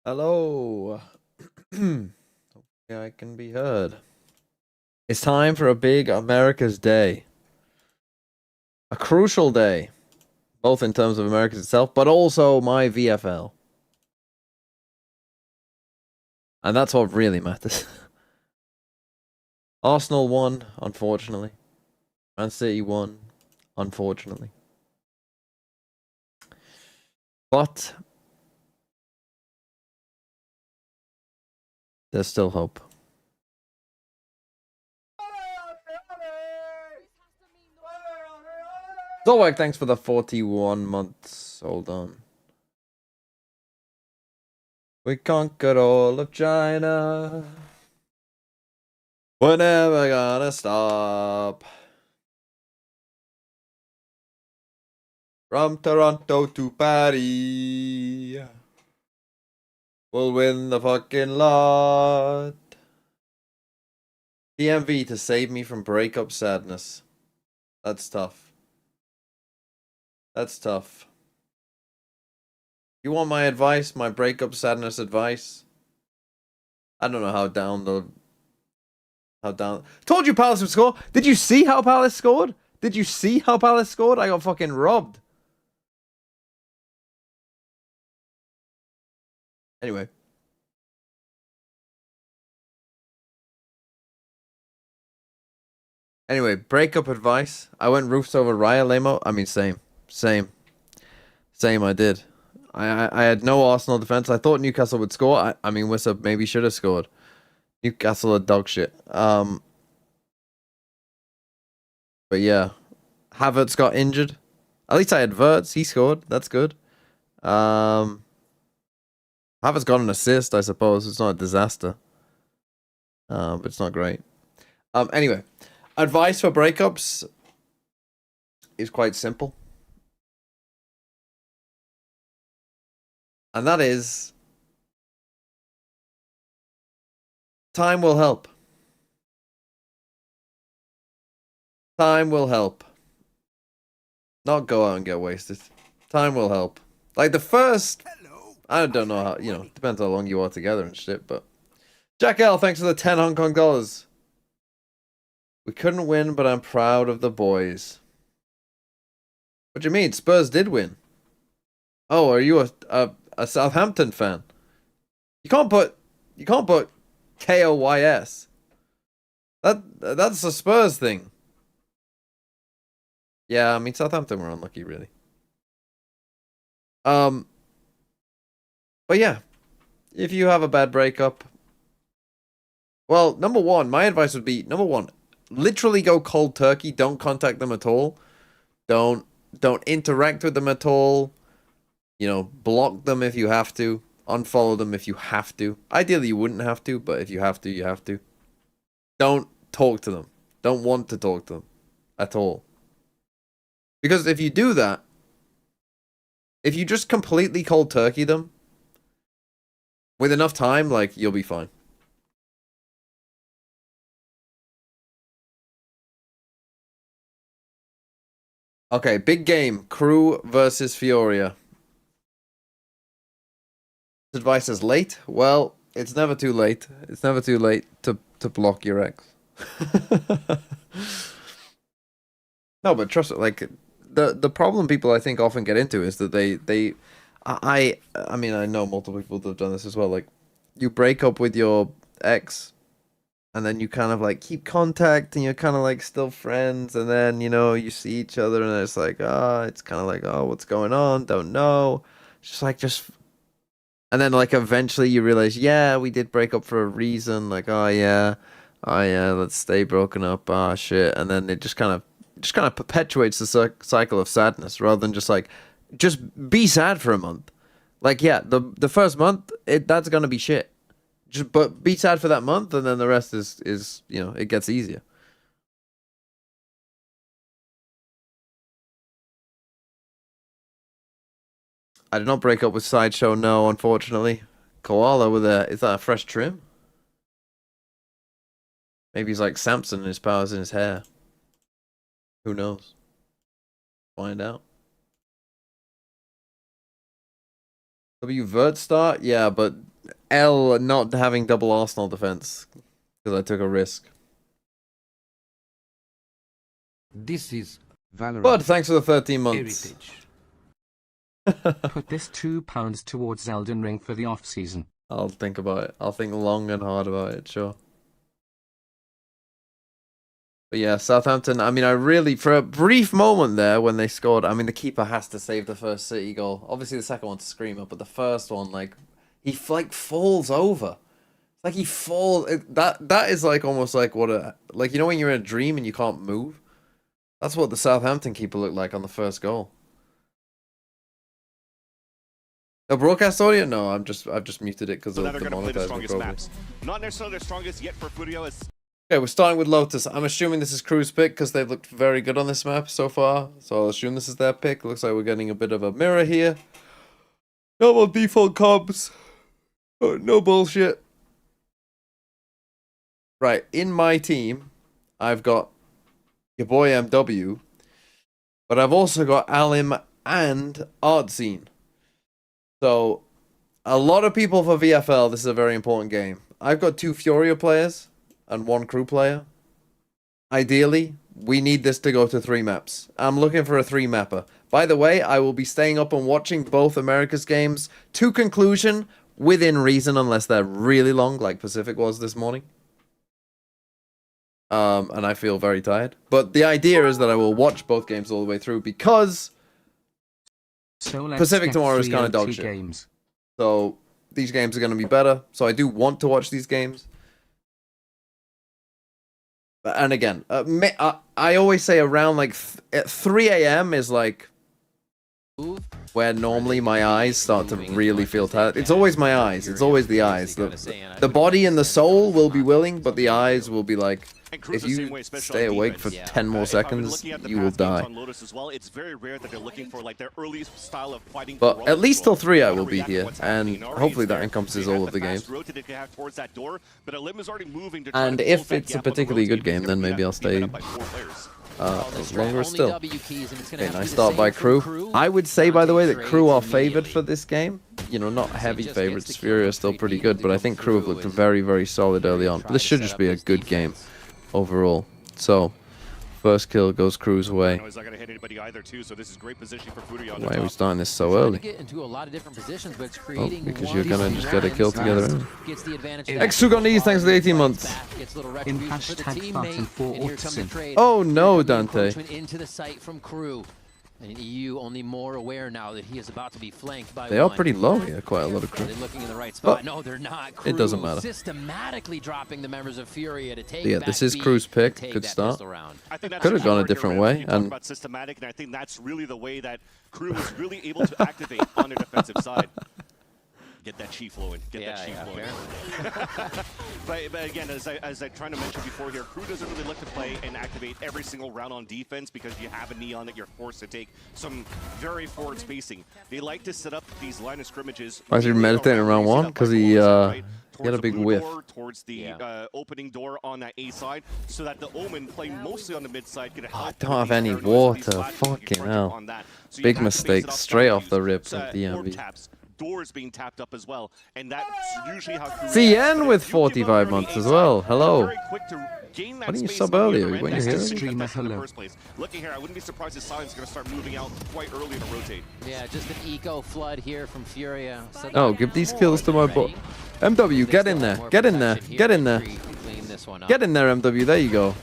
Hello. Hopefully I can be heard. It's time for a big America's Day. A crucial day, both in terms of America itself, but also my VFL. And that's what really matters. Arsenal won, unfortunately. Man City won, unfortunately. But there's still hope. Zolwag, thanks for the 41 months. Hold on. We conquered all of China. We're never gonna stop. From Toronto to Paris. We'll win the fucking lot. DMV to save me from breakup sadness. That's tough. That's tough. You want my advice? My breakup sadness advice? I don't know how down the... How down... Told you Palace would score! Did you see how Palace scored? Did you see how Palace scored? I got fucking robbed. Anyway. Anyway, breakup advice. I went roofs over Raya Lemo. I mean, same. Same, I did. I had no Arsenal defense. I thought Newcastle would score. I mean, Wissa maybe should have scored. Newcastle are dog shit. But yeah, Havertz got injured. At least I had Verts. He scored. That's good. Havertz got an assist. I suppose it's not a disaster. But it's not great. Anyway, advice for breakups is quite simple. And that is, time will help. Time will help. Not go out and get wasted. Time will help. Like the first, I don't know how, depends how long you are together and shit, but. Jack L, thanks for the 10 Hong Kong dollars. We couldn't win, but I'm proud of the boys. What do you mean? Spurs did win. Oh, are you a Southampton fan? You can't put KOYS. That's a Spurs thing. Yeah, I mean Southampton were unlucky, really. But yeah, if you have a bad breakup, well, number one, my advice would be number one, literally go cold turkey. Don't contact them at all. Don't interact with them at all. Block them if you have to. Unfollow them if you have to. Ideally, you wouldn't have to, but if you have to, you have to. Don't talk to them. Don't want to talk to them at all. Because if you do that, if you just completely cold turkey them, with enough time, like, you'll be fine. Okay, big game. KRU versus Furia. This advice is late? Well, it's never too late. It's never too late to block your ex. No, but trust it, like the problem people I think often get into is that I mean I know multiple people that have done this as well. Like you break up with your ex and then you kind of like keep contact and you're kind of like still friends and then you see each other and it's like it's kind of like what's going on? Don't know. It's just like and then like eventually you realize we did break up for a reason. Like oh yeah, let's stay broken up. Ah shit, and then it just kind of perpetuates the cycle of sadness rather than just be sad for a month. Like yeah, the first month that's gonna be shit. But be sad for that month and then the rest is it gets easier. I did not break up with Sideshow, no, unfortunately. Koala with is that a fresh trim? Maybe he's like Samson and his powers in his hair. Who knows? Find out. W vert start? Yeah, but L not having double Arsenal defense. Because I took a risk. This is Valorant. But thanks for the 13 months. Heritage. Put this £2 towards Elden Ring for the off-season. I'll think about it. I'll think long and hard about it, sure. But yeah, Southampton, I mean, I really, for a brief moment there when they scored, I mean, the keeper has to save the first City goal. Obviously, the second one's a screamer, but the first one, like, he, like, falls over. Like, he falls, that is, like, almost like what a, like, you know when you're in a dream and you can't move? That's what the Southampton keeper looked like on the first goal. A broadcast audio? No, I've just muted it because of the monitor. Not necessarily their strongest yet for Furia. Okay, we're starting with Lotus. I'm assuming this is Crew's pick because they've looked very good on this map so far. So I'll assume this is their pick. Looks like we're getting a bit of a mirror here. Normal default comps. Oh, no bullshit. Right, in my team, I've got your boy MW, but I've also got Alim and Artscene. So, a lot of people for VFL, this is a very important game. I've got 2 Furia players and 1 crew player. Ideally, we need this to go to 3 maps. I'm looking for a 3-mapper. By the way, I will be staying up and watching both America's games to conclusion within reason, unless they're really long, like Pacific was this morning. And I feel very tired. But the idea is that I will watch both games all the way through because Pacific tomorrow is kind of dog shit. Games. So these games are going to be better. So I do want to watch these games. And again, I always say around like 3 a.m. is like where normally my eyes start to really feel tired. It's always my eyes. It's always the eyes. The body and the soul will be willing, but the eyes will be like, if you stay awake for 10 more seconds, you will die. But at least till 3 I will be here, and hopefully that encompasses all of the games. And if it's a particularly good game, then maybe I'll stay longer still. Okay, nice start by Crew. I would say, by the way, that Crew are favored for this game. You know, not heavy favorites. Furia are still pretty good, but I think Crew have looked very, very solid early on. But this should just be a good game overall. So, first kill goes Crew's way. Why are we starting this so early? Oh, because you're gonna just get a kill together. Exugonese, thanks for the 18 months. In hashtag Barton for Autism. Oh no, Dante. And EU only more aware now that he is about to be flanked by They are pretty low here, quite a lot of Crew. They're looking in the right spot. No, they're not. Crew it doesn't matter. Systematically dropping the members of Furia to take yeah, this is Crew's pick. Good start. Could have gone a different way. And about systematic, and I think that's really the way that Crew was really able to activate on their defensive side. Get that chi flowing. Get that chi flowing. but again, as I tried to mention before here, Crew doesn't really look to play and activate every single round on defense because you have a Neon that you're forced to take some very forward spacing. They like to set up these line of scrimmages. Why is he meditating in round 1? Because he had a big whiff. Towards the opening door on that A side, so that the Omen playing mostly on the mid side could help. I don't have any water. Fucking hell. So big mistake straight off the rip from DMV. Doors being tapped up as well, and that's usually how CN with 45 months as well. Hello. Why didn't you sub earlier? When you here? Looking here, I wouldn't be surprised if Silence is going to start moving out quite early to rotate. Yeah, just an eco flood here from Furia. Oh, give these kills to my boy. MW, get in there. Get in there. Get in there. Get in there, MW. There you go.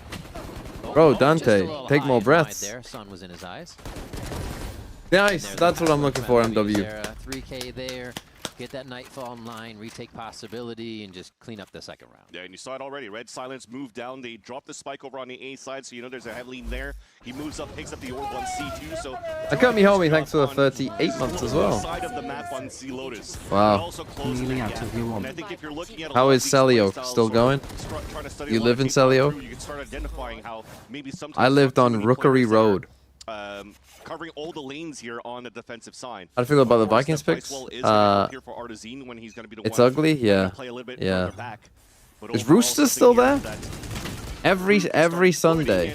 Bro, Dante, take more breaths. Sun was in his eyes. Nice, that's what I'm looking for, MW. 3K there, get that Nightfall online, retake possibility, and just clean up the second round. Yeah, and you saw it already. Red Silence moved down. They dropped the spike over on the A side, so you know there's a heavy lean there. He moves up, picks up the Orb on C2. So I got me homie, thanks for the 38 months as well. Side of the map on C Lotus. Wow. How is Celio? Still going? You live in Celio? I lived on Rookery Road. Covering all the lanes here on the defensive side. How do you feel about the Vikings picks? It's ugly, yeah. Yeah. Is Rooster still there? Every Sunday.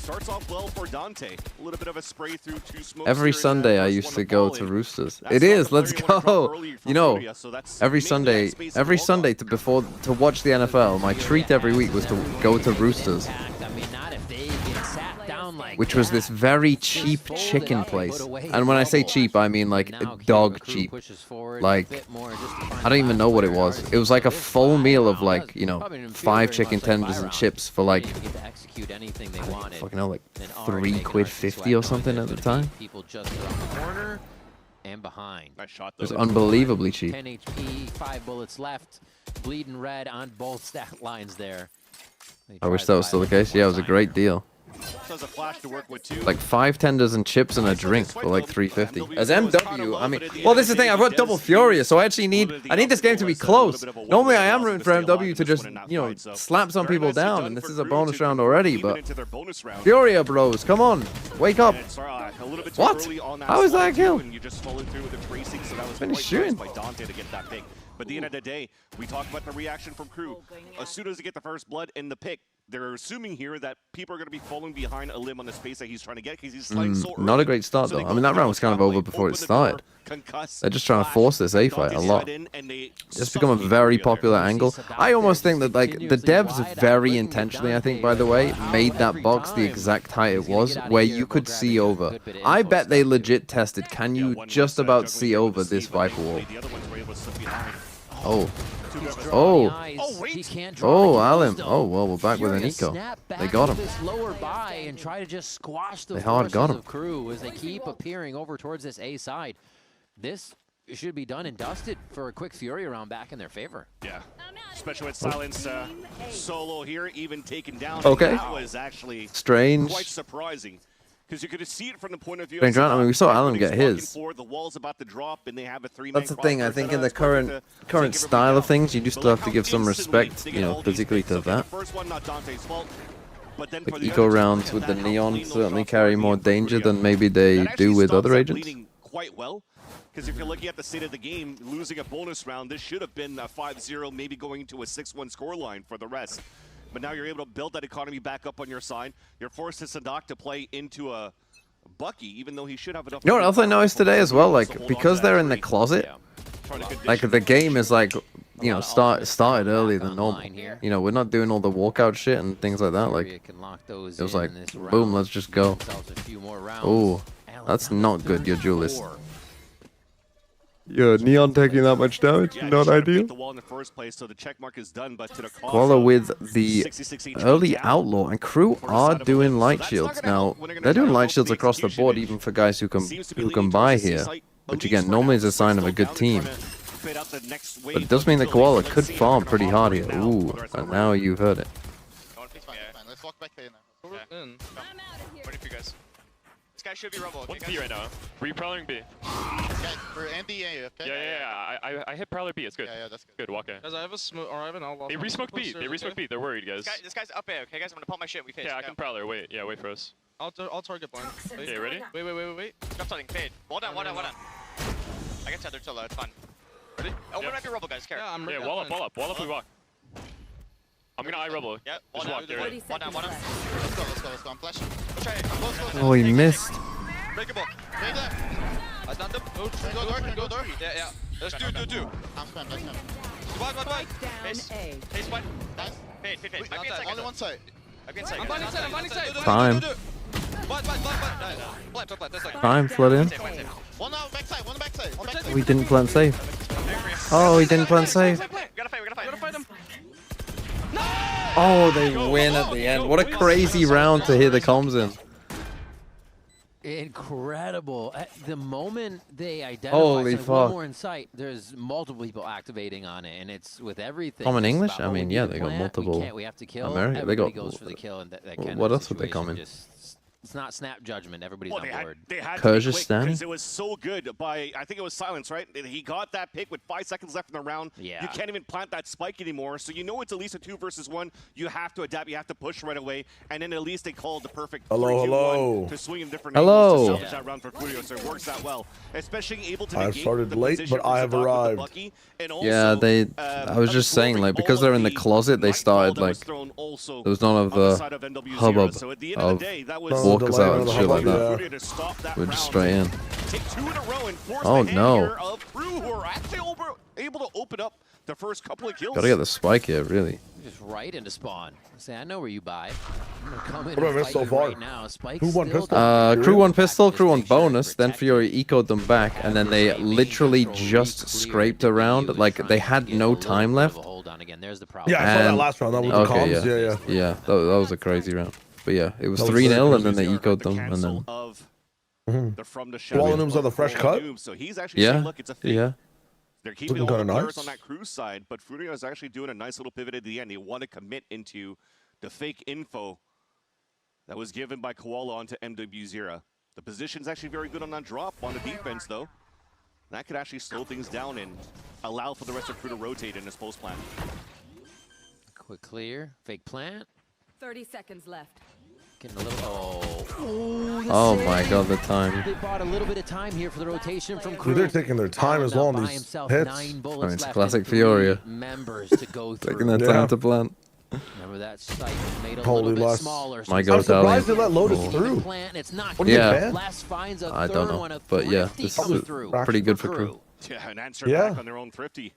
starts off well for Dante. A little bit of a spray through 2 smokes. Every Sunday I used to go to Roosters. It is. Let's go. You know, every Sunday to watch the NFL, my treat every week was to go to Roosters, which was this very cheap chicken place. And when I say cheap, I mean like dog cheap. Like, I don't even know what it was. It was like a full meal of like, you know, 5 chicken tenders and chips for like, fucking hell, like £3.50 or something at the time. People just around the corner and behind. Nice shot, It was unbelievably cheap. 10 HP, 5 bullets left, bleeding red on both stat lines there. I wish that was still the case. Yeah, it was a great deal. So has a flash to work with too. Like 5 tenders and chips and a drink for like $3.50. As MW, I mean, well, this is the thing. I've got double Furia, so I actually need this game to be close. Normally, I am rooting for MW to just, you know, slap some people down, and this is a bonus round already. But Furia, bros, come on, wake up! What? How is that a kill? Been shooting. By Dante to get that pick. But at the end of the day, we talk about the reaction from KRU. As soon as they get the first blood in the pick, they're assuming here that people are going to be falling behind a limb on the space that he's trying to get because he's sliding so early. Not a great start, though. I mean, that round was kind of over before it started. They're just trying to force this A fight a lot. It's become a very popular angle. I almost think that, like, the devs very intentionally, I think, by the way, made that box the exact height it was, where you could see over. I bet they legit tested, can you just about see over this Viper wall? Oh. Oh. Oh, Alim. Oh, well, we're back with an eco. They got him. They hard got him. As they keep appearing over towards this A side. This should be done and dusted for a quick Fury round back in their favor. Yeah. Especially with Silence solo here, even taken down. Okay. That was actually strange. Quite surprising. Because you could see it from the point of view. I mean, we saw Alan get his. The wall's about to drop, and they have a 3-man. That's the thing. I think in the current style of things, you do still have to give some respect, you know, physically to that. Like eco rounds with the neon certainly carry more danger than maybe they do with other agents. Quite well. Because if you're looking at the state of the game, losing a bonus round, this should have been a 5-0, maybe going to a 6-1 scoreline for the rest. But now you're able to build that economy back up on your side. You're forced to Sadak to play into a Bucky, even though he should have enough. You know what else I noticed today as well? Like, because they're in the closet, like the game is like, you know, started earlier than normal. You know, we're not doing all the walkout shit and things like that. Like, it was like, boom, let's just go. Oh, that's not good, your duelist. Yeah, Neon taking that much damage, not ideal. Koala with the early outlaw, and KRU are doing light shields. Now, they're doing light shields across the board, even for guys who can buy here. Which again, normally is a sign of a good team. But it does mean that Koala could farm pretty hard here. Ooh, and now you've heard it. Let's walk back there now. Waiting for you guys. This guy should be Rumble. What's B right now? Were you prowling B? Guys, we're Andy A, okay? Yeah. I hit prowler B. It's good. Yeah, that's good. Good, walk A. Guys, I have a smoke, or I have an outlaw. They resmoked B. They resmoked B. They're worried, guys. This guy's up A, okay, guys? I'm gonna pump my shit. We face. Yeah, I can prowler. Wait. Yeah, wait for us. I'll target blind. Okay, ready? Wait. Drop something. Fade. Hold on. I get tethered solo. It's fine. Ready? Oh, we're might be Rumble, guys. Care. Yeah, I'm ready. Yeah, wall up, we walk. I'm gonna eye rebel. Yeah, just walk there. One down. Let's go. I'm flashing. Close. Oh, he missed. Breakable. Fade left. I done them. Go door. Yeah. Let's do. I'm spam. One. Face one. Nice. Fade. Only one side. I'm blinding side. Time. Time, flood in. One backside. We didn't plant safe. Oh, he didn't plant safe. We gotta fight him. Oh, they win at the end. What a crazy round to hear the comms in. Incredible. At the moment they identify Holy one fuck. more in sight, there's multiple people activating on it, and it's with everything. Common it's English? about I what mean, we yeah, need to they got plant. multiple We have to kill. American. They Everybody got. goes for the kill, and that kind What of else would they come in? situation just It's not snap judgment. Everybody's Well, on board. they had to be quick Kyrgyzstan? because it was so good by, I think it was Silence, right? He got that pick with 5 seconds left in the round. Yeah. You can't even plant that spike anymore, so you know it's at least a 2 versus 1. You have to adapt, you have to push right away, and then at least they called the perfect 3-2-1 to swing in different angles to salvage that round for Furia, so it works out well. Especially able to negate started the late, position but I for have Sadak with the arrived. Bucky, and Yeah, also, I was just saying, like, because they're in the closet, they started, like, there was none of the hubbub so at the end of the day, that was walkers out and shit like that. Furia to stop that We're just round. straight in. Take 2 in a row and force Oh, the hand no. here of KRU, who are actually able to open up the first couple of kills. Gotta get the spike here, really. Just right into spawn. Say, I know where you buy. I'm gonna come in What have I and missed fight so you far? right now. Spike's Who won still pistol? down. Crew one pistol, Just crew one make sure to bonus, then protect Fury it. ecoed them back, and then they literally just scraped around. Like, they had no time left. Hold on again. There's the problem. Yeah, I saw that And- last round. That was Okay, the comms. yeah. Yeah. Yeah, that was a crazy round. But yeah, it was That was 3-0, and then very they Cancel ecoed them, and then... of Mhm. the from the Wall shadows Noobs are the of fresh Wall cut? Noobs, so he's actually Yeah, saying, look, it's a fake. yeah. They're keeping Looking all the kinda players nice. on that Crew side, but Furia is actually doing a nice little pivot at the end. They want to commit into the fake info that was given by Koala onto MW0. The position's actually very good on that drop on the defense, though. That could actually slow things down and allow for the rest of Crew to rotate in this post plan. Quick clear. Fake plant. 30 seconds left. Getting a little. Oh my god, the time. They bought a little bit of time here for the rotation from Dude, Crew. they're taking their time as well on By these himself, hits. 9 bullets I mean, it's left classic and 3 Furia. members to go through. Taking their Yeah. time to plant. Remember that site was made a Holy little bit less. smaller. My I'm God, surprised they Italian. let Lotus Cool. through. Plant, it's not What do you Yeah. ban? Last finds a I third don't know, one, a but yeah, thrifty this coming is through. pretty good for Crew. Yeah, an answer Yeah. back on their own thrifty.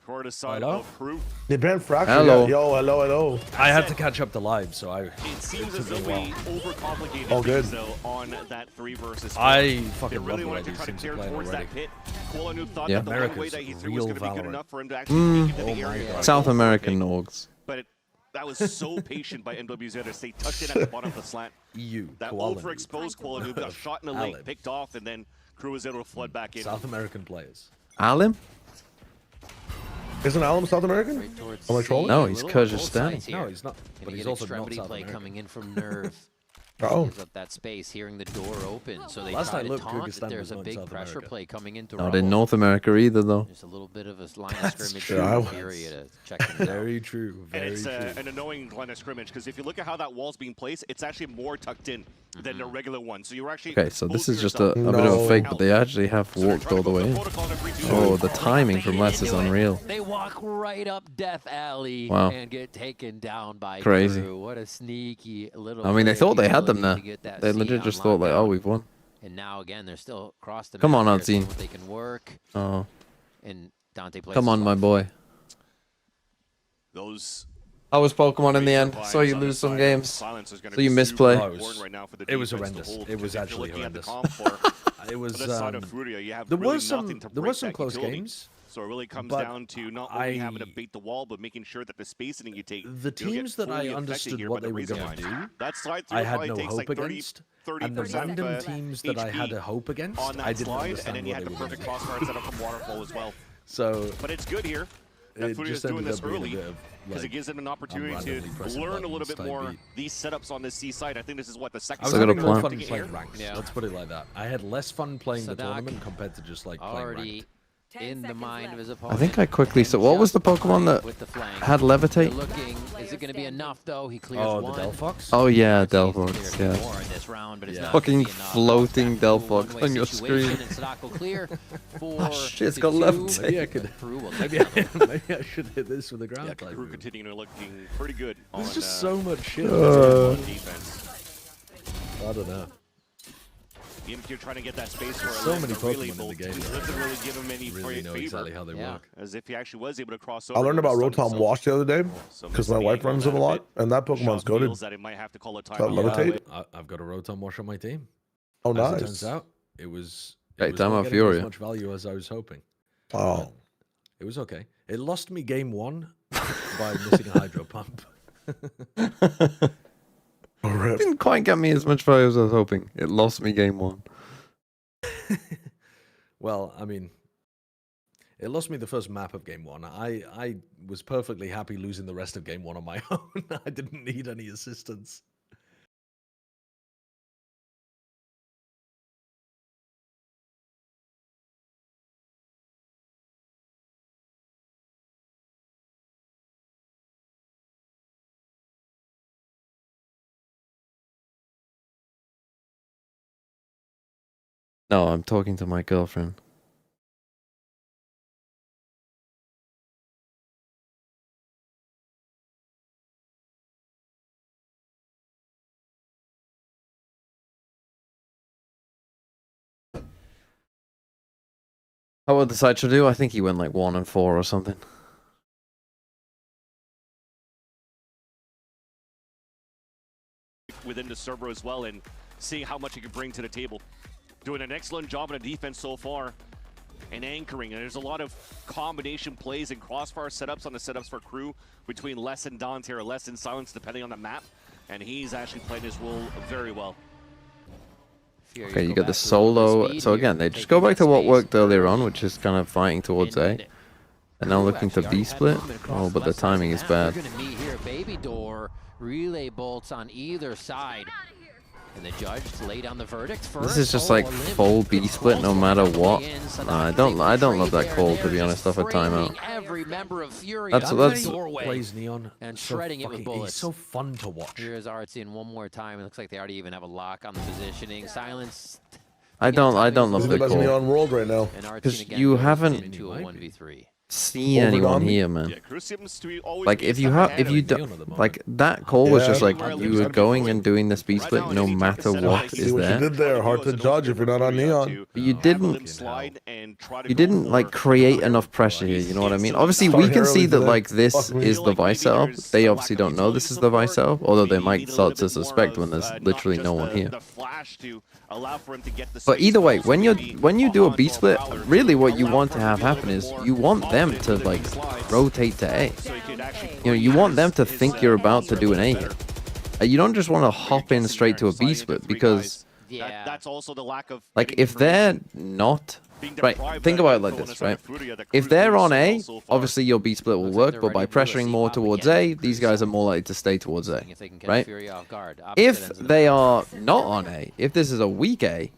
Corda side Hello? of Crew. They banned Fracture. Hello. Yeah. Yo, hello. I had to catch up to live, so I. It seems as though we overcomplicated All good. things, though, on that 3 versus 4. I They fucking really love wanted the to way try to these clear things are playing towards already. that pit. Kola thought Yeah. that the one way America's that he threw real was going to be good Valorant. enough for him to actually make it to the area. God. South American orgs. But that was so patient by MWZ to stay tucked in at the bottom of the slant. EU. That Kuala Lumpur. overexposed Kola Noob got shot in the leg, Allen. picked off, and then Crew was able to flood back in. South American players. Alim? Isn't Alum South American? Right towards Am I trolling? C, No, a he's little on both Kyrgyzstani. sides here. No, he's not. Gonna But he's get also not extremity South play American. coming in from Nerve. Oh. Gives up that space, hearing the door open, so they Last try I to looked, taunt that Kyrgyzstan there's was a not in big South pressure America. play coming into Not in Rumble. North America either, though. There's a little bit of a line of scrimmage true. here Yeah, with Furia to check things out. Very true. And Very it's true. an annoying line of scrimmage, because if you look at how that wall's being placed, it's actually more tucked in than the regular one. So you're actually Okay, so this is just exposing a bit of a No. fake, but they actually have yourself. So they're walked trying all to the go way for in. protocol in a 3-2. Oh, the timing from Les is Into it. unreal. They walk right up Death Alley Wow. and get taken down by Crazy. Crew. What a sneaky little. I mean, they play, thought the they had them ability there. to get that They C legit on just thought, like, oh, lockdown. we've won. And now again, they're still across the Come map on, here, Unseen. seeing what they can work. Oh, And Dante plays. come on, my boy. Those How was Pokemon in the end? vibes Saw you on the lose some side of games. Silence is gonna So you be misplay. super Oh, it was- important right now for the it was defense to horrendous. hold, It was because if you're actually looking at the horrendous. comp for It was. the side of Furia, you have There really was nothing some. to There break was some that close utility. games. So it really comes but down to not only having to bait the wall, but making sure that the spacing you take. The you'll get teams that fully I affected understood here what by the they were razor going to line. do, That slide through I had probably no takes hope like 30, against. 30% And the random of teams that I had HP a hope against, on that I didn't slide, understand and then you what had they the were going perfect to do. crossfire set up from Waterfall as well. So But it's good here that it Furia is just doing ended this up being a early, bit of, because it like, gives them an opportunity randomly to pressing learn a little buttons bit type more beat. these setups on this C side. I think this is what the second I was Still got a having more plan. fun taking playing air. ranks. Yeah. Let's put it like that. I had less fun playing the Sadak tournament compared to just like playing Already ranked. 10 in the seconds mind left. of his I opponent. think I quickly saw. What was the Pokemon that with the flank. had They're levitate? looking. Is it going to be enough though? He clears Oh, one. the Delphox? Oh yeah, Seems to Delphox. clear Yeah. more in this round, but it's Yeah. not Fucking gonna be enough. floating Back to a Delphox one-way on your situation, screen. And Sadak will clear for Oh shit, it's got 2. levitate. Maybe I could. Crew will Maybe take I, another. maybe I should hit this with a ground Yeah, type Crew move. continuing looking pretty good on There's just so much shit. on defense. I don't know. Even if you're trying to get that space for a So limb, many but really Pokemon in the both game teams now. doesn't really give him any Really know favor, exactly how they Yeah. work. as if he actually was able to cross over. I learned about and stun Rotom himself. Wash the other day So because my missing wife the runs it a angle on lot, that and that bit. Pokemon's Shot goated. feels that it might have to call a That timeout. levitate? I've got a Rotom Wash on my team. Oh, As it nice. turns out, it was. Hey, It was time not out getting Furia. as much value as I was hoping. Oh, It was okay. It lost me game 1 by missing a Hydro Pump. rip. Didn't quite get me as much value as I was hoping. It lost me game 1. Well, I mean, it lost me the first map of game 1. I was perfectly happy losing the rest of game 1 on my own. I didn't need any assistance. No, I'm talking to my girlfriend. How would the Sideshow do? I think he went like 1 and 4 or something. Within the server as well, and seeing how much he can bring to the table. Doing an excellent job on the defense so far, and anchoring. And there's a lot of combination plays and crossfire setups on the setups for KRU between Les and Dante or Les and Silence, depending on the map. And he's actually playing his role very well. Okay, you got the solo. So again, they just go back to what worked earlier on, which is kind of fighting towards A. And now looking to B split. Oh, but the timing is bad. We're gonna meet here. Baby door, relay bolts on either side. And the judge lay down the verdict first. This is just like full B split no matter what. I don't love that call, to be honest, off a timeout. Every member of Furia That's Plays Neon and so shredding it with bullets. It's so fun to watch. Here's Artsy in one more time. It looks like they already even have a lock on the positioning. Silence. I don't love This is the the best call. Neon world right now. Because you haven't seen anyone here, man. Yeah, KRU seems to be always Like if you don't, like that call was just like you were going and doing this B split no matter what See is what you there. did there. Hard to judge if you're not on Neon. But you didn't like create enough pressure here, you know what I mean? Obviously we can see that like this is the Vice setup. They obviously don't know this is the Vice setup, although they might start to suspect when there's literally no one here. But either way, when you do a B split, really what you want to have happen is you want them to like rotate to A. You know, you want them to think you're about to do an A here. You don't just want to hop in straight to a B split because that's also the lack of like if they're not right, think about it like this, right? If they're on A, obviously your B split will work, but by pressuring more towards A, these guys are more likely to stay towards A, right? If they are not on A, if this is a weak A,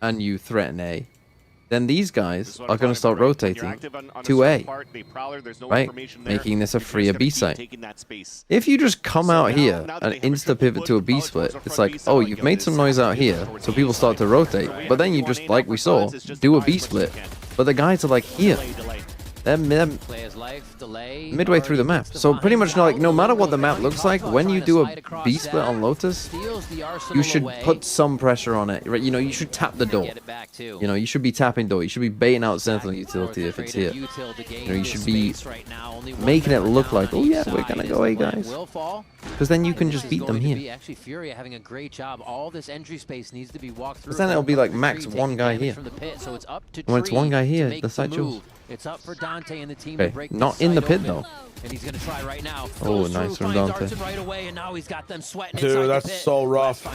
and you threaten A, then these guys are going to start rotating to A, right? Making this a freer B site. If you just come out here and insta-pivot to a B split, it's like, oh, you've made some noise out here, so people start to rotate. But then you just, like we saw, do a B split. But the guys are like here. They're midway through the map. So pretty much no matter what the map looks like, when you do a B split on Lotus, you should put some pressure on it. Right? You know, you should tap the door. You know, you should be tapping door. You should be baiting out Sentinel utility if it's here. You know, you should be making it look like, oh yeah, we're gonna go A, guys. Because then you can just beat them here. Actually, Furia having a great job. All this entry space needs to be walked through. Because then it'll be like max one guy here. So it's up to When it's one guy here, the side shows. It's up for Dante and the team to break not in the pit though. And he's gonna try right now. Oh, nice from Dante. Right away, and now he's got them sweating. Dude, that's so rough.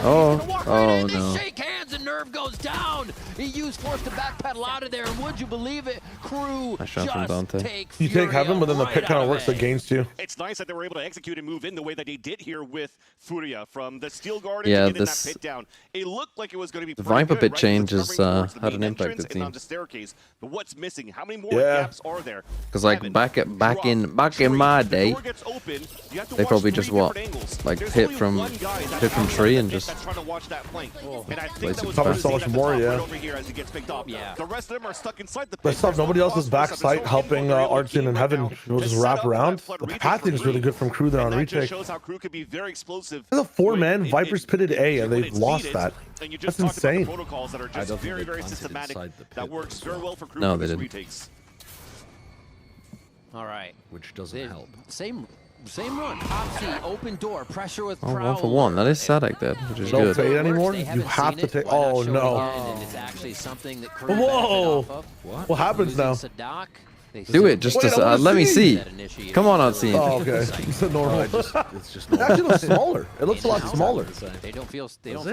Oh no. Shake hands and Nerve goes down. He used force to backpedal out of there, and would you believe it? KRU Nice shot from Dante. You take heaven, but then the pit kind of works against you. It's nice that they were able to execute and move in the way that they did here with Furia from the Steel Garden yeah, to getting that pit down. It looked like it was going to be the Viper good, pit right? change has had an impact, it seems. The staircase. But what's missing? How many more gaps are there? Because like back in my day, they probably just like hit from tree and just Covers so much more, yeah. The rest of them are stuck inside the pit. But stuff, nobody else's backside helping Artsy and Heaven. You'll just wrap around. The pathing is really good from KRU there on retake. Shows how KRU could be very explosive. There's a 4-man Vipers pitted A, and they've lost that. And you just That's insane. About the protocols that are just very systematic. That works very well for KRU. No, they didn't. Retakes. All right. Which doesn't help. Same run. Top C, open door, pressure with Oh, Prowler. 1 for 1. That is Sadek dead, which is Don't good. fade anymore. You have to take. Oh no! Whoa! What happens now? Do it just Wait, to let me see. Come on, Artsy. Oh, okay. It's a normal. It's just It actually looks smaller. It looks a lot smaller. They don't feel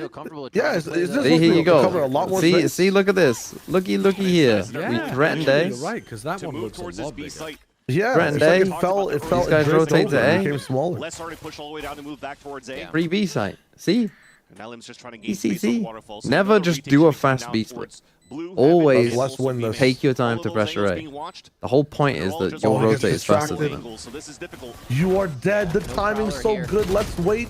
comfortable with Yeah, it's just See, here you cover a go. lot more space. See, look at this. Looky here. We threatened A. You're right, because that To one move looks a towards this lot B bigger. site. Yeah, Threatened it's like A. it fell. It fell. These guys it drifted rotate over to and A. became smaller. Let's already push all the way down to move back towards A. Free B site. See? And now Lim's just trying to gain See, space on see. waterfall. So Never another just retake do a should come fast down B split. towards Blue. Always Heaven, let's also win this. Phoenix. Take your time All to of those pressure angles A. being watched. The whole point They're is all that just you'll Oh, he gets rotate as fast as distracted. them. angles, so this is difficult. You are dead. The timing's so good. Let's wait.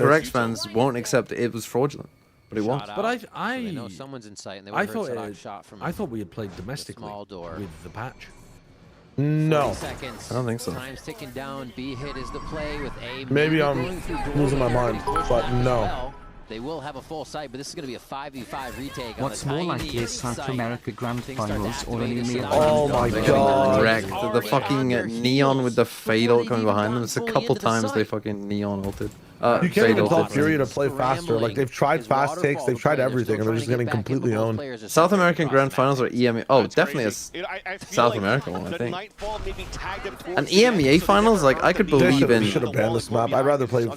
Saber it. X fans won't accept it was fraudulent. but it won't. Shot But out, so they know someone's in sight, and they would have heard a shot from I thought we had played domestically small door. with the patch. 40 No. seconds. I don't think so. Time's ticking down. B hit is the play with A. Maybe I'm going through door losing my there, mind, he's pushed but back as no. well. They will have a full site, but this is going to be a 5v5 retake. What's more likely is South America Grand Finals or an EMEA Oh my God. Wrecked. The fucking neon with the fade ult coming behind them. It's a couple times they fucking neon ulted. You can't Fade even tell ulted. Furia to play faster. Like, they've tried fast takes, they've tried everything, and they're just getting completely owned. South American Grand Finals or EMEA? Oh, definitely a South American one, I think. An EMEA Finals, like, I could believe in. Should have banned this map. I'd rather play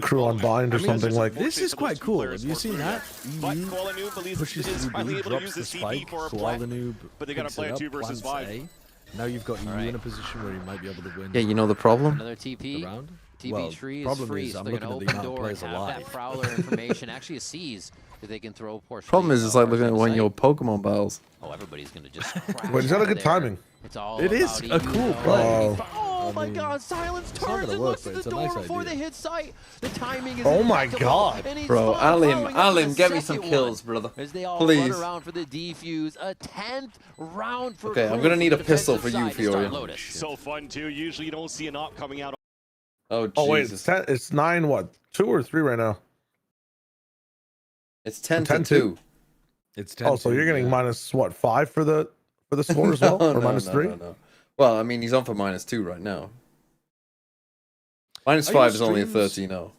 Crew on Bind or something like. This is quite cool. Have you seen that? EU pushes through B, drops the spike, while the noob but they gotta picks play it a up, 2 versus plants 5. A. Now you've got EU in a position where you might be able to win. Yeah, you know the problem? Another TP. Round. TP Well, tree is problem free, is so I'm they're going looking to at the open amount of door and players have that alive. Prowler information. Actually, a C's that they can throw portion. Problem is, it's like looking at when your Pokemon battles. Oh, everybody's going to just crash Wait, he's got a out good there. timing. It's all It is about a EU, cool though. play. Oh my mean, God! Silence it's not turns gonna and work, looks but at it's the a door nice before idea. they hit sight. The timing is Oh my impeccable, God. and he's Bro, following up Alim, with get the me some second kills, one. brother. As they all Please. run around for the defuse, a 10th round for Okay, I'm Crew gonna from need the a pistol defensive for you, side to start Furia. Lotus. So fun too. Usually you don't see an op coming out. Oh, Oh wait, Jesus. it's 9 what? 2 or 3 right now. It's 10 to 10-2. 2. It's 10 Oh, so you're getting minus what, 5 for the score as well, No, or no, minus no, 3? no. Well, I mean, he's on for -2 right now. Are your -5 is only a streams- 13-0.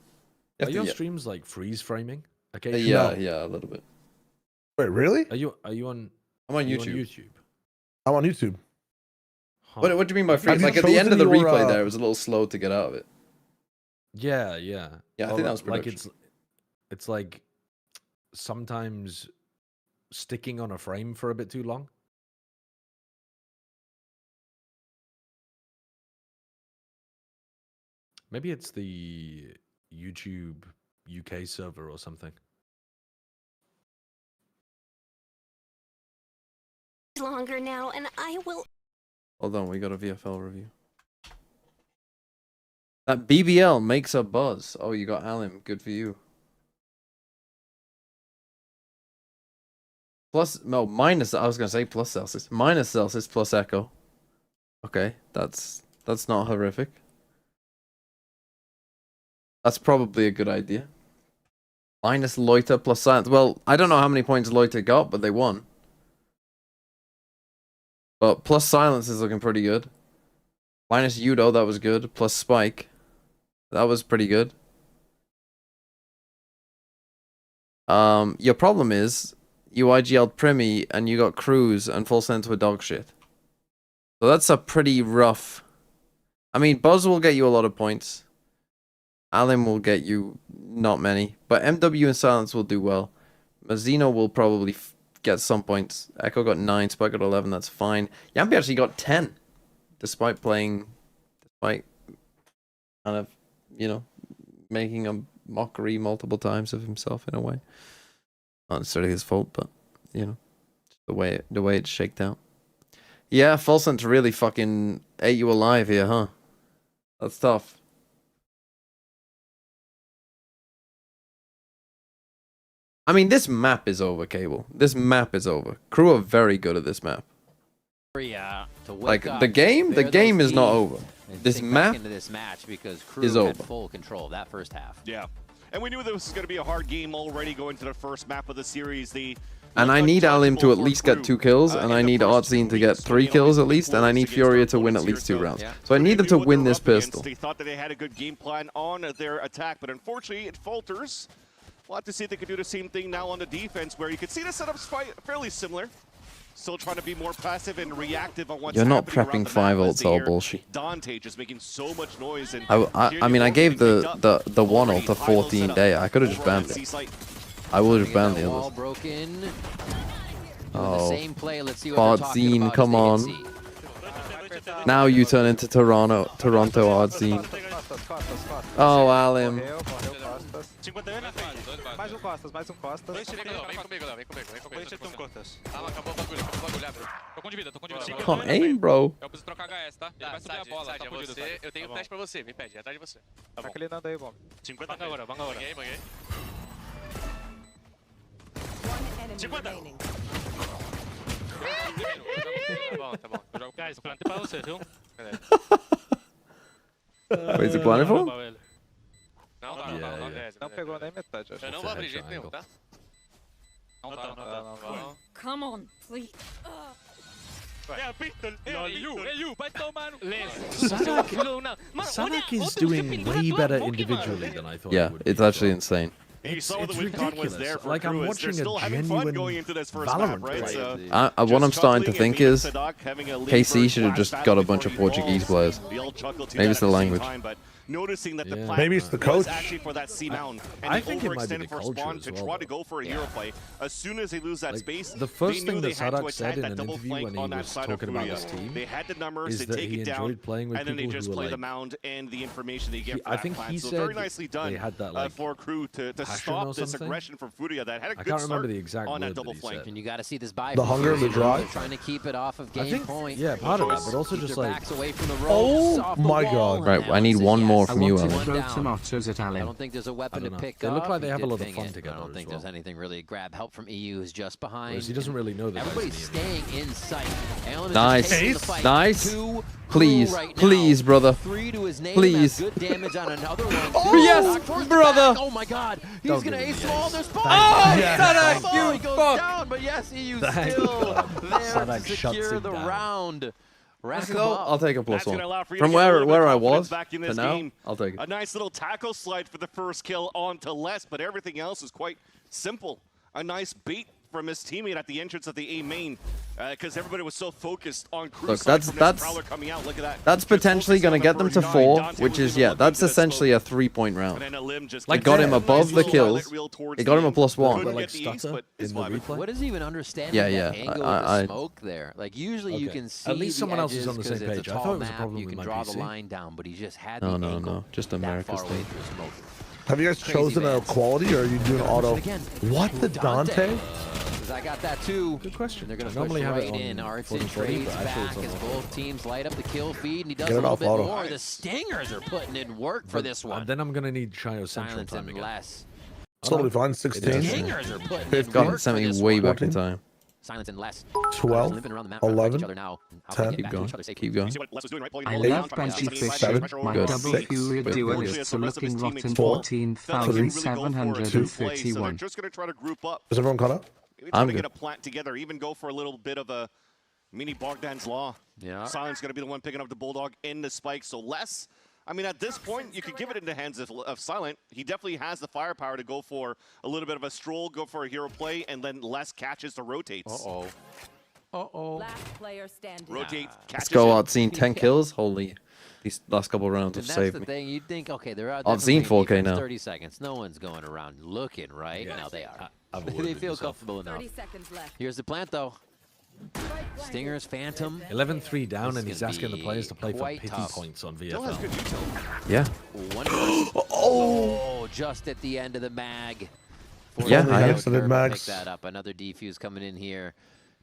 Are your streams like freeze framing? Okay. Yeah, yeah, a little bit. Wait, really? Are you on? I'm on you YouTube. YouTube. I'm on YouTube. Huh. What do you mean by freeze? Have you Like at the end of the chosen your, replay there, it was a little slow to get out of it. Yeah, yeah. Yeah, I think that was like production. it's like sometimes sticking on a frame for a bit too long. Maybe it's the YouTube UK server or something. Longer now, and I will. Hold on, we got a VFL review. That BBL makes a buzz. Oh, you got Alim. Good for you. Plus, no, minus, I was going to say plus Celsius. Minus Celsius plus Echo. Okay, that's not horrific. That's probably a good idea. Minus Loiter plus Silence. Well, I don't know how many points Loiter got, but they won. But plus Silence is looking pretty good. Minus Udo, that was good. Plus Spike. That was pretty good. Your problem is you IGL'd Primi and you got Cruz and full sent to a dog shit. So that's a pretty rough. I mean, Buzz will get you a lot of points. Alim will get you not many. But MW and Silence will do well. Mazzino will probably get some points. Echo got 9, Spike got 11, that's fine. Yampi actually got 10. Despite kind of, you know, making a mockery multiple times of himself in a way. Not necessarily his fault, but, you know, the way it's shaked out. Yeah, Fulsent's really fucking ate you alive here, huh? That's tough. I mean, this map is over, Cable. This map is over. Crew are very good at this map. Like, the game is not over. This map into this match because Crew is had over. full control of that first half. Yeah. And we knew this was going to be a hard game already going to the first map of the series. And I need Alim to at least get 2 kills, and I need Artzine to get 3 kills at least, and I need Furia to win at least 2 rounds. So I need them to win this pistol. They thought that they had a good game plan on their attack, but unfortunately it falters. We'll have to see if they could do the same thing now on the defense, where you can see the setup's fairly similar. Still trying to be more passive and reactive on what's You're not happening around prepping the 5 map as ults they all hear bullshit. Dante just making so much noise. And I mean, I gave the 1 ult a 14 day. I could have just banned it. I would have banned the Wall others. broken. Oh, Same play. Let's see what they're talking Artzine, about come as they on. can see. Now you turn into Toronto Artzine. Oh, Alim. Mais costas, mais costas. Vem comigo, Léo, vem comigo. Deixa ele costas. Calma, acabou o bagulho, abre. Tô com de vida, Can't aim, bro. Eu preciso trocar HS, tá? Ele vai subir a bola, tá fudido, você, eu tenho flash pra você, me pede, atrás de você. Tá bom. Clinando aí, bom. 50 agora, vanga agora. Banguei. enemy remaining. Tá bom. Guys, plantei pra você, viu? Wait, is it blinded for? Não, Não pegou nem metade, acho. eu não vou abrir jeito nenhum, tá? Não tá. Come on, please. Hey, you, vai tomar no... Sanak is doing way better individually than I thought. Yeah, he would it's be, actually so- insane. You saw what the it's win con was ridiculous. there for Like, I'm Crew, is watching they're a still having fun genuine going into this first Valorant map, right? play. So What I'm starting to think is KC KC should have just got a bunch of Portuguese players. Maybe it's the language. Noticing that the Yeah. plan Maybe it's the was coach. actually for that C mound, and I he think it might be overextended the for culture spawn as to well, try to though. go for a hero play. As soon as they lose that Like, space, the first they thing knew that they had to Sadak said attack in that an double interview flank when he on that was side of talking about Furia. his team They had the numbers is to that take he it down, enjoyed playing with and then they people just who were play the like- mound and the information they get from I that think plan. he So very said nicely they done had that, like, for Crew to passion stop or this something. aggression from Furia that had a I good can't remember start the exact on that word that double he flank. said. And you got to see this buy. The from hunger, Furia. the drive. They're trying to keep it off of I game think, point. yeah, part of that, but also Keep just their like backs away from the ropes, Oh off the my wall, God. and Right, now I need it's a one yes. more I from you, want to Alan. throw Down. tomatoes at I Alan. don't think there's a weapon I to don't know. pick They up. look like they He have a did lot of ping fun it. together I don't as think well. there's anything really grab. Help from EU is just behind. Whereas he doesn't really know that. Everybody's staying in sight. Alan is Nice. just taking the fight. Nice. 2 Please, Crew right now. please, brother. 3 to his name. Please. Has good damage on another one. Oh, too. yes, Back towards the brother. back. Oh my God. He's Don't gonna give him ace the all ace. their spawns. Oh, Yeah. Sadak, Oh, you he goes fuck. down, but yes, EU Thank still God. there Sadak to shuts secure him the down. round. Rack 'em So, up. I'll take a That's +1. gonna allow for you From to get a little bit where I of confidence was back in to this now, game. I'll take A it. nice little tackle slide for the first kill onto Les, but everything else is quite simple. A nice bait from his teammate at the entrance of the A main, because everybody was so focused on Crew Look, side from this that's Prowler coming out. Look at that. That's Just potentially focusing going to on the get them to first guy. 4, Dante which was is, even yeah, looking that's to the essentially smoke. a 3-point round. And then a limb just It gets got a him nice above the little kills. highlight reel towards It got him the a +1. Couldn't Like get the ace, stutter but it's in the vibing. replay. What is even understanding Yeah, that yeah, angle I- of the I- smoke there? Like usually you Okay. can see At least the someone else is edges on the same 'cause it's page. a I thought tall it was a map, problem you with can my draw the PC. line down, but he just had No, the no, angle no, just that America's far away thing. through smoke. Have you guys Crazy chosen a bands. quality, or are you doing auto? Again, What the Dante? 'Cause I got that too. Good question. They're gonna I normally push have right it on in. Artson 40/40, trades but actually back it's as on both teams light up the kill feed, and he does Get a it little off bit auto. more. The Stingers are putting in work for this one. Then I'm gonna need China Central Silence time and again. less. It's totally fine. It 16, is. Stingers are putting They've in gotten work for something this way one. back in 14. time. Silence and less. 12, Limping around the map, trying to protect 11, each other now. How 10. can we Keep get back to going. each other safely? Keep You going. see what Les was doing, right? Pulling I the ball love down, trying to Banshee get the inside Fish. pressure My over double the Furia but duel unfortunately, is the rest of his looking teammates rotten. felt like they didn't really go for a true play, so they're 14,731. just going to try to group up. Is everyone caught up? Maybe try I'm to good. get a plant together, even go for a little bit of a mini Bogdan's Law. Yeah. Silence going to be the one picking up the Bulldog in the spike, so Les, I mean, at this point, you could give it in the hands of Silent. He definitely has the firepower to go for a little bit of a stroll, go for a hero play, and then Les catches to rotates. Uh-oh. Uh-oh. Last player standing. Rotate, catches Let's go it. out, seen 10 kills. Holy, these last couple of rounds have And that's saved the me. thing. You'd think, okay, they're out. I've seen 4K now. 30 seconds. No one's going around looking, right? Yeah. Now they are. Have a word They with feel yourself. comfortable enough. 30 seconds left. Here's the plant, though. Stingers, Phantom. 11-3 down, This and is he's gonna asking the be players to play for quite pity tough. points on Still has VFL. good utility. Yeah. One oh, just at the end of the mag. Yeah, Only I have. exited Pick mags. that up. Another defuse coming in here.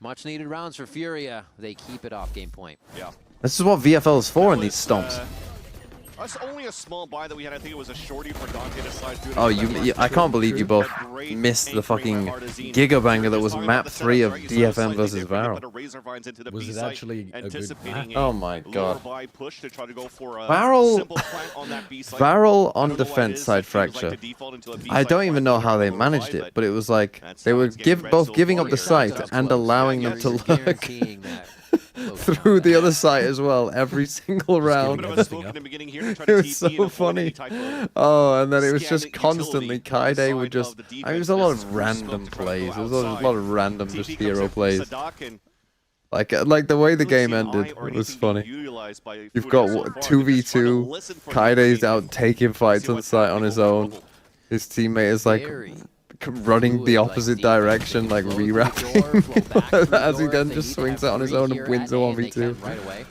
Much needed rounds for Furia. They keep it off game point. Yeah. This is what VFL is for in these stomps. That's only a small buy that we had. I think it was a shorty for Dante to slide through. Oh, I can't believe you both missed the fucking gigabanger that was map 3 of DFM versus Varel. Was it actually a good map? Oh my god. Varel Varel on defense side fracture. I don't even know how they managed it, but it was like they were both giving up the site and allowing them to lurk through the other site as well every single round. It was so funny. Oh, and then it was just constantly Kaide would just. I mean, it was a lot of random plays. It was a lot of random just hero plays. Like the way the game ended was funny. You've got 2v2. Kaide's out taking fights on site on his own. His teammate is like running the opposite direction, like rerouting, as he then just swings out on his own and wins a 1v2.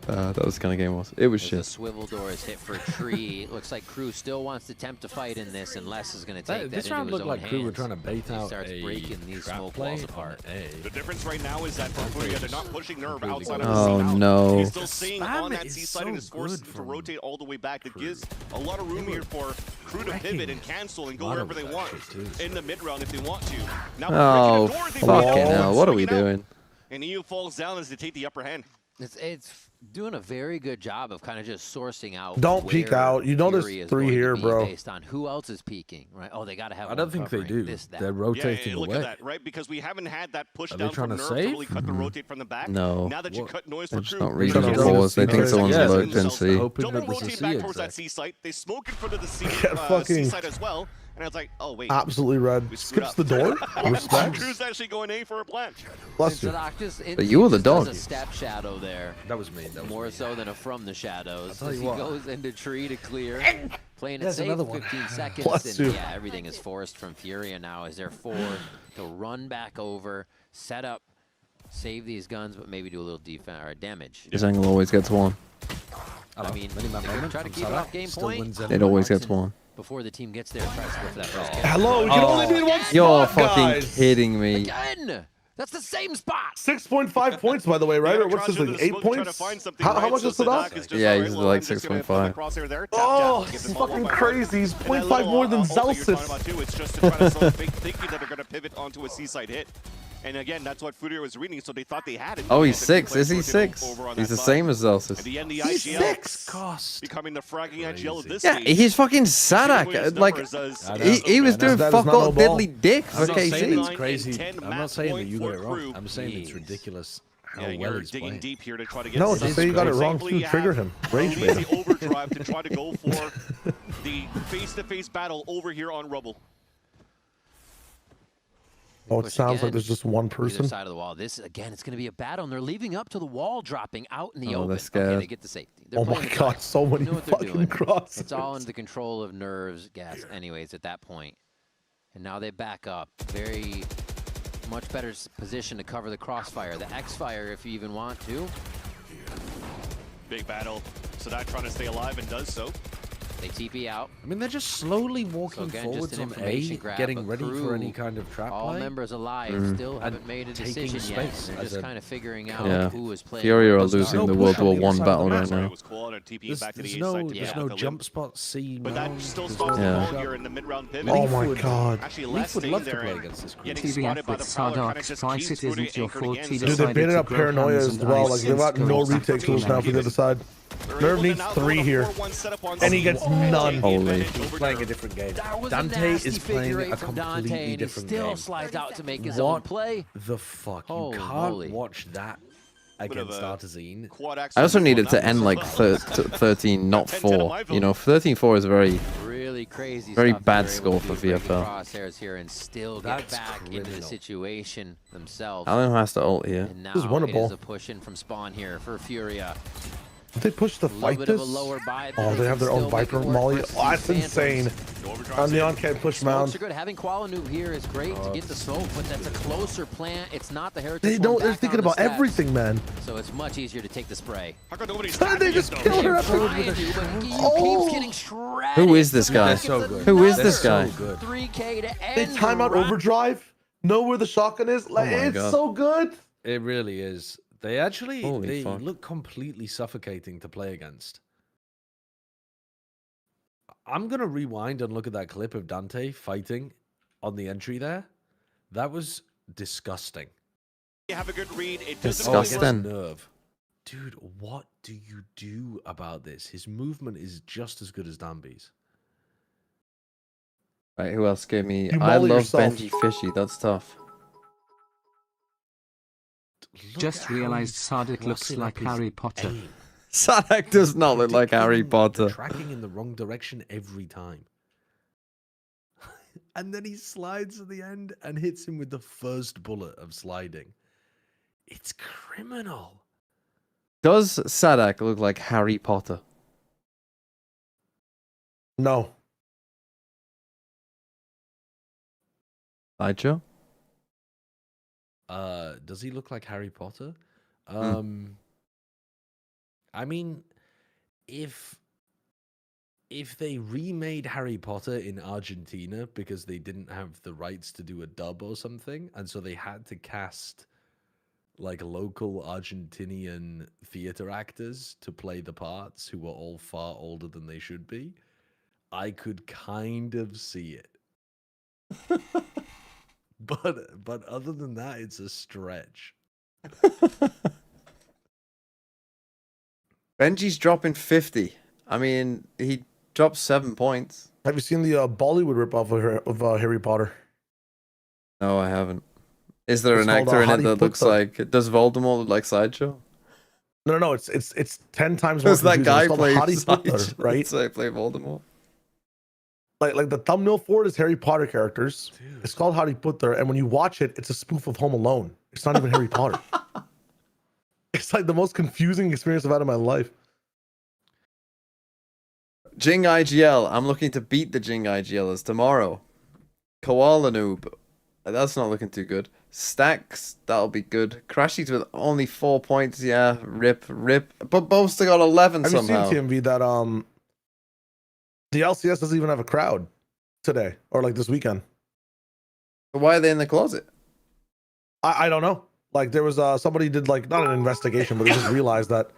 That was the kind of game it was. It was As shit. the swivel door is hit for a tree. It looks like KRU still wants to attempt to fight in this, and Les is going to take that This into round his looked own like KRU were hands. trying to bait He out starts a breaking these trap smoke play walls on apart. A. The difference right now is that for Furia, they're not pushing Nerve outside of the Oh, C now. no. He's still staying Spam on that is C side so and is forced good to from rotate all the way back. That KRU. gives a lot of room here for KRU to pivot and cancel and go Lot wherever of they want that shit, in the mid round if they want to. Now, Oh, breaking the door, they fucking break it. hell. What are we Swinging out. doing? And EU falls down as they take the upper hand. It's doing a very good job of kind of just sourcing out. Don't peek where out. You know there's Fury is 3 going to here, be bro. Based on who else is peeking, right? Oh, they got to have. I don't think they do. They're rotating Yeah, look away. at that, right? Because we haven't had that push Are they down from trying to Nerve to save? really cut the rotate from the back. No. Now that you cut noise They're for just KRU, not they're reading just the walls. They think they're someone's just lurked in themselves. C. Hoping Double that this is rotate C back towards exit. that C site. They smoke in front of the C, fucking- C site as well. And I was like, oh, wait. Absolutely red. We screwed Skips the up. door. Respect. KRU's actually going A for a plant. Bless you. But you were the dog. There's a step shadow there. That was me. That was More me. so than a from the shadows. tell As you he what. goes into tree to clear. Playing it There's safe, another one. 15 seconds. Bless And you. yeah, everything is forced from Furia now as they're forced to run back over, set up, save these guns, but maybe do a little defense or damage. His angle always gets one. I mean, Mini-map they could moment try to from keep it Salah. off game Still point. wins It anyway. always gets one. Before the team gets there, tries to go for that first kill. Hello, you can only be in one You're spot, fucking guys. kidding me. Again! That's the same spot! 6.5 points, by the way, right? Or what's this thing? 8 points? How much is it up? Yeah, he's like 6.5. Oh, this is fucking crazy. He's 0.5 more than Zelsis. It's just to try to slow fake thinking that they're going to pivot onto a seaside hit. And again, that's what Furia was reading, so they thought they had it. Oh, he's And they 6. played Is he rotating 6? over on He's that the side. same as At Zelsis. the end, the He's IGL 6. becoming the fragging IGL of this Yeah, stage. he's fucking Seeing what his Sadak. Like, numbers as- he was doing That is fuck not all no ball. diddly dick for I'm not saying KC. it's crazy. 10 I'm map not saying that point you got it for wrong. KRU. I'm saying it's Jeez. ridiculous how Yeah, well you're he's digging playing. deep here to try to get No, this just say you got it wrong Thankfully, too. you Trigger have him. Rage a bait lazy him. overdrive to try to go for the face-to-face battle over here on Rubble. Oh, it Push sounds again. like there's just one Either person. side of the wall. This, again, it's going to be a battle, and they're leaving up to the wall dropping out in the Oh, open. they're Okay, scared. they get the safety. They're Oh playing my it god, safe. so many They know what they're fucking doing. crosses. It's all under the control of Nerves, gas, anyways, at that point. And now they back up. Very much better position to cover the crossfire. The X-Fire, if you even want to. Big battle. Sadak trying to stay alive and does so. They TP out. I mean, they're just slowly walking again, forwards just an on information A, grab, getting but ready for KRU, any kind of trap All play. members alive still haven't made a taking decision yet. space They're as just a kind of figuring out Yeah. who is playing. Furia where are to losing start. the no World push on War the One other side battle of the right map. now. It was cool and TPing There's, back to the there's A no, side to there's pick no up the jump loot. spot C. But that round. still There's stops no the Yeah. ball jump. here in the mid-round pivot. Oh my would- god. Actually, Leaf less would staying love to there play and against this group. getting TBF spotted by with the prowler kind Sardark of just twice keeps it Furia isn't your anchored fault again. he So Dude, they decided baited to up grow paranoia hands as and well. eyes Like, they since got no kills retake after tools now for the other side. they're Nerve able to needs now 3 go on a here. 4-1 setup on And he C. gets And none. take the Holy. advantage He's over playing a Nerve. different game. That was Dante a nasty is figure playing eight a from Dante, completely and he different still game. slides out to make his What own play. the fuck? You Holy can't moly. watch that Bit of against a Artazine. quad axe I also on this needed one, to that end was like as well. 13, not 10 to 4. my You know, vote. 13-4 is a very Really crazy Very stuff. bad They're able score to for do breaking VFL. crosshairs here and still get That's back into the criminal. situation themselves. Alan has to ult here. And now This is it winnable. is a push in from spawn here for Furia. Did they push to A little fight bit this? of a lower buy. Oh, they have their own Viper Molly. Oh, that's insane. On the on-camp push Smokes mound. are good. Having Qualinoob here is great to get the smoke, but that's a closer plant. It's not the Heritage They one don't. They're back thinking on the about steps. everything, man. So it's much easier to take the spray. How come nobody's How did they tapping just it, though? kill her after? Trying to, but he Oh. keeps getting shredded. Who is this guy? It's so good. Who is another this guy? So good. 3K to They end. time out the round. overdrive. Know where the shotgun is. Like, my it's God. so good. It really is. They actually Holy they fuck. look completely suffocating to play against. I'm gonna rewind and look at that clip of Dante fighting on the entry there. That was disgusting. You have a good read. It doesn't Oh, really against Disgusting. Nerve. Dude, what do you do about this? His movement is just as good as Danby's. Right, who else gave me? You I molly love yourself. Benji Fishy. That's tough. Look Just at how realized he's Sardic looks crossing like up his Harry Potter. aim. Sadak does not look like Harry Potter. Tracking in the wrong direction every time. And then he slides at the end and hits him with the first bullet of sliding. It's criminal. Does Sadak look like Harry Potter? No. Sideshow? Does he look like Harry Potter? I mean, if they remade Harry Potter in Argentina because they didn't have the rights to do a dub or something, and so they had to cast like local Argentinian theater actors to play the parts who were all far older than they should be, I could kind of see it. But other than that, it's a stretch. Benji's dropping 50. I mean, he dropped 7 points. Have you seen the Bollywood ripoff of Harry Potter? No, I haven't. Is there It's an called, actor in it Harry that looks Potter. like... Does Voldemort look like Sideshow? No, it's 10 times more Does that confusing. guy It's called play Harry Potter, Sideshow? right? So I play Voldemort? Like the thumbnail for it is Harry Potter characters. Dude. It's called Harry Potter, and when you watch it, it's a spoof of Home Alone. It's not even Harry Potter. It's like the most confusing experience I've had in my life. Jing IGL. I'm looking to beat the Jing IGLers tomorrow. Koala Noob. That's not looking too good. Stacks. That'll be good. Crashies with only 4 points. Yeah. Rip. But both still got 11 Have somehow. you seen, TMV, that the LCS doesn't even have a crowd today or like this weekend? But why are they in the closet? I don't know. Like there was somebody did like not an investigation, but they just realized that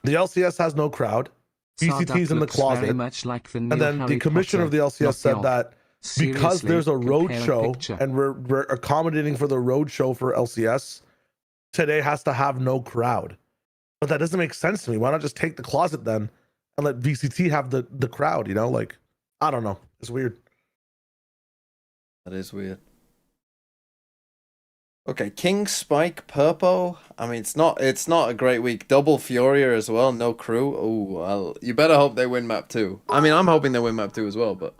the LCS has no crowd. BCT's in the closet. Like the and then Harry the commissioner of the LCS said that because there's a road show and we're accommodating for the road show for LCS, today has to have no crowd. But that doesn't make sense to me. Why not just take the closet then and let VCT have the crowd, you know? Like, I don't know. It's weird. That is weird. Okay, King Spike Purpo. I mean, it's not a great week. Double Furia as well. No crew. Oh, well, you better hope they win map 2. I mean, I'm hoping they win map 2 as well, but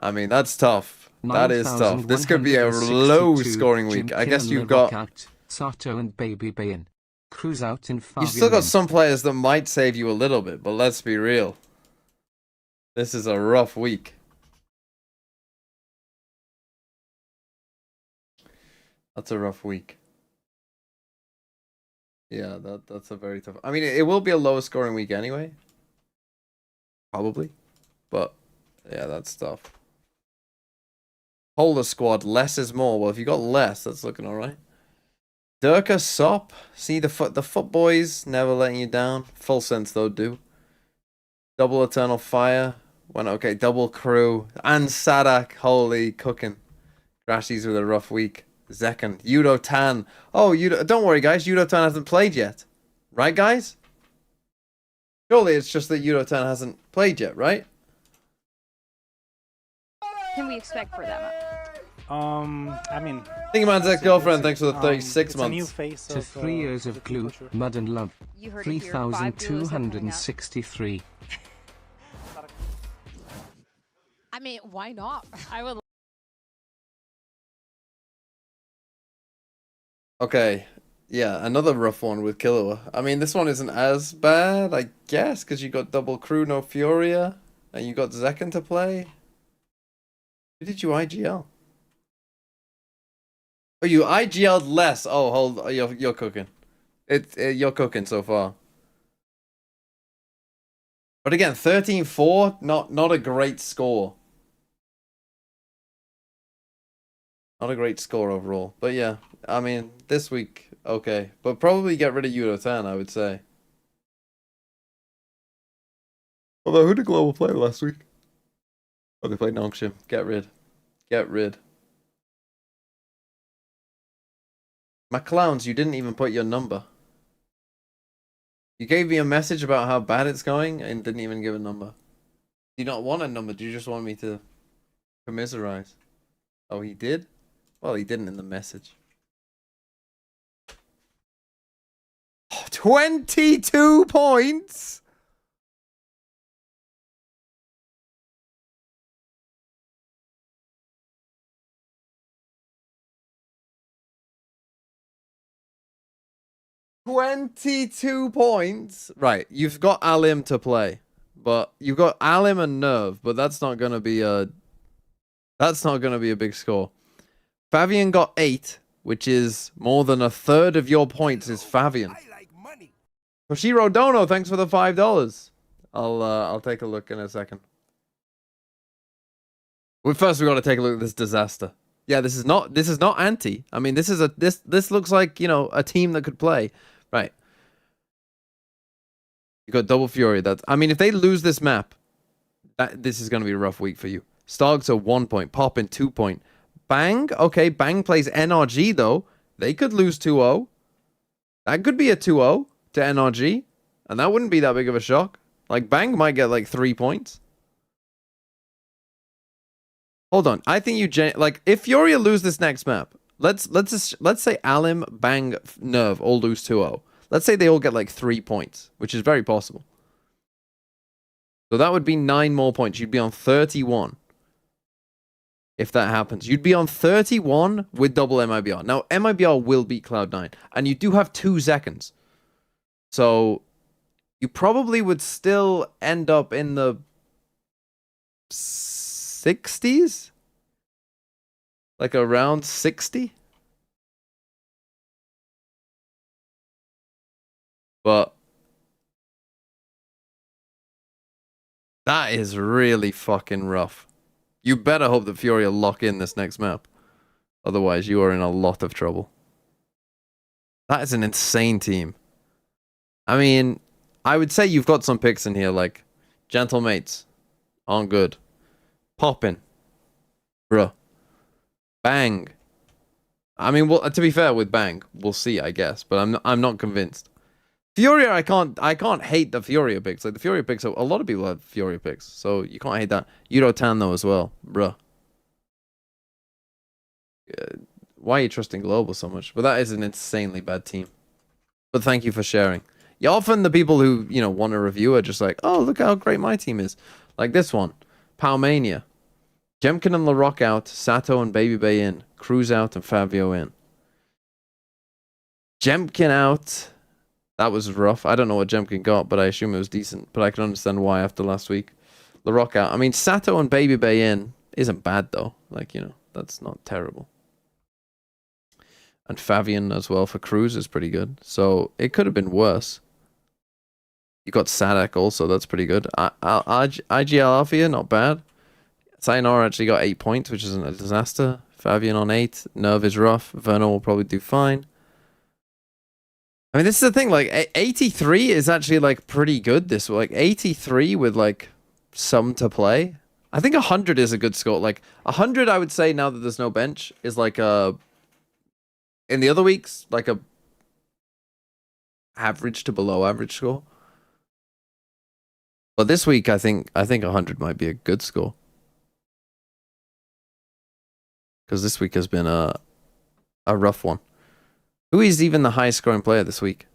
I mean, that's tough. That is tough. This could be a low scoring week. I guess you've got Sato and Baby Bayan. Cruise out in You've still got some players that might save you a little bit, but let's be real. This is a rough week. That's a rough week. Yeah, that's a very tough. I mean, it will be a lower scoring week anyway. Probably. But yeah, that's tough. Hold the squad. Less is more. Well, if you got less, that's looking alright. Durka Sop. See the foot boys never letting you down. Full sense though, do. Double Eternal Fire. When okay, double crew. And Sadak. Holy cooking. Crashies with a rough week. Zekan. Yudo Tan. Oh, don't worry guys, Yudo Tan hasn't played yet. Right guys? Surely it's just that Yudo Tan hasn't played yet, right? Can we expect for them? I mean, Thingyman's ex-girlfriend, thanks for the 36 it's months. a new face to of, 3 years of glue, mud and love. 3,263. I mean, why not? I would. Okay, yeah, another rough one with Killua. I mean, this one isn't as bad, I guess, because you got double crew, no Furia, and you got Zekan to play. Who did you IGL? Oh, you IGL'd less. Oh, hold, you're cooking. You're cooking so far. But again, 13-4, not a great score. Not a great score overall. But yeah, I mean, this week, okay. But probably get rid of Yudo Tan, I would say. Although, who did Global play last week? Oh, they played Nongshim. Get rid. Get rid. McClowns, you didn't even put your number. You gave me a message about how bad it's going and didn't even give a number. Do you not want a number? Do you just want me to commiserate? Oh, he did? Well, he didn't in the message. 22 points? $22 points. Right, you've got Alim to play, but you've got Alim and Nerve, but that's not gonna be a big score. Fabian got 8, which is more than a third of your points is Fabian. Toshiro Dono, thanks for the $5. I'll take a look in a second. Well, first we got to take a look at this disaster. Yeah, this is not anti. I mean, this looks like, you know, a team that could play. Right. You got Double Fury. I mean, if they lose this map, this is going to be a rough week for you. Starks are 1 point. Poppin 2 point. Bang. Okay, Bang plays NRG, though. They could lose 2-0. That could be a 2-0 to NRG. And that wouldn't be that big of a shock. Like, Bang might get, like, 3 points. Hold on. I think like, if Furia lose this next map, let's say Alim, Bang, Nerve all lose 2-0. Let's say they all get, like, 3 points, which is very possible. So that would be 9 more points. You'd be on 31. If that happens. You'd be on 31 with double MIBR. Now, MIBR will beat Cloud9. And you do have 2 seconds. So, you probably would still end up in the 60s? Like around 60? But that is really fucking rough. You better hope that Fury will lock in this next map. Otherwise, you are in a lot of trouble. That is an insane team. I mean, I would say you've got some picks in here, like Gentle Mates, on good. Poppin. Bruh. Bang. I mean, well, to be fair with Bang, we'll see, I guess, but I'm not convinced. Furia, I can't hate the Furia picks. Like, the Furia picks, a lot of people have Furia picks, so you can't hate that. Eurotan, though, as well. Bruh. Why are you trusting Global so much? But that is an insanely bad team. But thank you for sharing. Yeah, often the people who, you know, want a review are just like, oh, look how great my team is. Like this one. Palmania. Jemkin and LaRock out. Sato and Baby Bay in. Cruz out and Fabio in. Jemkin out. That was rough. I don't know what Jemkin got, but I assume it was decent. But I can understand why after last week. LaRock out. I mean, Sato and Baby Bay in isn't bad, though. Like, you know, that's not terrible. And Fabian as well for Cruz is pretty good. So it could have been worse. You got Sadak also. That's pretty good. IGL Alfia, not bad. Sayonara actually got 8 points, which isn't a disaster. Fabian on 8. Nerve is rough. Verno will probably do fine. I mean, this is the thing. Like, 83 is actually, like, pretty good this week. Like, 83 with, like, some to play. I think 100 is a good score. Like, 100, I would say, now that there's no bench, is like a... In the other weeks, like a average to below average score. But this week, I think 100 might be a good score. Because this week has been a rough one. Who is even the highest scoring player this week?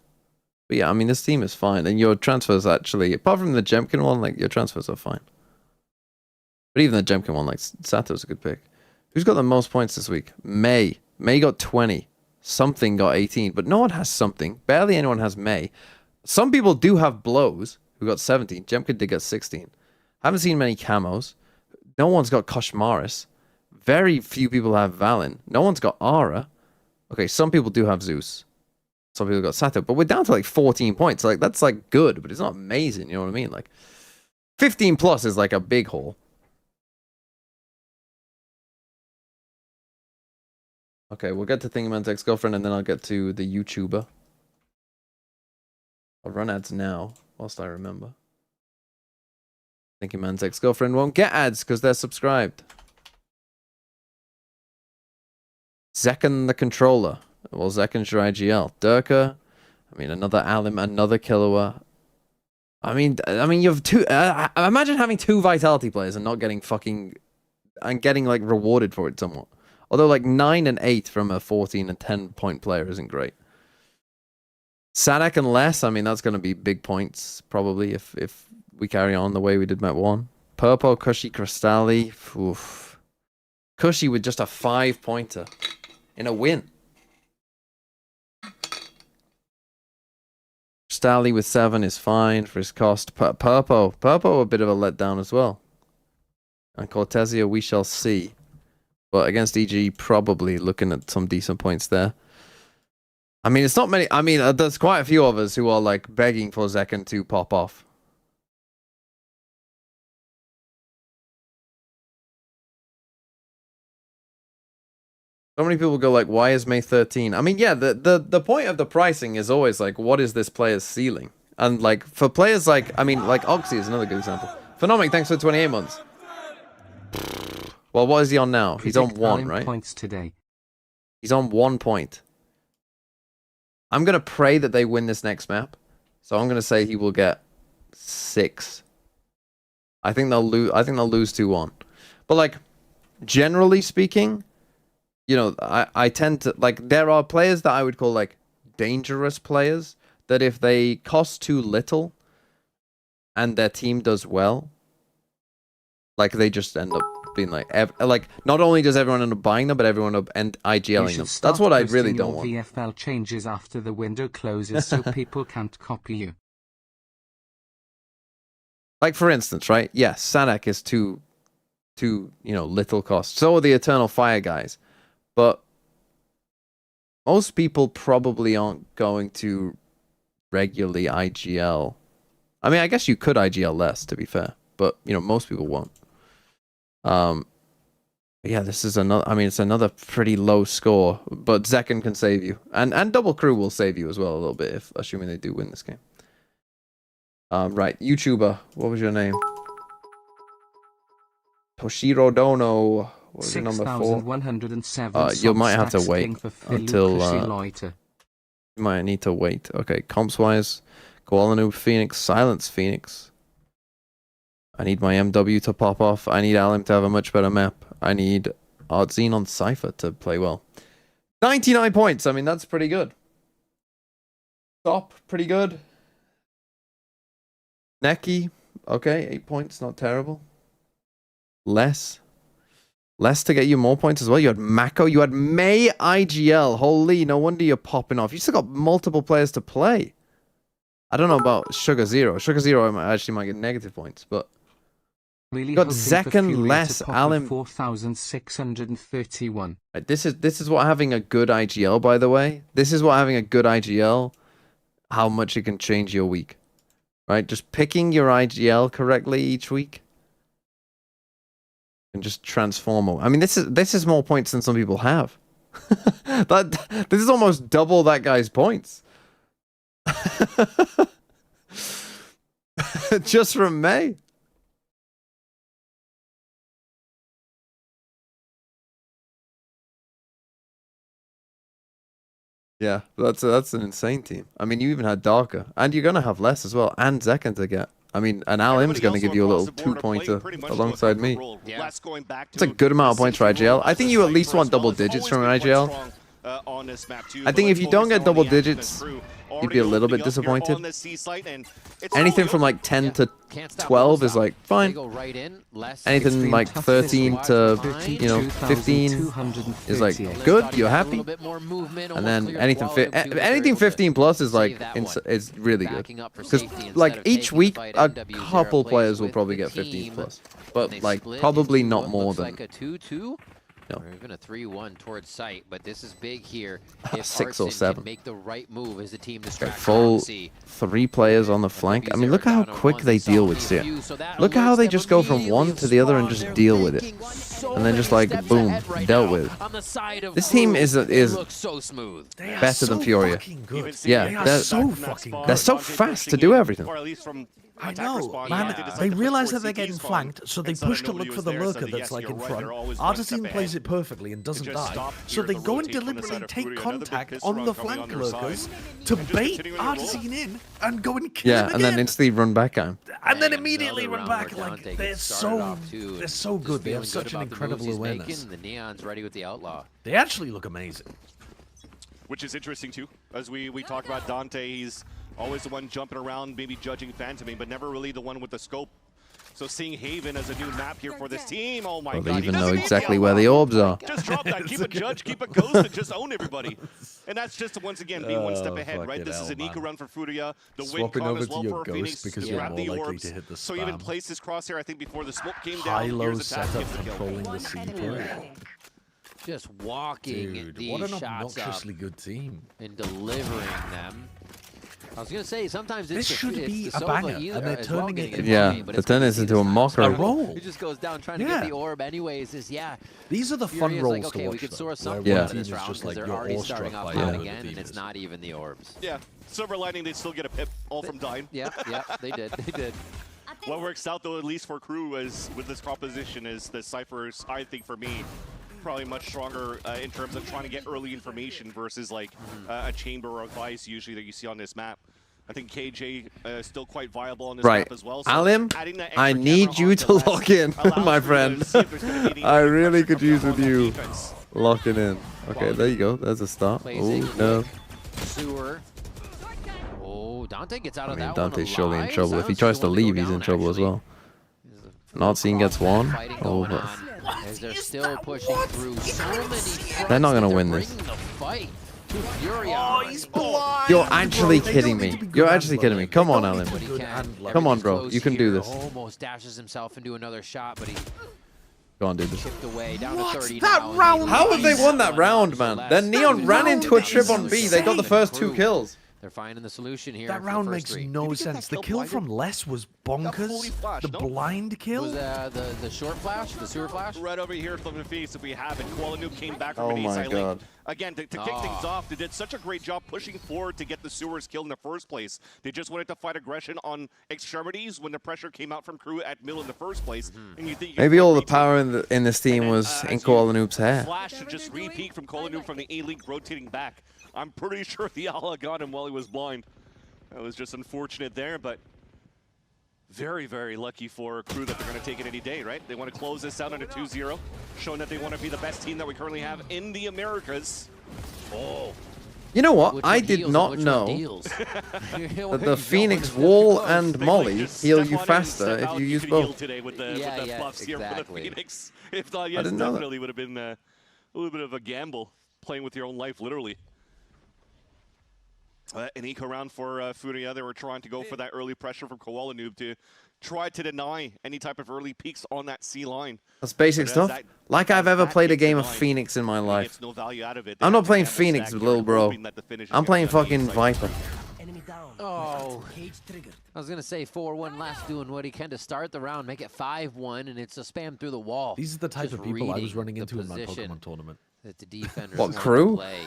But yeah, I mean, this team is fine. And your transfers actually, apart from the Jemkin one, like, your transfers are fine. But even the Jemkin one, like, Sato's a good pick. Who's got the most points this week? May. May got 20. Something got 18. But no one has something. Barely anyone has May. Some people do have Blows, who got 17. Jemkin did get 16. Haven't seen many camos. No one's got Koshmaris. Very few people have Valen. No one's got Ara. Okay, some people do have Zeus. Some people got Sato. But we're down to like 14 points. Like, that's like good, but it's not amazing. You know what I mean? Like, 15 plus is like a big haul. Okay, we'll get to Thingyman's ex-girlfriend and then I'll get to the YouTuber. I'll run ads now, whilst I remember. Thingyman's ex-girlfriend won't get ads because they're subscribed. Zekken the controller. Well, Zekken's your IGL. Durka. I mean, another Alim, another Killua. I mean, you have two. Imagine having 2 Vitality players and not getting fucking. And getting, like, rewarded for it somewhat. Although, like, 9 and 8 from a 14 and 10 point player isn't great. Sadak and less, I mean, that's going to be big points, probably, if we carry on the way we did Map 1. Purple, Cushy, Cristalli. Oof. Cushy with just a 5-pointer. In a win. Cristalli with 7 is fine for his cost. Purple a bit of a letdown as well. And Cortesia, we shall see. But against EG, probably looking at some decent points there. I mean, it's not many. I mean, there's quite a few of us who are like begging for Zekken to pop off. So many people go like, "Why is May 13?" I mean, yeah, the point of the pricing is always like, what is this player's ceiling? And like for players like, I mean, like Oxy is another good example. Phenomic, thanks for 28 months. Well, what is he on now? He's on 1, right? Points today. He's on 1 point. I'm gonna pray that they win this next map, so I'm gonna say he will get 6. I think they'll lose. I think they'll lose 2-1. But like, generally speaking, you know, I tend to like there are players that I would call like dangerous players that if they cost too little and their team does well, like they just end up being like not only does everyone end up buying them, but everyone up and IGLing them. That's what I really don't want. VFL changes after the window closes so people can't copy you. Like for instance, right? Yes, Sanak is too little cost. So are the Eternal Fire guys. But most people probably aren't going to regularly IGL. I mean, I guess you could IGL less, to be fair. But, you know, most people won't. Yeah, this is another... I mean, it's another pretty low score. But Zekken can save you. And Double Crew will save you as well a little bit, if assuming they do win this game. Right, YouTuber. What was your name? Toshiro Dono... What was your number 4? 6,107. You might have to wait until... you might need to wait. Okay, comps-wise, Koala Noob Phoenix, Silence Phoenix. I need my MW to pop off. I need Alim to have a much better map. I need Art Xenon Cypher to play well. 99 points. I mean, that's pretty good. Top, pretty good. Neki, okay, 8 points, not terrible. Less to get you more points as well. You had Mako, you had May IGL. Holy, no wonder you're popping off. You still got multiple players to play. I don't know about Sugar Zero. Sugar Zero actually might get negative points, but really you got Zekken, less Alim. 4,631. Right, this is what having a good IGL, by the way. This is what having a good IGL, how much it can change your week. Right? Just picking your IGL correctly each week. And just transform them. I mean, this is more points than some people have. This is almost double that guy's points. Just from May. Yeah, that's an insane team. I mean, you even had Darker, and you're gonna have less as well, and Zekken to get. I mean, and Alim's going to give you a little 2-pointer alongside me. Yeah. It's a good amount of points for IGL. I think you at least want double digits from an IGL. I think if you don't get double digits, you'd be a little bit disappointed. Anything from like 10 to 12 is like fine. Anything like 13 to 15 is like good. You're happy. And then anything 15 plus is like is really good. Because like each week a couple players will probably get 15 plus, but like probably not more than. Or even a 3-1 towards sight, but this is big here. 6 or 7. Can make the right move as the team distracts. Full 3 players on the flank. I mean, look how quick they deal with Seer. Look how they just go from one to the other and just deal with it, and then just like boom, dealt with. This team is better than Furia. Yeah, they're so fast to do everything. I know, man. They realize that they're getting flanked, so they push to look for the lurker that's like in front. Artisan plays it perfectly and doesn't die, so they go and deliberately take contact on the flank lurkers to bait Artisan in and go and kill him again. And then instantly run back at him. And then immediately run back. Like they're so good. They have such an incredible awareness. The Neon's ready with the outlaw. They actually look amazing. Which is interesting too, as we talk about Dante. He's always the one jumping around, maybe judging Phantoming, but never really the one with the scope. So seeing Haven as a new map here for this team, oh my god. They even know exactly where the orbs are. Just drop that, keep a judge, keep a ghost, and just own everybody. And that's just once again being one step ahead, right? This is an eco run for Furia. The win con as well for Phoenix because to grab the orbs. So even placed his crosshair, I think, before the smoke came down. High-low setup controlling the C play. just walking Dude, these what an shots up obnoxiously good team. and delivering them. I was gonna say sometimes This it's should the, be it's a the banger, Sova either and they're as well turning it getting into- Yeah, involved, but to it's turn gonna this be into the a snap mockery. start. A roll. He just goes down trying to get the orb anyways. These are the fun Furia's rolls like, okay, to watch. we could though, source where something one Yeah. out of team this is round just because like they're you're already awestruck starting off by hot how good again, the and team it's is. not even the orbs. Yeah, silver lining, they still get a pip all from dying. Yeah, they did. What works out though, at least for Crew, is with this composition, is the Cyphers, I think for me, probably much stronger in terms of trying to get early information versus like a chamber or a vice usually that you see on this map. I think KJ is still quite viable on this Right. map as well. So Alim, adding that I extra need camera you onto to less lock in, allows my for you to friend. see if there's gonna be any I pressure really could coming use on with that you defense. locking in. Okay, there you go. There's a start. Plays Oh, it no. quick. Sewer. Oh, Dante gets out I of mean, that Dante's one surely in alive. trouble. If he Silencer's tries the to one to go leave, he's in down, trouble as actually. well. Nazi gets one. Fighting Oh, going on as they're still pushing through so many fronts They're not that gonna they're win this. bringing the fight to Furia. Oh, he's blind. You're actually Bro, they kidding don't need me. to be good You're and actually kidding me. level. Come They on, don't Alan. need to But be he good can. and level. Come on, Everything's bro. close You can do here. this. Almost dashes himself into another shot, but he Go on, do this. chipped away down to 30 That now, and round? they How have they lose won that one round, on man? Celeste. Then Neon ran into a round trip is on B. They got the insane. first 2 kills. They're finding the solution here. That for the round first makes three. no Did you get sense. that The kill kill from blinded? Les was fully bonkers. flashed, The no? blind kill. Was the short flash, the sewer flash? Right over here from the face if we have it. Kuala Noob came back from Oh an my A-side God. link. Again, to kick things off, they did such a great job pushing forward to get the sewers killed in the first place. They just wanted to fight aggression on extremities when the pressure came out from Crew at middle in the first place. And you think you Maybe can all the retake power in this team and then, was in as Koala you Noob's hair. Flash to just repeat from Kuala Noob from the A-Link rotating back. I'm pretty sure the Allah got him while he was blind. That was just unfortunate there, but very, very lucky for Crew that they're going to take it any day, right? They want to close this out on a 2-0, showing that they want to be the best team that we currently have in the Americas. Oh, You know what? Which I one did heals and not which one know deals? that the Phoenix Wall and Molly Just heal step you on in, faster step if out, you use could heal both. today with the, Yeah, with the yeah, buffs here for the exactly. Phoenix. If not, yes, didn't know that. definitely would have been a little bit of a gamble, playing with your own life, literally. An eco round for Furia. They were trying to go for that early pressure from Koala Noob to try to deny any type of early peaks on that C line. That's basic But as stuff. that- Like I've as ever that played a peak game of denied, Phoenix in my he life. gets no value out of it. They I'm have not to playing gamble Phoenix, stack little here, bro. hoping that the finish is I'm gonna playing be on the fucking side. Viper. Oh. I was going to say 4-1 last doing what he can to start the round, make it 5-1, and it's a spam through the wall. These are the type Just of people I was reading running the into in my position Pokemon tournament. that the defenders What, want to Crew? play.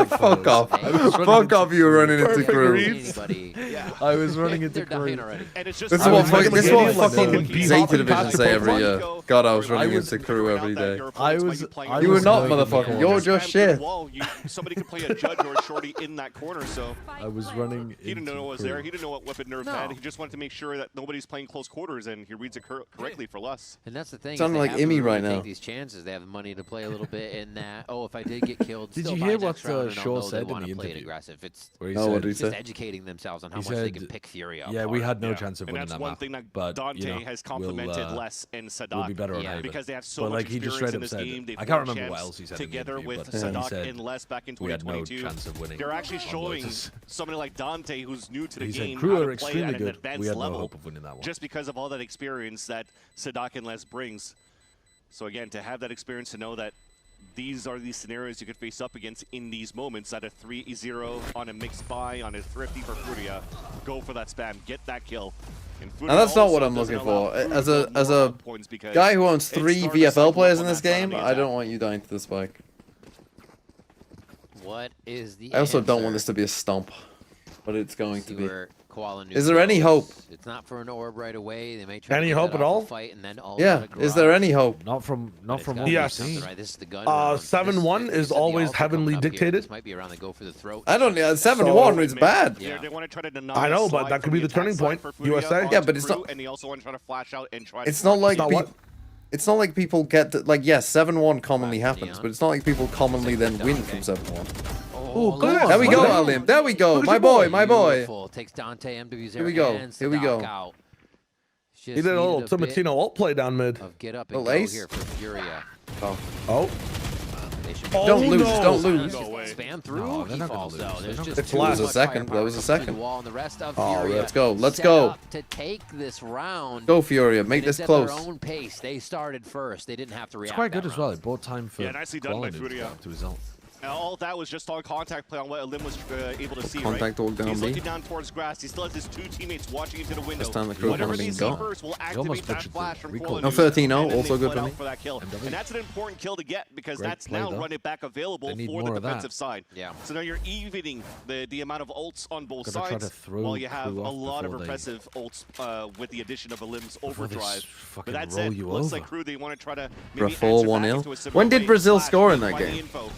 Fuck off. Fuck off, you were running into Crew. Anybody. I was running They're into dying Crew. already. And it's just This is I what was fucking, running this is into what Pokemon fucking Pokemon Zeta Pokemon Division say every year. Pokemon. God, I was I running was- into Crew every day. I was You were not, running into motherfucker. Pokemon. You're just shit. Somebody could play a judge or a shorty in that corner, so I was running he didn't into know what was Crew. there. He didn't know what weapon Nerf No. had. He just wanted to make sure that nobody's playing close quarters, and he reads it correctly for Lus. And that's the thing. Sounding is they like have to Imi really right take now. these chances. They have the money to play a little bit in that. Oh, if I did get killed, Did still you by hear next what, round, and I'll Shaw know said they in want the to play it interview? aggressive. It's Where he No, what said, did he just say? educating themselves on how He much they said- can pick Furia yeah, apart. we had no Yeah. chance of And winning that's that one map. thing that But, Dante you know, has complimented Les and Sadak. we'll be better on Yeah. Haven. Because they have so But, much like, he just experience straight in up this said- game. They've I can't won remember what champs else he said in the together interview, with but he Sadak said and Les back in we had no 2022. chance of winning They're actually on showing Lotus. somebody like Dante, who's new to the He game, said, Crew how are to play extremely at an good. advanced We had no level, hope of winning that one. just because of all that experience that Sadak and Les brings. So again, to have that experience, to know that these are the scenarios you could face up against in these moments, at a 3-0 on a mixed buy, on a thrifty for Furia, go for that spam, get that kill. And Furia And that's not what also I'm doesn't looking allow for. Crew to As build a more points because guy who owns it's 3 starting to cycle VFL up players on in this that side of game, the I attack. don't want you dying to the spike. What is the I also don't want answer? this to be a stomp, but it's going to See be. where Koala Noob Is there any goes. hope? It's not for an orb right away. They may try Any to get hope that at off all? the Fight and then all Yeah, out of is there garage. any hope? Not from But it's what gotta we've be Yes. something, seen. right? This is the gun round. 7-1 This is the always alpha coming heavenly up here. dictated. This might be around the go for the throat. I don't. 7-1 is bad. They want to try to deny I know, a but slide that could from be the attack turning side point, for Furia USA. onto Yeah, but it's Crew, not- and they also want to try to flash out and try to It's not like not what? It's not like people get to, like, yes, 7-1 commonly Back to happens, Neon. but it's not like people commonly then Down, win okay. from 7-1. Oh, good. There we Look go, at that. Alim. There we go. Look at My your boy, boy. my boy. Beautiful. Takes Dante MW's Here we go. and Here we go. Sadak out. Just He did a little needed bit Tomatino ult play down mid. of get up and Little go ace. here for Furia. Oh, They finalization. Oh, Don't lose, no. don't lose. No way. Spam through. No, He they're not gonna falls lose. though. They're There's not just gonna That too was a much second. firepower That was a coming through second. the wall, and the rest of Oh, Furia let's go. Let's set go. up to take this round. Go, Furia. Make And this it's close. At their own pace. They started first. They didn't have to react. It's quite good that as well. round. It bought time for Yeah, nicely done by Qualinu to Furia. get up to his ult. And all that was just on contact play on what Lim was able to see, Contact right? all down He's B. looking down towards grass. He still has his two teammates watching into the window. This time the crew Whatever can't they even see go. first will almost activate that butchered flash the from recall. Qualinu. No, 13-0, and then also they good flood for out me. for that kill. MW. And that's an important kill to get because Great that's play, now though. running back available They need for more the of that. defensive side. Yeah. So now you're evening the amount of ults on both Gotta try to sides throw while you have crew a off lot of before they- impressive ults with the addition of a Lim's Before they overdrive. fucking But that roll said, you looks over. like crew they want to try to For a maybe full answer back 1-0. into a similar When did way. Brazil Flash, score in that find the game? info.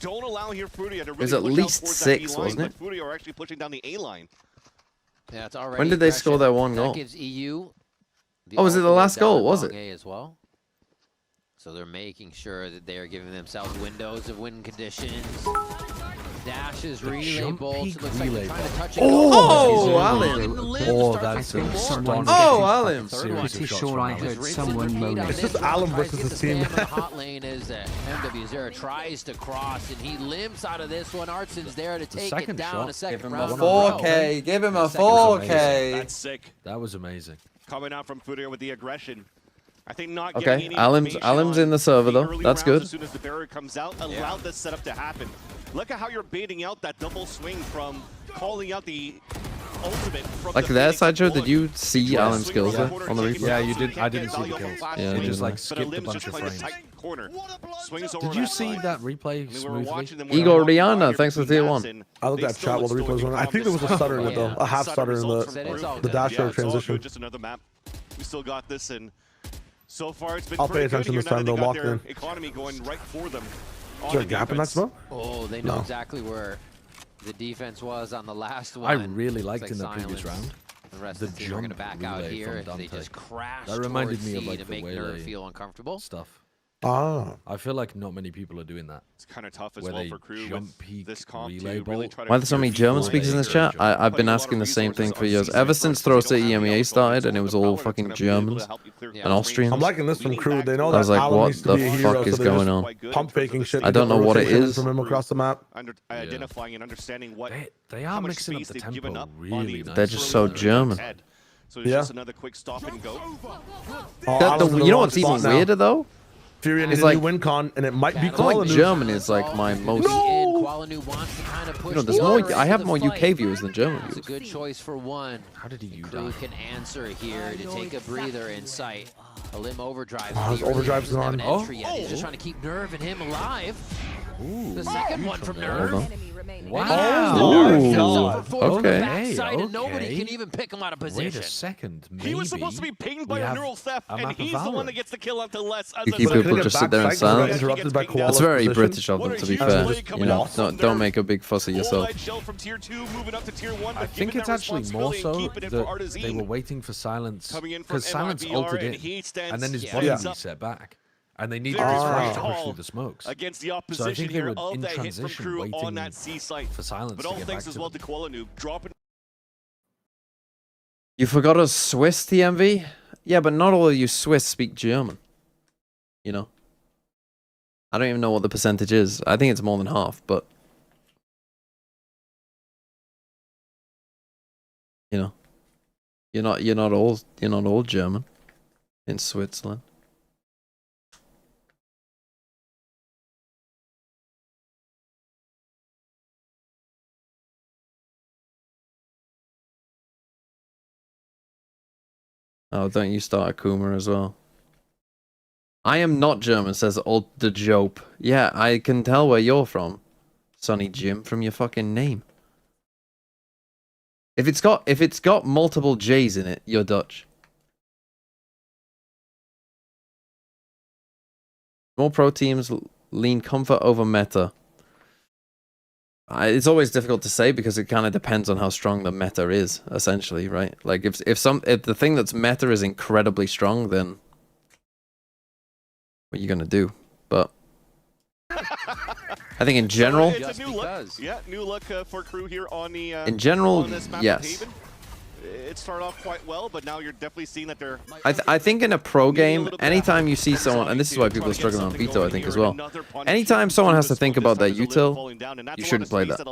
Don't allow here Furia to really was at push out least towards that 6, B line, wasn't it? but Furia are actually pushing down the A line. Yeah, it's already. When did they score aggression. that one goal? That gives EU. Oh, was it the ultimate last goal, down was long it? A as well. So they're making sure that they are giving themselves windows of win conditions. Dashes, relay jump bolts. peak It looks like relay they're trying to bolt. touch it. Oh, Alan. Alan. Oh, that's a Someone stunning. Oh, Alan. Series of Pretty shots sure from I Alan. heard Rinse someone and repeat on moaning. It's this just one. Alan Tries to versus get the team. spam in the hot lane as MW Zera tries to cross, and he limps out of this one. Artson's there to take it second down. shot. A second Give him a round. in 4K. Give him a Second is 4K. That's sick. That was amazing. Coming out from Furia with the aggression. I think not Okay, getting any Alan's information in the server, though. early That's rounds good. As soon as the barrier comes out, allowed this setup to happen. Look at how you're baiting out that double swing from calling out the ultimate from Like the there, Phoenix Sideshow, Bullet. did you see He tries to Alan's swing skills around there the on the corner, replay? taking Yeah, it you down, so did. he I can't didn't get see the value off a kills. flash Yeah, I swing, didn't. Just like but skipped a Lim's bunch just of playing a frames. tight corner. Swings over Did you that see side. that replay I mean, we were smoothly? watching them Igor when they were Rihanna, walking thanks for between tier maps, 1. and I looked they at still chat while the look replay was stoic running. I and think there was a calm stutter in it despite though, a half sudden stutter in results the from It's all Crew. the good. dash Yeah, shot it's all transition. good, just another map. We still got this, and so far it's been I'll pay pretty good attention here this now time, that they though, got locked their in. economy going right for them. Is there a gap in that smoke? Oh, they know No. exactly where the defense was on the last one. I really Looks liked in like the previous silence. round. The rest the of the team are going to jump back out relay here. from They Dante. just crashed That reminded towards me of C like to the make way Nerve they feel uncomfortable. stuff. Ah. I feel like not many people are doing that. It's kind of tough as Where well they for Crew jump with peak this comp relay to really bolt. try to Why are there so many German Full speakers in this A chat? version. I've been Putting a lot asking of the same thing resources for on years. season Ever first, since so you Throw City don't have the EMEA auto started focus and it on was the all power that's fucking gonna be able to Germans help you clear Yeah. and Austrians. I'm liking this from Crew. They know I that was like, Alan what needs to the be a hero, fuck so is they're going just on? quite good pump in terms of faking the shit. state I don't know what it rotation is. from him across the map. Identifying and understanding what They how are much mixing up space the they've given tempo up on really the nice. They're just so early German. head. So it's Yeah. just another quick stop and go. Oh, The- Alan's in the you know wrong what's even spot now. weirder though? Furia It's needs like- a new win con, and it might be Going Qualinu. German is like my most. Qualinu wants to kind of push You know, there's the more. other I end have of more the UK fight. viewers than German It's a viewers. good choice for one. How did he use Crew that? can answer here to take a breather in sight. A limb overdrive. Oh, his He really overdrive's doesn't have on. an Oh. entry yet. He's just trying to keep Nerve and him alive. Ooh, The second one from Hold Nerve. on. Wow. Ooh. Over four from the Okay. backside, and nobody Okay. can even pick him out of Wait position. a second. Maybe He was supposed to be pinged by we a have neural theft, a and map of he's the one Valorant. that gets the kill until less. You keep people just sit there in silence. Interrupted by That's Koala's very position. British of them, to be fair. You know, don't make a big fuss of yourself. Shell from tier 2, moving up to tier 1, I but think given it's that actually more responsibility so and keeping it for that they Artazine. were waiting for Silence Coming in from because Silence NRG, ulted and in, he stands and then his yeah. body heads up reset back, and they needed very his flash to tall push through the smokes. against the So I opposition think they here were of in that hit from transition, Crew on waiting that C site. for Silence But to all get thanks back as to well them. to Qualinu, dropping You forgot a Swiss TMV? Yeah, but not all of you Swiss speak German. You know? I don't even know what the percentage is. I think it's more than half, but... You know? You're not all German in Switzerland. Oh, don't you start Akuma as well? I am not German, says Old de Jope. Yeah, I can tell where you're from, Sonny Jim, from your fucking name. If it's got multiple J's in it, you're Dutch. More pro teams lean comfort over meta. It's always difficult to say because it kind of depends on how strong the meta is, essentially, right? Like if the thing that's meta is incredibly strong, then what are you gonna do? But I think in general, it's a new look. Yeah, new look for Crew here on the in general, on this map of yes. Haven. it started off quite well, but now you're definitely seeing that they're... I think in a pro game, anytime you see someone, and this is why people are struggling on Vito, I think, as well. Anytime someone has to think about their util, you shouldn't play that.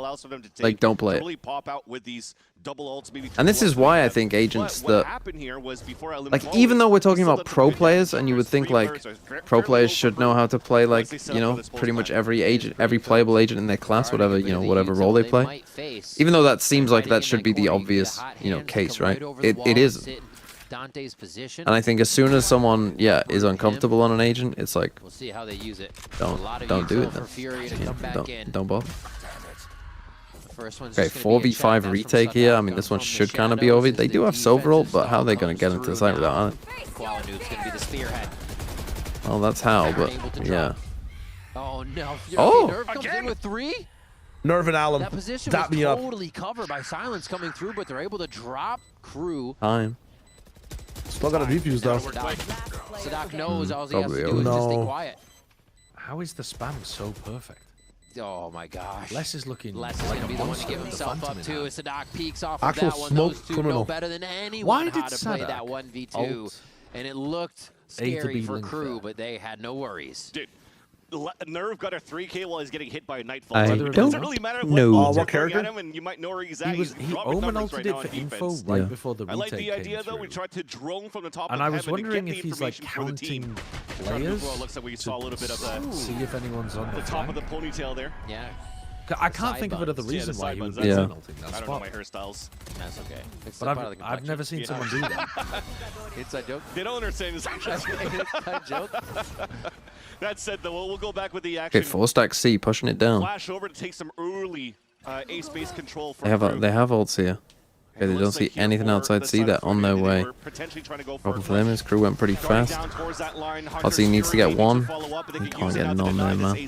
Like, don't play it. And this is why I think agents that... Like, even though we're talking about pro players, and you would think, like, pro players should know how to play, like, you know, pretty much every agent, every playable agent in their class, whatever, you know, whatever role they play. Even though that seems like that should be the obvious, you know, case, right? It is. And I think as soon as someone, yeah, is uncomfortable on an agent, it's like, we'll see how they use it. don't do it then. Furia to come back in. Don't bother. First one's Okay, 4v5 retake here. I mean, this one should kind of be over. They do have Silveralt, but how are they going to get into the site without it? Qualanude's going to be the spearhead. Well, that's how, but yeah. Oh, no. Oh! Nerve comes in with 3? Nerve and Alum. That position Dap was me up. totally covered by Silence coming through, but they're able to drop Crew. Time. Still got a defuse, though. Sadak knows all he has to do is just stay quiet. How is the spam so perfect? Oh my gosh. Les is looking Les is going to be the one to give himself up to. Sadak peeks off Actual of that one. smoke Those two criminal. know better than anyone Why how did to play Sadak that 1v2. ult And it looked A to scary B for link Crew, there? but they had no worries. Dude, Nerve got a 3K while he's getting hit by a Nightfall. I It don't doesn't really matter know. what What character? character? At him and you might know where he's at. He He's dropping Omen numbers ulted right it now for in info defense. right Yeah. before the I like retake the idea, came though. We through. tried to drone from the top And of I was heaven to wondering get if the he's like information for the team. counting Trying to move players well, it looks like we saw a little bit of the see if anyone's on the top of flank. the ponytail there. Yeah, I can't think of another Yeah, the reason why he would sidebuns, be that's it. ulting that I don't know spot. my hairstyles. that's okay. It's But still part of the I've never seen someone do that. Inside joke. They don't understand this actually. Inside joke. That said, though, we'll go back with the action. Okay, 4-stack C, pushing it down. Flash over to take some early ace-based control from They have ults here. Okay, they don't see anything outside C. They're on their way. Problem for them is Crew went pretty fast. Ozzy needs to get 1. You can't get none there, man.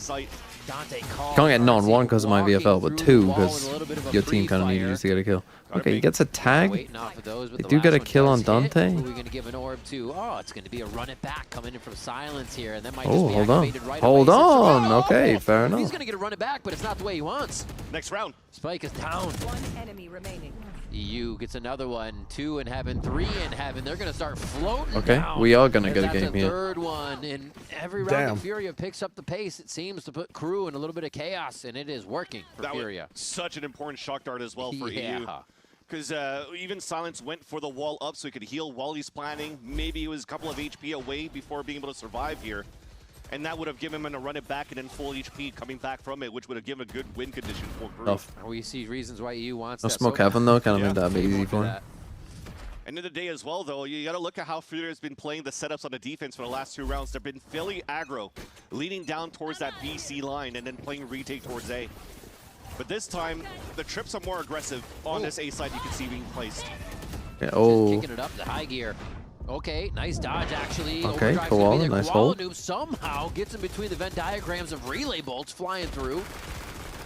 Can't get none, 1 because of my VFL, but 2 because your team kind of needs to get a kill. Okay, he gets a tag. They do get a kill on Dante. Who are we going to give an orb to? Oh, it's going to be a run it back coming in from Silence here, and that might Oh, just be hold on. activated right Hold away. on. Oh, Okay, fair He's enough. going to get a run it back, but it's not the way he wants. Next round. Spike is down. 1 enemy remaining. EU gets another one, 2 in heaven, 3 in heaven. They're going to start floating Okay, down. we are going to And get a that's game here. third one, and every round Damn. that Furia picks up the pace, it seems to put Crew in a little bit of chaos, and it is working for That Furia. was such an important shock dart as well for EU. Because even Silence went for the wall up so he could heal while he's planning. Maybe he was a couple of HP away before being able to survive here. And that would have given him a run it back and then full HP coming back from it, which would have given a good win condition for Crew. Tough. We see reasons why EU wants No that smoke so heaven though, kind of Yeah. made that a bit easy for him. End of the day as well, though, you got to look at how Furia has been playing the setups on the defense for the last 2 rounds. They've been fairly aggro, leading down towards that BC line and then playing retake towards A. But this time, the trips are more aggressive on this A side you can see being placed. Okay, Just oh, kicking it up to high gear. Okay, nice dodge actually. Okay, Overdrive's gonna be Koala, there. nice Koala hold. Noob somehow gets in between the Venn diagrams of relay bolts flying through.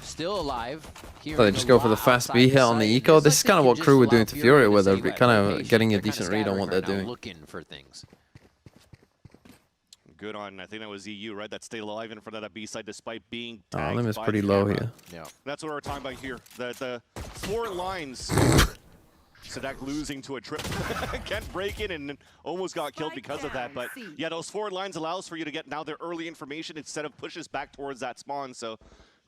Still alive. so they just go for the fast B hit on the eco. This is kind of what Crew were doing to Furia, where they're kind of getting a decent read on what they're doing. Looking for things. Good on, I think that was EU, right? That stayed alive in front of that B side despite being Oh, tagged limit is by pretty the low camera. here. Yeah. That's what we're talking about here. The 4 lines. Sadak losing to a trip. Can't break in and almost got killed because of that. But yeah, those 4 lines allows for you to get now their early information instead of pushes back towards that spawn. So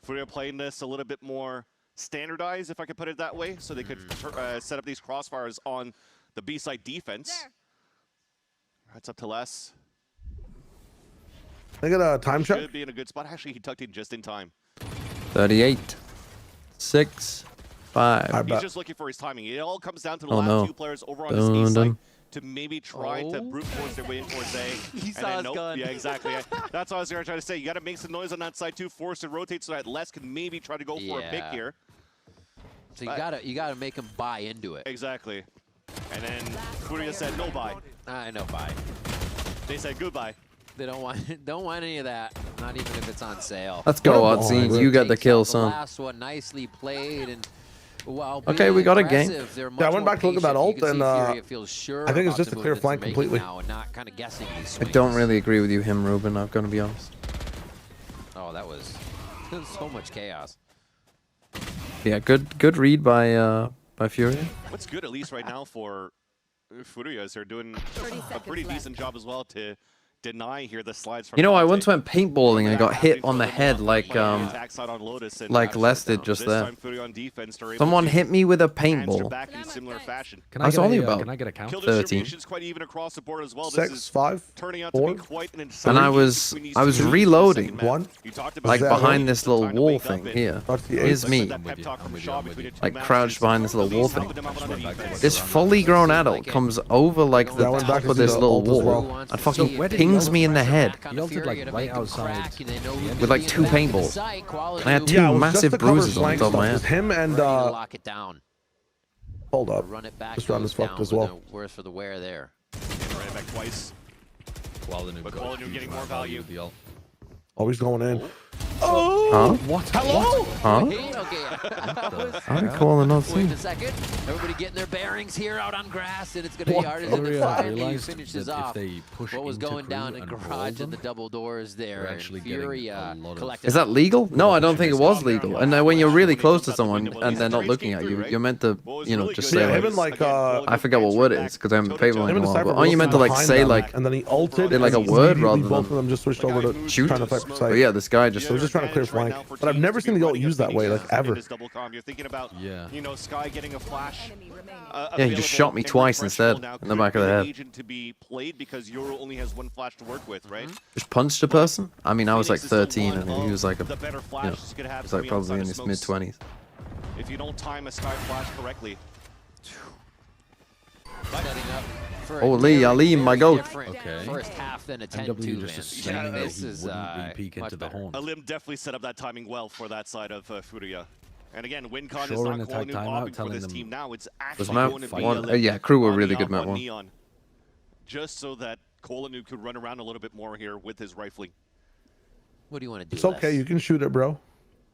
Furia playing this a little bit more standardized, if I could put it that way, so they could set up these crossfires on the B side defense. That's up to Les. I got a time check. Should be in a good spot. Actually, he tucked in just in time. 38, 6, 5. He's just looking for his timing. It all comes down to the Oh, last no. 2 players over on this east side Dun. to maybe try to brute force their way in towards A. He And saw then his nope. gun. Yeah, exactly. That's what I was going to try to say. You got to make some noise on that side too, force to rotate so that Les can maybe try to go for a pick Yeah. here. So you gotta make him buy into it. Exactly. And then Furia said no buy. I know buy. They said goodbye. They don't want any of that. Not even if it's on sale. Let's go, Oh, Otzi. You got the Takes kill, out the son. last one nicely played, and while Okay, being we got a game. aggressive, they're much Yeah, I went more back to look at that patient. You ult, can see and, Furia feels sure I think it's about just the a clear move that flank they're completely. making now and not kind of guessing these I swings. don't really agree with you, him, Ruben. I'm gonna be honest. Oh, that was so much chaos. Yeah, good read by by Furia. What's good, at least right now, for Furia is they're doing a pretty decent job as well to deny here the slides from You know, I Dante. once went paintballing and I got hit on the head like attack side on Lotus, and Les did just this there. time Furia on defense are able Someone to hit me with a answer paintball. back in similar fashion. Can I was only about can I get a count? Kill 13. distribution's quite even across the board as well. This 6, is 5, turning out 4, to be quite an and I insane was between these I was two. reloading. Second map. 1. You talked about Like that behind one? this little Time to wall wake up thing and here. That's the Here's eight. me, that pep talk from Shaw between the two like matches crouched behind this at little wall least thing. helping them out on defense. This fully grown adult comes over like the Yeah, I went back top to of see this the little ult as wall well. and fucking where did he pings ult? me in the head He ulted like right outside. with like 2 paintballs. And I had 2 Yeah, it was just massive to cover bruises on flank the top of my stuff. It was head. him and Lock it down. hold up. Run it back. This round goes is fucked down as with well. a worse for the wear there. Ran it back twice. But Qualinum getting more value. with the ult. Always going in. Huh? What? Hello? Huh? Hey, okay. How did Koala not see? Wait a second. Everybody getting their bearings here out on grass, and it's going to be What? hard as in the Furia finally realized finishes that if off. they push What was into going crew down in and garage hold and the them, double doors there. they're and actually getting Furia a lot of- collected Is that up. legal? No, I don't think it was legal. And then when you're really close to someone and they're not looking at you, you're meant to, you know, just say Yeah, him like, and like I forget what word it is because I haven't played one him in a and while. But Cypher aren't you meant to like behind say them, like, and then he ulted did, like, a and word immediately rather both than of them just switched over to shoot? trying to fight for But sight. yeah, this guy just So he's just trying to clear flank. But I've never seen the ult used that way, like ever. You're thinking about, Yeah. you know, Sky getting a flash. Yeah, he just shot me twice instead in the back of the head. Agent to be played because Euro only has 1 flash to work with, right? Just punched a person. I mean, I was like Phoenix is still 13 one and he was like a, of the better you know, flashes you could have he was like coming probably outside in of his smokes. mid 20s. If you don't time a Sky flash correctly. Setting up for a Holy very, Ali, my very goat. different Okay. First half than a MW 10-2 just man. assuming that This he is wouldn't re-peek much into the better. horn. Alim definitely set up that timing well for that side of Furia. And again, WinCon is Sure, not an attack calling new timeout, opting for telling this them team now. It's Was actually map going to be one? Alim Yeah, crew were on really Neon, good map on one. Neon. Just so that Kolanu could run around a little bit more here with his rifling. What do you want to do? It's okay, you can shoot it, bro.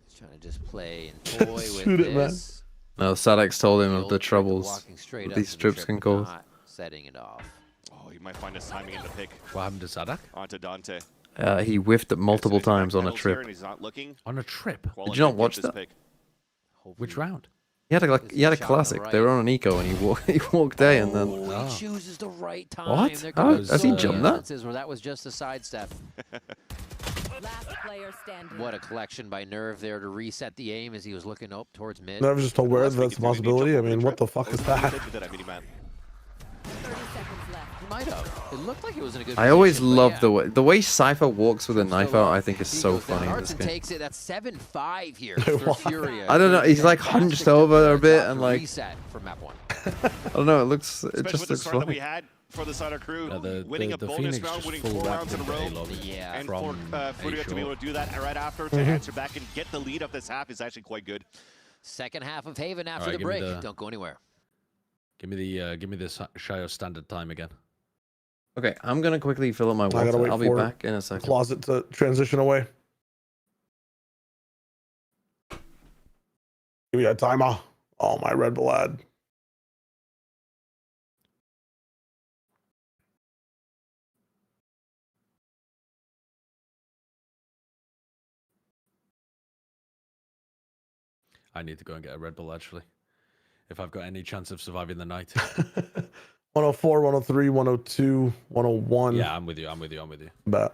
He's trying to just play and toy with Shoot it, man. this. No, Sadix told him of old the trick of troubles walking straight that up these to the trips trip can and cause. not setting it off. Oh, he might find his timing in the pick What happened to Sadak? onto Dante. He whiffed it multiple As soon as he times on a backpedals here trip. and he's not looking, On a trip? Did you not watch that? Which round? He had a This is he had a shot on the classic. They right. were on an eco and he walked A and then Oh, he chooses the right time. What? There How- goes has he the jumped that? instances where that was just a sidestep. Last player standing. What a collection by Nerve there to reset the aim as he was looking up towards mid. Never just aware that that's a possibility. I mean, what the fuck is that? 30 seconds left. He might have. It looked like it was in a good I always position, but love yeah. the way Cypher walks with a knife out. I think is He so goes down. funny in this Artson game. takes it. That's 7-5 here for Furia. I don't know. He's like hunched over a bit and like reset for map 1. I don't know. It looks. It Especially just with the looks start that we funny. had for the side of crew, The winning a bonus Phoenix round, just winning full 4 wrapped rounds in a into row. A-Log Yeah. And for from Furia to be A-Shore. able to do that right after to answer back and get the lead of this half is actually quite good. Second half of Haven after Alright, the give me break. the- Don't go anywhere. Give me the Shio standard time again. Okay, I'm gonna quickly fill up my gotta water. wait I'll be for back in a second. Closet to transition away. Give me a timer. Oh, my Red Bull ad. I need to go and get a Red Bull actually. If I've got any chance of surviving the night. 104, 103, 102, 101. Yeah, I'm with you. I'm with you. Bet.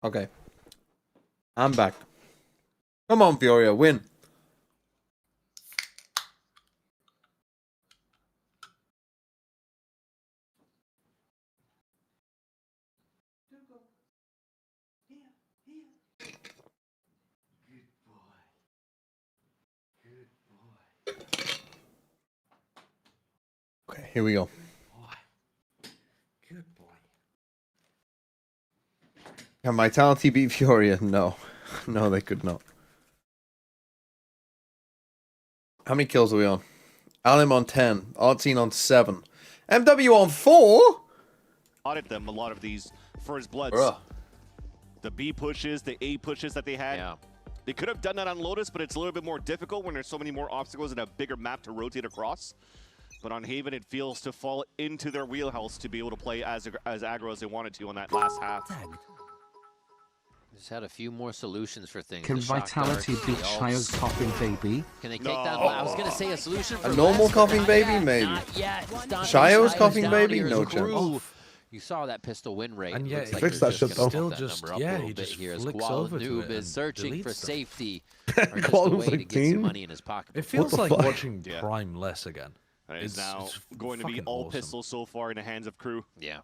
Okay, I'm back. Come on, Furia, win. here we go. Good boy. Can Vitality beat Furia? No. No, they could not. How many kills are we on? Alim on 10. Artsine on 7. MW on 4? Audit them, a lot of these first bloods. Bruh. The B pushes, the A pushes that they had. Yeah. They could have done that on Lotus, but it's a little bit more difficult when there's so many more obstacles and a bigger map to rotate across. But on Haven, it feels to fall into their wheelhouse to be able to play as aggro as they wanted to on that last half. Just had a few more solutions for things. Can The shock Vitality darts, beat the ults. Shire's coughing baby? Can they take that? I was going to say a solution for A normal less, but coughing not baby? yet, Maybe. Not yet. Shio's coughing down baby? here. No His crew. chance. You saw that pistol win rate. And It yeah, looks he like fixed they're that shit, gonna though. bump Still that just- number up yeah, a little he bit just here as flicks Qual over to Noob it is and searching deletes for stuff. safety. Or just Qual a was way to like, get some "Team?" money in his pocket. It feels the like fuck? watching Yeah. Prime less again. And it's now it's going to be fucking all awesome. pistols so far in the hands of Crew. Yeah.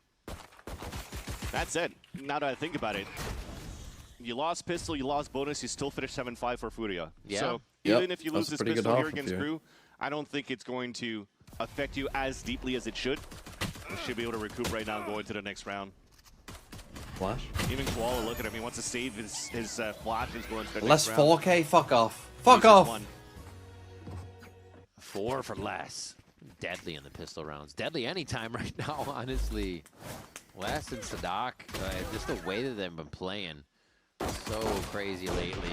That said, now that I think about it, you lost pistol, you lost bonus, you still finished 7-5 for Furia. Yeah. So Yep, even if you lose that's a this pretty good pistol here half for against Furia. Crew, I don't think it's going to affect you as deeply as it should. You should be able to recoup right now and go into the next round. Flash. Even Koala, look at him, he wants to save his flash and go into the Less next round. 4K? Fuck off. Fuck Loses off. one. 4 for less. Deadly in the pistol rounds. Deadly anytime right now, honestly. West and Sadak, just the way that they've been playing, so crazy lately.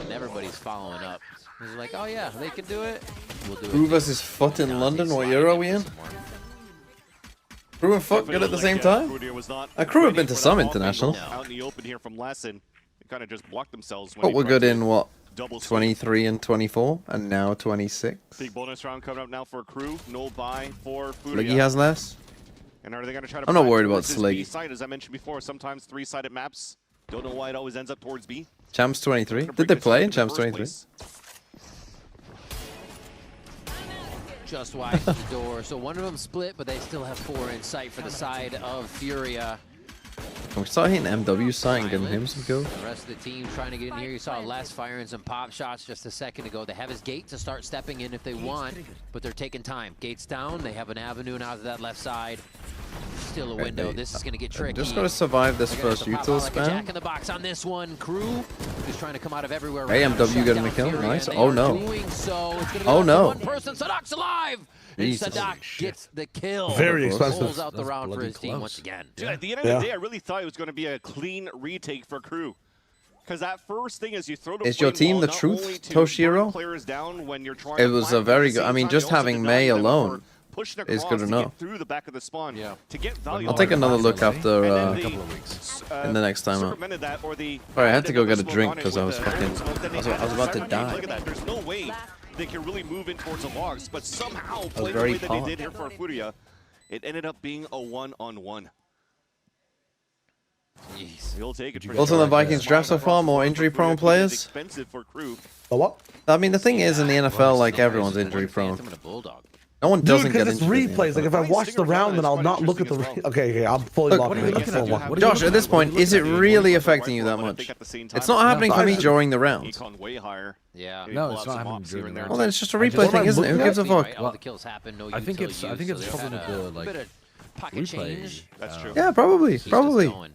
And everybody's following up. It's like, oh yeah, they can do it. We'll do Crew it. versus Foot in Now London. he's What sliding year are in we for in? some more. Crew and Foot good at the same time? Furia was not Crew have ready been to for some that off international. angle Out in the open here from Lesson. They kind of just blocked themselves. When But they we're tried good to in what? double sweep. 23 and 24, and now 26. Big bonus round coming up now for Crew. No buy for Furia. Liggy has less. And are they going to try to? I'm not buy worried about towards this B Sliggy. side, as I mentioned before, sometimes three-sided maps. Don't know why it always ends up towards B. Champs 23. Gonna Did bring they this play up in the Champs first 23? place. Just wide of the door. So one of them split, but they still have 4 in sight for the side of Furia. Can we start hitting MW side and getting him some kills? The rest of the team trying to get in here. You saw Les firing some pop shots just a second ago. They have his gate to start stepping in if they want, but they're taking time. Gate's down. They have an avenue now to that left side. Still a window. This is going to get tricky. Just gotta survive this They're gonna have first to pop util out like a jack spam. in the box on this one. Crew is trying to come out of everywhere. Hey, right now to MW shut getting down a kill. Furia, Nice. and they Oh, are no. doing so. It's gonna be Oh, left to no. one person. Sadok's alive. And Jesus. Sadak gets the kill. Very expensive. Pulls out the That's round for bloody his team close. once again. Dude, at the end of the day, I really thought it was going to be a clean retake for Crew. Because that first thing is you throw the Is your flame team wall, the not truth, only to Toshiro? burn players down when you're trying It to was a plant, but at very the good. I same mean, time, just you also having deny May them alone for pushing is across good to enough. get through the back of the spawn Yeah. to get value. I'll out take of it. another look after And then a they, couple of weeks. in the next time out. circumvented that, or the Sorry, I had to go another get a smoke drink on it 'cause I with was the fucking- smoke, then they I was had about to Cyber Cave. die. Look at that. There's no way they can really move in towards the logs, but somehow was playing the very way that they hot. did here for Furia, it ended up being a one-on-one. Jeez. We'll take it. Also, in the Vikings draft so far, more injury-prone players. Expensive for Crew. The what? I mean, the thing is, in the NFL, like, everyone's injury prone. No one Dude, doesn't get because it's injured. in the replays. Like, NFL. if I watch the round, then I'll not look at the. Okay, I'm fully Look, locked what are in. you That's looking full at? one. Josh, at this point, is it really affecting you that much? It's not happening for me during the round. Econ way higher. Yeah. Maybe No, pull it's out not some happening ops here during and the there. round. Well, then it's just a What replay am thing, I isn't it? Who looking gives a at? fuck? All the kills happen. No I think util it's use, so probably they've had the a like bit of pocket replay. change. That's true. Yeah, probably, Keeps us probably. going.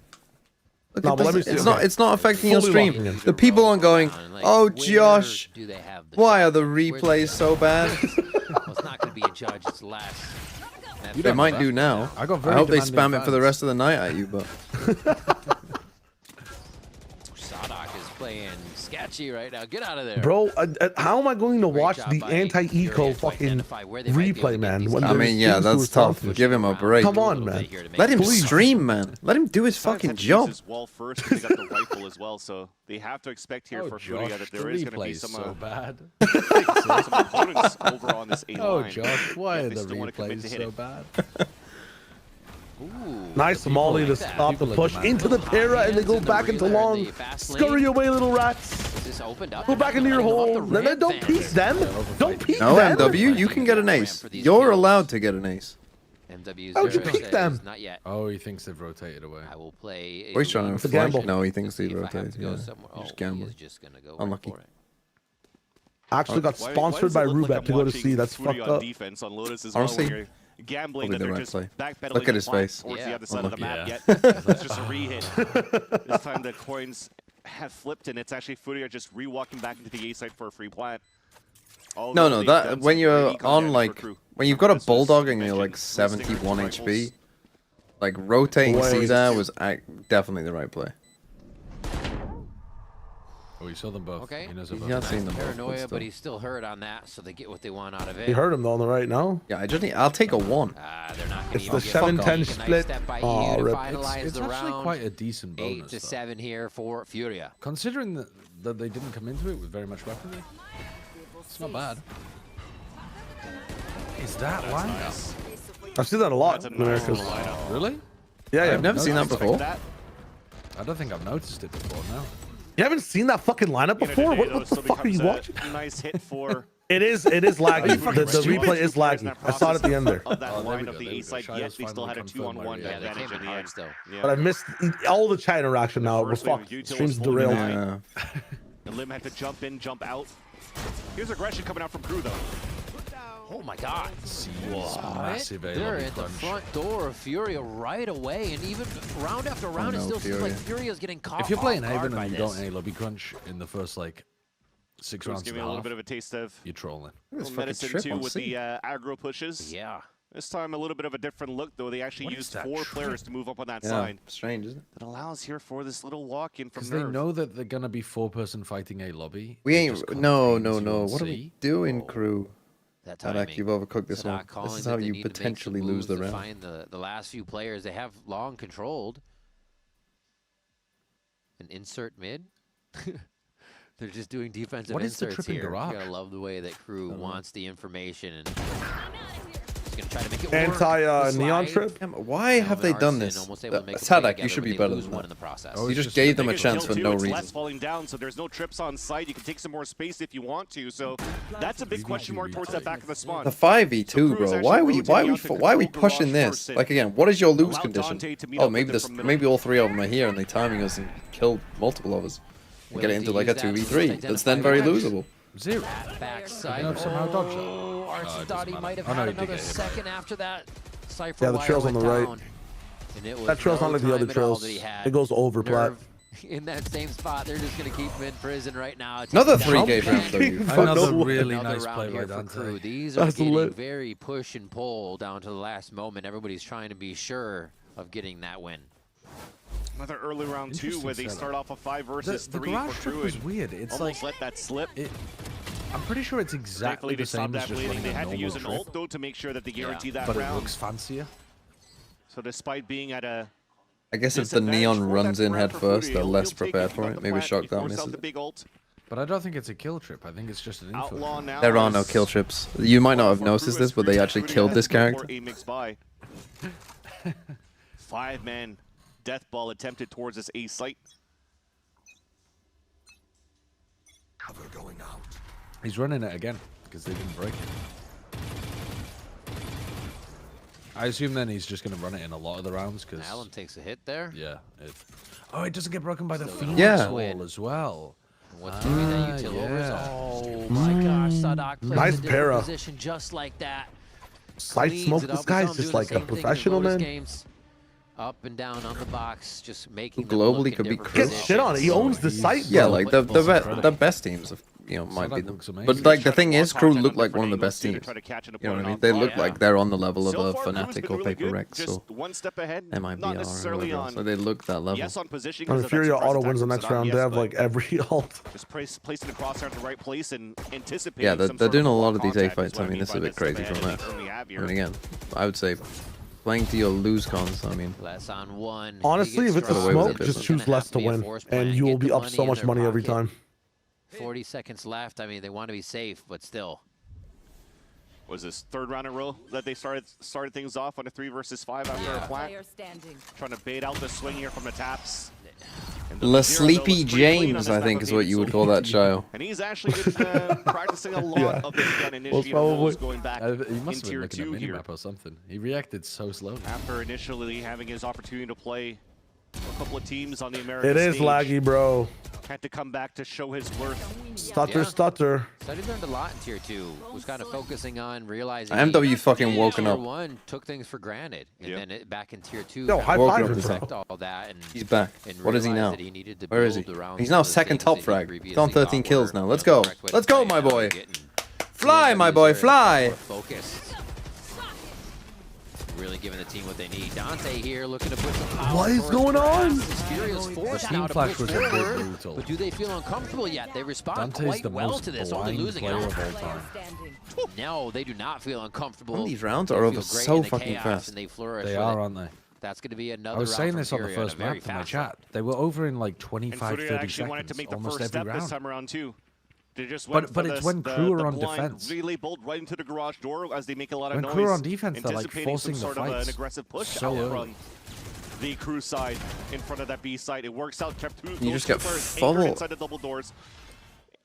Look No, at but let this. me see, It's okay. not. It's not affecting your Fully stream. locking in. The people aren't going. Like, Oh, where Josh, do they have the why shot? are the Where's replays so bad? Well, it's not going to be a judge. It's less. They might do now. I got I very hope they demanding spam it for the fans. rest of the night at you, but Sadak is playing sketchy right now. Get out of there. Bro, how am I going to watch job the by anti-eco Furia to fucking identify where they might be able to replay, get man? these When I there's mean, yeah, things to that's tough. respond Give him a break. Come on, man. Let him Please. stream, man. Let him do his fucking Had to use job. his wall first because they got the rifle as well, so they have to expect here Oh, for Furia Josh, that the there is going to be replay's some so bad. some opponents over on this A Oh, line. Josh, why If are they the still wanna commit replays to hit so it. bad? Ooh, Nice people molly to like that. stop the People push like into the Hot para, and they hands go in the back into relay, long. the fast Scurry lane. away, little rats. This opened up. Go back into your Letting them off hole. the ramp, Don't fans. peek them. Don't peek No, them. MW, you can get an ace. You're allowed to get an ace. MW's How'd you there, pick says, them? Not yet. Oh, he thinks they've rotated away. I will play. Or he's trying to It's a flank. gamble. No, he thinks See he if I have rotates. to go Yeah, somewhere. he's Oh, he gambling. is just gonna go Unlucky. right for it. Actually got Why sponsored does by it look like Rubek I'm to go to watching see. That's Furia fucked on up. defense on Lotus as Honestly, well. When you're gambling Probably that the they're right just play. backpedaling Look at the his clock face. towards the other side of the map. Yeah. Yet it's just a re-hit. This time the coins have flipped, and it's actually Furia just re-walking back into the A site for a free plant. No, no, that when you're on like when you've got a bulldog and you're like 71 HP, like rotating C there was definitely the right play. Oh, you saw them both. Okay. He knows He about has that. seen them both, Paranoia, still. but he's still hurt on that, so they get what they want out of it. You heard him though on the right now. Yeah, I'll take a 1. They're not It's gonna the even get 7-10 a split. nice step by Aw, you to rip. finalize It's the actually round. quite a decent 8 bonus. to though. 7 here for Furia. Considering that they didn't come into it with very much weaponry, it's not bad. Is that lineup? I've seen that a lot That's a in nice Americas. little lineup. Really? Yeah, yeah. I've never seen that before. I don't think I've noticed it before. No. You haven't seen that fucking lineup before? What the fuck are you watching? Nice hit for It is laggy. The stupid? replay is laggy. I saw it at the end there. of that Oh, there line we of go, the there we A go. side. Shilo's Yet they still had a finally 2-on-1 confirmed where he Yeah, they advantage came in the hard end. still. But I missed all the chat interaction now. It was First wave of fucked. Util Stream's was holding derailed. line. Yeah. And Lim had to jump in, jump out. Here's aggression coming out from KRU though. Oh my god. Massive They're A-lobby at the punch. front door of Furia right away, and even round after round, it no, still seems like Furia. Furia's getting caught. If you're playing off guard Haven by and you this. don't A-lobby crunch in the first like 6 KRU's rounds giving and a a little half, bit of a taste of you're trolling. This fucking medicine trip too on with C. the aggro pushes. Yeah. This time a little bit of a different look though. They actually What is used that 4 trip? players to move up on that Yeah, side. strange, isn't it? That allows here for this little walk in from Because they Nerve. know that they're gonna be 4-person fighting a lobby. We It just ain't. No, contains no, you no. on What are C. we doing, crew? That Adak, timing. you've overcooked this Sadak one. This calling is that how they you need to make some potentially lose moves the to round. find the last few players they have long controlled. An insert mid. They're just doing defensive What is the inserts tripping here. garage? You gotta love the way that KRU wants the information and he's gonna try to make it work. Anti-neon The trip? slide. Why have they done this? Almost able to make a play Sadak, you together, should but be they better lose than one that. in the process. Oh, You it's just just gave a them a Biggest chance kill for too, no it's reason. less falling down, so there's no trips on site. You can take some more space if you want to. So that's a big question mark towards that back of the spawn. The 5v2, bro. Why are we Garage pushing this? first and Like again, what is your lose allow condition? Dante to meet Oh, up maybe with this, them from middle. maybe all 3 of them are here and they timing us and killed multiple of us. We get it into like a 2v3. That's then very losable. Zero. Backside. I've somehow dodged that. Oh, Archie thought he might have Oh, no, had he did another get hit. second after that. Cypher Yeah, the wire trail's on went the right. down, and it was That trail's no not like the other time at all trails. that he had. It goes over plat. Nerve in that same spot. They're just gonna keep him in prison right now. Another Take 3 down game ten. round though. You. Another no really Another nice round play by here for Dante. KRU. These are That's getting lit. very push and pull down to the last moment. Everybody's trying to be sure of getting that win. Another early round 2 where they Interesting start off a 5 versus The 3 garage for trip KRU. was and weird. It's almost like let that slip. I'm pretty sure it's exactly Thankfully, they the same stopped as that just bleeding. running They a had to use an normal ult trip, though to make sure that they guarantee that but it round. looks fancier. So despite being at a I guess if the disadvantage neon for runs that in round head for first, Furia, they're he'll less take prepared it, for got it. the Maybe plant, shock he that forced out misses the it. big ult. But I don't think it's a kill trip. I think it's just an info Outlaw trip. now. There are no is kill trips. You might not have for noticed KRU this, as but they Furia actually has killed this before character. a mix by. 5-man death ball attempted towards this A site. He's running it again because they didn't break it. I assume then he's just going to run it in a lot of the rounds because Allen takes a hit there. yeah. Oh, it doesn't get broken by the Phoenix Yeah. wall as well. What's giving that Ah, util yeah. overs? Oh my gosh, Sadak plays Nice a different para. position just like that. Side Cleans smoke. it This up. We guy's saw him just doing like the a same thing in professional, Lotus man. Games. Up and down on the box, just making Globally them look in could be different crazy. Get shit on it. He owns the site. Yeah, bro. like the best teams, might be Sadak them. looks amazing. But like the Try to thing block is, KRU contact look on like one of the different best angles teams. to try to catch an You know what I mean? opponent They off look guard. like they're on the level of So a far, KRU's been Fnatic or really Paper good, Rex just or one step ahead. MIBR Not or necessarily whoever else. on. So they look that level. Yes, on position. I mean, 'cause of that Furia surprise auto attack wins the from next Sadak, round. yes, They have but like every ult. just placing the crosshair at the right place and anticipating. Yeah, some they're sort doing a block lot of these A contact is fights. what I mean, mean this is by a bit that step crazy ahead from they that. currently have I here. mean, again, I would say playing to your lose cons. I mean, Less on one. Honestly, if it's a Gotta away with smoke, it, just it's choose less to win, and you will be up so much money every time. 40 seconds left. I mean, they want to be safe, but still. Was this third round in a row that they started things off on a 3 versus 5 after a plant? Player standing. Trying to bait out the swing here from the taps. And La the 0 though, Sleepy was pretty clean on James, this I map think of is what being you would so- call that, Shio. And he's actually been practicing a lot Yeah. of this gun initiative probably. roles going back He must in have been tier looking at 2 here. minimap or something. He reacted so slowly. After initially having his opportunity to play a couple of teams on the American It is stage. laggy, bro. had to come back to show his worth. Stutter, stutter. Study learned a lot in tier 2. Was kind of focusing on realizing. MW fucking woken tier up. 1 took things for granted, and then back in tier 2. Yo, high five, respect all that, and he's back. And What is he now? that he needed to Where is he? build around He's some now of the second things top that he frag. previously He's on 13 thought kills were, now. you Let's know, go. the correct way to Let's go, play, my and boy. getting Fly, my boy, BWs fly. more focused. Really giving the team what they need. Dante here looking to put some power. What is going on? Furia's forced team now to flash push was a bit forward, brutal. but do they feel uncomfortable yet? They respond Dante's quite the well most to this, only blind losing player out. of all time. No, they do not feel uncomfortable. Some of these rounds They are feel over great so in the fucking chaos, fast. and they flourish They with are, it. aren't they? That's going to be another I was round saying from this on the Furia in a first very map to my fast chat. They were over in like And 25, Furia 30 actually wanted to seconds make the almost first every step this round. time around too. They just But- went for but it's when crew are on blind defense. relay bolt right into the garage door as they make a lot of When noise. crew are on defense, they're, like, anticipating forcing some the sort of an fights aggressive push so out early. from the crew side in front of that B site. It works out. Kept those You just two get players full- anchored inside the double doors.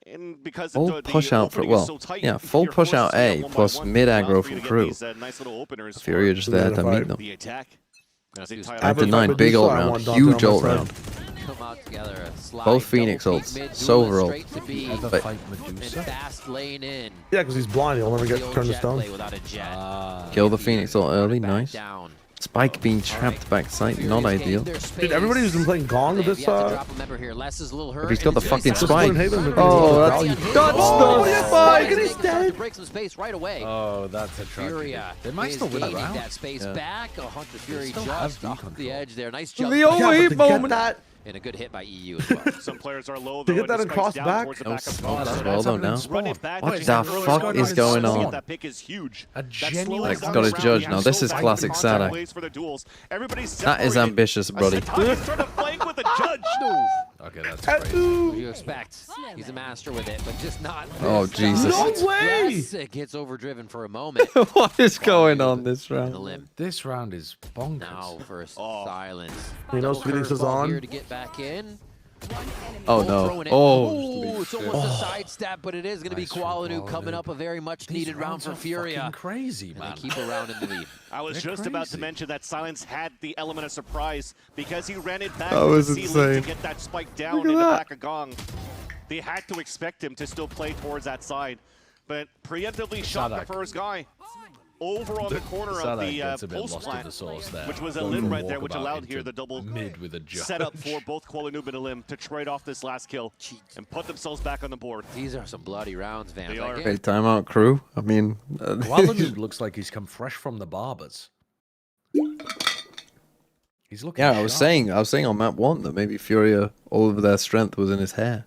And because Full the push out for, opening is well, so tight, yeah, full you're push forced out to get A one by plus one, mid allows aggro for you from to get crew. these, nice little openers Furia for just there to meet them. the attack. As they tie it At up. the 9, big ult round, huge ult round. Come out together, a slide, Both Phoenix double peek ults, mid, Silver duelist ult. straight to B, Ever But- fight and Medusa? fast lane in. Yeah, because he's blind. He'll never The get old turned this jet down. play without a jet. Kill the Phoenix ult early, Back nice. down. Spike being trapped backside, not ideal. Dude, everybody who's been playing Gong this If he's got the fucking Just spike. wouldn't hate him if he Oh, was that's value. the spike and he's dead. Break some space right away. Oh, that's a tragedy. Furia They might is still win a gaining round. that space Yeah. back. A Hunter Fury still just have off V the control. edge there. Nice jump. The Yeah, but overheat to moment. get that, And a good hit by EU as well. Some players are low To though. get and that the spike's across down back? towards the No back of smoke Spawn. as well though now. Run it back. What but you the have fuck early is on going the on? spot. That pick is huge. A That genuine slows Like, down gotta the round. judge You now. have This so is back classic contact Sadak. plays for the duels. Everybody's That is separated. ambitious, buddy. Sadak is trying to flank with a judge. Okay, that's Tattoo. crazy. What do you expect? He's a master with it, but just not. Oh, this Jesus. time. No way! Yes, it gets overdriven for a moment. What is going on this The round? limb. This round is bonkers. Now for Oh. silence. He knows Double Phoenix is curveball on. Here to get back in. Oh Throwing no. it. Oh. It's almost a sidestep, but it is going to be Nice from Qualinu Qualinu. coming up. A very much These needed round rounds for are Furia. fucking crazy, And man. they keep a round in the lead. I was They're just about to crazy. mention that Silence had the element of surprise because he ran it back That to was the ceiling insane. to get that spike down Look in at the that. back of Gong. They had to expect him to still play towards that side, but preemptively shot the Sadak. first guy over on the corner of Sadak the gets a bit post lost in plant, the sauce there. which was a Going limb from right there, which walkabout allowed here into the double mid with a judge. setup for both Qualinub and Alim to trade off this last kill and put themselves back on the board. These are some bloody rounds, Vance. They I are. can't- Okay, timeout crew. I mean, Qualinu looks like he's come fresh from the barbers. He's looking. yeah, I was sharp. saying on map 1 that maybe Furia, all of their strength was in his hair.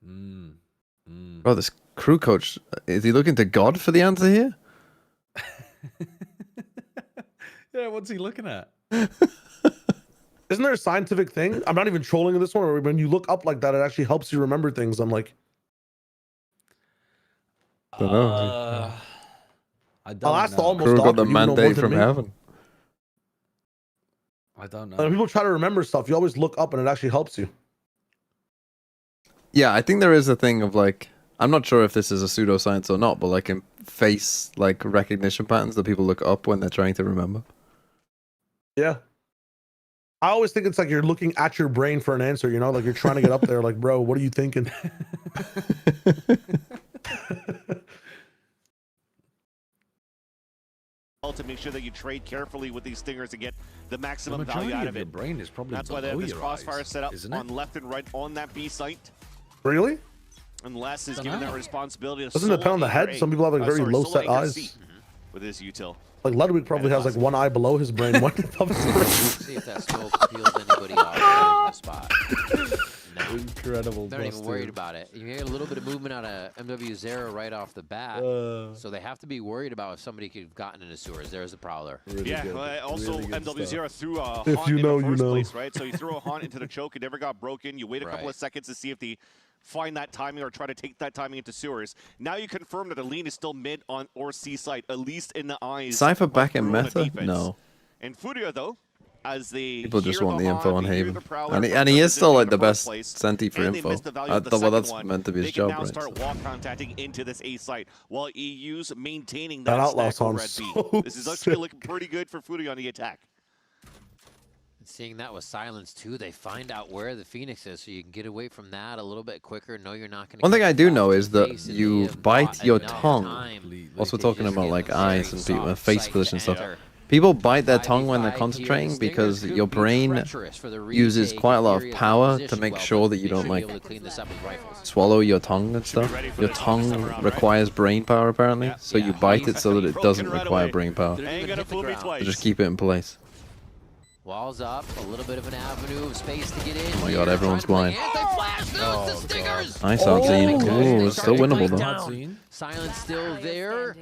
Mm, mm. Bro, this crew coach, is he looking to God for the answer here? Yeah, what's he looking at? isn't there a scientific thing? I'm not even trolling in this one. Where when you look up like that, it actually helps you remember things. I'm like, Don't know. I don't I'll ask the know. almost Crew got doctor. the You know more mandate than from me. heaven. I don't know. When people try to remember stuff, you always look up and it actually helps you. Yeah, I think there is a thing of like, I'm not sure if this is a pseudoscience or not, but like in face like recognition patterns that people look up when they're trying to remember. Yeah. I always think it's like you're looking at your brain for an answer, you know, like you're trying to get up there. Like, bro, what are you thinking? To make sure that you trade carefully with these stingers and get the The maximum value majority out of of your it. brain is probably That's why they have below this your crossfire eyes, set up isn't on it? left and right on that B site. Really? And Les is Dunno. given that responsibility of Doesn't it depend on the head? Some people have like very low set eyes. with his util. Like Ludwig probably has like one eye below his brain, one above his brain. See if that smoke peels anybody off in the spot. No. Incredible. They're not even worried about it. You get a little bit of movement out of MW0 right off the bat. So they have to be worried about if somebody could have gotten into sewers. There's a prowler. Also MW0 threw a If haunt you know, in the you first know. place, right? So you threw a haunt into the choke, it never got broken. You wait a couple Right. of seconds to see if they find that timing or try to take that timing into sewers. Now you confirm that Aline is still mid on or C site, at least in the eyes. Cypher of back in Crew on the meta? defense. No. And Furia though, as they People just hear want the info haunt, on they hear Haven. the prowler And from he their is still position like in the first best place, senti for and they info. missed the value of the Well, second that's one. meant to be his They job, can now right? start walk contacting into this A site, while EU's maintaining That that outlaw stack over sounds at B. so This is actually sick. looking pretty good for Furia on the attack. seeing that with silence too, they find out where the Phoenix is, so you can get away from that a little bit quicker. No, you're not going to. One thing I do know is that you bite your tongue. Also talking about like eyes and people, face glitch and stuff. People bite their tongue when they're concentrating because your brain uses quite a lot of power to make sure that you don't like swallow your tongue and stuff. Your tongue requires brain power apparently, so you bite it so that it doesn't require brain power. So just keep it in place. Walls up, a little bit of an avenue of space to get in. Oh my god, everyone's blind. Nice Oh, outscene. Ooh, it's still winnable though. Silence still there.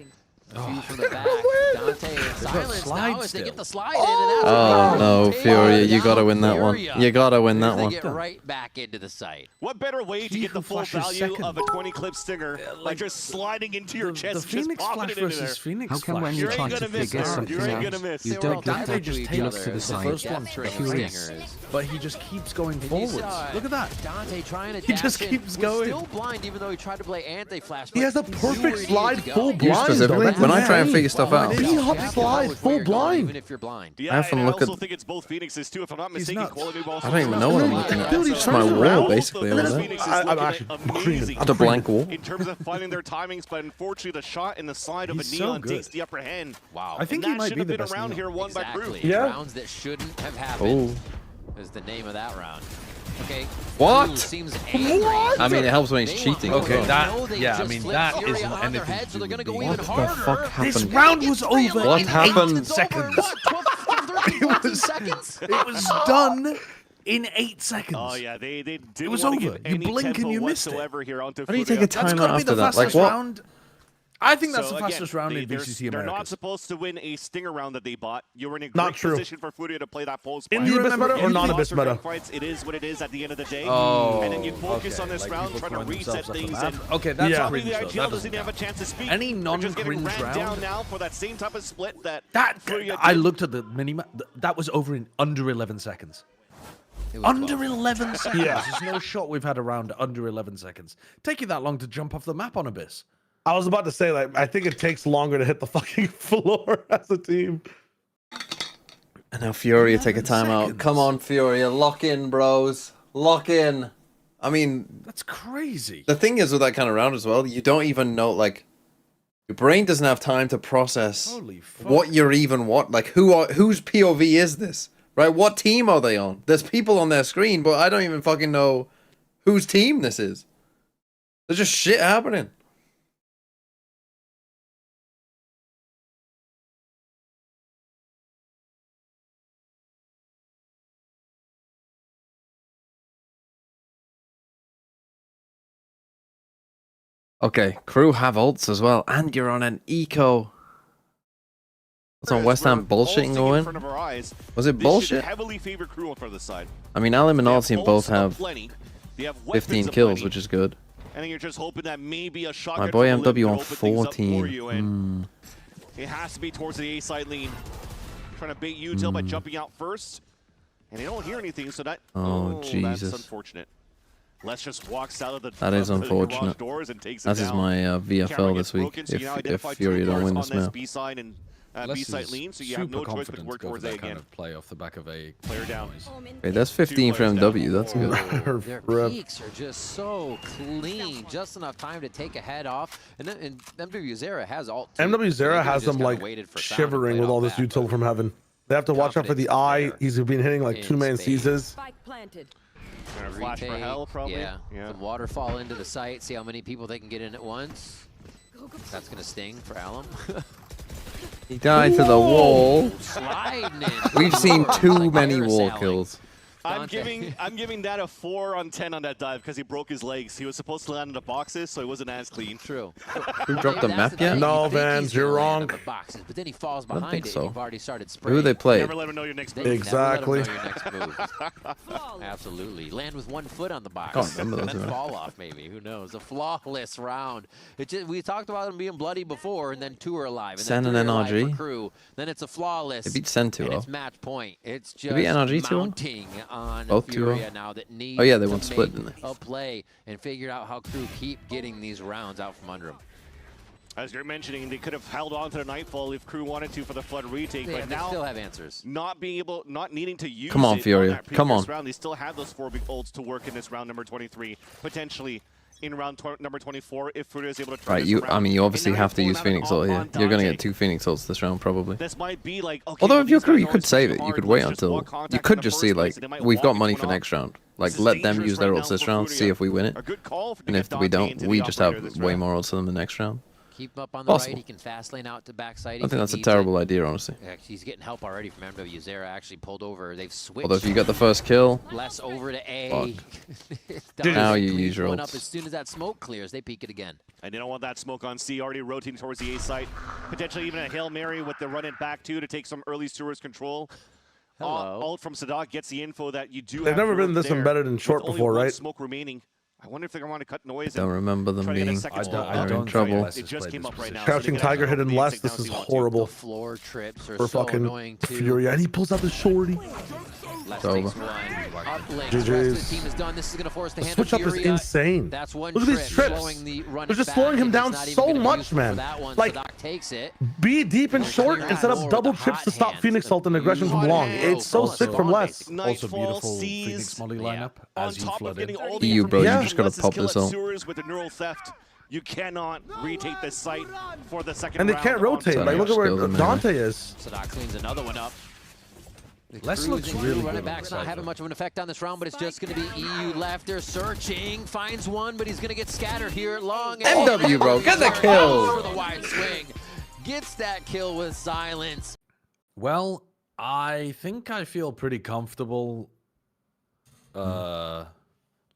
A few from the back. Dante and Silence now as they get the slide in. And Oh no, Furia, you gotta win that one. You gotta win that one. Get right back into the site. What better way to get the full value of a 20-clip stinger by just sliding into your chest, just popping it into there? Phoenix How come when you try to figure something out, you don't get Dante just takes to the side? first one furious, but he just keeps going forwards. Look at that. Dante trying to He just keeps going. Still blind, even though he tried to play anti-flash. He has a perfect slide full blind. Specifically, when I try and figure stuff out, D-hop slide full blind. Even if you're blind. Yeah, I have to and look I also at. think it's both Phoenixes too. If I'm not mistaken, quality balls. I don't even know what I'm looking at. Dude, he's It's my turning wall around. basically over there. I'm actually amazing. It's a blank wall. In terms of finding their timings, but unfortunately the shot in the side of a He's so neon good. takes the upper hand. Wow. I think and he might should be have the been best around neon. here won by Crew. Exactly. Yeah. Rounds that shouldn't have happened. Oh. Is the name of that round. Okay. What? Crew seems angry. I mean, it helps when he's cheating. Okay, as well. that yeah, I mean that Furia isn't on their anything head, to so do they're with gonna go me. even What the harder. fuck happened? This round was over What in happened? 8 seconds. It was seconds. It was done in 8 seconds. Oh yeah, they didn't was want to over. give You any blink and tempo you missed it. whatsoever here onto How do you Furia. take a That's timeout got to be after the that? Like fastest what? round. I think that's So the fastest round in they're VCT not Americas. supposed to win a stinger round that they bought. You were in a Not great true. position for Furia to play that pulse In play. the Abyss meta or non-Abyss meta? Fights, it is what it is at the end of the day. Oh, and then you focus okay. on this Like round, people trying to throwing reset themselves off the things. map. And Okay, that's Yeah. probably cringe, the though. IGL That doesn't doesn't have a count. chance to speak. Any They're just getting non-cringe ran down round? now for that same type of split that Furia I did. looked at the minimap. That was over in under 11 seconds. It was Under 12. 11 seconds. Yeah. There's no shot we've had around under 11 seconds. Take you that long to jump off the map on Abyss. I was about to say, like, I think it takes longer to hit the fucking floor as a team. And now Furia take a 11 timeout. seconds. Come on, Furia, lock in, bros. Lock in. I mean, That's crazy. the thing is with that kind of round as well, you don't even know, like, your brain doesn't have time to process Holy fuck. what you're even like whose POV is this, right? What team are they on? There's people on their screen, but I don't even fucking know whose team this is. There's just shit happening. Okay, Crew have ults as well, and you're on an eco. What's on West Ham bullshitting in going? front of our eyes. Was it This should bullshit? heavily favor Crew on front of the side. I mean, Alim and They Alteam both pulse have aplenty. They have 15 weapons kills, aplenty. which is good. And then you're just hoping that maybe a shotgun My boy from the limb MW on could open things up for 14. you, and it has to be towards the A side lean. Trying to bait Util by jumping out first. And they don't hear anything, so that... Oh, that's Jesus. unfortunate. Let's just walks out of the That is the garage unfortunate. doors and takes That it is down. my Camera VFL gets this week, broken, so you now if identify Furia two don't cars win on this this map. B side and Les B side is lean, so you have super no choice but to confident work to go towards for A that kind again. of play off the back of a Player down. Wait, that's 15 for players down. MW, that's good. Their Rev. peaks are just so clean, just enough time to take a head off. And then and MW Zera has alt. too, MW so they Zera could've has just them kinda like waited for sound and shivering played with all off this that, util but from heaven. They have to watch out for the confidence eye. is there He's been hitting like in 2 man spades. seizes. Spike planted. Gonna flash for Retake, hell, probably. Yeah. Some waterfall into the site. See how many people they can get in at once. That's gonna sting for Alum. He died to the wall. Sliding in. We've seen Like too many fire wall sailing. kills. I'm Dante. giving that a 4 on 10 on that dive because he broke his legs. He was supposed to land in the boxes, so it wasn't as clean. True. Who dropped the That's map the yet? thing. No, You think Vans, he's gonna you're land on wrong. the boxes, but then he falls don't behind think it. so. And you've already started spraying. Who they played? Never let him know your next Then move. you never let 'em know Exactly. your next move. Absolutely. Land with 1 foot on the box. Can't remember and those, then right? fall off, maybe. Who knows? A flawless round. We talked about them being bloody before, and then 2 are alive. And Sen then and 3 are alive NRG? for Crew. Then it's a flawless. They beat Sen 2-0. And it's match point. It's just beat NRG 2-0? mounting on Both 2-0? Furia now that needs Oh, yeah, they to won split, make didn't they? a play and figured out how Crew keep getting these rounds out from under them. As you're mentioning, they could have held on to the Nightfall if Crew wanted to for the Flood retake, Yeah, but they now still have answers. not needing to use Come on, it Furia. that Come previous on. round. They still have those 4 big ults to work in this round number 23, potentially in round number 24 if Furia is able to turn Right, this you. around. I mean, you obviously And now have to you're use pulling Phoenix out ult an here. on You're gonna Dante. get 2 Phoenix ults this round probably. This might be like, okay, Although well, if you're these Crew, guys you are could save it. switching You could hard. wait Let's just until. walk contact You in could the just first see place, like and they might we've walk got into money an for off. next round. Like This is let them dangerous use their right ults now this for round. Furia. See if we win it. A good call to And get if we Dante don't, into we the just have operator this way round. more ults than the next round. Keep him up on the Possible. right. He can fast lane out to backside. I if think he that's a needs it. terrible idea, honestly. Yeah, he's getting help already from MW. Zera actually pulled over. They've switched. Although if you get the first kill, Less over to A. now you Cleans use your one up ults. as soon as that smoke clears. They peek it again. And they don't want that smoke on C, already rotating towards the A site. Potentially even a Hail Mary with the run it back to take some early sewers control. Hello. Ult from Sadak gets the info that you do They've have never been Heroes this there embedded in with short only before, one right? smoke remaining. I wonder if they're going to want to cut noise. Don't and remember them try to get a being. second smoke I up. don't in trouble. It just came up right now. Crouching so they Tiger can hidden the less. exit This now if is they want to. The horrible floor trips are for so fucking annoying too. Furia, and he pulls out the shorty. Less It's takes over. one. Up link. GG's. The rest of the team is done. This is going to force the The hand switch of up is Furia. insane. That's one Look at trip, these trips. slowing the run They're just back, slowing him and down he's not even so gonna be much, useful man. For that one. Like, Sadak takes it. Be deep and short Clear instead that of or double the trips hot to stop hands. Phoenix ult and aggression from Hot long. hands. It's so sick from less. Also Nightfall beautiful sees, Phoenix Molly yeah. lineup on as you top of flood getting in. all the EU, bro, information you just from gotta Les's pop kill this at ult. Sewers with the neural theft. You cannot retake this site for the second And they round can't on rotate. Furia. Like, look at where Skills in there. Dante is. Sadak cleans another one up. Les looks really good Running on back's the not side, having though. much of an effect on this round, but it's just going to be EU left. They're searching, finds one, but he's going to get scattered here at long. MW, bro, get the kill. For the wide swing, gets that kill with silence. Well, I think I feel pretty comfortable. Like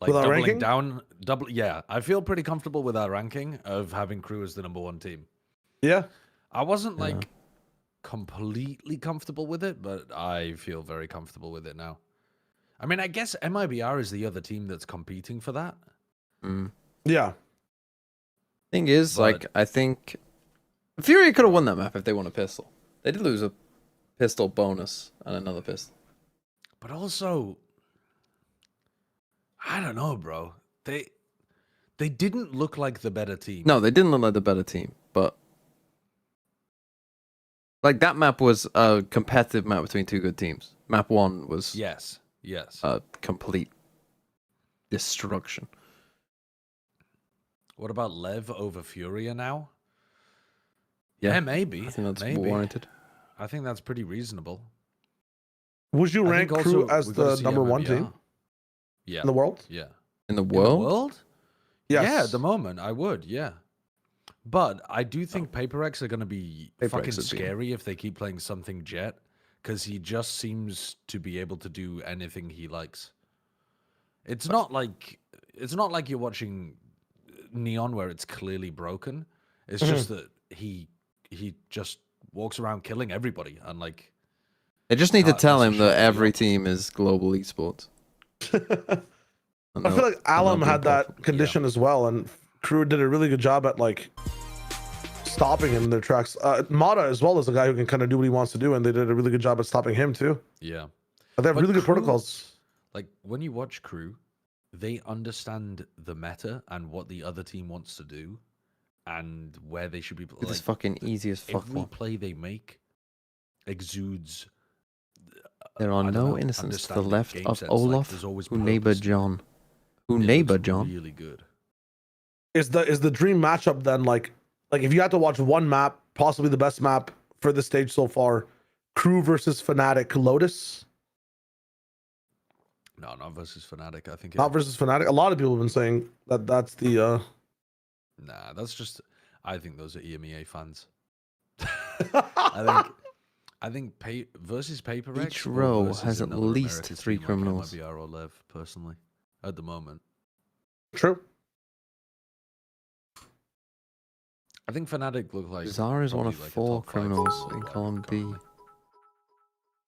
With our doubling ranking? down, yeah, I feel pretty comfortable with our ranking of having Crew as the #1 team. Yeah. I wasn't like completely comfortable with it, but I feel very comfortable with it now. I mean, I guess MIBR is the other team that's competing for that. Yeah. Thing is, like, I think Furia could have won that map if they won a pistol. They did lose a pistol bonus and another pistol. But also, I don't know, bro. They didn't look like the better team. No, they didn't look like the better team, but like that map was a competitive map between 2 good teams. Map 1 was Yes. a complete destruction. What about Lev over Furia now? Yeah, maybe. I think that's maybe. warranted. I think that's pretty reasonable. Would you I rank think Crew also as we gotta the see #1 MIBR. team Yeah. in the world? Yeah. In the In world? the world? Yes. Yeah, at the moment, I would, yeah. But I do think Paper X are going to be Paper fucking X would be- scary if they keep playing something Jet, because he just seems to be able to do anything he likes. It's not like you're watching Neon where it's clearly broken. It's just that he just walks around killing everybody and like. They just need to Can't tell him necessarily that every up. team is global esports. I feel like Alum had that condition as well, and Crew did a really good job at like stopping him in their tracks. Mata as well is a guy who can kind of do what he wants to do, and they did a really good job at stopping him too. Yeah. But they have But really good Crew- protocols. Like when you watch Crew, they understand the meta and what the other team wants to do, and where they should be. It is fucking easy as fuck. Every play they make exudes. There are I don't no know, innocents to the understanding left game of sense, like, Olaf, there's always who neighbor purpose to it. John. Who It neighbor looks John? Really good. Is the dream matchup then like if you had to watch one map, possibly the best map for the stage so far, Crew versus Fnatic Lotus? No, not versus Fnatic. I think Not versus Fnatic. A lot of people have been saying that that's the Nah, that's just. I think those are EMEA fans. I think versus Paper X. Each or row versus has at another least Americas 3 team like criminals. MIBR or Lev, personally, at the moment. True. I think Fnatic look like. Zara is one of probably like a 4 top 5 criminals team in worldwide column B. currently.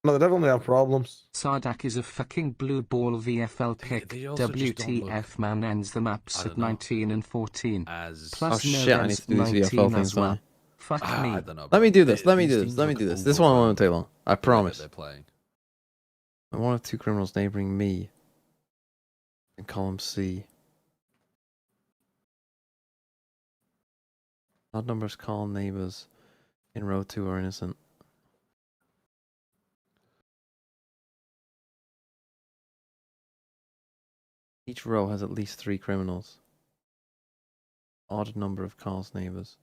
No, they definitely have problems. Sadak is a fucking blue ball VFL pick. they also just don't look- WTF man ends the maps I at don't know. 19 and 14. As Plus Oh shit, I need November's to do these 19 VFL things as well. now. Fuck me. I don't know. Let bro. me do this. Let me These do this. teams Let me look do this. This one won't take long. I the way that promise. They're playing. I'm one of 2 criminals neighboring me in column C. Odd numbers call neighbors in row 2 are innocent. Each row has at least 3 criminals. Odd number of calls neighbors.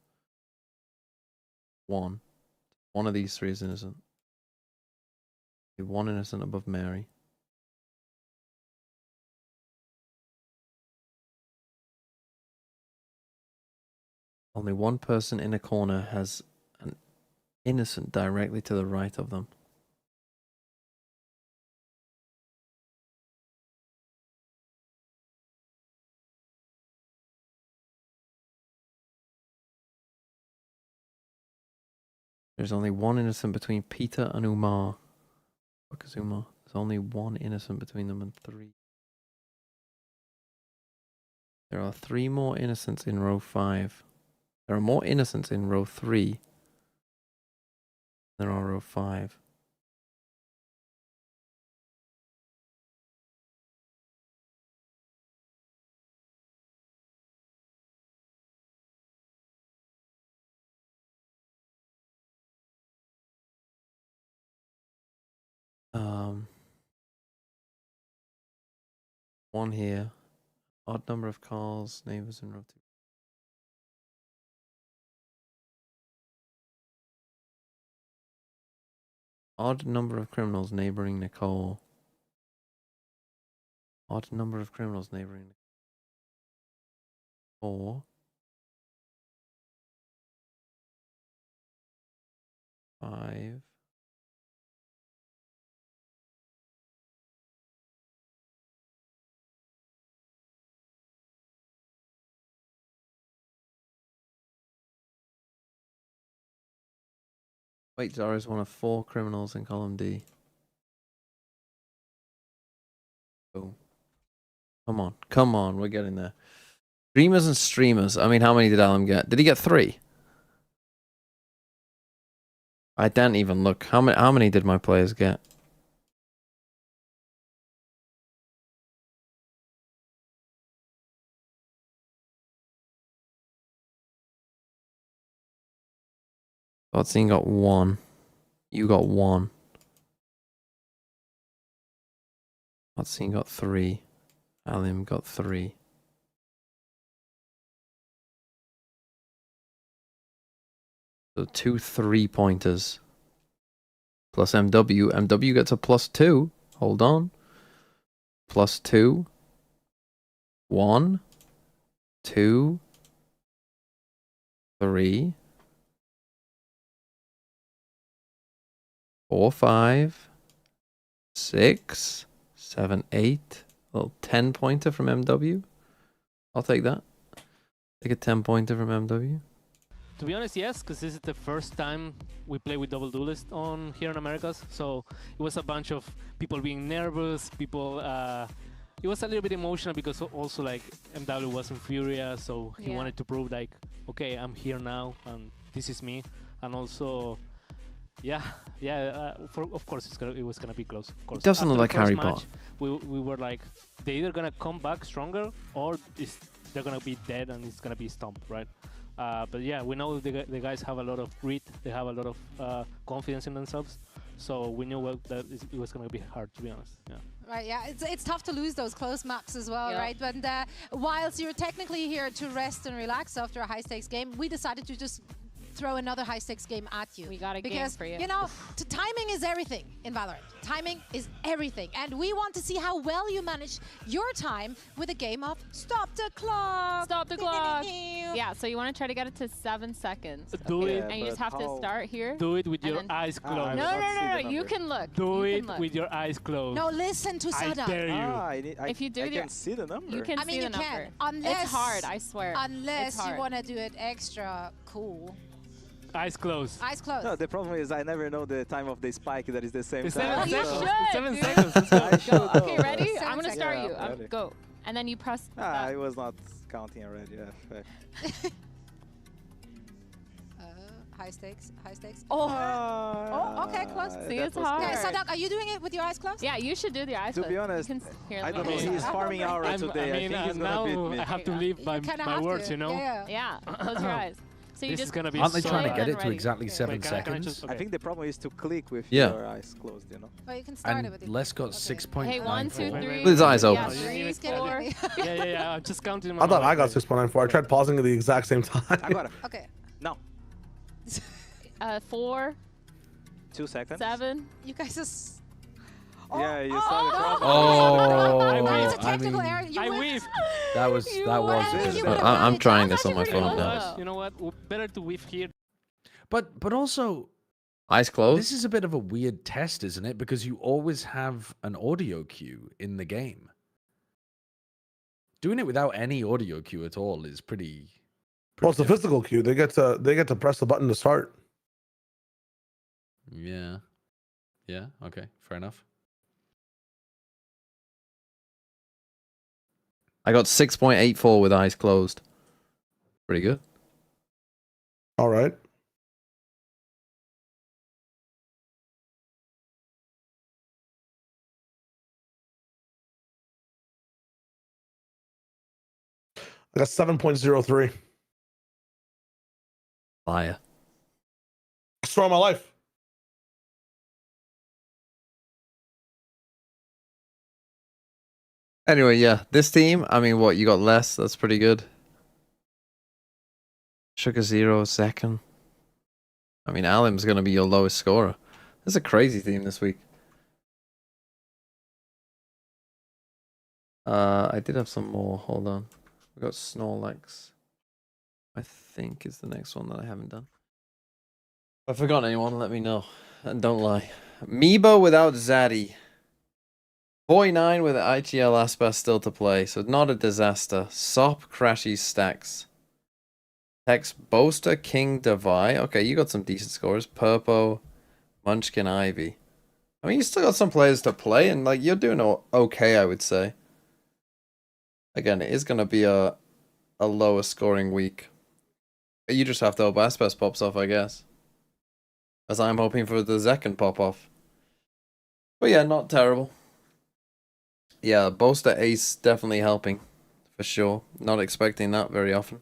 1. One of these 3 is innocent. 1 innocent above Mary. Only one person in a corner has an innocent directly to the right of them. There's only one innocent between Peter and Umar. Fuck is Umar? There's only one innocent between them and 3. There are 3 more innocents in row 5. There are more innocents in row 3 than are row 5. One here. Odd number of calls, neighbors in row 2. Odd number of criminals neighboring Nicole. Odd number of criminals neighboring Nicole. 4. 5. Wait, Zara is one of 4 criminals in column D. Oh. Come on, we're getting there. Dreamers and streamers. I mean, how many did Alan get? Did he get 3? I didn't even look. How many did my players get? Godseen got 1. You got 1. Godseen got 3. Alim got 3. So 2 3-pointers. Plus MW. MW gets a +2. Hold on. +2. 1. 2. 3. 4, 5, 6, 7, 8. A little 10-pointer from MW. I'll take that. Take a 10-pointer from MW. To be honest, yes, because this is the first time we play with double duelist on here in Americas. So it was a bunch of people being nervous. People, it was a little bit emotional because also like MW was in Furia, so he wanted to prove like, okay, I'm here now and this is me, and also. Of course, it was gonna be close. Of course. It doesn't look like Harry Potter. We were like, they're either gonna come back stronger or they're gonna be dead and it's gonna be stomped, right? But yeah, we know the guys have a lot of grit. They have a lot of confidence in themselves. So we knew that it was gonna be hard, to be honest. Yeah. Right, yeah, it's tough to lose those close maps as well, right? But whilst you're technically here to rest and relax after a high-stakes game, we decided to just throw another high-stakes game at you. We got a game for you. You know, timing is everything in Valorant. Timing is everything. And we want to see how well you manage your time with a game of Stop the Clock. Stop the clock. Yeah, so you want to try to get it to 7 seconds. Do it. And you just have to start here. Do it with your eyes closed. No. You can look. Do it with your eyes closed. No, listen to Sada. I dare you. If you do I can see the number. You can see the number. Unless, it's hard, I swear. Unless you want to do it extra cool. Eyes closed. Eyes closed. No, the problem is I never know the time of the spike that is the same it's time. 7 seconds. 7 seconds. Let's go. Okay, ready? I'm going to start you. Go. And then you press I was not counting already. High stakes. Oh, okay, close. See, it's hard. Yeah, Sadak, are you doing it with your eyes closed? Yeah, you should do the eyes closed. To be honest, I don't know. He's farming aura today. I think he's now gonna beat me. I have to leave my words, you know? Yeah, close your eyes. So you This just is gonna be Aren't they so trying to bad. get it to ready. exactly Okay. 7 Wait, can I seconds? just- I think the problem is to click with Yeah. your eyes closed, you know? Well, you can start it And with it. Les got Okay. 6.94. Hey, 1, 2, Wait, 3. wait, With his eyes Yeah, open. 3, He's getting 4. ready. Yeah. I'm just counting. I thought I got 6.94. I tried pausing at the exact same time. I got it. Okay. No. 4, 2 seconds. 7. You guys just... Yeah, you saw the problem. Oh, it's a I technical mean, error. You I went- whiffed. that was You that was. went. a bit You of a- would've I'm won it. trying That was this on my actually phone pretty now. cool. You know what? Better to whiff here. But also, Eyes closed. this is a bit of a weird test, isn't it? Because you always have an audio cue in the game. Doing it without any audio cue at all is pretty. Well, it's a difficult. physical cue. They get to press the button to start. Yeah. Yeah. Okay. Fair enough. I got 6.84 with eyes closed. Pretty good. All right. I got 7.03. Liar. I swear on my life. Anyway, yeah, this team, I mean, what, you got less? That's pretty good. Sugar 0, second. I mean, Alim's going to be your lowest scorer. This is a crazy team this week. I did have some more. Hold on. We got Snorlax. I think is the next one that I haven't done. If I forgot anyone, let me know. And don't lie. Meebo without Zaddy. Boy 9 with ITL Aspas still to play, so not a disaster. Sop, Crashy, Stacks. Hex, Boaster, King, Devi. Okay, you got some decent scores. Purpo, Munchkin, Ivy. I mean, you still got some players to play, and like you're doing okay, I would say. Again, it is going to be a lower scoring week. You just have to hope Aspas pops off, I guess. As I'm hoping for the second pop off. But yeah, not terrible. Yeah, Boaster Ace definitely helping. For sure. Not expecting that very often.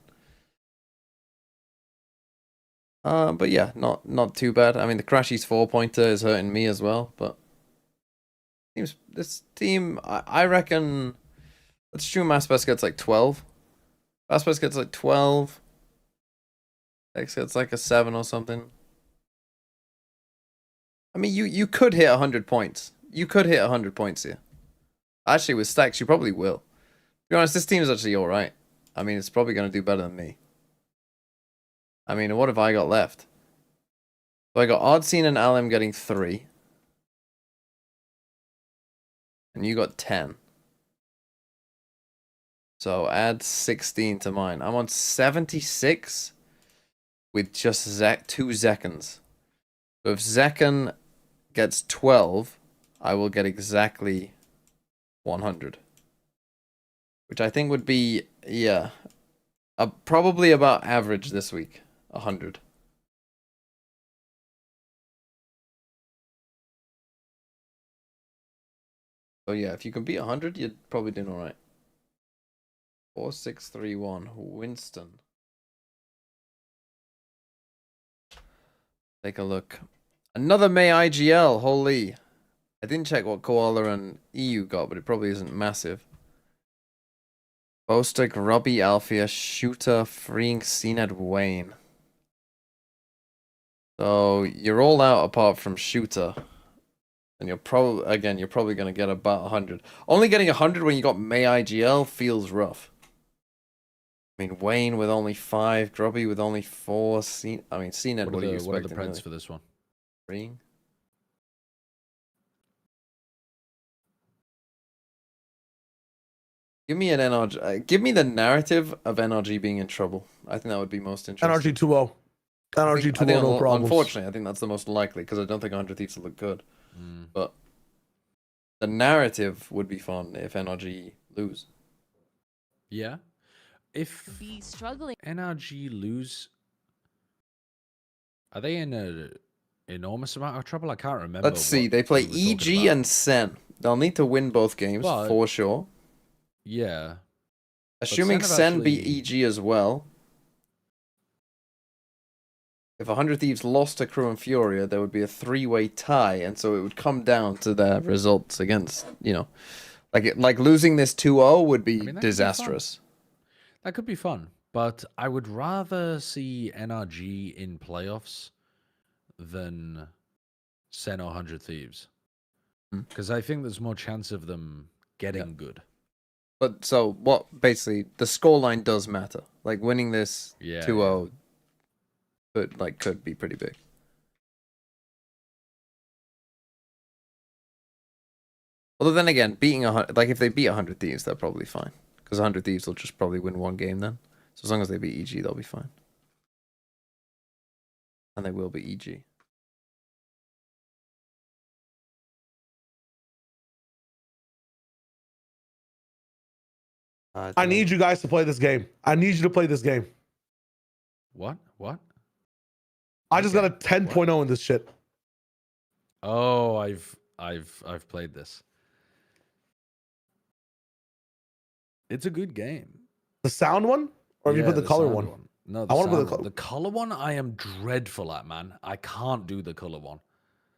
But yeah, not too bad. I mean, the Crashy's 4-pointer is hurting me as well, but this team, I reckon, let's assume Aspas gets like 12. Aspas gets like 12. X gets like a 7 or something. I mean, you could hit 100 points. You could hit 100 points here. Actually, with Stacks, you probably will. To be honest, this team is actually alright. I mean, it's probably going to do better than me. I mean, what have I got left? So I got Oddscene and Alim getting 3. And you got 10. So add 16 to mine. I'm on 76 with just 2 seconds. So if Zekken gets 12, I will get exactly 100. Which I think would be, yeah, probably about average this week. 100. So yeah, if you can beat 100, you're probably doing alright. 4631, Winston. Take a look. Another May IGL, holy. I didn't check what Koala and EU got, but it probably isn't massive. Bostic, Robbie, Alfia, Shooter, Freeing, CNED, Wayne. So you're all out apart from Shooter. And you're probably going to get about 100. Only getting 100 when you got May IGL feels rough. I mean, Wayne with only 5, Grubby with only 4. CNED, what are you expecting? What are the preds really? for this one? Freeing? Give me an NRG. Give me the narrative of NRG being in trouble. I think that would be most interesting. NRG 2-0. NRG 2-0, no problems. Unfortunately, I think that's the most likely because I don't think 100 Thieves will look good. But the narrative would be fun if NRG lose. Yeah. If Be struggling. NRG lose, are they in an enormous amount of trouble? I can't remember. Let's see. They play EG and Sen. They'll need to win both games for sure. Yeah. Assuming Sen beat EG as well. if 100 Thieves lost to KRU and Furia, there would be a 3-way tie, and so it would come down to their results against, you know, like losing this 2-0 would be disastrous. That could be fun, but I would rather see NRG in playoffs than Sen or 100 Thieves. Because I think there's more chance of them getting good. But so what? Basically, the scoreline does matter. Like winning this 2-0 could be pretty big. Although then again, beating if they beat 100 Thieves, they're probably fine. Because 100 Thieves will just probably win one game then. So as long as they beat EG, they'll be fine. And they will beat EG. I need you guys to play this game. I need you to play this game. What? I just got a 10.0 in this shit. Oh, I've played this. It's a good game. The sound one, or have you put the color one? No, I want to put the color one. I am dreadful at, man. I can't do the color one.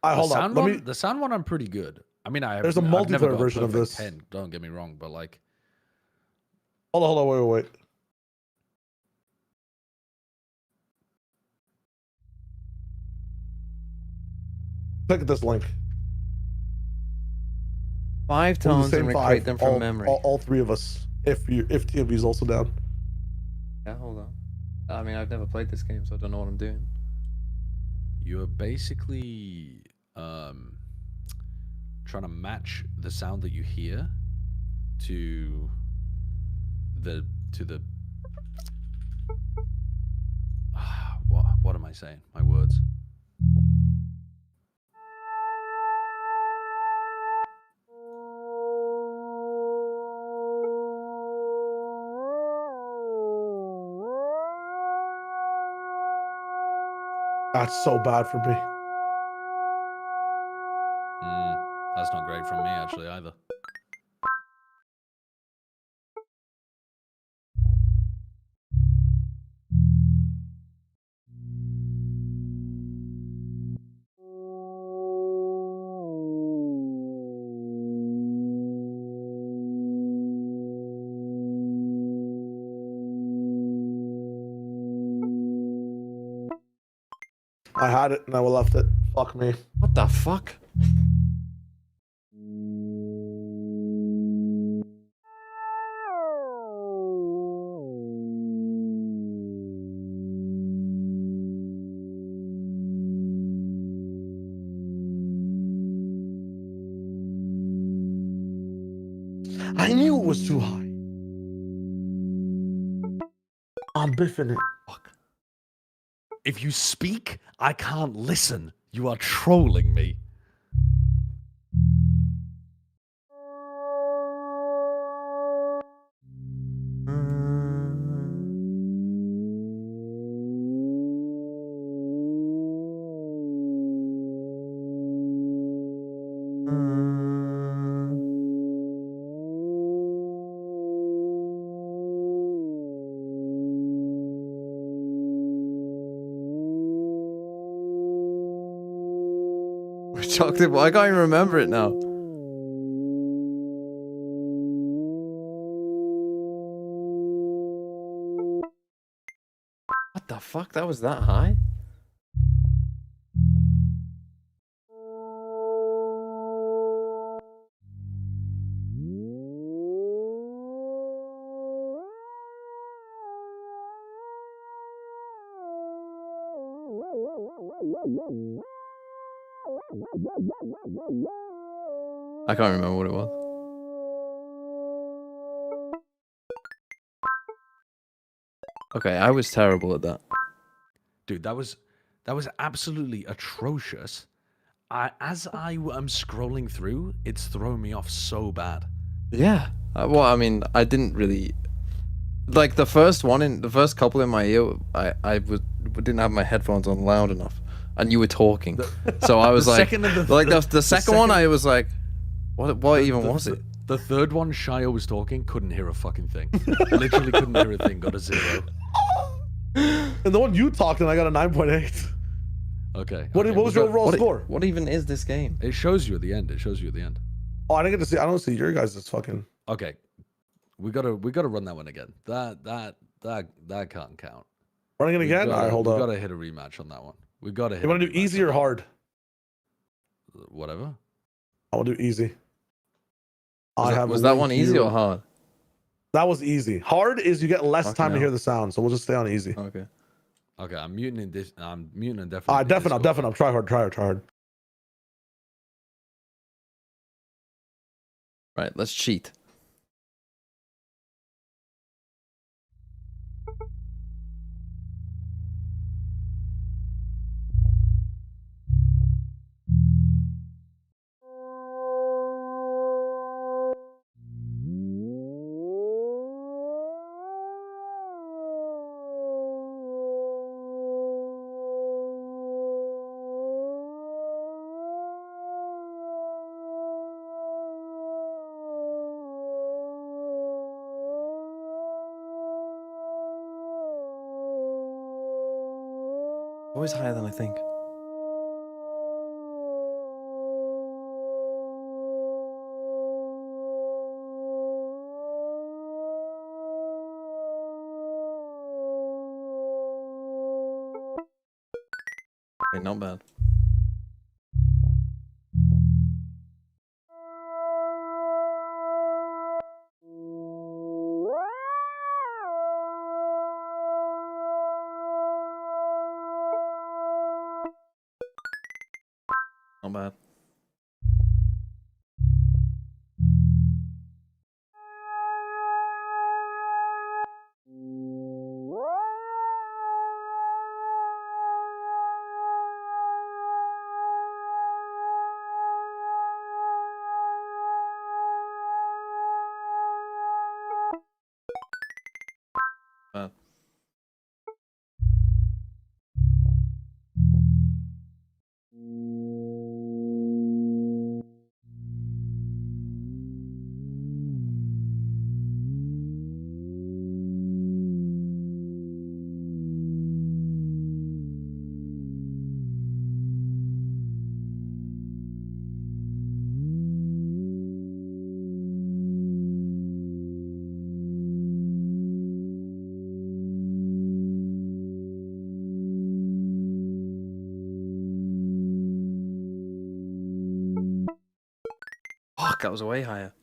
Hold on. The sound one, I'm pretty good. I mean, There's a multiplayer version of this. 10, don't get me wrong, but like. Hold on, wait. Click this link. 5 tones and recreate them from memory. All 3 of us. If TMV is also down. Yeah, hold on. I mean, I've never played this game, so I don't know what I'm doing. You're basically trying to match the sound that you hear to the what am I saying? My words. That's so bad for me. That's not great from me actually either. I had it and I left it. Fuck me. What the fuck? I knew it was too high. I'm biffing it. Fuck. If you speak, I can't listen. You are trolling me. We talked about. I can't even remember it now. What the fuck? That was that high? I can't remember what it was. Okay, I was terrible at that. Dude, that was absolutely atrocious. As I am scrolling through, it's throwing me off so bad. Yeah. Well, I mean, I didn't really like the first couple in my ear. I didn't have my headphones on loud enough, and you were talking, so I was like, the second one, I was like, what even was it? The third one, Shio was talking, couldn't hear a fucking thing. Literally couldn't hear a thing. Got a 0. And the one you talked and I got a 9.8. Okay. What was your overall score? What even is this game? It shows you at the end. It shows you at the end. Oh, I didn't get to see. I don't see your guys' fucking. Okay. We gotta run that one again. That can't count. Running it again? All right, hold we up. gotta hit a rematch on that one. We gotta hit. You want to do easy or hard? Whatever. I will do easy. Was that one easy or hard? That was easy. Hard is you get less time to hear the sound, so we'll just stay on easy. Okay. Okay, I'm muting and definitely. Definitely. Try hard. Right, let's cheat. Always higher than I think. Okay, not bad. Not bad. Bad. Fuck, that was way higher.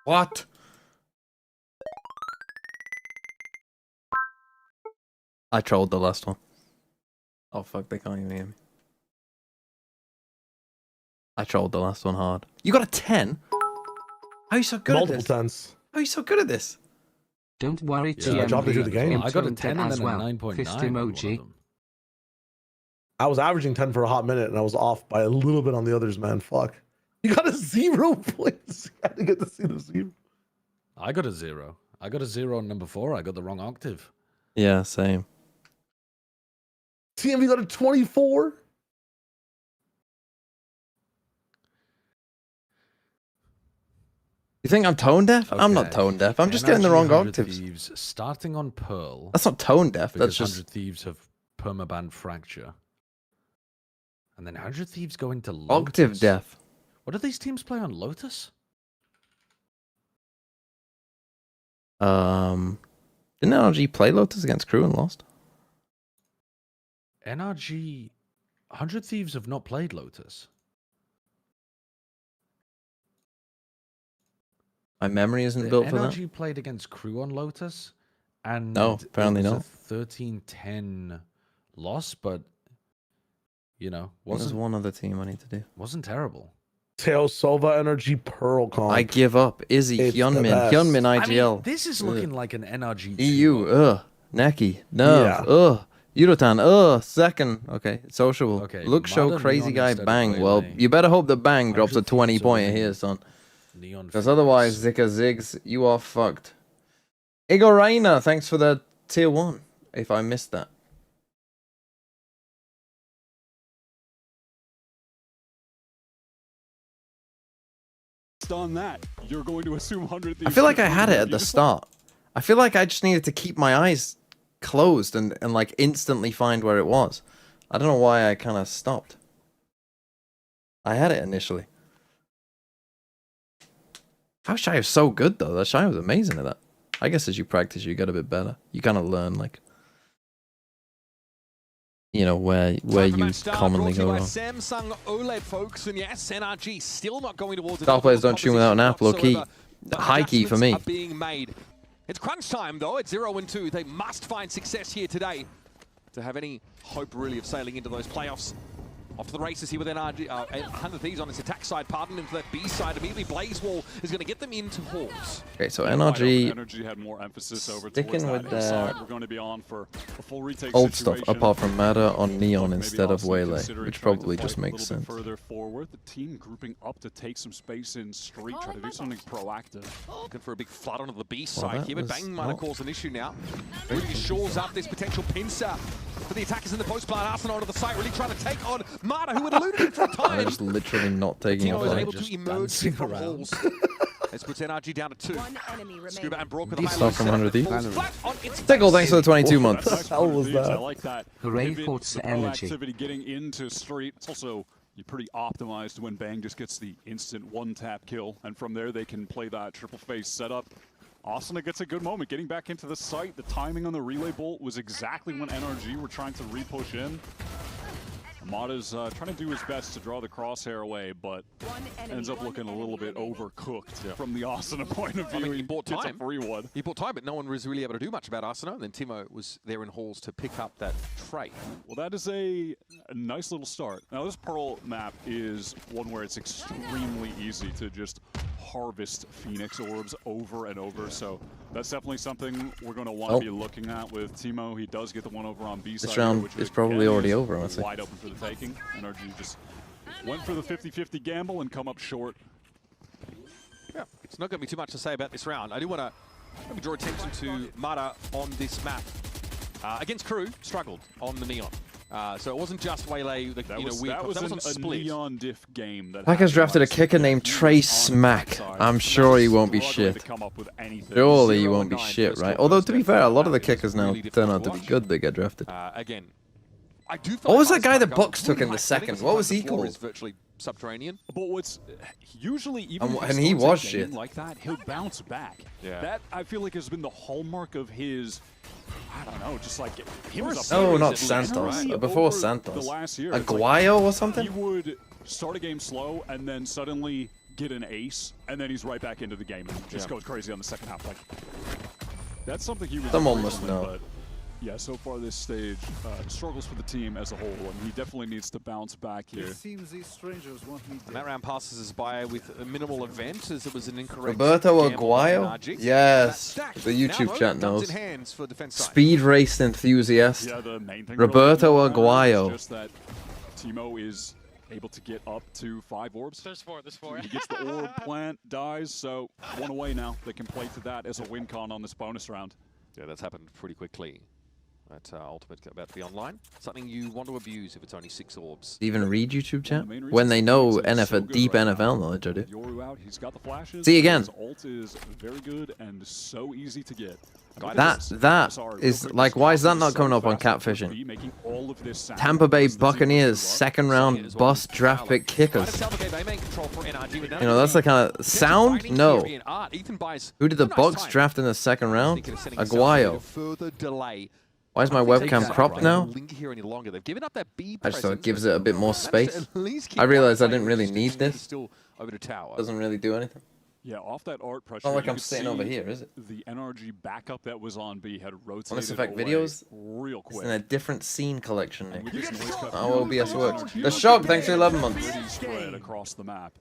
What? I trolled the last one. Oh fuck, they can't even hear me. I trolled the last one hard. You got a 10? How are you so good at this? Multiple tens. How are you so good at this? Don't worry, I dropped it through the game. I got a 10 and as then a well. 9.9. Fist on one of emoji. them. I was averaging 10 for a hot minute, and I was off by a little bit on the others, man. Fuck. You got a 0 points. I didn't get to see the 0. I got a 0. I got a 0 on number 4. I got the wrong octave. Yeah, same. TMV got a 24. You think I'm tone deaf? I'm not Okay. tone deaf. I'm just getting the NRG wrong 100 octaves. Thieves, starting on Pearl. That's not tone deaf. Because That's just 100 Thieves have permaban fracture. And then 100 Thieves go into Lotus. octave deaf. What do these teams play on Lotus? Didn't NRG play Lotus against Crew and lost? NRG 100 Thieves have not played Lotus. My memory isn't built for that. NRG played against Crew on Lotus, and No, apparently it was not. a 13-10 loss, but you know, There's wasn't one other team I need to do. wasn't terrible. Teo Sova Energy Pearl comp. I give up. Izzy, It's the Hyunmin. best. Hyunmin I IGL. mean, this is looking like an NRG. EU, Neki, Nerve, Yeah. Yurotan, second. Okay, sociable. Okay, Look, show, Modern crazy Neon guy, instead of bang. Well, Waylay. you better hope that bang drops a 100 20-pointer feet here, son. Neon Because Phoenix. otherwise, Zika Zigs, you are fucked. Igor Reina, thanks for the tier 1, if I missed that. On that, you're going to assume 100. I feel like I had it at the start. I feel like I just needed to keep my eyes closed and like instantly find where it was. I don't know why I kind of stopped. I had it initially. How Shy is so good though. That Shy was amazing at that. I guess as you practice, you get a bit better. You kind of learn like, you know, where you commonly go wrong. Samsung OLED, folks, and yes, NRG still not going towards. Star players don't tune without an app. Low key, high key for me. Are being made. It's crunch time though. It's 0-2. They must find success here today to have any hope really of sailing into those playoffs. Off to the races here with NRG. 100 Thieves on its attack side, pardon him for that B side. Immediately, Blaze Wall is going to get them into halls. Okay, so NRG had more emphasis over sticking with their We're going to be on for a full retake old stuff, situation. apart from Matter on Neon instead of Austin Waylay, considering which trying to probably fight just a makes little bit sense. Further forward, the team grouping up to take some space in street, try to do something proactive. Looking for a big flood onto the B Well, side that here, but was Bang might have not- caused an issue now. Really shores up this potential pincer for the attackers in the post plant. Arsenal onto the site, really trying to take on Marta, who had eluded him for a I'm time. just literally not taking Timo off is light. able to emerge from halls. Let's put NRG down to 2. Scuba and Broke with the Stuff from 100 Thieves. flat on its Tickle, thanks for the 22 months. What the hell was that? I like that. Hooray Pivot, for the energy. proactivity getting into street. It's also you're pretty optimized when Bang just gets the instant one-tap kill, and from there they can play that triple phase setup. Asuna gets a good moment getting back into the site. The timing on the relay bolt was exactly when NRG were trying to re-push in. Amada's trying to do his best to draw the crosshair away, but ends up looking a little bit overcooked from the Asuna point of view. I mean, he bought gets time. a free one. He bought time, but no one was really able to do much about Arsenal. And then Timo was there in halls to pick up that trade. Well, that is a nice little start. Now, this Pearl map is one where it's extremely easy to just harvest Phoenix orbs over and over, so that's definitely something we're going to want to be looking at with Timo. He does get the one over on B side. This round which is probably again already is over, honestly. Wide open for the taking. NRG just went for the 50-50 gamble and come up short. Yeah, it's not going to be too much to say about this round. I do want to maybe draw attention to Mata on this map. Against KRU, struggled on the Neon. So it wasn't just Waylay, that was on a split. Neon diff game. That Packers happened drafted a last kicker year. named He was Trey on Smack. that side, I'm and sure they he were won't be struggling shit. to come up with anything. Surely he won't be 0-9 shit, first right? goal Although, first to be step. fair, a lot of the It's kickers now really turn difficult out to to be watch. good. They get drafted. Again, I do feel What like was that guy Ice that Spider Bucks took really in the high. I second? think What was he the floor called? is virtually subterranean. But what's usually even if And he starts a was game shit. like that, he'll bounce back. Yeah. That I feel like has been the hallmark of his. I don't know, just like he was a No, series not at Santos. least Before over Santos. The last year, it's like Aguayo or something? he would start a game slow and then suddenly get an ace, and then he's right back into the game and just goes crazy on the second half. Like that's something he was. Someone must recently, know. But yeah, so far this stage struggles for the team as a whole, and he definitely needs to bounce back here. Seems these strangers want me And that round passes us by with a minimal event, as it was an incorrect Roberto gamble on Aguayo? NRG. Yes, That stack. the YouTube Now, chat guns knows. in hands for defense side. Speed race enthusiast. Yeah, the main thing Roberto really Aguayo. is just that Timo is able to get up to 5 orbs. There's four. He gets the orb plant, dies, so one away now. They can play to that as a win con on this bonus round. Yeah, that's happened pretty quickly. That Ultimate about to be online. Something you want to abuse if it's only 6 orbs. Even read YouTube chat? main reasons When they know Phoenix is so NFL, good deep right now. NFL knowledge, I do. Yoru out, he's got the flashes. See again. His ult is very good and so easy to get. That is like, why is that not coming up on catfishing? Making all of this sound. Tampa Bay Buccaneers second round bust draft pick kickers. You know, that's the kind of sound? No. Who did the Bucks draft in the second round? Aguayo. Further delay. Why is my webcam cropped now? Linger here any longer. They've given up that B I just thought it presence, gives but it a bit more managed to space. at least keep I realized I one didn't really player need this. still over to tower. Doesn't really do anything. Yeah, off that art pressure. Not like you I'm could sitting see over here, is it? The NRG backup that was on B had rotated On this effect away videos, real it's quick. in a different scene collection, And Nick. with this noise cut- How OBS works. The Shock, thanks for 11 months. Pretty spread across the map.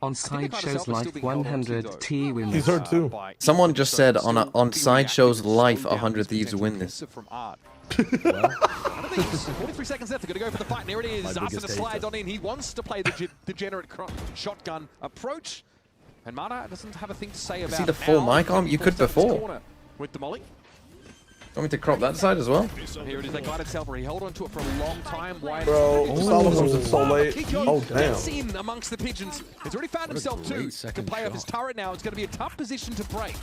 On side shows life 100 T wins. He's hurt too. Someone just said on Sideshow's life 100 Thieves win this. From Art. Well, 43 seconds left. They're going to go for the fight. And there it is. Arsena slides on in. He wants to play the degenerate shotgun approach. And Mana doesn't have a thing to say about it. See the full mic arm? You could before. With the molly. Want me to crop that side as well? Here it is. They glided Selva. He held onto it for a long time. Bro, Salva comes in so late. Oh, damn. Gets in amongst the pigeons. He's already found himself too. Can play off his turret now. It's going to be a tough position to break.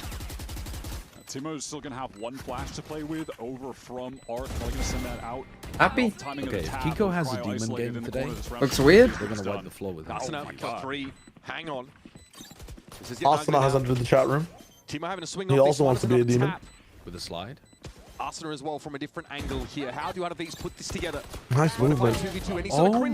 Timo's still going to have one flash to play with over from Art. They're going to send that out. Happy? Okay, if Kiko has a demon game today, looks weird. They're going to wipe the floor with him. Arsena for 3. Hang on. Arsena has entered the chat room. Timo having a swing He off also wants to be a demon. With a slide. Arsena as well from a different angle here. How do these put this together? Nice movement. Holy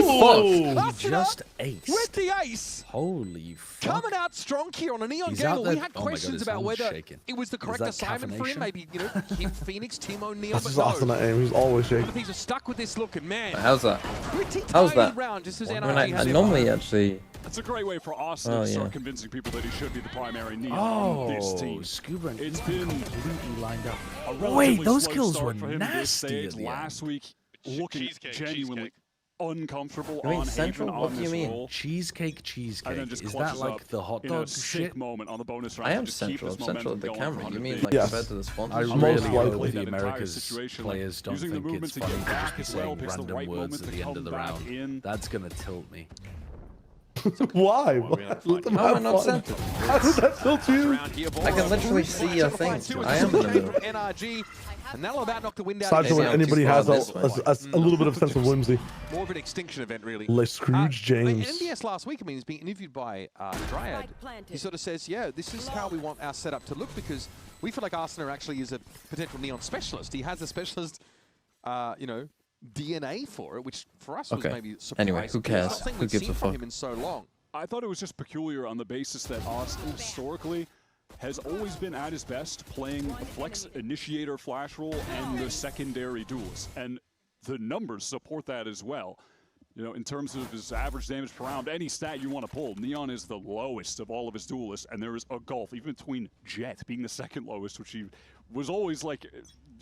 fuck! He just aced. With the ace! Holy fuck. Coming out strong here on a Neon He's Gale. out We had questions about whether it was the correct assignment for him. Maybe, you know, him, Phoenix, Timo, Neon, That's but just Arsena aim. He's always shaking. He's are stuck with this look, and man. How's that? Pretty How's that? round, just as I NRG mean, I has normally actually. It's a great way for Austin to start convincing people that he should be the primary Neon on this team. Scuba and it's been completely lined up. Wait, those slow kills start were for him nasty. this stage. Last week, looking genuinely uncomfortable You mean on central? Haven What on do you this mean? role. Cheesecake. And then just Is that clutches like up the hot in dog a sick shit? moment on the bonus round I to am just keep central. this I'm central at the momentum going camera. for You mean 100 like Yes. compared to the I sponsors? really Most hope likely. the That entire America's situation, players don't using the think movement it's to funny get to back just as be well, saying picks the random right words moment at to the end of come the back round. in. That's gonna tilt me. Why? Let them have I'm not fun. central. How did that tilt you? I can literally see your things. I am in the middle. NRG, and that'll about knock the wind out. Aside from when Maybe I'm anybody too has far a little bit of sense of whimsy. More of an extinction event, really. Like Scrooge James. NBS last week, I mean, he's being interviewed by Dryad. He sort of says, yeah, this is how we want our setup to look because we feel like Arsena actually is a potential Neon specialist. He has a specialist, you know, DNA for it, which for us was maybe surprising. Anyway, who cares? It's not something Who we've gives seen a from fuck? him in so long. I thought it was just peculiar on the basis that Austin historically has always been at his best playing the flex initiator flash role and the secondary duelist. And the numbers support that as well. You know, in terms of his average damage per round, any stat you want to pull, Neon is the lowest of all of his duelists, and there is a gulf, even between Jet being the second lowest, which he was always like,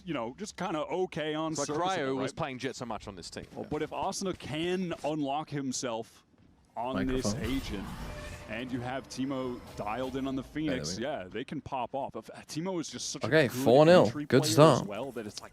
you know, just kind of okay on But serviceable, Cryo right? was playing Jet so much on this team. Well, but if Asuna can unlock himself on this agent, and you have Timo dialed in on the Phoenix, yeah, they can pop off. Timo is just such a good 4-0. entry Good player start. as well that it's like,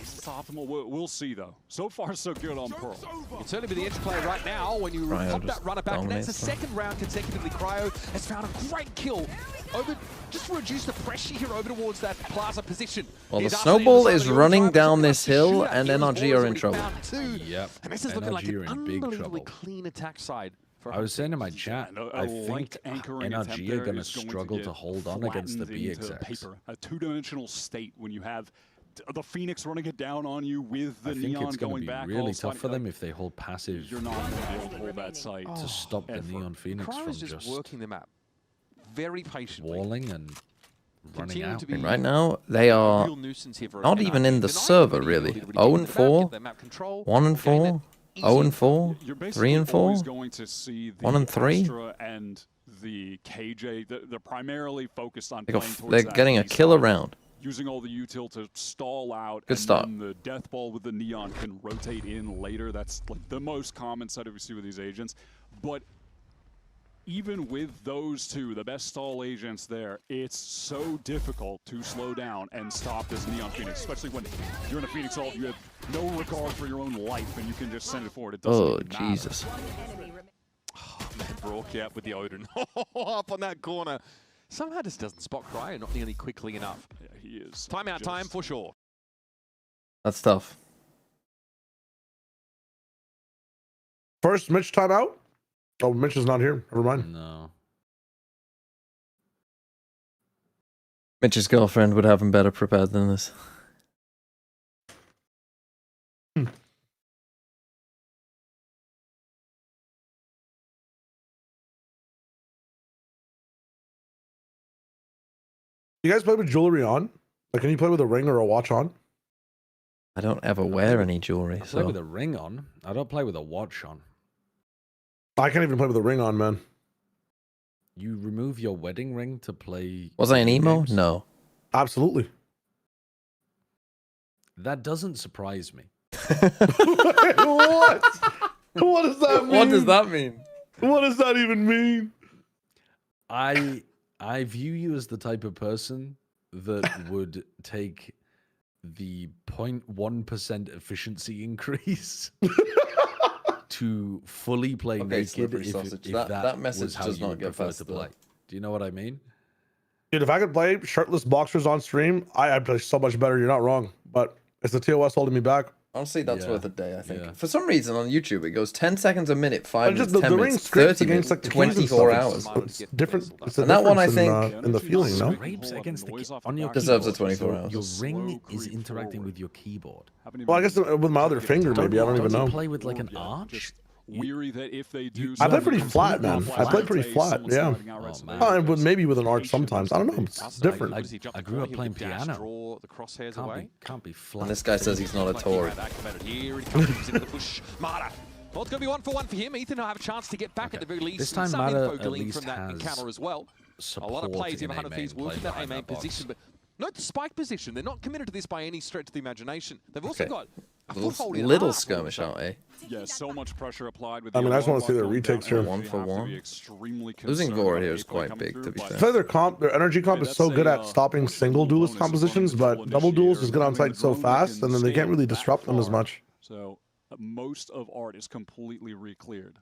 is this optimal? We'll see, though. So far, so good on Pearl. It's certainly be the edge play right now when you Cryo pop just that runner back. And that's the dominates them. second round consecutively. Cryo has found a great kill over just to reduce the pressure here over towards that plaza position. Well, the Here's Arsena snowball inside is the running overdrive, down so this he wants to hill, shoot out. and Heroes NRG Ball are in already trouble. found two. Yep. And this is looking like NRG an are in big unbelievably trouble. clean attack side. I was saying in my chat, I think light anchoring attempt NRG there are going to is going struggle get to hold on against the flattened into BXX. paper. A two-dimensional state when you have the Phoenix running it down on you with the I think Neon it's going to going be back. really all tough for sliding- them if they hold passive You're not going to be able to hold that site to stop the ever. Neon Phoenix from Cryo's just just working the map very patiently. walling and running Continuing out. to be Right now, they are real nuisance here for not NRG. even in the They're not server, even really. able to 0 get and the map, 4, get their map control, 1 and gain 4, it 0 and 4, You're 3 and 4. always going to see the 1 and 3. Astra and the KJ. They're primarily focused on They're playing towards that getting a B killer side, round. using all the util to stall out. Good and start. Then the death ball with the Neon can rotate in later. That's like the most common setup we see with these agents. But even with those two, the best stall agents there, it's so difficult to slow down and stop this Neon Phoenix, especially when you're in a Phoenix ult, you have no regard for your own life and you can just send it forward. It doesn't Oh, even matter. Jesus. Man, Brock out with the Odin. Up on that corner. Somehow just doesn't spot Cryo, not nearly quickly enough. Yeah, he is. Timeout time for sure. That's tough. First Mitch timeout? Oh, Mitch is not here. Never mind. No. Mitch's girlfriend would have him better prepared than this. You guys play with jewelry on? Like, can you play with a ring or a watch on? I don't ever wear any jewelry, I play with so a ring on. I don't play with a watch on. I can't even play with a ring on, man. You remove your wedding ring to play. Was I an emo? games? No. Absolutely. That doesn't surprise me. What? What does that mean? What does that mean? What does that even mean? I view you as the type of person that would take the 0.1% efficiency increase to fully play naked slippery if sausage. that That message was how does you not would get prefer past to the- play. Do you know what I mean? Dude, if I could play shirtless boxers on stream, I'd play so much better. You're not wrong. But it's the TOS holding me back. Honestly, that's Yeah, worth a day, I think. yeah. For some reason on YouTube, it goes 10 seconds a minute, 5 But just minutes, 10 the ring minutes, scrapes 30 against minutes, like the keys and 24 stuff. hours. It's different. It's a And that one, I difference think, in the feeling, no? Scrapes against on your Deserves a keyboard. 24 So hours. your ring is interacting with your keyboard. Well, I guess with my other finger, maybe. I don't even know. You play with like an arch? Weary that if they do, I play pretty flat, man. I play pretty flat, yeah. But maybe with an arch sometimes. I don't know. It's different. I grew up playing piano. Draw the crosshairs away. Can't be flat. And this guy says he's not a Tory. Here he comes into the push. Mara. Well, it's going to be 1 for 1 for him. Ethan will have a chance to get back at the very least. This time, some Mara info at gleaned least from that has encounter as well. A lot of plays in 100 Thieves will in that A main position, but not the spike position. They're not committed to this by any stretch of the imagination. They've also got a foothold in Little half. skirmish out, eh? Yeah, so much pressure applied with I mean, I just want to see their going retakes down. here. 1 for Have to 1. be extremely Losing concerned Vora about here is gameplay quite coming big, through, to be but fair. I feel like their energy comp is so good at stopping single duelist compositions, but double duels just get on site so fast, and then they can't really disrupt them as much. So most of art is completely re-cleared,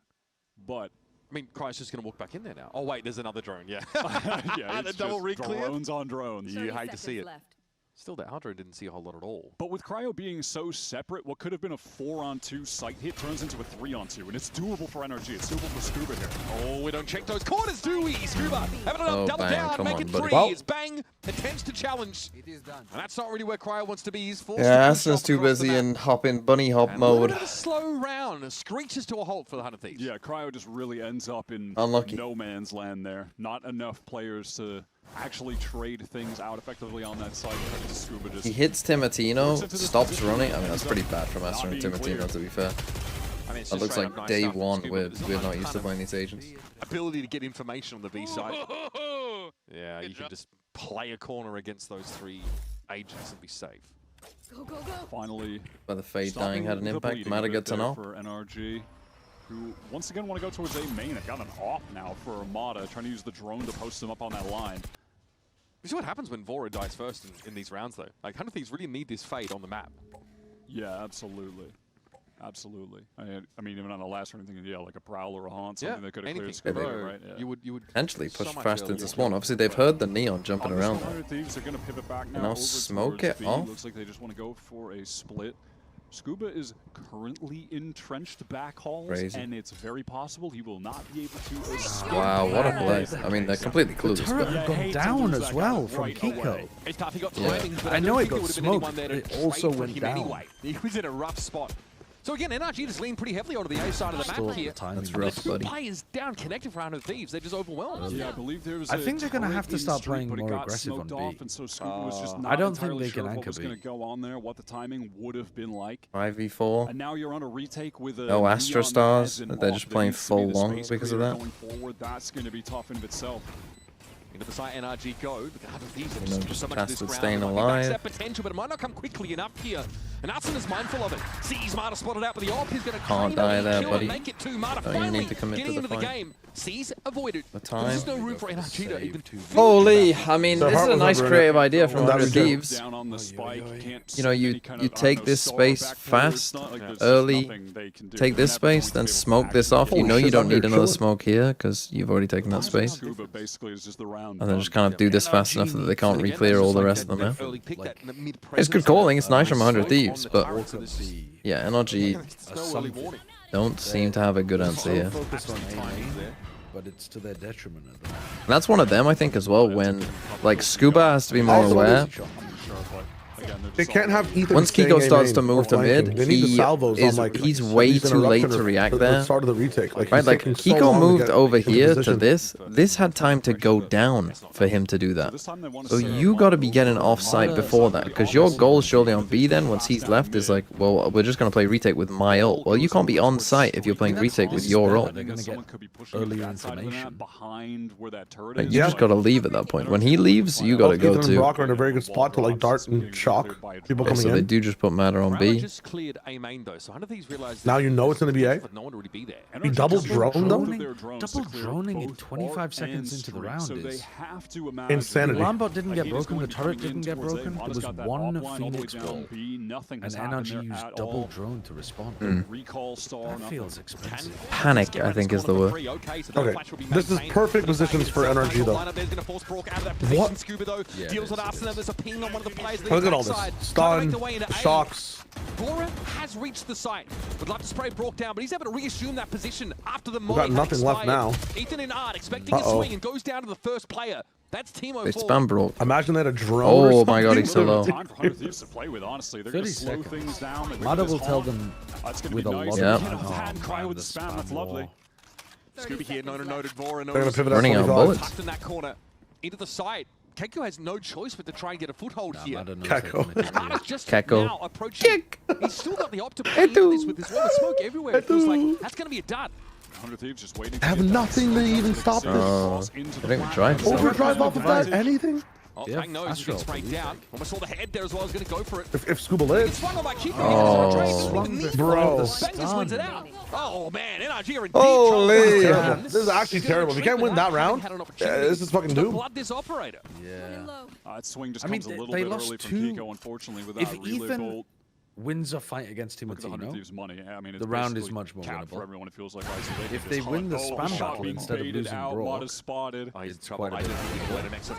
but I mean, Cry's just going to walk back in there now. Oh, wait, there's another drone, yeah. yeah, The it's double just re-cleared. drones on drones. You hate to see it. Still, the Hydra didn't see a whole lot at all. But with Cryo being so separate, what could have been a 4-on-2 site hit turns into a 3-on-2, and it's doable for NRG. It's doable for Scuba here. Oh, we don't check those corners, do we? Scuba having Oh, another double bang, down, come making on, buddy. three. Well- It's Bang attempts to challenge. It is done. And that's not really where Cryo wants to be. He's forced Yeah, to push Aston's off too across the busy map. in hopping bunny hop And a little mode. bit of a slow round. Screeches to a halt for the Hunter Thieves. Yeah, Cryo just really ends up in Unlucky. no man's land there. Not enough players to actually trade things out effectively on that side. Scuba just He hits Timatino, stops running. I mean, that's pretty bad from Aston and Timatino, to be fair. I mean, it's That just looks straight like up nice day stuff from one. Scuba, We're but there's not not used to kind playing these agents. of ability to get information on the B side. Yeah, you can just play a corner against those three agents and be safe. Go, go, go. finally But the Fade stopping dying had an the impact. bleeding Mata a bit gets an there off. for NRG, who once again want to go towards A main. They've got an off now for Armada, trying to use the drone to post them up on that line. You see what happens when Vora dies first in these rounds, though? Like, Hunter Thieves really need this Fade on the map. Yeah, absolutely. Absolutely. I mean, even on the last or anything, yeah, like a Prowl or a Haunt, something that could have cleared Scuba, right? Yeah. You would Potentially so push much fast earlier into kill. Spawn. Obviously, they've heard the Neon jumping around. 100 Thieves are going to pivot back now. Now over smoke towards it B. off. Looks like they just want to go for a split. Scuba is currently entrenched back halls, Crazy. and it's very possible he will not be able to escape. Wow, what a that. play. I mean, they're completely The clueless. turret But had gone down as well from Kiko. It's tough. He got Yeah. timing, but I know don't it think got there would have been anyone smoked, there but to it also trade for went him down. anyway. He was in a rough spot. So again, NRG just leaned pretty heavily onto the A side of the Still map here. timing. That's And rough, the two buddy. players down connected for Hunter Thieves. They're just overwhelmed. Yeah, I believe there was I think they're gonna turret have to in start street, playing but it more got aggressive on smoked B. off, and so Scuba was just I not don't think entirely they sure can what anchor was going B. to go on there, what the timing would have been like. 5v4. And now you're on a retake with a No Astra Neon Stars. as an They're off. just There playing needs to be full the long space because of clear that. Going forward, that's going to be tough in of itself. Into the site NRG go, but Hunter Thieves have You know, just just so much of this Castard ground. staying It might be alive. That's that potential, but it might not come quickly enough here. And Hudson is mindful of it. Sees Mata spotted out with the op. He's going to Can't die there, buddy. Make it to Mata. Don't even Finally need to commit to getting the into the fight. game. Sees avoided. The There's time. just no room for NRG to even Holy, I mean, Their this is heart a was nice never in creative it. idea from That 100 was good. Thieves. Down on the spike, can't You know, see you any kind of, I don't take know, this star space back forward. It's fast, not like there's just early, nothing they can do. take They're this never going space, to then be able to smoke this off. You Holy know you shit, don't I'm need here another chilling. smoke here because you've already taken that space. Scuba basically is just the round. And then just kind of do this fast enough that they can't re-clear all the rest of the map. It's good calling. It's nice from 100 Thieves, but yeah, NRG don't seem to have a good answer here. Focused on A main, but it's to their detriment at the moment. And that's one of them, I think, as well, when, like, Scuba has to be more aware. They can't have Ethan. Once Kiko staying starts A to main move or to flanking. mid, They need the he salvos is on, like, he's way these too late interruption to or react the there. start of the retake. Like, Right, he's like taking so Kiko long to moved get over into here to position. this. This had time to go down for him to do that. So you got to be getting off site before that, because your goal surely on B then, once he's left, is like, well, we're just going to play retake with my ult. Well, you can't be on site if you're playing retake with your ult. They're going to get earlier information. Like, you just got to leave at that point. When he leaves, you got to go Ethan and too. Brock are in a very good spot to like dart and shock people coming So they in. do just put matter on B. just cleared A main though, so Thieves realized Now you know it's going to be A. no one would already be there. He double droned though. Double droning in 25 seconds into the round is Insanity. The Lambot didn't get broken, the turret didn't get broken. There was one Phoenix ball, and NRG used double drone to respond. That feels expensive. Panic, I think, is the word. Okay, this is perfect positions for NRG though. What? Yeah, There's a ping on one of the players. Look at all this. Stun, shocks. Bora has reached the site. Would love to spray Brock down, but he's able to reassume that position after the We've got nothing left now. Ethan and Art expecting a swing and goes down to the first player. That's Timo. They spam Brock. Imagine they had a drone. Oh my god, he's so low. Time for 100 Thieves to play with, honestly. They're going to slow things down. Mada will tell them with a lot of hand cry with the spam. That's lovely. Scooby here, noted Vora. They're gonna pivot Running out of bullets. Tucked in that corner, into the side. Keko has no choice but to try and get a foothold here. Keko. Mada's just Keko. now approaching. He's still got the op to play this with this wall of smoke everywhere. It feels like that's going to be a dud. 100 Thieves just waiting. They have nothing to even stop this. I think we tried. Overdrive off of that? Anything? Oh, Fang knows he's been sprayed down. Almost saw the head there as well. He's going to go for it. If Scuba lives. Swung on by Kiko. Bro. Bang just wins it out. Oh man, NRG are in deep Holy. trouble. This is actually terrible. If you can't win that round, this is fucking doomed. Blood this operator. Yeah. That swing just I mean, comes a little they bit lost early from two. Kiko, unfortunately, with If that relay Ethan goal. wins a fight against Look at the 100 Timotino, Thieves money. Yeah, I mean, it's the round is basically much more capped for winnable. everyone. It feels like isolated. If they This win the hard spam shot battle being instead of baited losing out, Brock, Mada's spotted. it's quite a bit.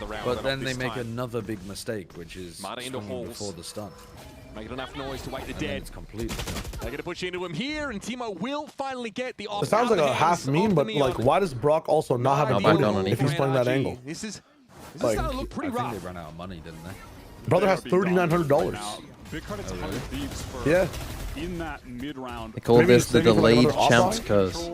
But But then they make another big mistake, which is Mada into swinging halls. before the stun. Making enough noise to wake the And then dead. it's completely. They're going to push into him here, and Timo will finally get the It sounds like a half meme, but like, why does Brock also not have a back booty on if he's playing that angle? This is Like, starting to look pretty I think rough. they ran out of money, didn't they? Brother has $3,900. Big credit to 100 Thieves for Yeah. in that mid round. They call Maybe this it's the maybe like delayed another champs offline? curse.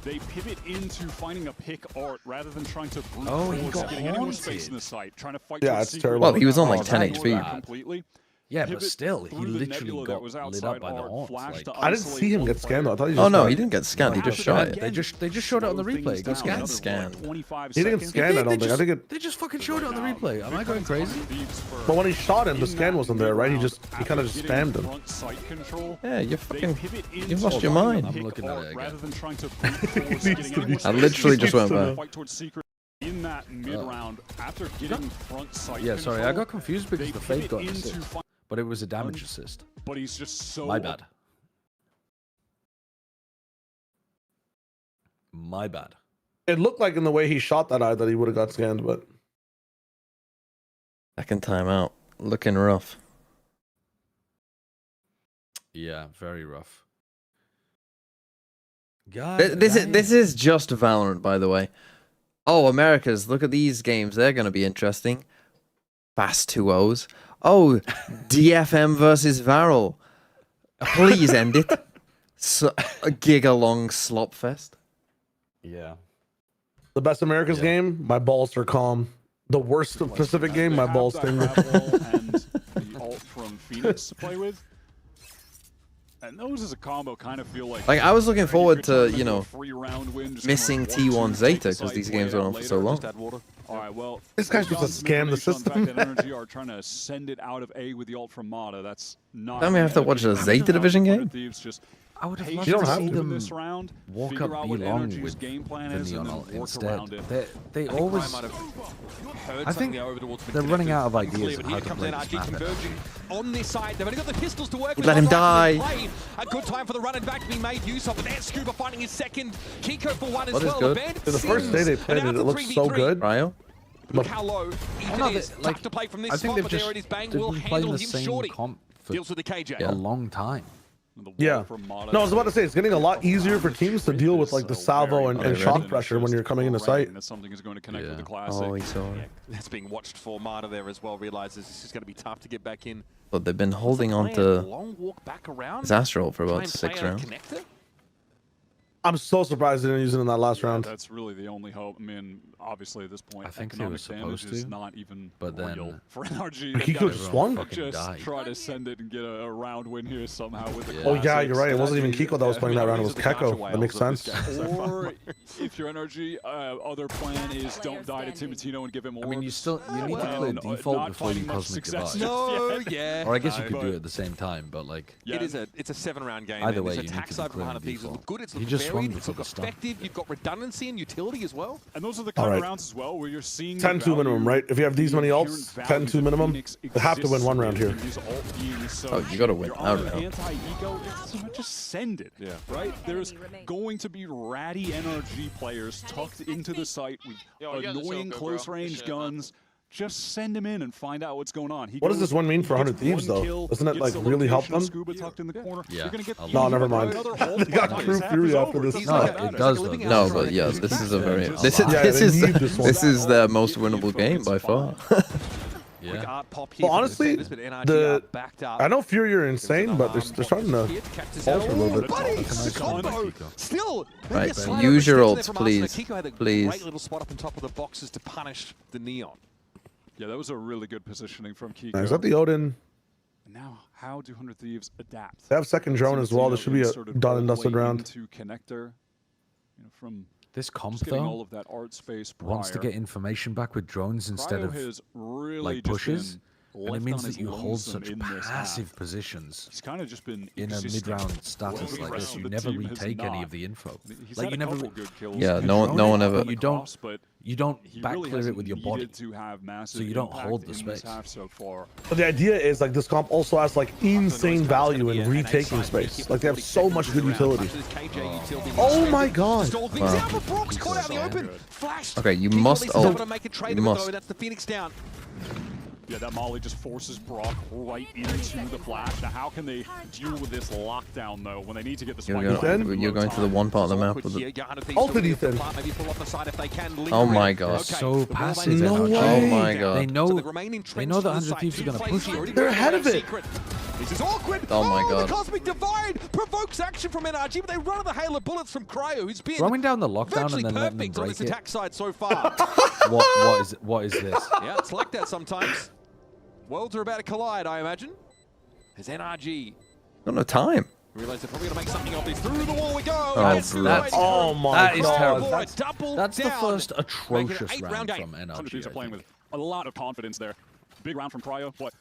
They pivot into finding a pick art rather than trying to brute Oh, he force, got getting any more haunted. space in the site, trying to fight. Yeah, towards it's secret. terrible. Well, he was on like Oh, 10 that was HP. bad. Completely. Yeah, but Pivot still, he through the literally nebula that got was lit outside up by the art, haunts. flashed Like, to I didn't isolate see him one get scanned though. I thought he Oh just no, got- he didn't get scanned. He just shot it. they just showed it on the replay. It got scanned. Scanned. He didn't get scanned, I don't think. I think it. They just fucking showed it on the replay. Am I going crazy? But when he shot him, the scan wasn't there, right? He kind of just spammed him. Yeah, you fucking, you've lost your mind. I'm looking at it again. I literally just went back. In that mid round, after getting front sight Yeah, sorry, I control, got confused because they the fade got an pivot into assist, but it was a damage assist. But he's just so My bad. My bad. It looked like in the way he shot that eye that he would have got scanned, but Second time out. Looking rough. Yeah, very rough. God, This is just Valorant, by the way. Oh, Americas, look at these games. They're going to be interesting. Fast 2-0s. Oh, DFM versus Varel. Please end it. So, a giga-long slop fest. Yeah. the best Americas game, my balls are calm. The worst Pacific game, my balls tingle. And the ult from Phoenix to play with. And those as a combo kind of feel like... Like, I was looking forward to, you know, free round win, just missing T1 Zeta because these games went on for so long. All right, well, this guy's supposed to scam the system. NRG are trying to send it out of A with the ult from Mata. That's not... Don't we have to watch a Zeta Division game? I would have loved You don't to have see to. them this round, walk figure up out B what long NRG's with game plan the is and Neon then work instead. around it. They always... I think they're running out of ideas of how to play this map. On this side, they've only got the pistols to work with. Let him Right, die. a good time for the running back to be made use of. But there's Scuba finding his second. Kiko for one as What is well. good? The band The first day they played it, it looked so good. Ryo? Look how low Ethan No, is. like, Tough to play from this I think spot, they've but just there it is. Bang they've will been playing handle the him same shorty. comp for Deals with the KJ. a long time. Yeah. No, I was about to say it's getting a lot easier for teams to deal with like the salvo and shock pressure when you're coming into sight. And something is going to connect with the classic. Oh, he saw it. That's being watched for. Mata there as well realizes this is going to be tough to get back in. But they've been holding on to Long walk back around. his Astral for Try about and 6 play a rounds. connector? I'm so surprised they didn't use it in that last round. That's really the only hope. I mean, obviously at this point, I think they economic were damage supposed is to, not even but then real for NRG. Kiko just swung. Just try to send it and get a round win here somehow with the Oh yeah, you're right. It wasn't even Classics. Kiko that was playing that round. It was Keko. That makes sense. Or if you're NRG, other plan is don't die to Timatino and give him orbs. I mean, you need to play default before you Cosmic Divide. No, yeah. Or I guess you could do it at the same time, but like. It's a 7-round game. Either way, this you attack need to side from declare Hunter Thieves default. look good. It's He look just swung varied. It's before look the start. effective. You've got redundancy and utility as well. And those are the All kind right. of rounds as well where you're seeing 10-2 minimum, right? If you have these many ults, 10-2 minimum, they have to win one round here. Oh, you got to win that round. Anti-ego, just send it. Yeah. Right? There's going to be ratty NRG players tucked into the site with annoying close-range guns. Just send him in and find out what's going on. What does this one mean for 100 Thieves, though? Doesn't it, like, really help them? Scuba tucked in the corner. Yeah. No, never mind. They got KRU Furia after this. No, it does, though. No, but yeah, this is a very... This is their most winnable game by far. Yeah. Well, honestly, I know Furia are insane, but they're starting to falter a little bit. Still, Right, use your ults, please. Kiko had a Please. great little spot up on top of the boxes to punish the Neon. Yeah, that was a really good positioning from Kiko. Is that the Odin? Now, how do 100 Thieves adapt? They have second drone as well. This should be a done and dusted round. Into connector, from this comp just getting though all of that art space wants to prior. get information back with drones instead Cryo of has really like just pushes, been and it left means on that his you hold lonesome such in this passive half. positions. He's kind of just been in a existing. mid-round status Well, the like rest this. of You the never team has retake any not. of the info. He's Like had you a never. couple good kills. Yeah, He's no shown one it ever- across, You don't. but You don't he really backclear it hasn't with your body, needed to have massive so you don't impact hold the in this space. half so far. But the idea is like this comp also has like insane value in retaking space. Like they have so much good utility. Oh my god! Okay, you must ult. You must. That's the Phoenix down. Yeah, that Molly just forces Brock right into the flash. Now, how can they deal with this lockdown, though, when they need to get the spike? You're going to the one part of the map with it. Ulted Ethan. Oh my god. So passive. No NRG. way. Oh my god. They know that 100 Thieves are going to push you. They're ahead of it. This is awkward. Oh my god. The Cosmic Divide provokes action from NRG, but they run the hail of bullets from Cryo, who's been Throwing down the lockdown virtually and then letting them perfect on break this it. attack side so far. What is this? Yeah, it's like that sometimes. Worlds are about to collide, I imagine. As NRG Got no time. realize they're probably going to make something of this. Through the wall we go. Oh my That is god! terrible. That's the first atrocious round game. from 100 Thieves NRG. are playing with a lot of confidence there. Big round from Cryo, but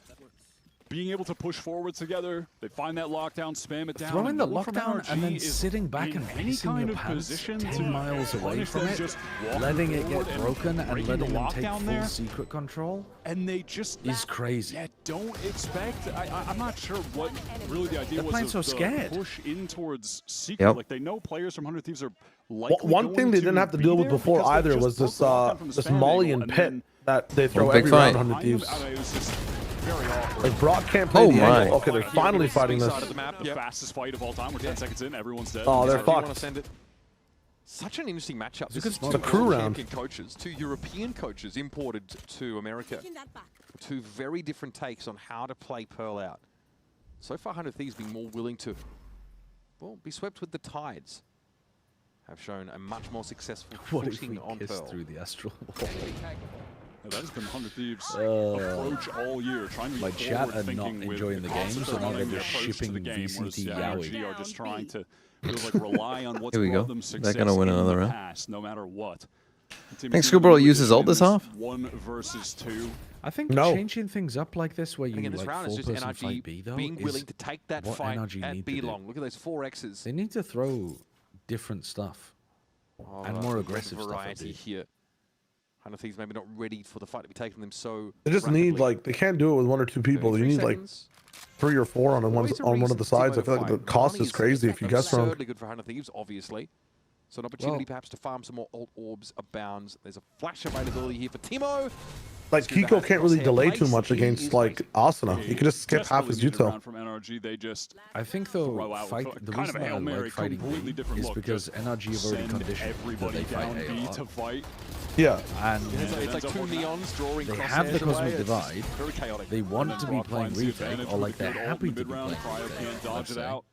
being able to push forward together, they find that lockdown, spam it down. Throwing the no one from lockdown NRG and then is sitting back in and any pissing kind your of pants position 2 to miles away punish from them, it, just walking letting it forward get and broken and breaking letting the them take lockdown full there. secret control And they just is crazy. Yeah, don't expect. I'm not sure what really the idea They're was. playing of so the scared. Push in towards secret. Yep. Like they know players from 100 Thieves are likely One going thing they didn't have to be deal with there before because they either just was this broke the lockdown from the this spam Molly angle, and and Pit then that they throw big every fight. round 100 Thieves. it was just very awkward. Like Brock can't play Oh the my. angle. Okay, they're finally fighting this. The fastest fight of all time. We're 10 seconds in. Everyone's dead. Oh, they're Do you want to fucked. send it? Such an interesting matchup. This good is spot. two The crew world round. champion coaches, 2 European coaches imported to America. 2 very different takes on how to play Pearl out. So far, 100 Thieves being more willing to, well, be swept with the tides. Have shown a much more successful What if footing we on kiss Pearl. through the astral wall? Yeah, that has been 100 Thieves' approach all year, trying to be Like, chat are not forward-thinking with enjoying the game, concept so now of they're their just approach to shipping the game, whereas, VCT NRG Yowie. are just trying to feels like rely on what's Here we brought go. them They're success gonna win in another the round. past, no matter what. Think Scuba will use his ult this half? 1 versus 2. I think No. changing things up like this, where you And again, this like round is just 4-person NRG fight B, though, being is willing to take that what fight NRG at need to B do. long. Look at those 4 X's. They need to throw different stuff and more aggressive stuff at variety B. here. 100 Thieves maybe not ready for the fight to be taken from them so They just need rapidly. like they can't do it with 1 or 2 people. You 33 need like seconds. 3 or 4 on one Always a on one of reason the to see sides. I where feel to like the fight. cost Money is crazy if you guess wrong. Absurdly good for 100 Thieves, obviously. So an opportunity Well- perhaps to farm some more ult orbs abounds. There's a flash availability here for Timo. like Kiko can't really delay too much against like Asuna. He could just skip half his util. From NRG, they just I think though, the kind reason of a that I Hail Mary, like fighting completely B different is look. because Just NRG have already send conditioned that everybody they fight down B to AR. fight. Yeah, And It's like two neons drawing they have the crosshairs away. Cosmic It's Divide. very chaotic. They want And to then be Brock playing finds the retake, advantage or with like the they're good ult in happy the to be mid-round. playing Cryo retake. can't dodge let's it say. out.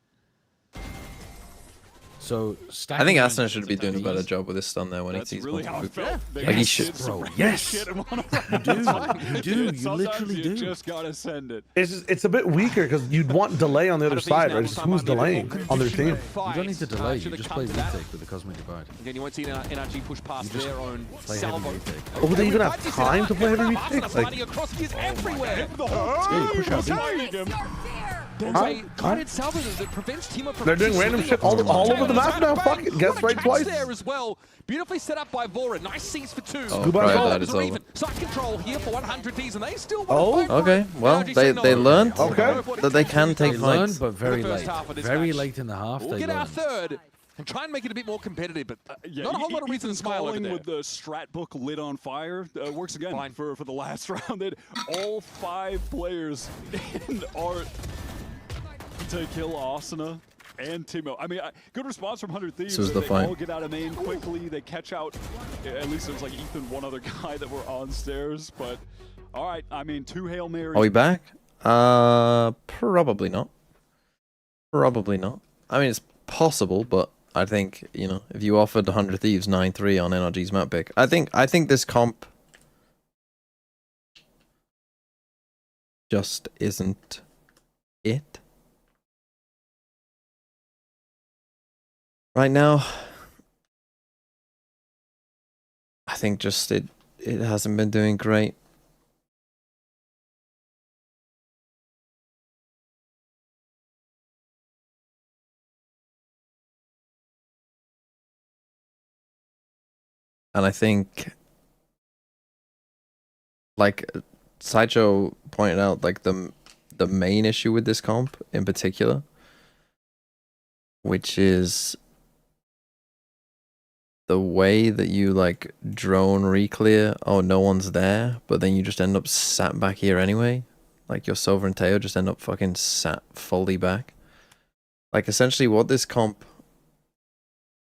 So I think Asuna should be doing a better job with his stun there when he That's sees really how multiple it people. felt. They Like he just should. did some random Yes. shit and won You do. around. You do. You Sometimes literally you do. just gotta send it. it's a bit weaker because you'd want delay on the other side, right? It's who's delaying on their team. You don't need to delay. You just play retake with the Cosmic Divide. Again, you won't see NRG push past You just their own play heavy salvo. retake. Oh, would they even have time to play heavy retake? Asuna Like, fighting across, he is everywhere. yeah, you push out B. There's a guided salvo that prevents Timo from They're doing random shit all over the map now. Fuck it, guess right twice. there as well. Beautifully set up by Vora. Nice scenes for two. Oh, Goodbye, Cryo Vora. died is over. Side control here for 100 Ds, and they still Oh, want to fight for Okay, it. well, NRG they said no. learned Okay. that they can take They learned, fights. but very For the late. first half of this Very match. late in the half, We'll they get our learned. third and try and make it a bit more competitive, but Yeah, not a whole lot of reason to Ethan's smile over calling there. with the strat book lit on fire works again Fine. for the last round. That all 5 players in art to kill Asuna and Timo. I mean, good response from 100 Thieves. This was the They fight. all get out of main quickly. They catch out. At least it was like Ethan, one other guy that were on stairs. But all right, I mean, 2 Hail Marys. Are we back? Probably not. Probably not. I mean, it's possible, but I think, you know, if you offered 100 Thieves 9-3 on NRG's map pick, I think this comp just isn't it. Right now, I think just it hasn't been doing great. And I think, like Sideshow pointed out, like the main issue with this comp in particular, which is the way that you like drone reclear. Oh, no one's there, but then you just end up sat back here anyway. Like your Silver and Teo just end up fucking sat fully back. Like essentially what this comp,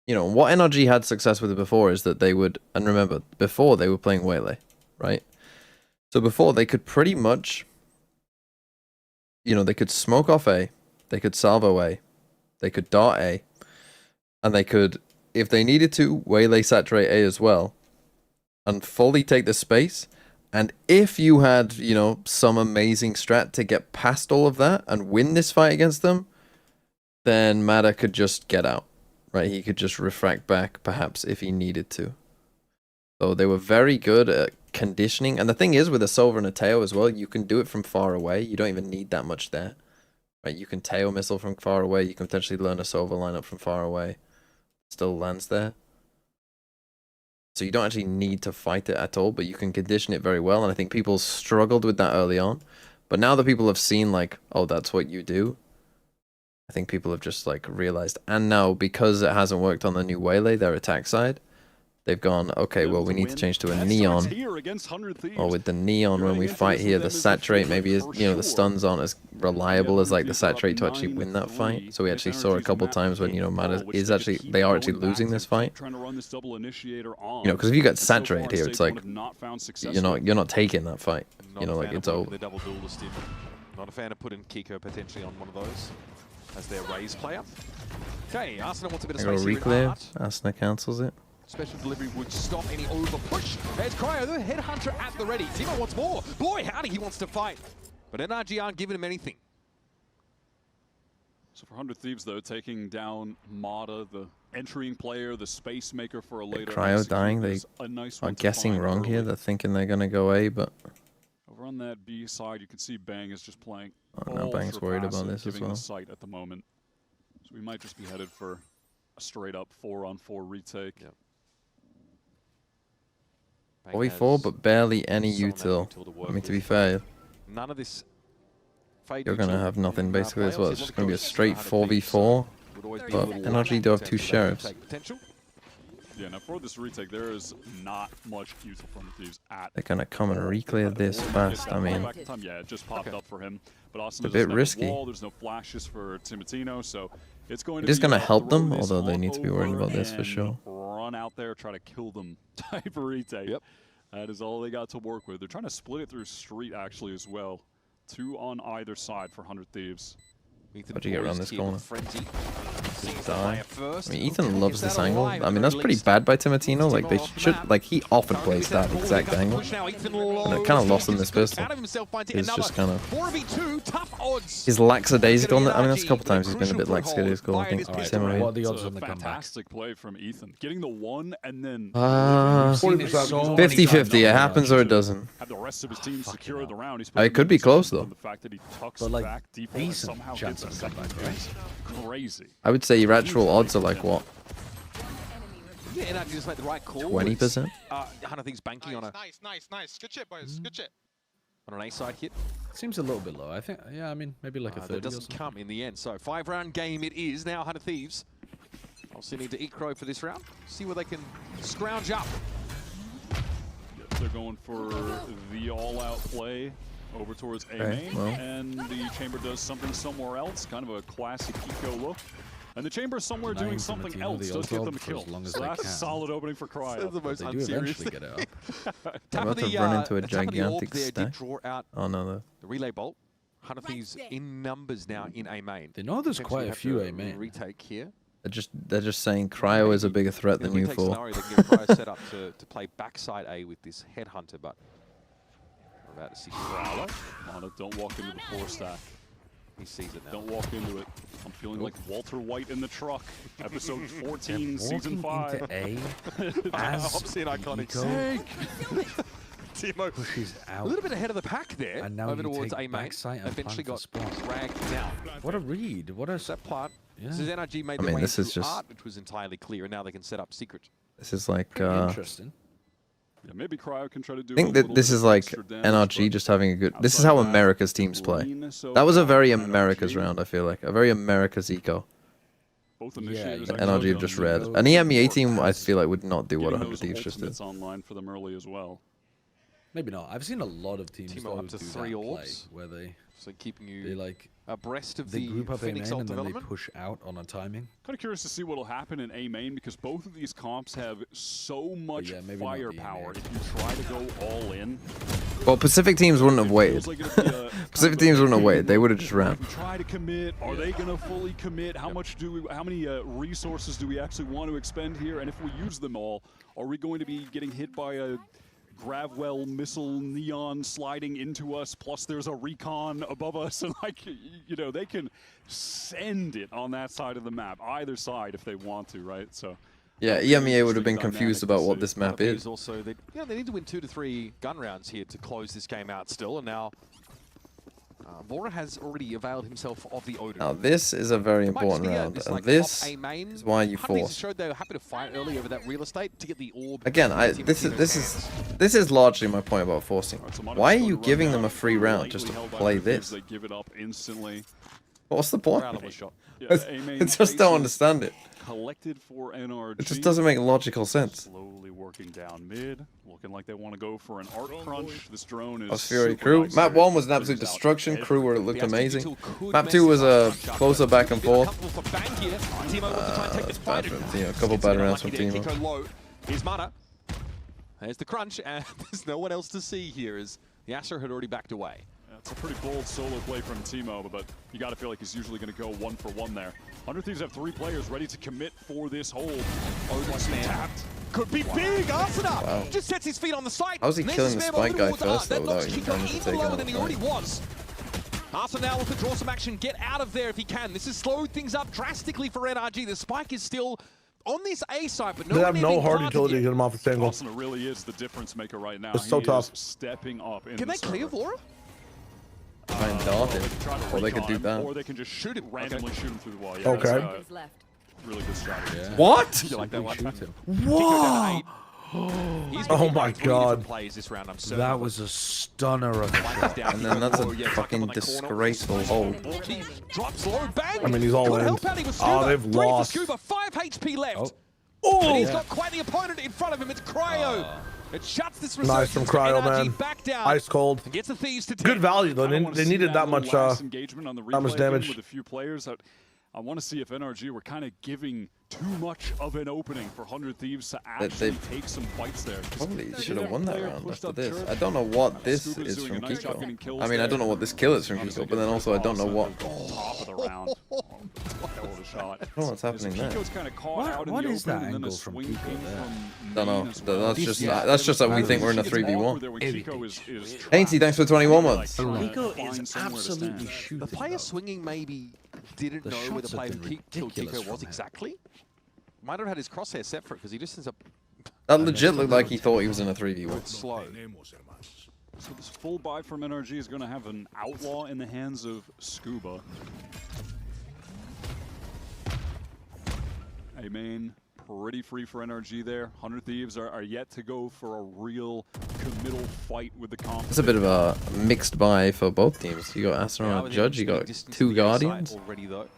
you know, what NRG had success with it before is that they would, and remember, before they were playing Waylay, right? So before they could pretty much, you know, they could smoke off A, they could salvo A, they could dart A, and they could, if they needed to, Waylay saturate A as well, and fully take the space. And if you had, you know, some amazing strat to get past all of that and win this fight against them, then Mada could just get out. Right, he could just refract back, perhaps, if he needed to. So they were very good at conditioning. And the thing is, with a Silver and a Teo as well, you can do it from far away. You don't even need that much there. Right, you can Teo missile from far away. You can potentially learn a Silver lineup from far away. Still lands there. So you don't actually need to fight it at all, but you can condition it very well. And I think people struggled with that early on. But now that people have seen, like, oh, that's what you do, I think people have just like realized, and now because it hasn't worked on the new Waylay, their attack side, they've gone, okay, well, we need to change to a neon. Or with the neon, when we fight here, the saturate maybe is, you know, the stuns aren't as reliable as like the saturate to actually win that fight. So we actually saw a couple times when, you know, Mada is actually, they are actually losing this fight. You know, because if you get saturated here, it's like you're not taking that fight. You know, like it's over. Not a fan of putting Kiko potentially on one of those as their raise player. Okay, Asuna wants a bit of I go space here in reclear. Art. Asuna cancels it. Special delivery would stop any over push. There's Cryo, the headhunter at the ready. Timo wants more. Boy, howdy, he wants to fight. But NRG aren't giving him anything. So for 100 Thieves, though, taking down Mada, the entering player, the space maker for a later Cryo dying, they are guessing wrong here. They're thinking they're going to go A, but over on that B side, you can see Bang is just playing. oh, no, Bang's worried about this as well. The site at the moment, so we might just be headed for a straight-up 4-on-4 retake. Yep. 4v4, but barely any util. I mean, to be fair, None of this fade you're going to util have nothing in, basically as playoffs. well. He's It's just looking going to be a to straight start at B, 4v4. would always be a But little NRG do have two potential sheriffs. potential. Yeah, now for this retake, there is not much useful from the Thieves at. They're gonna come and reclear this fast. I mean, Yeah, it just popped up for him. But Austin it's a bit risky. Wall. There's no flashes for Timotino, so it's going to it is be gonna help throw them, this although they need to be worried over about this for and sure. Run out there, try to kill them type of retake. Yep. That is all they got to work with. They're trying to split it through street actually as well. 2 on either side for 100 Thieves. How'd you get around this corner? Die. First. I mean, Ethan loves this angle. I mean, that's pretty bad by Timotino. Like, they should, like, he often plays that exact angle. And it kind of lost him this pistol. It's just kind of... He's lackadaisical. I mean, that's a couple times he's been a bit lackadaisical, I think. What are the odds on the comeback? Fantastic play from Ethan. Getting the 1 and then... 50-50. It happens or it doesn't. Have the rest of his team secure the round. It could be close, though. The fact that he tucks But, like, back default and decent somehow chance gets a of second comeback, place. Crazy. I would say your actual odds are like, what? Yeah, NRG just made the right call. 20%? Hunter Thieves banking on a Nice. Good shit, boys. Good shit. on an A-side hit. Seems a little bit low. I think, yeah, I mean, maybe like a 30 That doesn't come in the end. So 5-round game it is. Now Hunter Thieves also need to eat crow for this round. See where they can scrounge up. Yep, they're going for the all-out play over towards A main, and the chamber does something somewhere else, kind of a classic eco look. And the chamber somewhere doing something else does get them a kill. So that's a solid opening for Cryo. That's the most unserious thing. Get it up. I'm about to run into a gigantic there stack. did draw out Oh no, the relay bolt. Hunter Thieves in numbers now in A main. They know there's quite a few A main. Retake here. they're just saying Cryo is a bigger threat than you Retake for. scenario, they can get Cryo set up to play backside A with this headhunter, but we're about to see Cryo. Lana, don't walk into the 4-stack. He sees it now. Don't walk into it. I'm feeling like Walter White in the truck. Episode 14, season 5. Into A I've seen iconic Timo pushes out. A little bit ahead of the pack there. And now over you towards take A main. backside and Eventually got plant for dragged down. What a read. What a that part. Yeah. This is NRG made I the mean, way this is through just- art, which was entirely clear, and now they can set up secret. This is like interesting. Yeah, maybe Cryo can try to do I think that this is like NRG just having a good. This is how America's teams play. That was a very America's round. I feel like a very America's eco. Both Yeah, initiators you are NRG have just read. An EMEA team, I feel like, would not do what 100 Thieves just did. It's online for them early as well. Maybe not. I've seen a lot of teams Timo though up to do 3 that orbs. play, where they So keeping they you like abreast of they the group up A main Phoenix and ult then they development. push out on a timing. Kind of curious to see what will happen in A main because both of these comps have so much yeah, maybe not the firepower. A main. If you try to go all in, Well, Pacific teams wouldn't have waited. feels like it'd be a Pacific teams wouldn't have waited. They would have just ran. If we try to commit, are they going to fully commit? How much do we? How many resources do we actually want to expend here? And if we use them all, are we going to be getting hit by a Gravwell missile neon sliding into us? Plus, there's a recon above us, and like you know, they can send it on that side of the map, either side, if they want to, right? So. Yeah, EMEA would have been confused about what this map is. Also, they need to win 2 to 3 gun rounds here to close this game out still, and now Vora has already availed himself of the Odin. Now this is a very It might just important be round, this, and like, this top A main. is why you Hunter Thieves force. showed they were happy to fight early over that real estate to get the orb. Again, into this is largely my point about forcing. Why are you giving them a free round just to play this? They give it up instantly. What's the point? Round of a shot. Yeah, I just don't understand it. Collected for NRG. It just doesn't make logical sense. Slowly working down mid, looking like they want to go for an art crunch. This drone is. Us Fury super crew. nice Map here. 1 was an absolute Clears out destruction. every- Crew where it looked The amazing. Astro could Map 2 was a mess closer back and forth. Comfortable for Bang here. Timo wants to try and take this Bad fight. from Timo. A couple bad rounds from Unlucky there, Timo. Kiko low. Here's Mana. There's the crunch, and there's no one else to see here as the Astro had already backed away. It's a pretty bold solo play from Timo, but you got to feel like he's usually going to go 1-for-1 there. 100 Thieves have 3 players ready to commit for this hold. Odin's man. Tapped. Could be big. Arsena Wow. just sets his feet on the site. How was he There's killing the spam spike over guy towards first, Art. though, That without knocks even Kiko trying to even take lower him than he out? already was. Arsena now with to draw some action, get out of there if he can. This has slowed things up drastically for NRG. The spike is still on this A side, but no They one have even no hard planted utility to yet. get him off the angle. Austin really is the difference maker right now. It's so He tough. is stepping up in Can the they clear server. Vora? Try and dart it. Try to Or they could do recon, that. or they can just shoot it randomly, shoot him through the wall. Yeah, Okay. that's a really good strategy. Yeah. What? You like that one? Shoot him. What? He's Oh been my three God. different plays this round, I'm certain. That was a stunner of a shot. And then that's a fucking disgraceful hold. Drops low, bang! I mean, he's all Good in. help out, he was Oh, Scuba. they've 3 lost. for Scuba, 5 HP left. Oh. And he's got quite the opponent in front of him. It's Cryo. It shuts this Nice from Cryo, man. back down. Ice cold. And gets the Thieves to 10. Good value though. They needed that much engagement on the damage. with a few players. I want to see if NRG were kind of giving too much of an opening for 100 Thieves to actually take some fights there. Probably should have won that round after this. I don't know what this is from Kiko. I mean, I don't know what this kill is from Kiko, but then also I don't know what. Top of the round. Hell of a shot. I don't know what's happening there. Kiko's kind of caught out in the is that open, and then a angle from swing Kiko there? Don't know. That's just that we think we're in a 3v1. Ainty, thanks for 21 months. Kiko is absolutely shooting. The player swinging maybe didn't know where the player killed Kiko was exactly. Might have had his crosshair set for it because he just ends up. That legit looked like he thought he was in a 3v1. Slow. So this full buy from NRG is going to have an outlaw in the hands of Scuba. A main pretty free for NRG there. 100 Thieves are yet to go for a real committal fight with the comp. It's a bit of a mixed buy for both teams. You got Astronaut and Judge, you got two Guardians. Already though.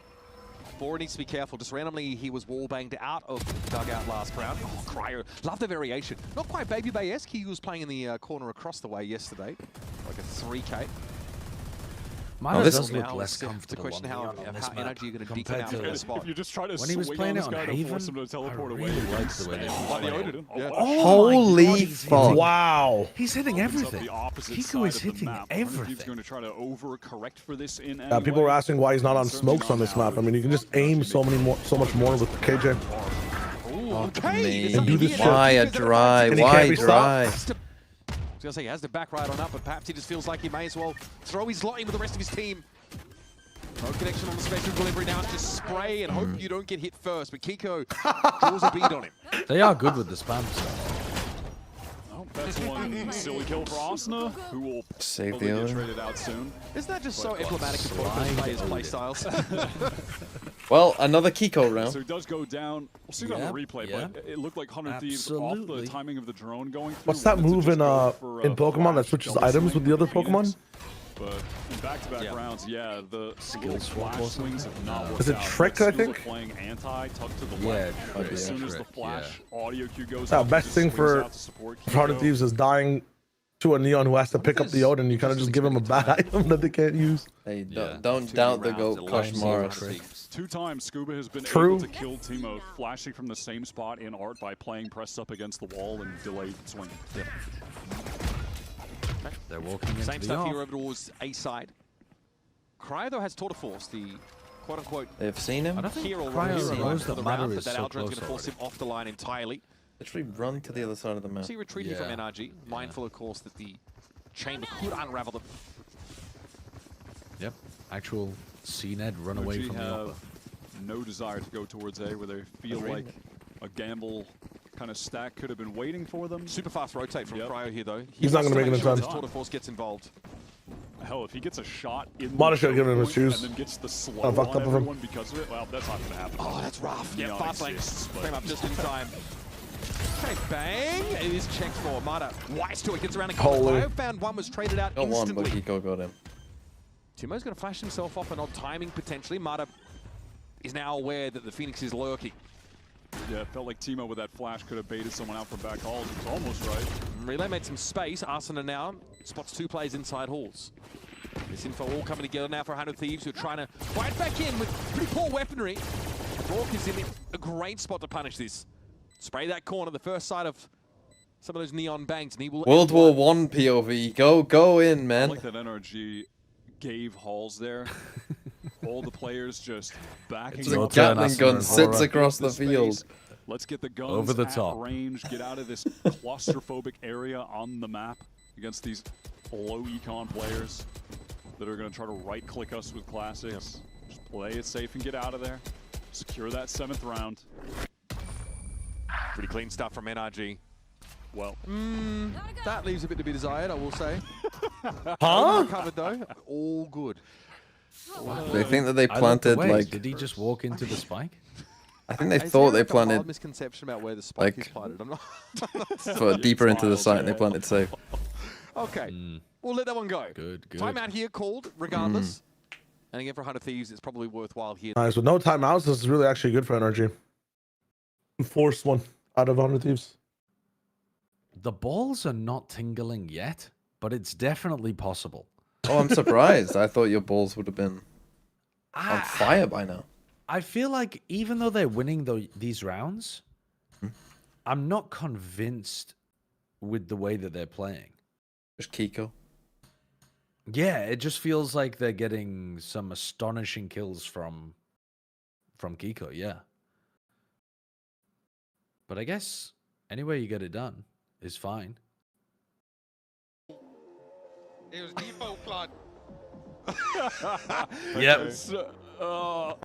Bora needs to be careful. Just randomly, he was wall banged out of dugout last round. Oh, Cryo. Love the variation. Not quite Baby Bay-esque. He was playing in the corner across the way yesterday. Like a 3K. Mine does look less The comfortable. question how NRG are going to deacon out to of the spot. If you just try to when he was playing it on Haven, I really liked the way they were playing. Holy fuck. Wow. He's hitting everything. Kiko is hitting everything. He's going to try to overcorrect for this in People were asking why he's not on smokes on this map. I mean, you can just aim so much more with the KJ. Okay. And do this shit. Why a dry? And he Why can't be dry? stopped. I was going to say, he has the back right on up, but perhaps he just feels like he may as well throw his lot in with the rest of his team. No connection on the special delivery now. Just spray and hope you don't get hit first. But Kiko draws a bead on him. They are good with the spam stuff. Oh, that's one silly kill for Asuna, who will save probably the get other. traded out soon. Isn't that just so emblematic of both those players' playstyles? Well, another Kiko round. So it does go down. We'll see it on the replay, but it looked like 100 Thieves off the timing of the drone going through. What's that move in Pokemon that switches items with the other Pokemon? But in back-to-back rounds, the skill flash swings have not worked out. Is it Trick, I think? Playing anti, tucked to the left. As soon as the flash audio cue goes The out, best thing for Heart of Thieves is dying to a Neon who has to pick up the Odin. You kind of just give him a bad item that they can't use. Hey, don't doubt the GOAT Clutch Morris. 2 times Scuba has been True. able to kill Timo, flashing from the same spot in art by playing press up against the wall and delayed swing. They're walking into Same the stuff off. here over towards A side. Cryo though has tour de force, the quote-unquote They've seen him. I don't think hero Cryo knows for that the Matter round, is but that so Aldrin's going to close force him off the line entirely. Literally run to the other side of the map. See retreating from NRG, mindful of course that the chamber could unravel them. Yep. Actual CNED run away NRG from the have upper. no desire to go towards A, where they feel like a gamble kind of stack could have been waiting for them. Super fast rotate from Cryo here though. He's not going to make it in time. This tour de force gets involved. Hell, if he gets a shot in Mata the should have given him his choke point shoes. and then gets the slow I fucked on up with him. everyone because of it, well, that's not going to happen. Oh, that's rough. Yeah, Neon fast lane. exists, but- Came up just in time. Okay, bang. It is checked for. Mata wise to it. Gets around and Holy. Cryo found one was traded out Got one, but instantly. Kiko got him. Timo's going to flash himself off and odd timing potentially. Mata is now aware that the Phoenix is lurking. Yeah, it felt like Timo with that flash could have baited someone out from back halls. It was almost right. Relay made some space. Arsena now spots 2 players inside halls. This info all coming together now for 100 Thieves who are trying to fight back in with pretty poor weaponry. Rourke is in a great spot to punish this. Spray that corner, the first sight of some of those neon bangs, and he will... World War One POV. Go in, I man. like that NRG gave halls there. All the players just backing It's a up. Gatling gun sits across the field. Let's get the guns Over the at top. range, get out of this claustrophobic area on the map against these low econ players that are going to try to right-click us with classics. Just play it safe and get out of there. Secure that 7th round. Pretty clean stuff from NRG. Well, That leaves a bit to be desired, I will say. Huh? Covered though, all good. They think that they I looked planted away. like. Did he just walk into the spike? I think they Is thought there they a mild planted misconception about where the spike is like, planted. I'm not. for deeper into the site and they planted safe. Okay, we'll let that one go. Good. Timeout here called, regardless. And again, for 100 Thieves, it's probably worthwhile here. Nice. With no timeouts, this is really actually good for NRG. Forced one out of 100 Thieves. The balls are not tingling yet, but it's definitely possible. Oh, I'm surprised. I thought your balls would have been on fire by now. I feel like even though they're winning these rounds, I'm not convinced with the way that they're playing. Just Kiko. Yeah, it just feels like they're getting some astonishing kills from Kiko, yeah. But I guess any way you get it done is fine. It was default plan. Yep.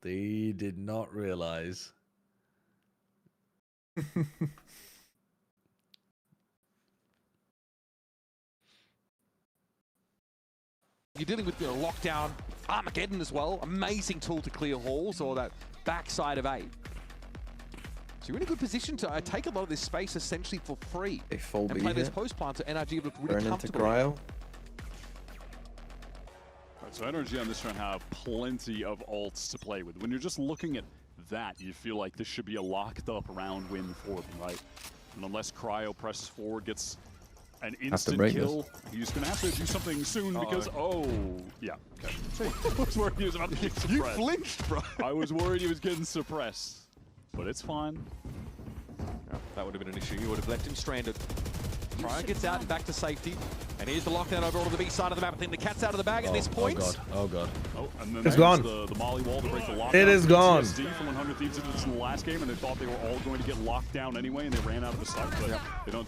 They did not realize. You're dealing with the lockdown, Armageddon as well. Amazing tool to clear halls or that backside of 8. So you're in a good position to take a lot of this space essentially for free. A full and B play this hit. post plant, so NRG looked really Burn into comfortable. cryo. So NRG on this round have plenty of ults to play with. When you're just looking at that, you feel like this should be a locked up round win for them, right? And unless Cryo presses forward, gets an instant kill, he's going to have to do something soon because, yeah, okay. I was worried he was about to get suppressed. You flinched, bro. I was worried he was getting suppressed, but it's fine. Yeah, that would have been an issue. You would have left him stranded. Cryo gets out and back to safety. And here's the lockdown over onto the B side of the map. I think the cat's out of the bag at this point. Oh god. Oh, and then It's gone. The molly wall to break the lockdown. It is gone. TSD from 100 Thieves did this in the last game, and they thought they were all going to get locked down anyway, and they ran out of the site. But they don't.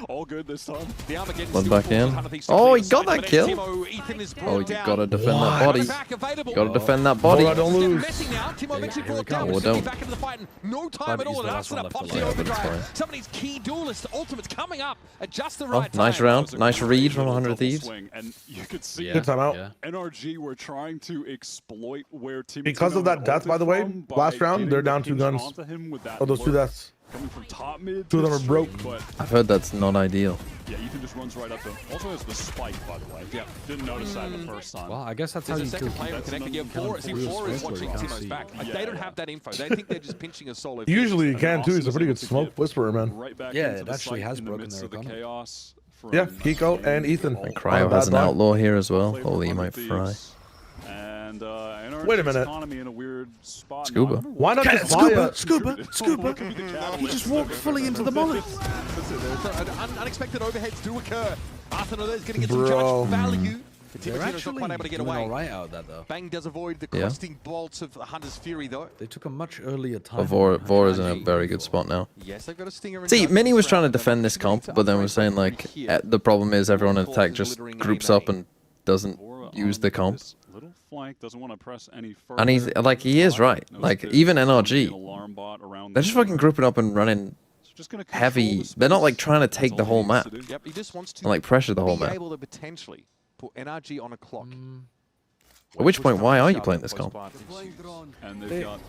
All good this time. The Armageddon One still back in. 100 Thieves to Oh, clear he the got site, that but kill. Timo, Ethan is Oh, brought you down. gotta defend that body. Back available. Gotta defend that body. Bora, don't lose. Messing now. Timo eventually brought Here down. we go. Sticky Don't. back into the fight. And no time But at he's all. the And last after one that left pops the alive. But it's overdrive. fine. Some of these key duelists ultimates coming up at just the Oh, right time. nice round. Nice read from 100 Thieves. Swing, and you could see Good timeout. Yeah. NRG were trying to exploit where Team Because of Timo that had death, by the way, ulted from last by round, getting they're the down 2 pinch guns. onto him with that Oh, those 2 lurk deaths. coming from top mid. 2 of to them are straight, broke. But I've heard that's not ideal. yeah, Ethan just runs right up to him. Also has the spike, by the way. Yeah, didn't notice that the first time. Well, I guess that's how There's you a second kill. player connected. Yeah, Four is watching Timo's back. They don't have that info. They think they're just pinching a solo. Usually you And can too. He's a Austin pretty good was able to smoke get whisperer, man. Right back Yeah, into it the actually site has in the broken midst their of the economy. chaos from Yeah, Kiko and Ethan. And Cryo has an outlaw here as well. Holy, he might fry. And Wait a minute. economy in a weird spot. Scuba. Why not just fire? Scuba. He just walked fully into the molly. Unexpected overheads do occur. Arthur is going to get Bro. some judged value. They're Tiмотino's not actually quite able to get doing away. all right out of that, though. Bang does avoid the Yeah. questing bolts of the Hunter's Fury, though. They took a much earlier time. But Vor is in a very good spot now. Yes, they've got a stinger. See, Mini was trying to defend this comp, but then was saying like the problem is everyone in attack just groups up and doesn't use the comp. This little flank doesn't want to press any further. And he's like, he is right. No Like stick, even an NRG, alarm bot around they're the just fucking corner. grouping up and running So just gonna control heavy. the They're not space. like trying to That's take all the he whole needs map to do. Yep, he just wants to and like pressure the whole be map. able to potentially put NRG on a clock. At which point, why are you playing this comp? And They- they've got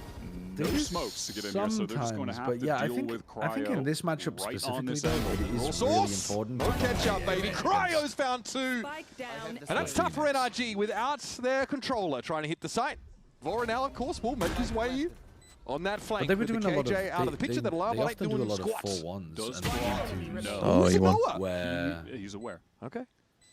no There's smokes to get in here, so they're just going to sometimes, have but to yeah, deal with Cryo I think in this matchup right on specifically, this though, angle. it is really Sauce! important. No catch up, baby. Cryo's found 2. Spike down. And that's tough for NRG without their controller trying to hit the site. Voronel, of course, will make his way on that flank. But they were with the doing a lot of. KJ out of the picture that allow they like often do a doing lot of squats. 4-1s. Does and Cryo know? Oh, he won. Where He's aware. Okay.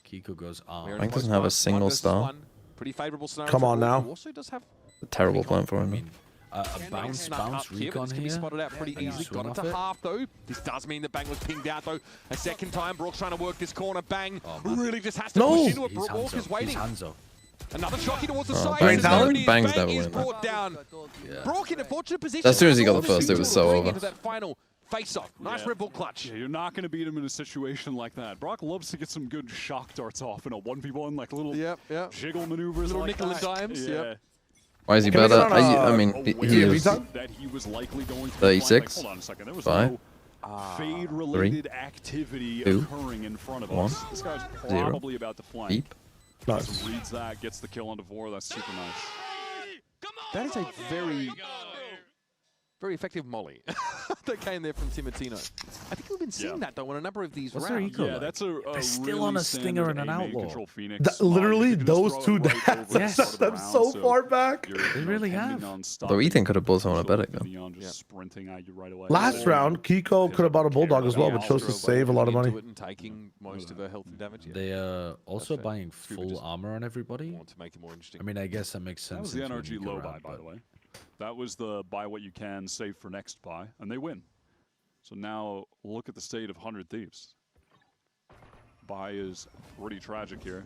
Kiko goes arm. Rank doesn't have a single star. Pretty favorable scenario. Come for on Raw, now. who also does have A terrible plan for I him. mean, a bounce snuck up here, but recon this can be here. spotted out pretty and you easily. swing Got it off to it. half though. This does mean that Bang was pinged out though. A second time, Brock's trying to work this corner. Bang Oh, man. really just has to No. push into it. He's Brock is Hanzo. waiting. He's Hanzo. Another shocky towards the Oh, side. Bang's and there never- it is. Bang's Bang never is winning that. brought down. Yeah. Brock in a fortunate position. As soon as he got the Almost first, it was so going over. into that final face-off. Nice Yeah. Red Bull clutch. Yeah, you're not going to beat him in a situation like that. Brock loves to get some good shock darts off in a 1v1, like little Yep. jiggle maneuvers Little like nickel and that. dimes, Yeah. yep. Why is he Can we better? get on, I mean, he Aware is. that he was likely going to 36, Hold on a second. There was 5, no fade-related activity 2, occurring in front of 1, us. This guy's 0, probably about to flank. Beep. Nice. Reads that, gets the kill on Devore. That's super nice. That is a very very effective molly that came there from Timotino. I think we've been seeing that, though, on a number of these What's rounds. their eco Yeah, like? that's a They're still really on a stinger standard and an A main outlaw. control Phoenix. Literally, You can just those throw two it right over the deaths start set of the them round, so far back. They really have. Although Ethan could have bulled someone a better gun. Just sprinting at you right away. Last round, Kiko could have bought a bulldog as well, but chose to save a lot of money. And taking most of her health and damage. Yeah. They are also fair. buying Scuba full just armor on everybody. Want to make it more interesting. I mean, I guess that makes sense. That was the into a NRG Nika low round, buy, by but- the way. That was the buy what you can, save for next buy, and they win. So now look at the state of 100 Thieves. Buy is pretty tragic here.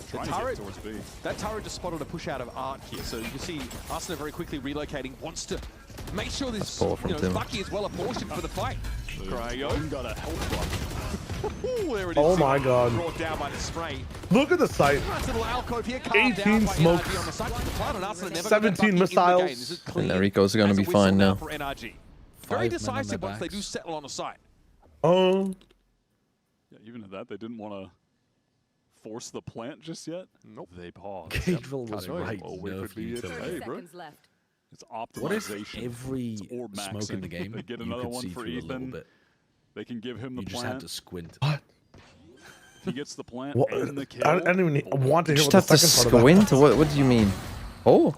Trying to get towards B. That turret just spotted a push out of Art here, so you can see Arsenal very quickly relocating, wants to make sure this Bucky is well apportioned for the fight. Cryo got a health block. There it is. Oh my god. Brought down by the spray. Look at the sight. Nice little alcove here, 18 smokes. 17 missiles. And their ecos are going to be fine now. For NRG. 5 Very men on decisive their once they do backs. settle on a site. Oh. Yeah, even at that, they didn't want to force the plant just yet. Nope. They paused. Gabriel was Cutting. right. Oh, we No could be it. 30 Hey, bro. Seconds left. It's optimization. What if every It's orb smoke in the maxing. game They get you another could one see for through a little Ethan. bit? They can give him the You just plant. had to squint. What? If he gets the plant What? and the kill. I don't even want to hear Just what the have to second part of that. squint? What do you mean? Oh.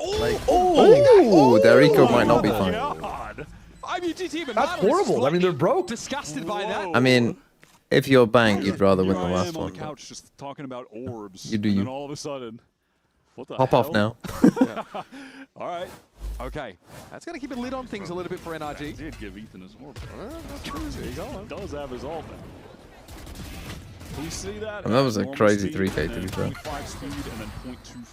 Oh, their eco might not be fine. God. I mean, GT even That's horrible. I mean, they're broke. disgusted by that. I mean, if you're bank, you'd rather win Here the I last am on one. the couch just talking about orbs. You do and you. then all of a sudden, what the Hop hell? off now. All right. Okay, that's going to keep a lid on things a little bit for He NRG. did give Ethan his orb. He does have his ult now. We see that. And that was a Normal crazy speed, 3K to and be then fair. 0.5 speed and then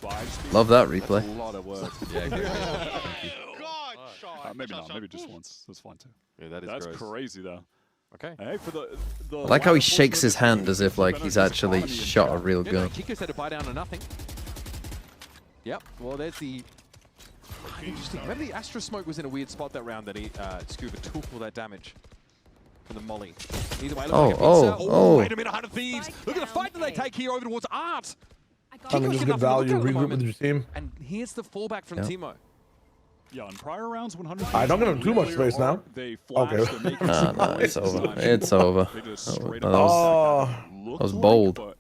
0.25 speed. Love that That's replay. a lot of work. Yeah, God, shot. Maybe not. Maybe just once. That's fine too. Yeah, that is That's gross. crazy though. Okay. Hey, for the I like how he latter shakes portion his of the hand as if like he's actually economy in shot a chat. real Yeah, no, gun. Kiko's had to buy down to nothing. Yep, well, there's the... Interesting. Remember the Astra Smoke was in a weird spot that round that he, Scuba took all that damage from the molly. Either way, wait a minute, 100 Thieves. Look at the fight that they take here over towards Art. I mean, Kiko's just getting good nothing to look value, at the regroup moment. with your team. And here's the fallback from Yeah. Timo. Yeah, in prior rounds, 100. I don't give him too much space now. They flash, Okay. they're making Nah, some nah, great it's over. design. It's over. They just Oh, straight that up was- looked that was like, bold. but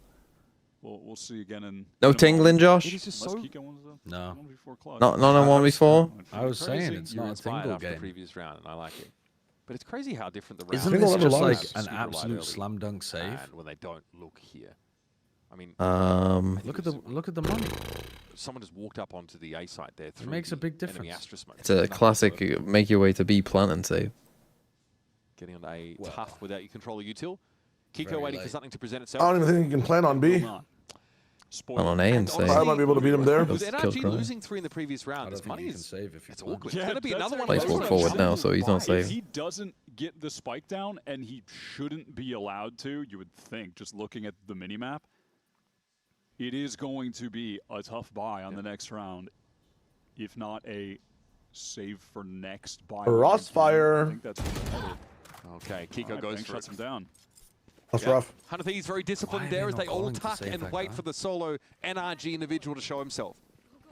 we'll see again in. No in a tingling, moment. Josh? It is just Unless so... Kiko wants to- No. 1v4 clutch. Not on one before. I was saying Crazy. it's You were not a inspired single after the game. previous round, and I like it. But it's crazy how different the rounds Isn't Single this level just like loss. an Super light absolute early. slam dunk save? And when they don't look here. I mean, Look at the money. someone just walked up onto the A site there. Through makes a the big enemy difference. Astra Smoke. It's a classic make your way to B plant and save. Getting on A tough without your controller util. Kiko Very waiting for late. something to present I itself. don't even think you can plan on B. Not on A and save. I might be able to beat him there. With That's NRG killed Cryo. losing 3 in the previous I round, don't this think money you can is save if you it's plan. awkward. Yeah, It's going to be that's another one Plays of those walk ones. forward now, so he's not If saving. he doesn't get the spike down, and he shouldn't be allowed to, you would think, just looking at the minimap, it is going to be a tough buy on the next round, if not a save for next buy. Crossfire. I think that's where they're headed. Okay, Kiko Alright, goes Bang for shuts it. him down. That's rough. Hunter Thieves very disciplined Why are there they as not they all calling to tuck save and that wait guy? for the solo NRG individual to show himself.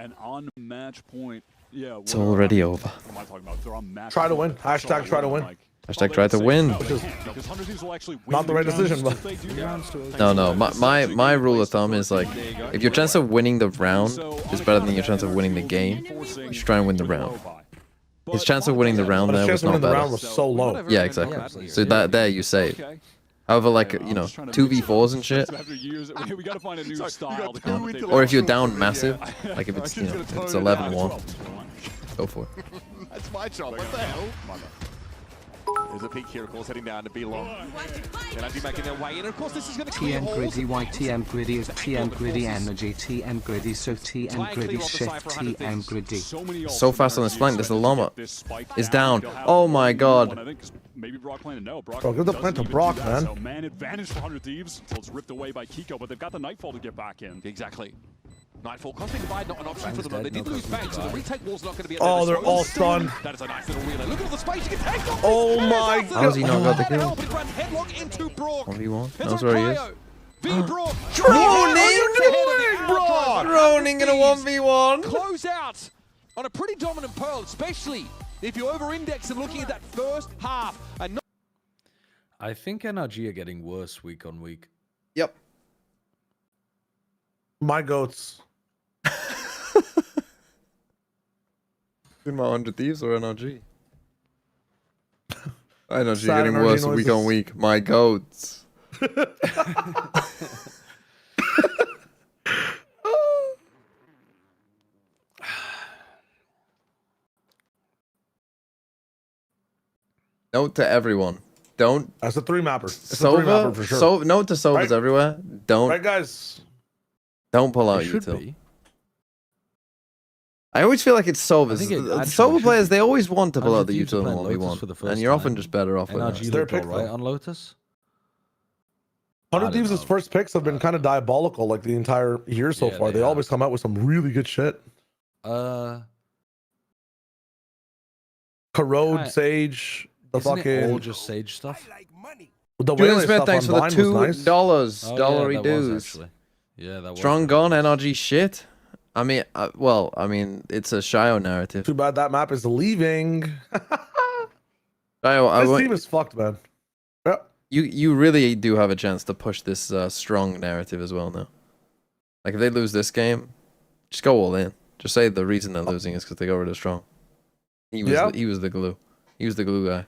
And on match point, yeah. It's already over. What am I talking about? They're on match Try to point. win. Hashtag try to win. Hashtag try to win. Because Hunter Thieves will actually win Not the right rounds decision, but if they do that. No. My rule of thumb is like, if your chance of winning the round is better than your chance of winning the game, you should try and win the round. His chance of winning the round But his there chance was of winning not the round better. was so low. Yeah, exactly. So that there you save. Okay. However, like, you know, 2v4s and shit. After years, we got to find a new style. to Yeah. commentate Or if you're that. down massive, like if it's, you know, if it's 11-1, go for it. That's my job. What the hell? There's a peak here, of course, heading down to B long. NRG making their way in. And of course, this is going to clear TM holes. Griddy, why TM Griddy is TM Griddy Energy, TM Griddy, so TM Griddy shift, TM Griddy. So fast on this flank, this llama is down. Oh my god. Maybe Brock planted no. Brock Bro, give the doesn't plant to even Brock, do that, man. So man advantage for 100 Thieves until it's ripped away by Kiko, but they've got the Nightfall to get back in. Exactly. Nightfall, Cosmic Divide, not an option for them. dead, They did no lose Cosmic Bang, so the Divide. retake wall's not going to be at Oh, their they're all disposal. stunned. That is a nice little relay. Look at all the space you can take off. Oh this my fast. God. How's he not got the kill? Help, it runs headlock into Brock. 1v1. Here's Knows on where he is. Cryo. V Brock. Droning, Brock! Droning in a 1v1. Close out on a pretty dominant Pearl, especially if you over-index and looking at that first half and not... I think NRG are getting worse week on week. Yep. My goats. In my 100 Thieves or NRG? NRG Sad getting NRG worse week on noises. week. My goats. Note to everyone. Don't. That's a 3-mapper. It's a 3-mapper for sure. Note to Sovas Right? everywhere. Don't. Right, guys? Don't pull out It should util. be. I always feel like it's I Sovas. think it The actually Sova should players, be. they always want to pull out the 100 Thieves are util in playing Lotus 1v1. for the first And you're often time. just better off with NRG it. Their looked pick, alright though. on Lotus. 100 don't Thieves' know. first picks have been kind of diabolical like the entire year so Yeah, far. they They always come out with some really good shit. Corrode, Kinda- Sage, the Isn't it all fucking just Sage stuff? the Julian Wayland Smith, stuff thanks on for the Vine was $2 nice. dollary that was dues. actually. Yeah, that was. Strong really gone, nice. NRG shit. I mean, it's a Shio narrative. Too bad that map is leaving. Shio, This team is fucked, man. Yeah. you really do have a chance to push this strong narrative as well now. Like if they lose this game, just go all in. Just say the reason they're losing is because they got rid of strong. He was he was the glue. He was the glue guy.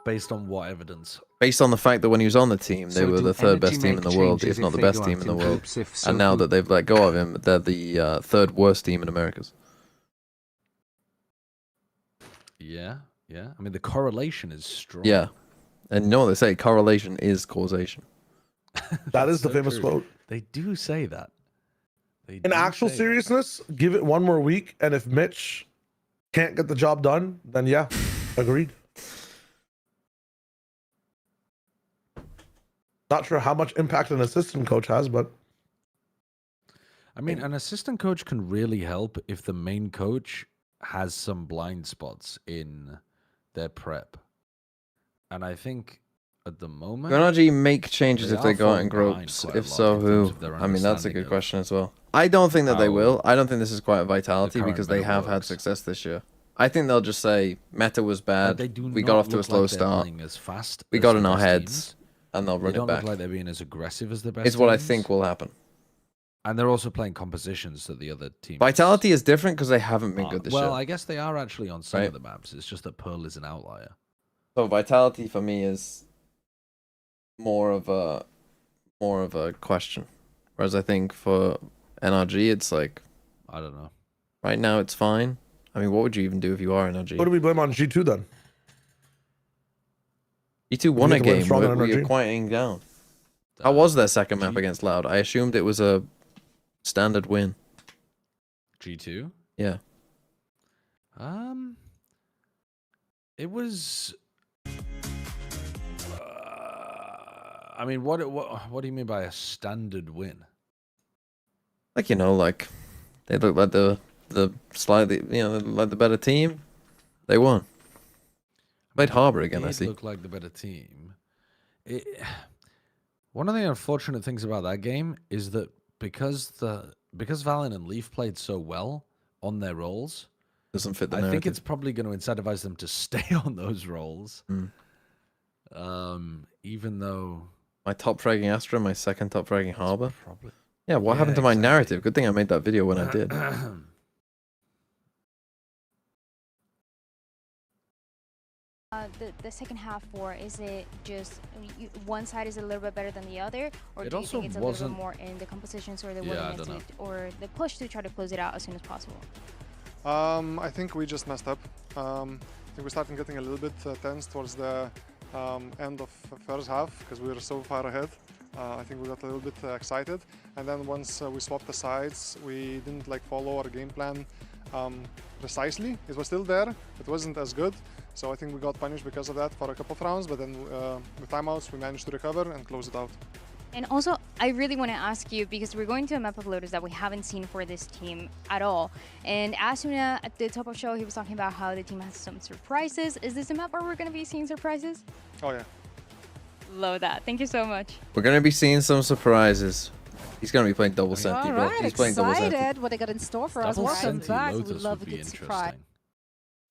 Based on what evidence? Based on the fact that when he was on the team, they So were do the third best Energy team in make the world, changes if not if the they best go team out in the in world. groups? If so, And now who? that they've let go of him, they're the third worst team in Americas. Yeah, yeah. I mean, the correlation is strong. Yeah. And you know what they say, correlation is causation. That is the so famous true. quote. They do say that. In actual seriousness, give it one more week, and if Mitch can't get the job done, then yeah, agreed. Not sure how much impact an assistant coach has, but I mean, an assistant coach can really help if the main coach has some blind spots in their prep. And I think at the moment, NRG make changes if are they go out in falling behind groups. quite a If lot so, in who? terms of their I mean, that's a understanding good of question as well. I don't think that they how will. I don't think this is quite a vitality current because they meta have had works. success this year. I think they'll just say meta was bad. they do We not got off to a look slow like they're start. playing as fast We as got the in our best heads, teams. and they'll They run it don't back. look like they're being as aggressive as the best. Is what I teams. think will happen. And they're also playing compositions that the other teams. Vitality is different because they haven't been good this well, year. I guess they are actually on some Right. of the maps. It's just that Pearl is an outlier. So vitality for me is more of a question, whereas I think for NRG it's like, I don't know. Right now it's fine. I mean, what would you even do if you are NRG? what do we blame on G2 then? G2 won We a have to win game. strong We're NRG. quieting down. How was their second map against Loud? I assumed it was a standard win. G2. Yeah. It was. I mean, what do you mean by a standard win? Like, like they look like the slightly, like the better team. They won. Played Harbor again, I see. Look like the better team. One of the unfortunate things about that game is that because Valen and Leaf played so well on their roles, doesn't fit the I think narrative. it's probably going to incentivize them to stay on those roles. Even though my top fragging Astra, my second top fragging Harbor. Probably. Yeah, what happened to my narrative? Good thing I made that video when I did. The second half war, is it just one side is a little bit better than the other, or It do you also think it's a little bit wasn't- more in the compositions or the Yeah, I willingness don't to, or the push to try to close it out as soon as possible? I think we just messed up. I think we started getting a little bit tense towards the end of the first half because we were so far ahead. I think we got a little bit excited, and then once we swapped the sides, we didn't follow our game plan precisely. It was still there. It wasn't as good, so I think we got punished because of that for a couple of rounds. But then with timeouts, we managed to recover and close it out. And also, I really want to ask you, because we're going to a map of Lotus that we haven't seen for this team at all. And Asuna, at the top of the show, he was talking about how the team has some surprises. Is this a map where we're going to be seeing surprises? Oh yeah. Love that. Thank you so much. We're going to be seeing some surprises. He's going to be playing double Senti, All bro. right, He's playing double Senti. excited what they got in store for us. Double Welcome Senti back. Lotus We love a would be good surprise. interesting.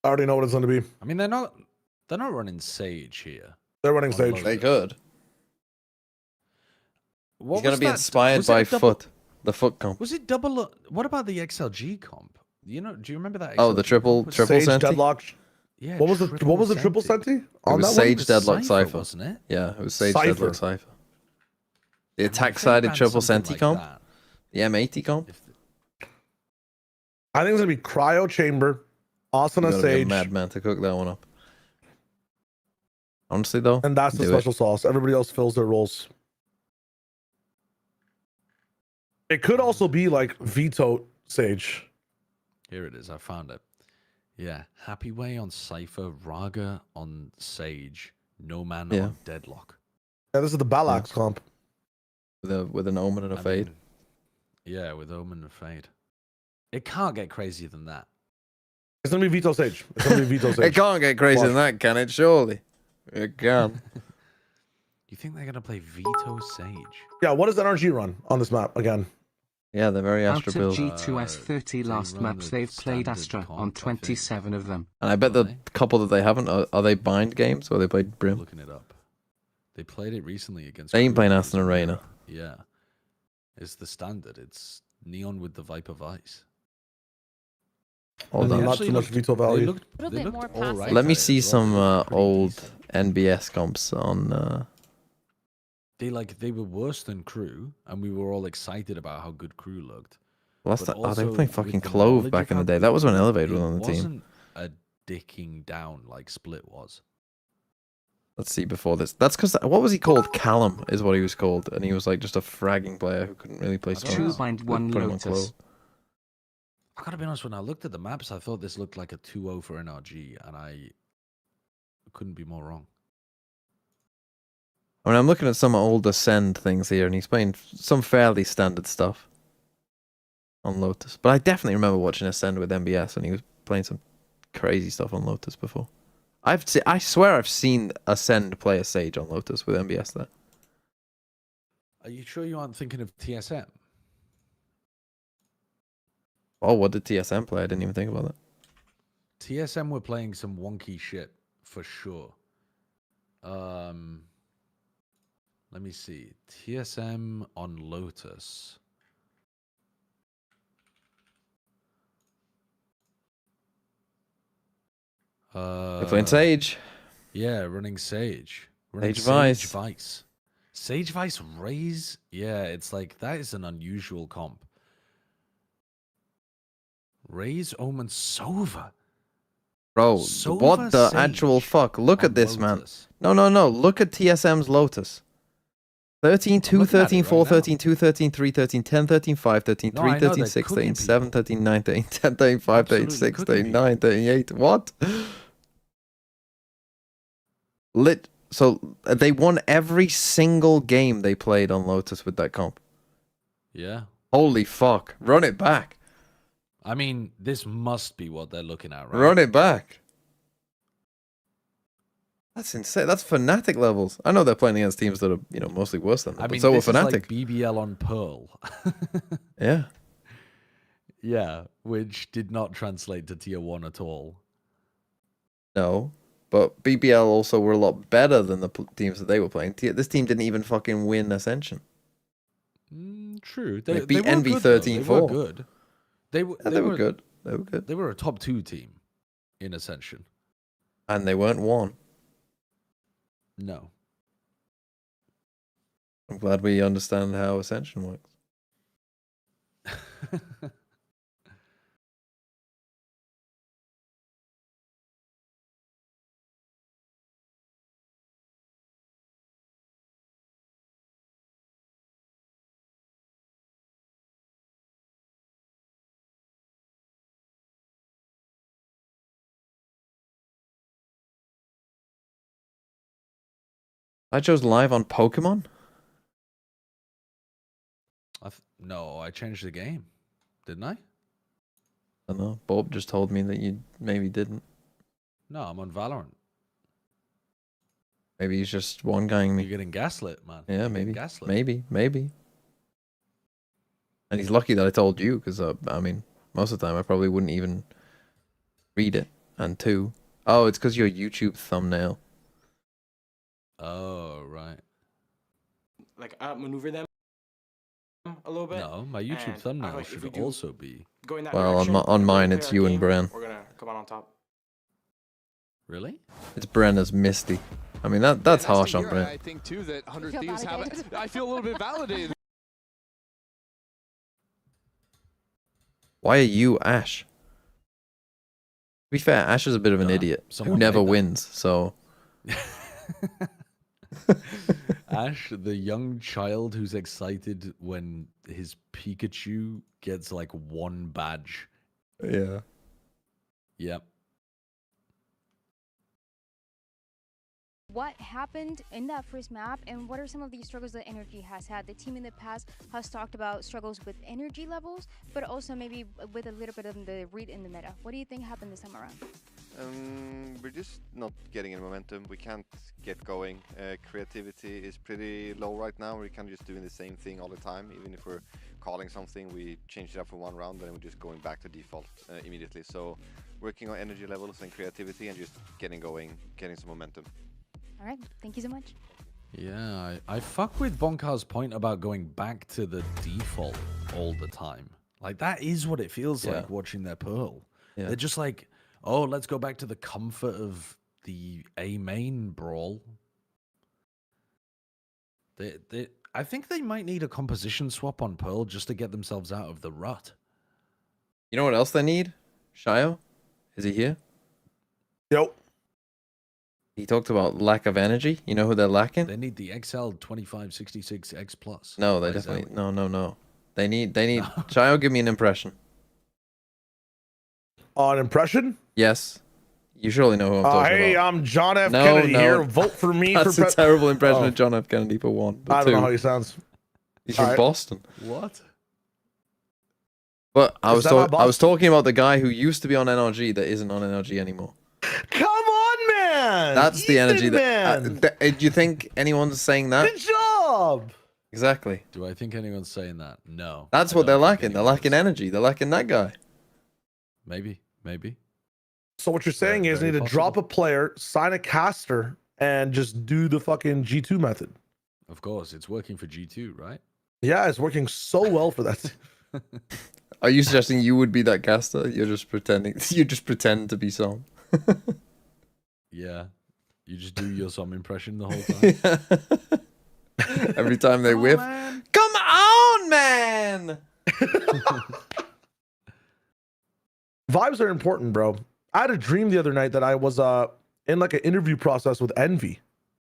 I already know what it's going to be. I mean, they're not running Sage here. They're running on Sage. Lotus. They could. What He's going was to be that- inspired was it by a double- Foot. The Foot comp. Was it double? What about the XLG comp? Do you remember that? Oh, the XLG triple comp? triple Sage Senti? Deadlock. Yeah. What was the triple Senti? It On was that Sage was Deadlock Cypher, Cypher. wasn't it? Yeah, it was Sage Cypher. Deadlock Cypher. The I attack think sided ran triple something Senti like comp. that. The M80 comp. I think it's going to be Cryo Chamber, Asuna You gotta be a Sage, madman to cook that one up. Honestly, though, and that's the do special sauce. Everybody else fills their roles. It could also be like Veto Sage. Here it is. I found it. Yeah. Happy Way on Cypher, Raga on Sage, No Man Yeah. on Deadlock. Yeah, this is the Balax comp. With an Omen and a I Fade. mean, yeah, with Omen and Fade. It can't get crazier than that. It's going to be Veto Sage. It's going to be Veto Sage. It can't get crazier than Watch. that, can it? Surely. It can. You think they're going to play Veto Sage? Yeah, what does NRG run on this map again? Yeah, they're very Out Astra of build. G2's 30 they last run maps, the they've played standard Astra comp, on I think. 27 of them. And I bet the couple that they haven't, are they bind games or they played I'm Brim? looking it up. They played it recently against. They ain't Crew, playing it Aston was Arena. Yeah. It's the standard. It's Neon with the Viper Vice. Hold And on. they Not actually too much looked- Veto they value. looked- A little they bit looked more all right passive. Let me at it see as well. some They looked pretty old decent. NBS comps on. They were worse than Crew, and we were all excited about how good Crew looked. Last But time, oh, they were also playing with fucking the Clove knowledge back of in the how day. good That was when Crew looked, Elevator was it on the team. wasn't a dicking down like Split was. Let's see before this. That's because what was he called? Callum is what he was called, and he was like just a fragging player who couldn't really play I don't smokes. know. Two bind They one put him on Lotus. Clove. I gotta be honest, when I looked at the maps, I thought this looked like a 2-0 for NRG, and I couldn't be more wrong. I mean, I'm looking at some old Ascend things here, and he's playing some fairly standard stuff on Lotus. But I definitely remember watching Ascend with MBS, and he was playing some crazy stuff on Lotus before. I swear I've seen Ascend play a Sage on Lotus with MBS there. Are you sure you aren't thinking of TSM? Oh, what did TSM play? I didn't even think about that. TSM were playing some wonky shit for sure. Let me see. TSM on Lotus. They're playing Sage. Yeah, running Sage. Running Sage Vice. Sage Vice. Sage Vice Raze. Yeah, it's like that is an unusual comp. Raze Omen Sova. Bro, Sova what the Sage actual fuck? Look on at this, Lotus. man. No. Look at TSM's Lotus. 13, 2, looking at 13, it 4, right now. 13, 2, 13, 3, 13, 10, 13, 5, 13, No, 3, I know, 13, they're 6, cooking 13, 7, 13, 9, 13, 10, 13, 5, 13, Absolutely 6, cooking 13, people. 9, 13, 8. What? So they won every single game they played on Lotus with that comp. Yeah. Holy fuck. Run it back. I mean, this must be what they're looking at, right? Run it back. That's insane. That's Fnatic levels. I know they're playing against teams that are, mostly worse than them, I but mean, so were this is like Fnatic. BBL on Pearl. Yeah. Yeah, which did not translate to tier 1 at all. No. But BBL also were a lot better than the teams that they were playing. This team didn't even fucking win Ascension. True. They They beat were NV good, though. 13-4. They were good. They were good. They were good. They were a top 2 team in Ascension. And they weren't one. No. I'm glad we understand how Ascension works. I chose live on Pokemon? No, I changed the game. Didn't I? I don't know. Bob just told me that you maybe didn't. No, I'm on Valorant. Maybe he's just one-guying me. You're getting gaslit, man. Yeah, You're getting maybe. Gaslit. Maybe. And he's lucky that I told you, because, I mean, most of the time I probably wouldn't even read it. And 2, oh, it's because your YouTube thumbnail. Oh, right. Like, maneuver them a little bit. No, my YouTube thumbnail should also be. Going that Well, direction, on mine, play it's our you game, and Bren. We're gonna come out on top. Really? It's Bren as Misty. I mean, that's harsh on Bren. I think too that 100 Thieves have it. I feel a little bit validated. Why are you Ash? To be fair, Ash is a bit of an idiot who someone never made that. wins, so... Ash, the young child who's excited when his Pikachu gets like 1 badge. Yeah. Yep. What happened in that first map, and what are some of the struggles that NRG has had? The team in the past has talked about struggles with energy levels, but also maybe with a little bit of the read in the meta. What do you think happened this time around? We're just not getting any momentum. We can't get going. Creativity is pretty low right now. We're kind of just doing the same thing all the time. Even if we're calling something, we change it up for 1 round, and then we're just going back to default immediately. So working on energy levels and creativity and just getting going, getting some momentum. All right, thank you so much. Yeah, I fuck with Bonkar's point about going back to the default all the time. Like, that is what it feels like watching their Pearl. Yeah. They're just like, oh, let's go back to the comfort of the A main brawl. I think they might need a composition swap on Pearl just to get themselves out of the rut. You know what else they need? Shio? Is he here? Yep. He talked about lack of energy. You know who they're lacking? They need the XL2566X Plus. No, they definitely... No. They need... Shio, give me an impression. An impression? Yes. You surely know who I'm talking hey, about. I'm John F. Kennedy here. Vote for me. That's a terrible impression of John F. Kennedy for 1. But I don't know 2, how he sounds. he's from Boston. What? But I Is that not was Boston? talking about the guy who used to be on NRG that isn't on NRG anymore. Come on, man. That's the energy man. do you think anyone's saying that? Good job. Exactly. Do I think anyone's saying that? No. That's I what they're don't think lacking. They're anyone's- lacking energy. They're lacking that guy. Maybe. So what you're saying is you need to drop a player, sign a caster, and just do the fucking G2 method. Of course, it's working for G2, right? Yeah, it's working so well for that. Are you suggesting you would be that caster? You're just pretending. You just pretend to be Som. Yeah. You just do your some impression the whole time. Every time they whiff. Man. Come on, man! Vibes are important, bro. I had a dream the other night that I was in like an interview process with Envy.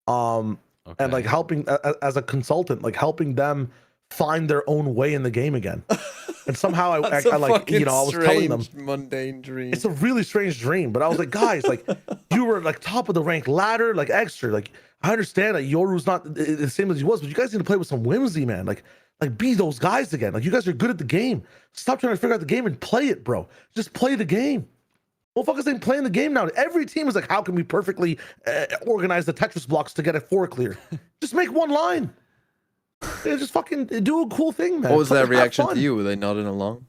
And like helping as a consultant, like helping them find their own way in the game again. And somehow I like, I was telling them, mundane dream. it's a really strange dream, but I was like, guys, like you were like top of the rank ladder, like extra. Like I understand that Yoru's not the same as he was, but you guys need to play with some whimsy, man. Like be those guys again. Like you guys are good at the game. Stop trying to figure out the game and play it, bro. Just play the game. Motherfuckers ain't playing the game now. Every team is like, how can we perfectly organize the Tetris blocks to get a 4 clear? Just make 1 line. Yeah, just fucking do a cool thing, man. What was their Have reaction fun. to you? Were they nodding along?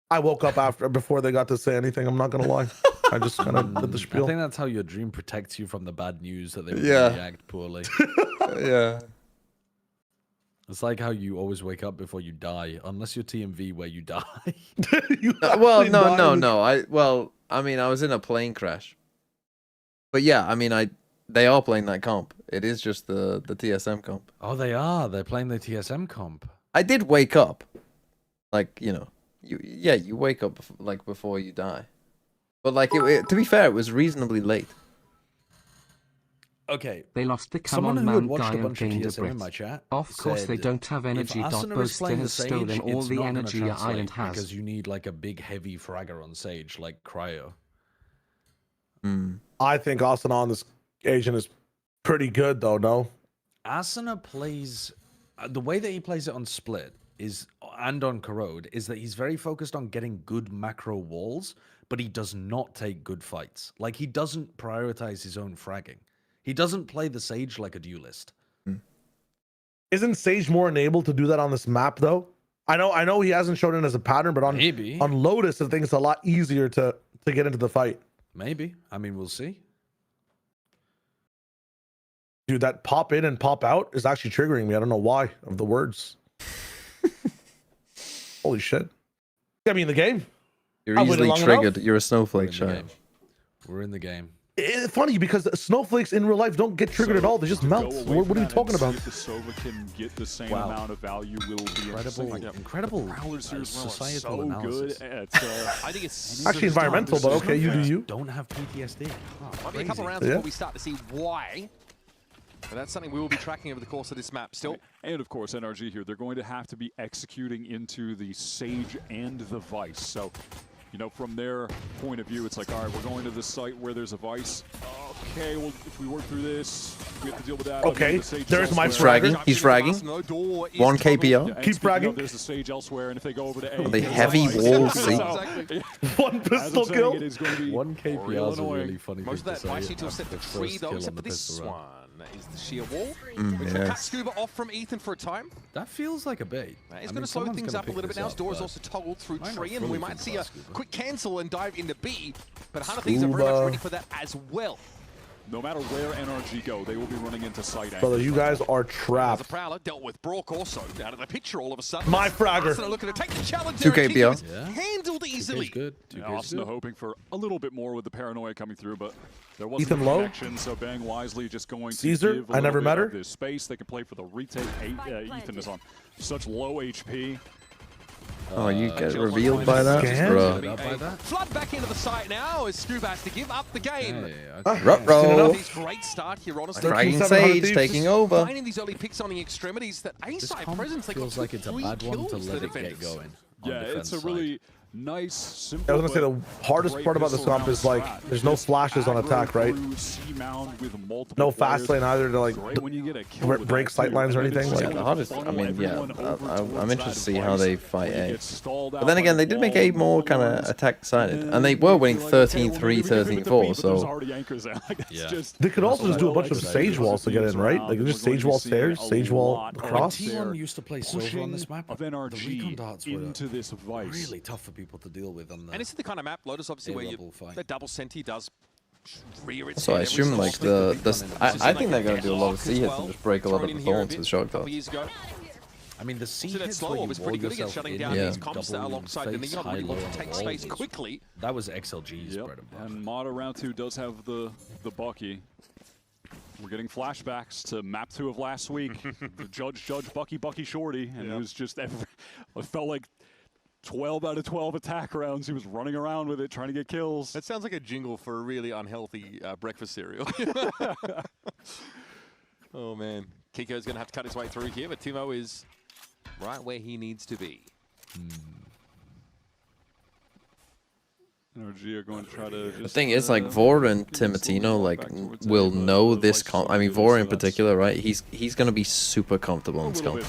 I woke up before they got to say anything. I'm not gonna lie. I just kind of did the I spiel. think that's how your dream protects you from the bad news that they will Yeah. react poorly. Yeah. It's like how you always wake up before you die, unless you're TMV where you die. Well, no. I mean, I was in a plane crash. But yeah, I mean, they are playing that comp. It is just the TSM comp. Oh, they are. They're playing the TSM comp. I did wake up. Like, you wake up like before you die. But like, to be fair, it was reasonably late. Okay. They lost the come Someone on who had man watched guy a and bunch of gained a TSM in Brit. my chat Of course they said, don't have energy. if Dot Asuna is Boaster playing the has Sage, stolen all it's the not gonna energy your translate island has. because you need like a big heavy fragger on Sage like Cryo. I think Asuna on this Asian is pretty good though. No, Asuna plays the way that he plays it on Split is and on Corrode is that he's very focused on getting good macro walls, but he does not take good fights. Like he doesn't prioritize his own fragging. He doesn't play the Sage like a duelist. isn't Sage more enabled to do that on this map though? I know he hasn't shown it as a pattern, but on Lotus, I think it's a lot easier to get into the fight. Maybe. I mean, we'll see. Dude, that pop in and pop out is actually triggering me. I don't know why of the words. Holy shit. Get me in the game. You're easily triggered. You're a snowflake, Shy. We're in the game. It's funny because snowflakes in real life don't get triggered at all. They just melt. What are you talking about? If the Sova can get the same amount of value, will be incredible societal analysis. Good. I think it's actually environmental, but okay, you do you. Don't have PTSD. Might be a couple rounds before we start to see why. But that's something we will be tracking over the course of this map still. And of course, NRG here, they're going to have to be executing into the Sage and the Vice. So, you know, from their point of view, it's like, all right, we're going to this site where there's a Vice. Okay, well, if we work through this, we have to deal with that. Okay, there's my fragging. He's fragging. 1 KPR. Keep fragging. There's a Sage elsewhere, and if they go over to A, the heavy wall C. 1 pistol kill. 1 KPR is really funny. Most of that Vice need to set the tree though, except for this one. That is the sheer wall. We can cut Scuba off from Ethan for a time. That feels like a bait. It's going to slow things up a little bit now. Door is also toggled through tree, and we might see a quick cancel and dive into B. But Hunter Thieves are very much ready for that as well. No matter where NRG go, they will be running into site. Brother, you guys are trapped. The Prowler dealt with Brock also out of the picture all of a sudden. My fragger. Looking to take the challenge. 2 KPR. Handled easily. Good. Austin hoping for a little bit more with the paranoia coming through, but there wasn't Ethan a low. connection, so Bang wisely just going Caesar, to give I never met her. This space they can play for the retake. Ethan is on such low HP. Oh, you get revealed by that? Bro. Flood back into the site now as Scoob has to give up the game. Ruh-roh. Great start here, honestly. Fragging Sage taking over. Finding these early picks on the extremities that A-side presence. They feels like it's a bad one to let it get going. Yeah, it's a really nice, simple. I was gonna say the hardest part about this comp is like there's no flashes on attack, right? No fast lane either to like break sight lines or anything. Like the hardest. I mean, yeah, I'm interested to see how they fight A. But then again, they did make A more kind of attack sided, and they were winning 13-3, 13-4. So they could also just do a bunch of sage walls to get in, right? Like just sage wall stairs, sage wall across. T1 used to play Sova on this map. Of NRG the recon darts were into this Vice. Really tough for people to deal with on the. And it's the kind of map, Lotus, obviously, where the double senti does rear its so I assume like I think they're gonna do a lot of C hits well. and just break a lot of the thorns with shock darts. I mean, the C so that slow was pretty good against shutting down these comps alongside the Neon. Really want to take space quickly. That was XLG's bread and butter. And Mata round 2 does have the Bucky. We're getting flashbacks to map 2 of last week. The Judge Bucky Shorty, and it was just it felt like 12 out of 12 attack rounds. He was running around with it, trying to get kills. That sounds like a jingle for a really unhealthy breakfast cereal. Oh man, Kiko's gonna have to cut his way through here, but Timo is right where he needs to be. NRG are going to try to just, the thing is, like, Vor and Timotino, like, will know this comp. I mean, Vor in particular, right? He's gonna be super comfortable in this comp.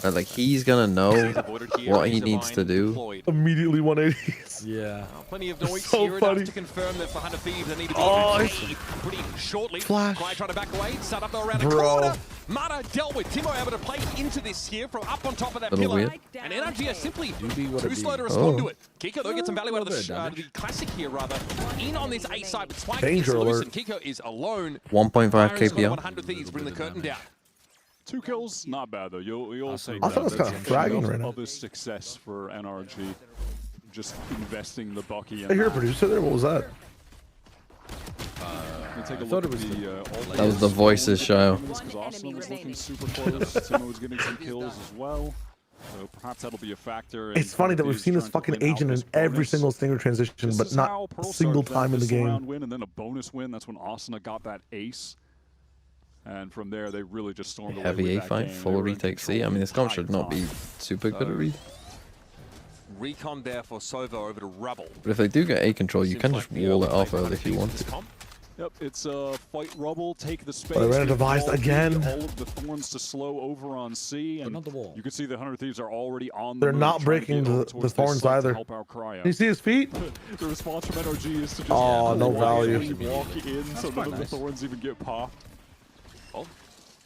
Right, like, he's gonna know what he needs to do. Immediately 180s. Yeah. Plenty of noise So here funny. enough to confirm that for Hunter Thieves they need to be pretty shortly. Flash. Guy trying to back away, start up around the corner. Mata dealt with. Timo able to play into this here from up on top of that pillar. Weird. And NRG are simply too slow to Oh. respond to it. Kiko though gets some value out of the classic here rather. In on this A side, but Spike gets loose and Kiko is alone. 1.5 KPR. KPR. Hunter Thieves bring the curtain down. 2 kills, not bad though. You'll take I thought it was kind of fragging right now. Other success for NRG, just investing the Bucky. I hear a producer there. What was that? Take a look at That was the voices show. Austin was looking super close. Timo was getting some kills as well. So perhaps that'll be a factor. It's funny that we've seen this fucking agent in every single Stinger transition, but not a single time in the game. Win and then a bonus win. That's when Austin got that ace. And from there, they really just stormed away Heavy A with that fight, game. full retake C. I mean, this comp should not be super good at read. Recon there for Sova over to Rubble. But if they do get A control, you can just wall it off early if you want to. Yep, it's fight Rubble, take the space. But I ran a device again. All of the thorns to slow over on C, and not the wall. You can see the Hunter Thieves are already on. They're not breaking the thorns either. You see his feet? The response from NRG is to just no value. Walk in so none of the thorns even get popped. Well,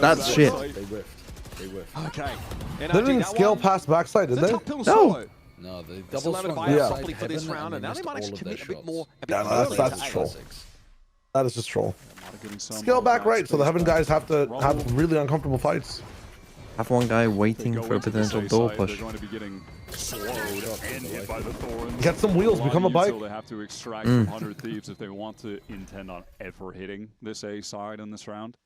That's shit. They whiffed. They were. Okay. They NRG, didn't that scale one, past backside, did it's a they? tough pill to No. swallow. No, they They double still have it swung by outside properly for this heaven, round, and now they missed might all actually of their commit a bit shots. more. A bit Yeah, no, early that's to troll. A. That is just troll. Getting some Scale of back that right, so the space heaven back guys have to from have Rumble. really uncomfortable fights. Have one guy They waiting go for a into the potential safe door side, push. They're going to be getting slowed and hit by the thorns. Get some wheels, A lot become a of bike. util they have to extract from 100 Thieves if they want to intend on ever hitting this A side in this round.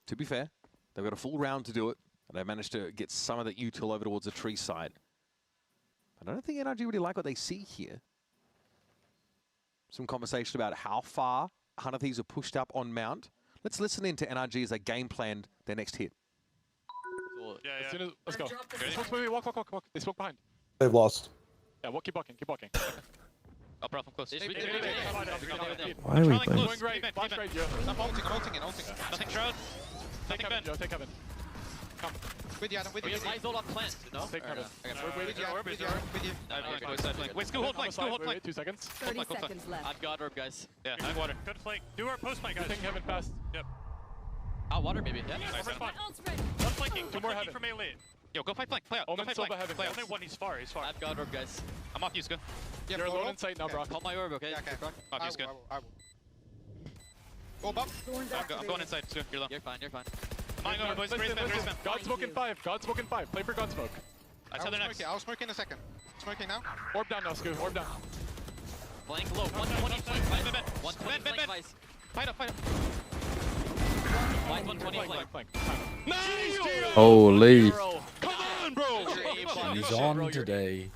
To be fair, they've got a full round to do it, and they managed to get some of that util over towards the tree side. I don't think NRG really like what they see here. Some conversation about how far 100 Thieves are pushed up on Mount. Let's listen in to NRG as they game planned their next hit. Yeah, yeah. As soon as, let's go. Walk. They spoke behind. They've lost. Yeah, walk, keep walking. Up, Ralph, I'm close. Why are we playing? Going right, flash right, Joe. I'm ulting. Nothing shroud. Take heaven, Joe, take heaven. Come. With you, Adam, with you. Eyes all up plant, no? Take heaven. With you. Wait, school hold flank. 2 seconds. 30 seconds left. I've got orb, guys. Yeah, I have water. Good flank. Do our post flank, guys. Taking heaven fast. Yep. Water, maybe. Yeah, Nice, nice. one flanking. Two more heaven. For melee. Yo, go fight flank. Play out. Go Omen fight Silva flank. heaven. Play out. Only one, he's far. I've got orb, guys. I'm off you, Ska. You're alone in sight now, Brock. Hold my orb, okay? Yeah, okay. Off you, Ska. I will. Go up. I'm going inside, Ska. You're low. You're fine. I'm going over, boys. Listen, Raise man. God smoke in 5. God smoke in 5. Play for God smoke. I tell their next. I'll smoke in a second. Smoking now. Orb down now, Scoot. Orb down. Flank low. 120 flank. Ben. 120 flank. Fight up. 120 flank. Nice! Holy. Come on, bro! He's on today.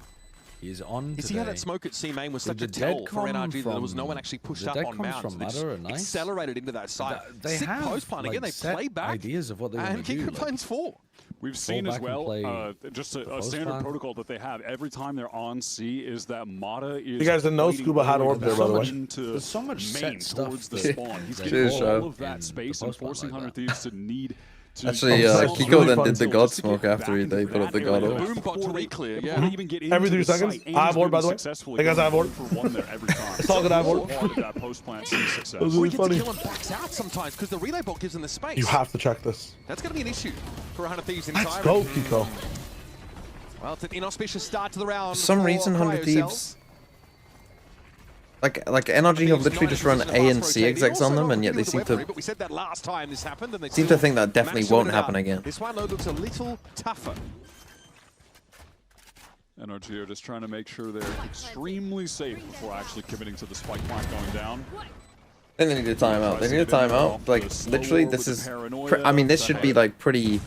He's on You today. see how that smoke at C main was Did such a the dead tell for come NRG that there was no from- one actually pushed the up dead on comes Mount. from So they just Matter, nice. accelerated into that side. They Sick have post plan again. They set play back ideas of what they want and to keep do. your plans full. We've seen as back and well, play just a post standard plan. protocol that they have every time they're on C is that Mata is. You guys didn't know fighting Scuba had over orb there, by the way. into There's so much main set stuff towards the that- spawn. He's that getting Cheers, all Shab. of that space the and post plan forcing like 100 that. Thieves to need. To Actually, Oh, Kiko really then fun. did the So God just to get smoke after back they into put up the that God area, orb. Boom bot to re-clear, yeah. before they even get Every into 3 the seconds. site, I have orb, by the way. successfully Hey, guys, I have orb. for one there every time. It's all good, I have orb. Part of that post plant sees success. Those We are get to funny. kill and backs out sometimes because the relay bot gives them the space. You have to check this. That's going to be an issue for 100 Thieves in Let's Siren. go, Kiko. Well, it's an inauspicious start to the round. For some reason, 100 Thieves. Like NRG have literally just run A and C execs on them, and yet they seem to But we said that last time this happened, and they seem to think that definitely maxed won't it happen out. again. This one though looks a little tougher. NRG are just trying to make sure they're extremely safe before actually committing to the spike plant going down. Then they need a timeout. They need a timeout. Like literally, this is. I mean, this should be like pretty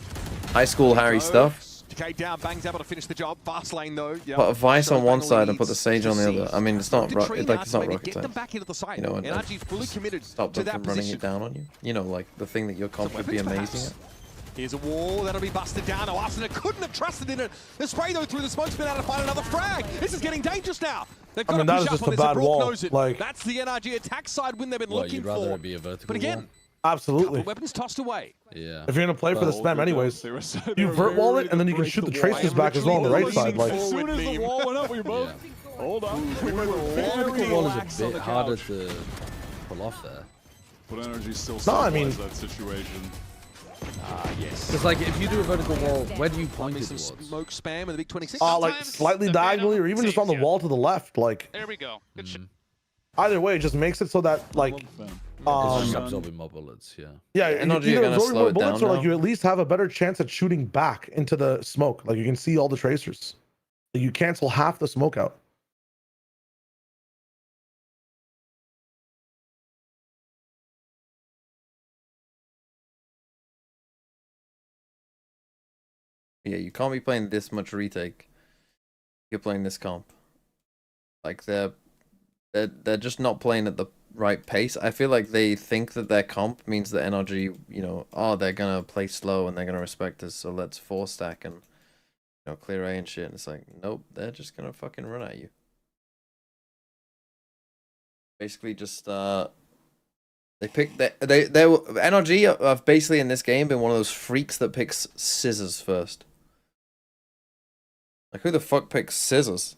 high school Harry stuff. Decay down, Bang's able to finish the job. Fast lane though. Yeah. Put a Vice on Bang one only side and put the needs Sage to on the see. other. I mean, it's not Good rocket. tree Like now it's to not maybe rocket get them science. back into the site. You know, and NRG fully committed stop to them that from running position. it down on you. You know, like the thing that your comp would be weapons, amazing perhaps. at. Here's a wall that'll be busted down. Oh, Arsenal couldn't have trusted in it. The spray though through the smoke's been able to find another frag. This is getting dangerous now. They've got I mean, to that push is up just on a this. bad Brook wall. knows it. Like- That's the NRG attack side win they've been What, looking you'd rather for. it be a vertical But again, wall? Absolutely. weapons tossed away. Yeah. If you're gonna play for the Well, spam anyways, you vert wall it and then you can shoot the tracers back as well on the right side. Like, As soon as the wall went up, we both. Hold on. We were Vertical very wall lax is a on bit the harder couch. to pull off there. But NRG still No, I mean- stabilized that situation. Yes. Because like if you do a vertical wall, where do you point Maybe it some towards? smoke spam and the big 26. like slightly diagonally or even just on the wall to the left. Like, There we go. Good shit. either way, it just makes it so that like, It's um, just absorbing more bullets, yeah. yeah, NRG are either gonna absorbing slow more it bullets down or like now. you at least have a better chance at shooting back into the smoke. Like you can see all the tracers. Like, you cancel half the smoke out. Yeah, you can't be playing this much retake. You're playing this comp. Like they're just not playing at the right pace. I feel like they think that their comp means that NRG, you know, oh, they're gonna play slow and they're gonna respect us, so let's 4-stack and, you know, clear A and shit. And it's like, nope, they're just gonna fucking run at you. Basically, just they pick they NRG have basically in this game been one of those freaks that picks scissors first. Like, who the fuck picks scissors?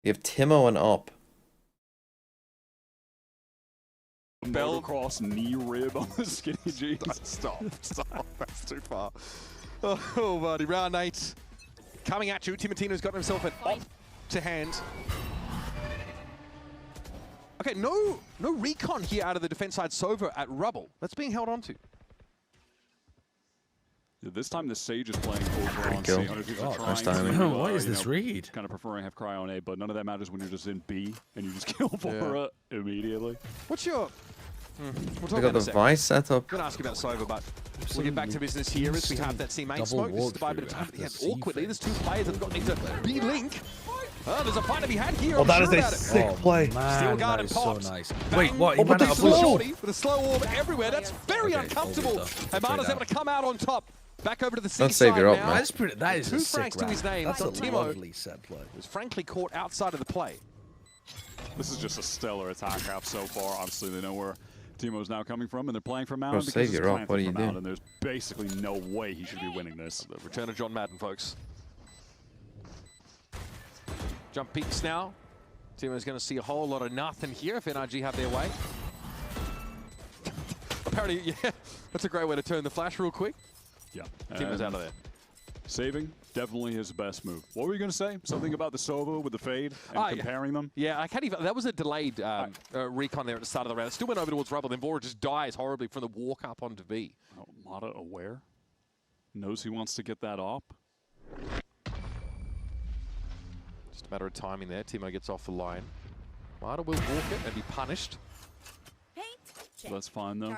You have Timo and Op. Bell. Motocross knee rib on the skinny jeans. Stop. That's too far. Oh, buddy. Round 8 coming at you. Timotino's got himself an op to hand. Okay, no recon here out of the defense side. Sova at Rubble. That's being held on to. Yeah, this time the Sage is playing over on kill. C. Nice timing. What is this read? Kind of preferring have Cry on A, but none of that matters when you're just in B and you just kill Furia immediately. What's your... We'll They talk got about the a sec. Vice setup. I'm going to ask you about Sova, but we'll get back to business here as we have that C main smoke. This is the bit of time at the end. Awkwardly, there's two players that have got into B-Link. Oh, there's a fight to be had here. Oh, I'm that sure is a about it. sick play. Steel guard and so pops. nice. Bang. Wait, what? He but ran they out of slow. blue. With a slow orb everywhere. That's very uncomfortable. And Marta's able to come out on top. Back over to the C Don't save side your up, now. man. That is Two a sick franks to his round. name. That's a From Timo. lovely set play. Was frankly caught outside of the play. This is just a stellar attack half so far. Obviously, they know where Timo's now coming from, and they're playing for Mountain Bro, because save it's your up. planted What are you for doing? Mountain. There's basically no way he should be winning this. The return of John Madden, folks. Jump peaks now. Timo's going to see a whole lot of nothing here if NRG have their way. Apparently, yeah, that's a great way to turn the flash real quick. Yeah. Timo's out of there. Saving, definitely his best move. What were you going to say? Something about the Sova with the fade and comparing them? Yeah, I can't even. That was a delayed recon there at the start of the round. It still went over towards Rubble, then Vora just dies horribly from the walk up onto B. Oh, Mata aware. Knows he wants to get that op. Just a matter of timing there. Timo gets off the line. Mata will walk it and be punished. That's fine, though.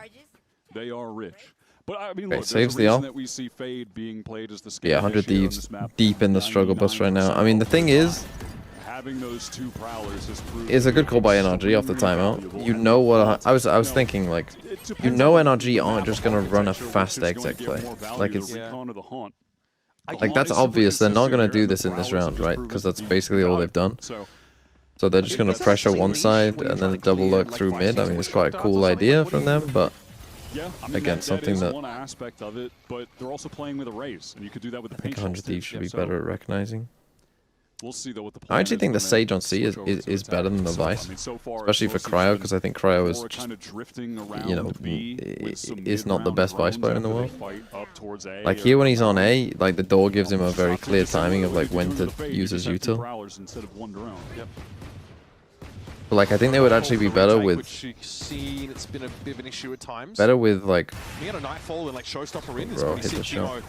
They are rich. But I mean, Okay, look, saves there's a the reason ult. that we see Fade being played as the Yeah, 100 scapegoat on Thieves this map. deep in the struggle bus right now. I mean, the thing is, Having those two prowlers has proved is a good call by NRG off the timeout. You know what I was thinking, like, you know NRG aren't just gonna run a fast exec play. Like it's like that's obvious. They're not gonna do this in this round, right? Because that's basically all they've done. So they're just gonna pressure one side and then double lurk through mid. I mean, it's quite a cool idea from them, but yeah, I mean, again, something is that one aspect of it, but they're also playing with arrays, and you could do that with the I think paint 100 Thieves should be better at recognizing. We'll see though what the I actually think the Sage on C is better than the Vice, especially for Cryo, because I think Cryo is just, you know, is not the best Vice player in the world. Like here when he's on A, like the door gives him a very clear timing of like when to use his util. But like I think they would actually be better with It's been a bit of an issue at times. better with like. He had a Nightfall and like Showstopper in. Bro, This hit the Timo shot.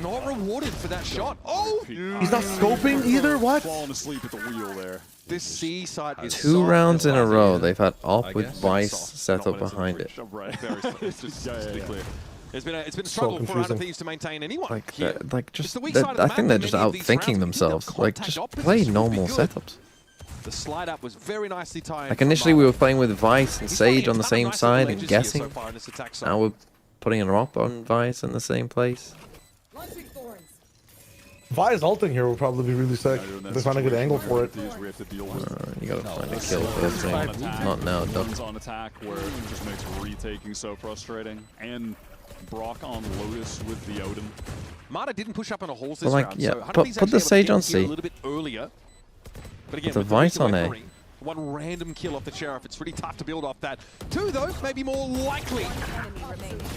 not rewarded for that shot. Oh, He's not scoping either. What? Falling asleep at the wheel there. This C side is Two rounds in a row, they've had op with Vice set up behind it. It's just to be clear. It's been a So struggle for Round of confusing. Thieves to maintain anyone. Like, here. like just, the weak that- side of the I map think they're in just many of these outthinking rounds. themselves. Like, Contact just opposites play would be normal good. setups. The slide up was very nicely timed. Like from initially we Marlon. were playing with Vice and He's finding Sage a on the ton of same nice side little and edges here guessing. so far in this attack side. Now we're putting an op on Vice in the same place. Vi's ulting here will probably be really sick. If they find a good angle for it. You gotta find a kill first, mate. Not now, duck. Runs on attack where it just makes retaking so frustrating. And Brock on Lotus with the Odin. Mata didn't push up on a horse But this like, round, yeah, so Hunter put Thieves the actually able to Sage get on here C. a little bit earlier. But again, The with Vice the on A. weaponry, one random kill off the Sheriff. It's really tough to build off that. Two, though, maybe more likely.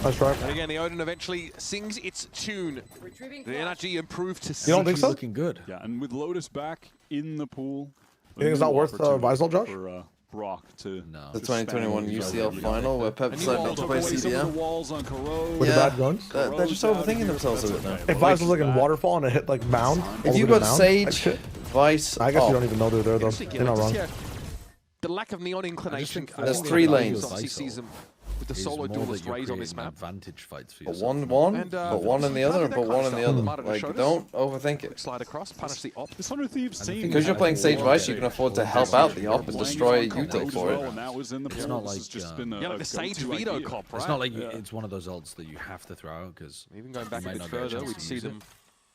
That's right. And again, the Odin eventually sings its tune. The NRG improved to You don't think so? Looking good. Yeah, and with Lotus back in the pool. You think it's not worth Visal, Josh? For Brock to The 2021 UCL final where Pep decided not to play CDM. With the bad guns? They're just overthinking themselves a bit now. If Vice was like in waterfall and it hit like mound, If all you the way got down, Sage, like shit. Vice, I guess you op. don't even know they're there though. You're not wrong. The lack of neon inclination. think- for There's the three NRG lanes. Obviously sees them with the Is solo more duelist that you're rays on this creating map. advantage fights for Put yourself. one, And, put one in the other, and put one in the other. Mata Like, showed us. don't overthink it. Slide across, punish the op. This 100 Thieves team. Because you're playing Sage Vice, you can afford to help out the op and destroy util for it. And that was in the It's pool. not This like, has just been a, Yeah, like a the Sage go-to veto idea. cop, right? It's not like it's one of those ults that you have to throw out because Even going back a bit further, we'd see them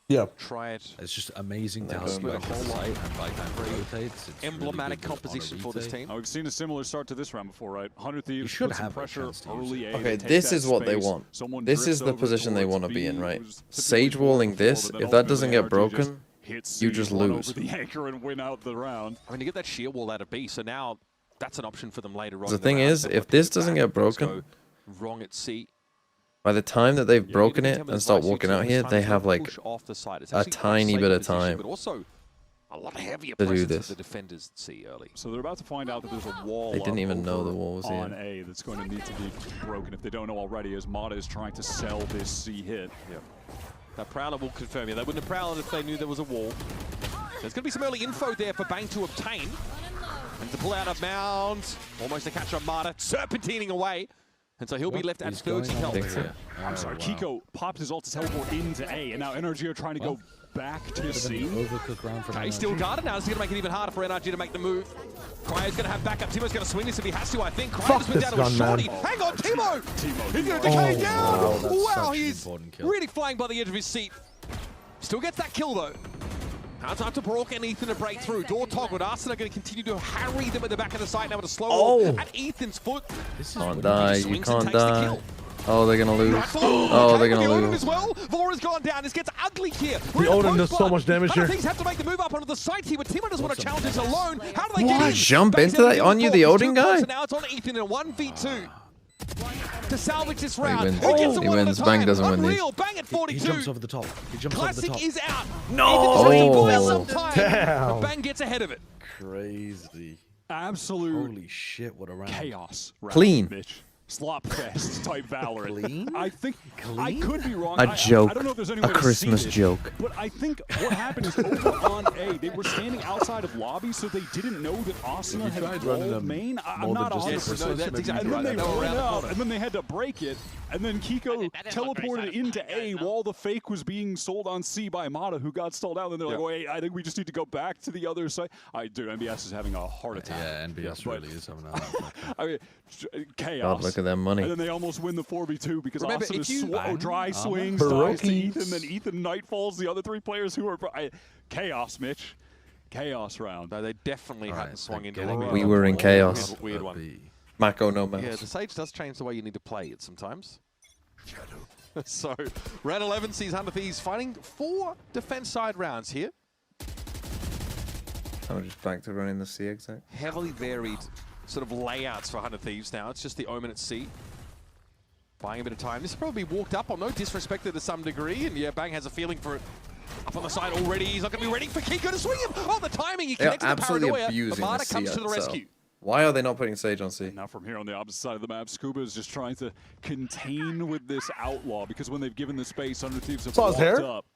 Yeah. try it. It's just amazing to They're help going you back back to the the site and by time it rotates. It's really Emblematic good on a composition for this retake. team. Now, we've seen a similar start to this round before, right? 100 Thieves should put some have a pressure chance to use early it. A to Okay, take this that is what they space. want. Someone This drifts is the over position they towards want to be in, B, right? who's typically Sage walling this, but then if that doesn't ultimately get NRG just broken, hits you C, just run lose. over the anchor and win out the round. I mean, you get that sheer wall out of B, so now that's an option for them later on. The in thing round is, they've if got to this get doesn't back. get Things broken, go wrong at sea. by the time that they've broken you it can tell me and this start last walking few out teams here, trying they to have like push off the side. It's a actually quite tiny safe bit of position, time but also a lot heavier to do presence this. of the defenders at sea early. So they're about to find out that there's a wall. They didn't even know over the wall was on here. A that's going to need to be broken if they don't know already, as Mata is trying to sell this C hit. Yep. That Prowler will confirm you. They wouldn't have Prowler if they knew there was a wall. There's going to be some early info there for Bang to obtain. And to pull out a mound, almost a catch on Mata, serpentining away. And so he'll be left at 30 health. I'm sorry, Kiko popped his ult to teleport into A, and now NRG are trying to go back to C. He's still guarded now. This is going to make it even harder for NRG to make the move. Cryo's going to have backup. Timo's going to swing this if he has to, I think. Cryo just went down to a shorty. Hang on, Timo! He's going to decay down! Wow, he's really flying by the edge of his seat. Still gets that kill, though. Now it's up to Brook and Ethan to break through. Door toggled. Arsenal are going to continue to harry them at the back of the site now with a slow ult at Ethan's foot. Can't die, you can't die. Oh, they're gonna lose. Oh, they're gonna lose. As well. Vora's gone down. This gets ugly here. The Odin does so much damage here. Things have to make the move up onto the site here, but Timo doesn't want to challenge this alone. How do they get in? Jump into that on you, the Odin guy? So now it's on Ethan in a 1v2. To salvage this round. He wins. Who gets the He one at a wins. time? Bang doesn't win these. Unreal. Bang at 42. He jumps over the top. He jumps Classic over the top. is out. No! Ethan just Oh, time, damn. but Bang gets ahead of it. Crazy. Absolute Holy shit, what a round. chaos. Round, Clean. Bitch. Slop fest type Valorant. Clean? I think I could be wrong. A joke. I don't know if there's any A way to see Christmas this, joke. But I think what happened is over on A, they were standing outside of lobby, so they didn't know that Asuna had rolled main. I'm not 100%. And then they ran out, and then they had to break it. And then Kiko teleported into A while the fake was being sold on C by Mata, who got stalled out. And they're like, wait, I think we just need to go back to the other side. Dude, NBS is having a heart attack. Yeah, NBS really is having a heart attack. I mean, chaos. God, look at that money. And then they almost win the 4v2 because Remember, Asuna if you- dry swings, dies to Ethan, then Ethan nightfalls the other three players who are chaos, Mitch. Chaos round. No, they definitely hadn't swung into getting it. We were in chaos. Weird one. Mako no mouse. Yeah, the Sage does change the way you need to play it sometimes. So, round 11 sees Hunter Thieves fighting 4 defense side rounds here. I'm just back to running the C exec. Heavily varied sort of layouts for Hunter Thieves now. It's just the Omen at C. Buying a bit of time. This will probably be walked up on, no disrespect to some degree. And yeah, Bang has a feeling for it. Up on the side already. He's not going to be ready for Kiko to swing him. Oh, the timing. He They're connected the absolutely paranoia. abusing But the Mata C comes to the itself. rescue. Why are they not putting Sage on C? Now from here on the opposite side of the map, Scuba is just trying to contain with this Outlaw because when they've given the space, Hunter Thieves have Saw his walked hair? up.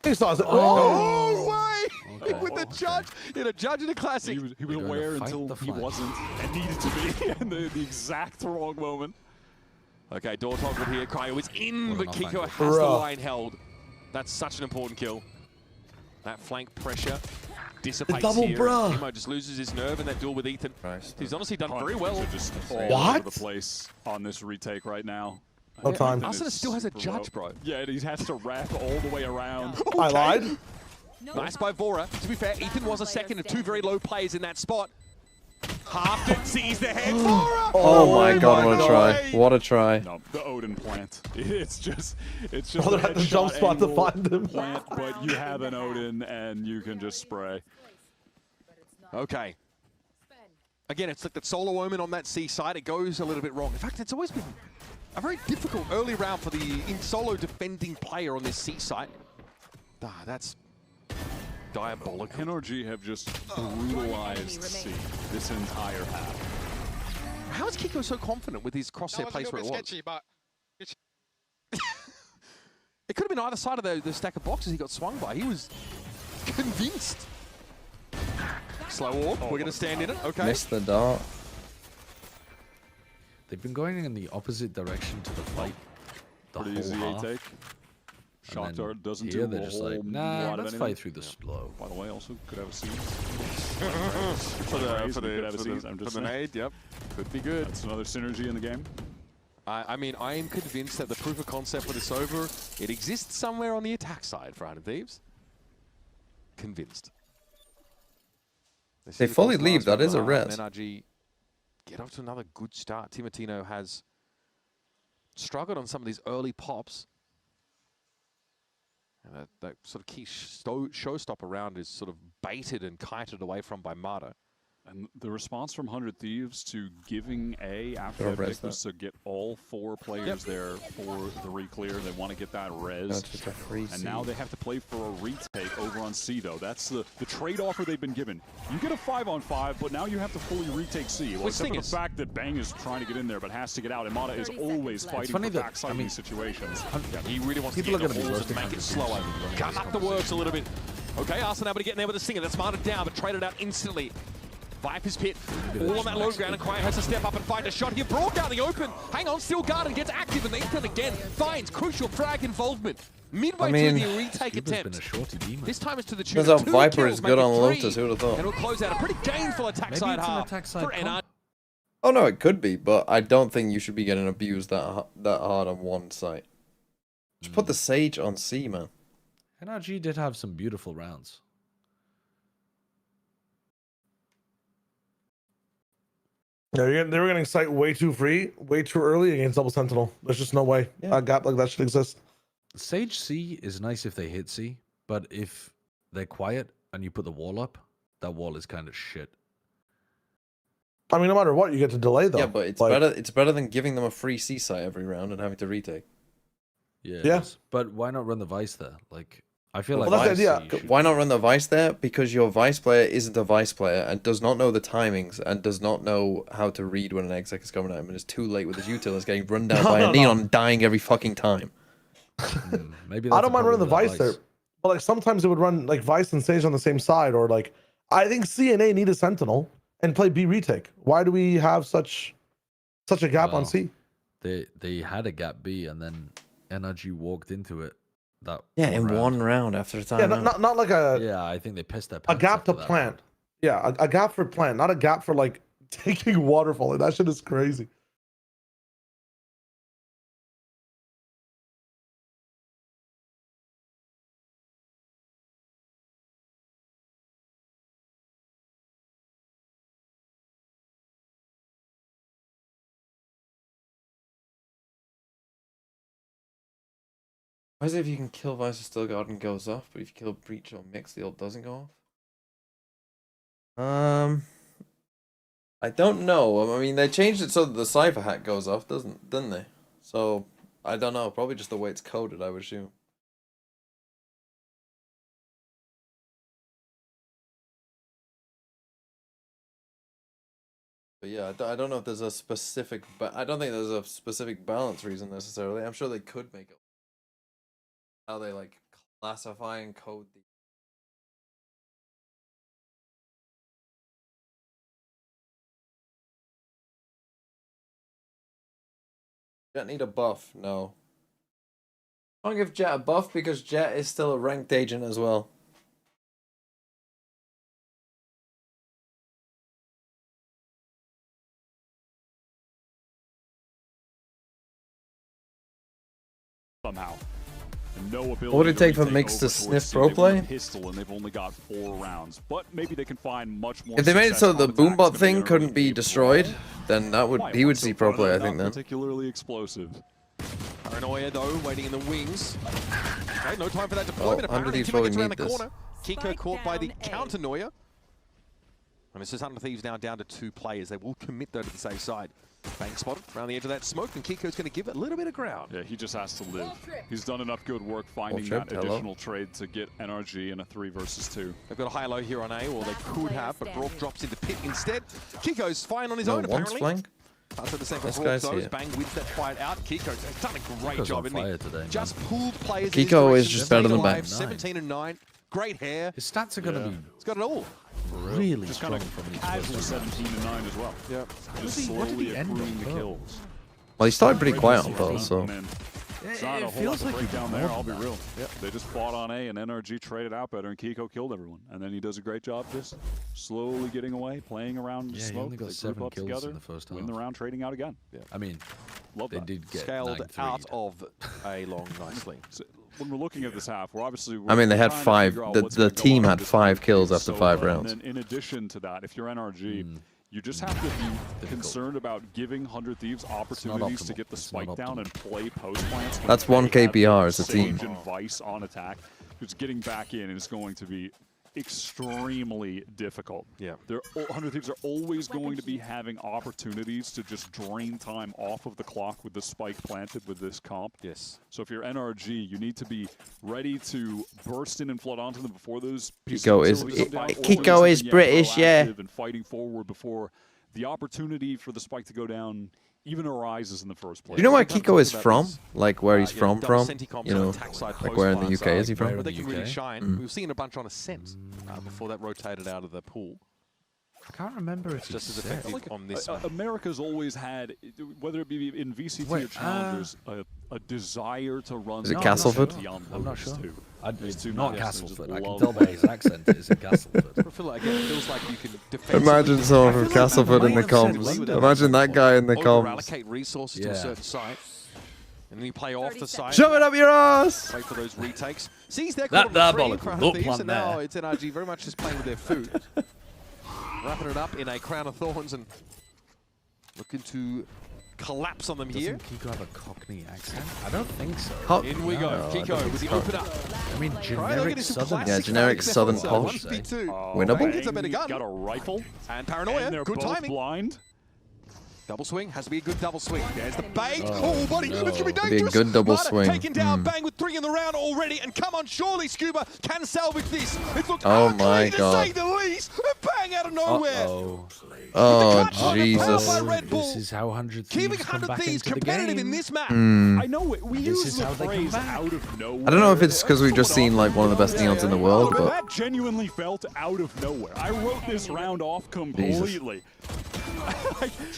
He saw his. Oh, way! With the judge, in a judge in a classic. He was aware until he wasn't and needed to be in the exact wrong moment. Okay, door toggled here. Cryo is in, but Kiko has the Bruh. line held. That's such an important kill. That flank pressure dissipates double here. bruh. Timo just loses his nerve in that duel with Ethan. He's honestly done very well. Are just all What? over the place on this retake right now. No time. Asuna still has a judge, bro. Yeah, and he has to wrap all the way around. I lied. Nice by Vora. To be fair, Ethan was a second of 2 very low players in that spot. Halfton sees the head. Vora! Oh my god, what a try. What a try. No, the Odin plant. It's just Brother a had the jump headshot spot to angle find him. plant, but you have an Odin and you can just spray. Okay. Again, it's like that solo Omen on that C side. It goes a little bit wrong. In fact, it's always been a very difficult early round for the solo defending player on this C site. That's diabolical. NRG have just brutalized C this entire half. How is Kiko so confident with his crosshair place where it was? Sketchy, but It could have been either side of the stack of boxes he got swung by. He was convinced. Slow orb. We're going to stand in it. Okay. Missed the dart. They've been going in the opposite direction to the fight the Pretty whole easy half. take. Shock And dart doesn't here do they're a just whole like, nah, lot of let's anything. fight through the slow. By the way, also could have a scene. For the nade, yep. Could be good. That's another synergy in the game. I mean, I am convinced that the proof of concept for this over, it exists somewhere on the attack side for Hunter Thieves. Convinced. They fully leave, that is a res. NRG get off to another good start. Timotino has struggled on some of these early pops. And that sort of key showstopper round is sort of baited and kited away from by Mata. And the response from 100 Thieves to giving A after that pick was to get all 4 players there for the re-clear. They want to get that res. And now they have to play for a retake over on C, though. That's the trade offer they've been given. You get a 5-on-5, but now you have to fully retake C. Well, except for the fact that Bang is trying to get in there, but has to get out. Imada is always fighting for backside in these situations. He really wants to get the balls and make it slower. Cut up the works a little bit. Okay, Arsenal able to get in there with a stinger. That's Marta down, but traded out instantly. Viper's pit, all on that low ground, and Quiet has to step up and find a shot here. Broad down the open. Hang on, still guarded, gets active, and Ethan again finds crucial frag involvement. Midway through the retake attempt. This time it's to the tune of 2 Turns out Viper kills, is good make it on 3. Lotus, who would have thought? And it'll close out a pretty gainful attack side half for NRG. Oh no, it could be, but I don't think you should be getting abused that hard on one site. Just put the Sage on C, man. NRG did have some beautiful rounds. Yeah, they were getting site way too free, way too early against double sentinel. There's just no way a gap like that should exist. Sage C is nice if they hit C, but if they're quiet and you put the wall up, that wall is kind of shit. I mean, no matter what, you get to delay though. Yeah, but it's better. It's better than giving them a free C site every round and having to retake. Yeah. But why not run the Vice there? Like, I feel like that's the idea. Why not run the Vice there? Because your Vice player isn't a Vice player and does not know the timings and does not know how to read when an exec is coming at him and is too late with his util is getting run down by a neon and dying every fucking time. Maybe I don't mind running the Vice there, but like sometimes it would run like Vice and Sage on the same side, or like I think C and A need a Sentinel and play B retake. Why do we have such a gap on C? They had a gap B and then NRG walked into it. In one round after the time. Yeah, not like a. Yeah, I think they pissed their a gap to plant. Yeah, a gap for plant, not a gap for like taking waterfall. Like, that shit is crazy. Why is it if you can kill Vice or Still Garden goes off, but if you kill Breach or Mix, the ult doesn't go off? I don't know. I mean, they changed it so that the Cypher hack goes off, didn't they? So, I don't know. Probably just the way it's coded, I would assume. But yeah, I don't know if there's a specific... But I don't think there's a specific balance reason necessarily. I'm sure they could make it. How they like classify and code the. Jet need a buff? No. I don't give Jet a buff because Jet is still a ranked agent as well. Somehow. No ability. What would it take for Mix to sniff pro play? Pistol, and they've only got 4 rounds, but maybe they can find much more. If they made it so the boombot thing couldn't be destroyed, then he would see pro play. I think then. Particularly explosive. Paranoia though, waiting in the wings. Okay, no time for that deployment. Apparently, probably gets around need the this. corner. Kiko caught by the counter Noia. And it's just 100 Thieves now down to 2 players. They will commit though to the safe side. Bang spotted around the edge of that smoke, and Kiko's going to give it a little bit of ground. Yeah, he just has to live. He's done enough good work finding that additional trade to get NRG in a 3 versus 2. They've got a high-low here on A, or they could have, but Brock drops into pit instead. Kiko's fine on his own, apparently. Flank. That's at the same for This Brock, guy's though. here. Bang wins that fight out. Kiko's done a great job, isn't he? Today, just pulled players Kiko in is just better than Bang. 17 and 9. Great hair. His stats are going to be. He's got it all. Really just strong kind from of these casual first 17 and 9 as well. Yeah. Just slowly accruing the kills. Well, he started pretty quiet on Pearl, so. It's not a whole lot to break down there, I'll be real. Yep. They just fought on A and NRG traded out better and Kiko killed everyone. And then he does a great job just slowly getting away, playing around the smoke. He only got 7 kills together, in the first half. win the round, trading out again. Yeah. I mean, they did get scaled out of A long nicely. So when we're looking at this half, we're obviously... I mean, they had trying to 5. figure out what's The gonna go team on had this 5 game. kills after So, 5 rounds. And then in addition to that, if you're NRG, you just have to be concerned about giving 100 Thieves opportunities to get the spike down and play post plants. That's one KPR as a team. Sage and Vice on attack. Just getting back in is going to be extremely difficult. Yeah. 100 Thieves are always going to be having opportunities to just drain time off of the clock with the spike planted with this comp. Yes. So if you're NRG, you need to be ready to burst in and flood onto them before those Kiko is Kiko is British, yeah. And fighting forward before the opportunity for the spike to go down even arises in the first place. Do you know where Kiko is from? Like where he's from? You know, like where in the UK is he from? Where they can really shine. We've seen a bunch on Ascent before that rotated out of the pool. I can't remember if just as effective on this map. America's always had, whether it be in VCT or Challengers, a desire to run. Is it Castleford? I'm not sure. It's not Castleford. I can tell by his accent it isn't Castleford. I feel like it feels like you can Imagine someone from Castleford in the comms. Imagine that guy in the comms. Allocate resources to a certain site. And then you play off the site. Shove it up your ass! Wait for those retakes. Sees their That diabolical Crown of Thieves, and there. now it's NRG very much just playing with their food. Wrapping it up in a crown of thorns and looking to collapse on them here. Doesn't Kiko have a Cockney accent? I don't think so. In we go. Kiko with the open up. I mean, generic southern. Yeah, generic southern posh. Winnable? It's a better gun. Got a rifle. And Paranoia. And they're Good both timing. blind. Double swing has to be a good double swing. There's the bait. Oh, buddy, it's going to be Be a dangerous. good double Marta swing. taken down, bang with 3 in the round already. And come on, surely Scuba can salvage this. It looked Oh ugly my to God. say the least. And bang out of nowhere. Oh, Jesus. This is how 100 Thieves Keeping come 100 back Thieves into the competitive game. in this map. I know we This use is the how they come phrase back. out of nowhere. I don't know if it's because we've just seen like one of the best neons in the world, but that genuinely felt out of nowhere. I wrote this round off completely.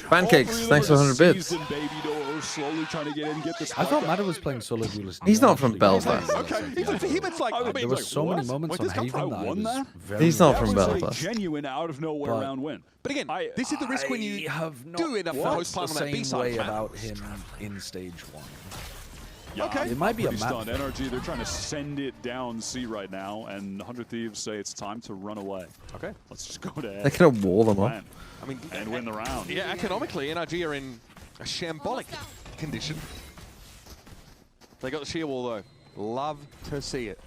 Pancakes, thanks for 100 bits. Baby door, slowly trying to get in, get this. I thought Matter was playing solo duelist. He's not from Belfast. Okay, even for him, it's like There were so many moments on Haven that I was very He's not from That was a Belfast. genuine out of nowhere But- round win. But again, this is the risk when you have not do end up felt post-plan the on that same B-side way map. about him in stage 1. Yeah, Okay. It might be a pretty map stunned. thing. NRG, they're trying to send it down C right now, and 100 Thieves say it's time to run away. Okay. Let's just go to they could have wall them up. plan I mean, and win the round. yeah, economically, NRG are in a shambolic condition. They got the sheer wall, though. Love to see it.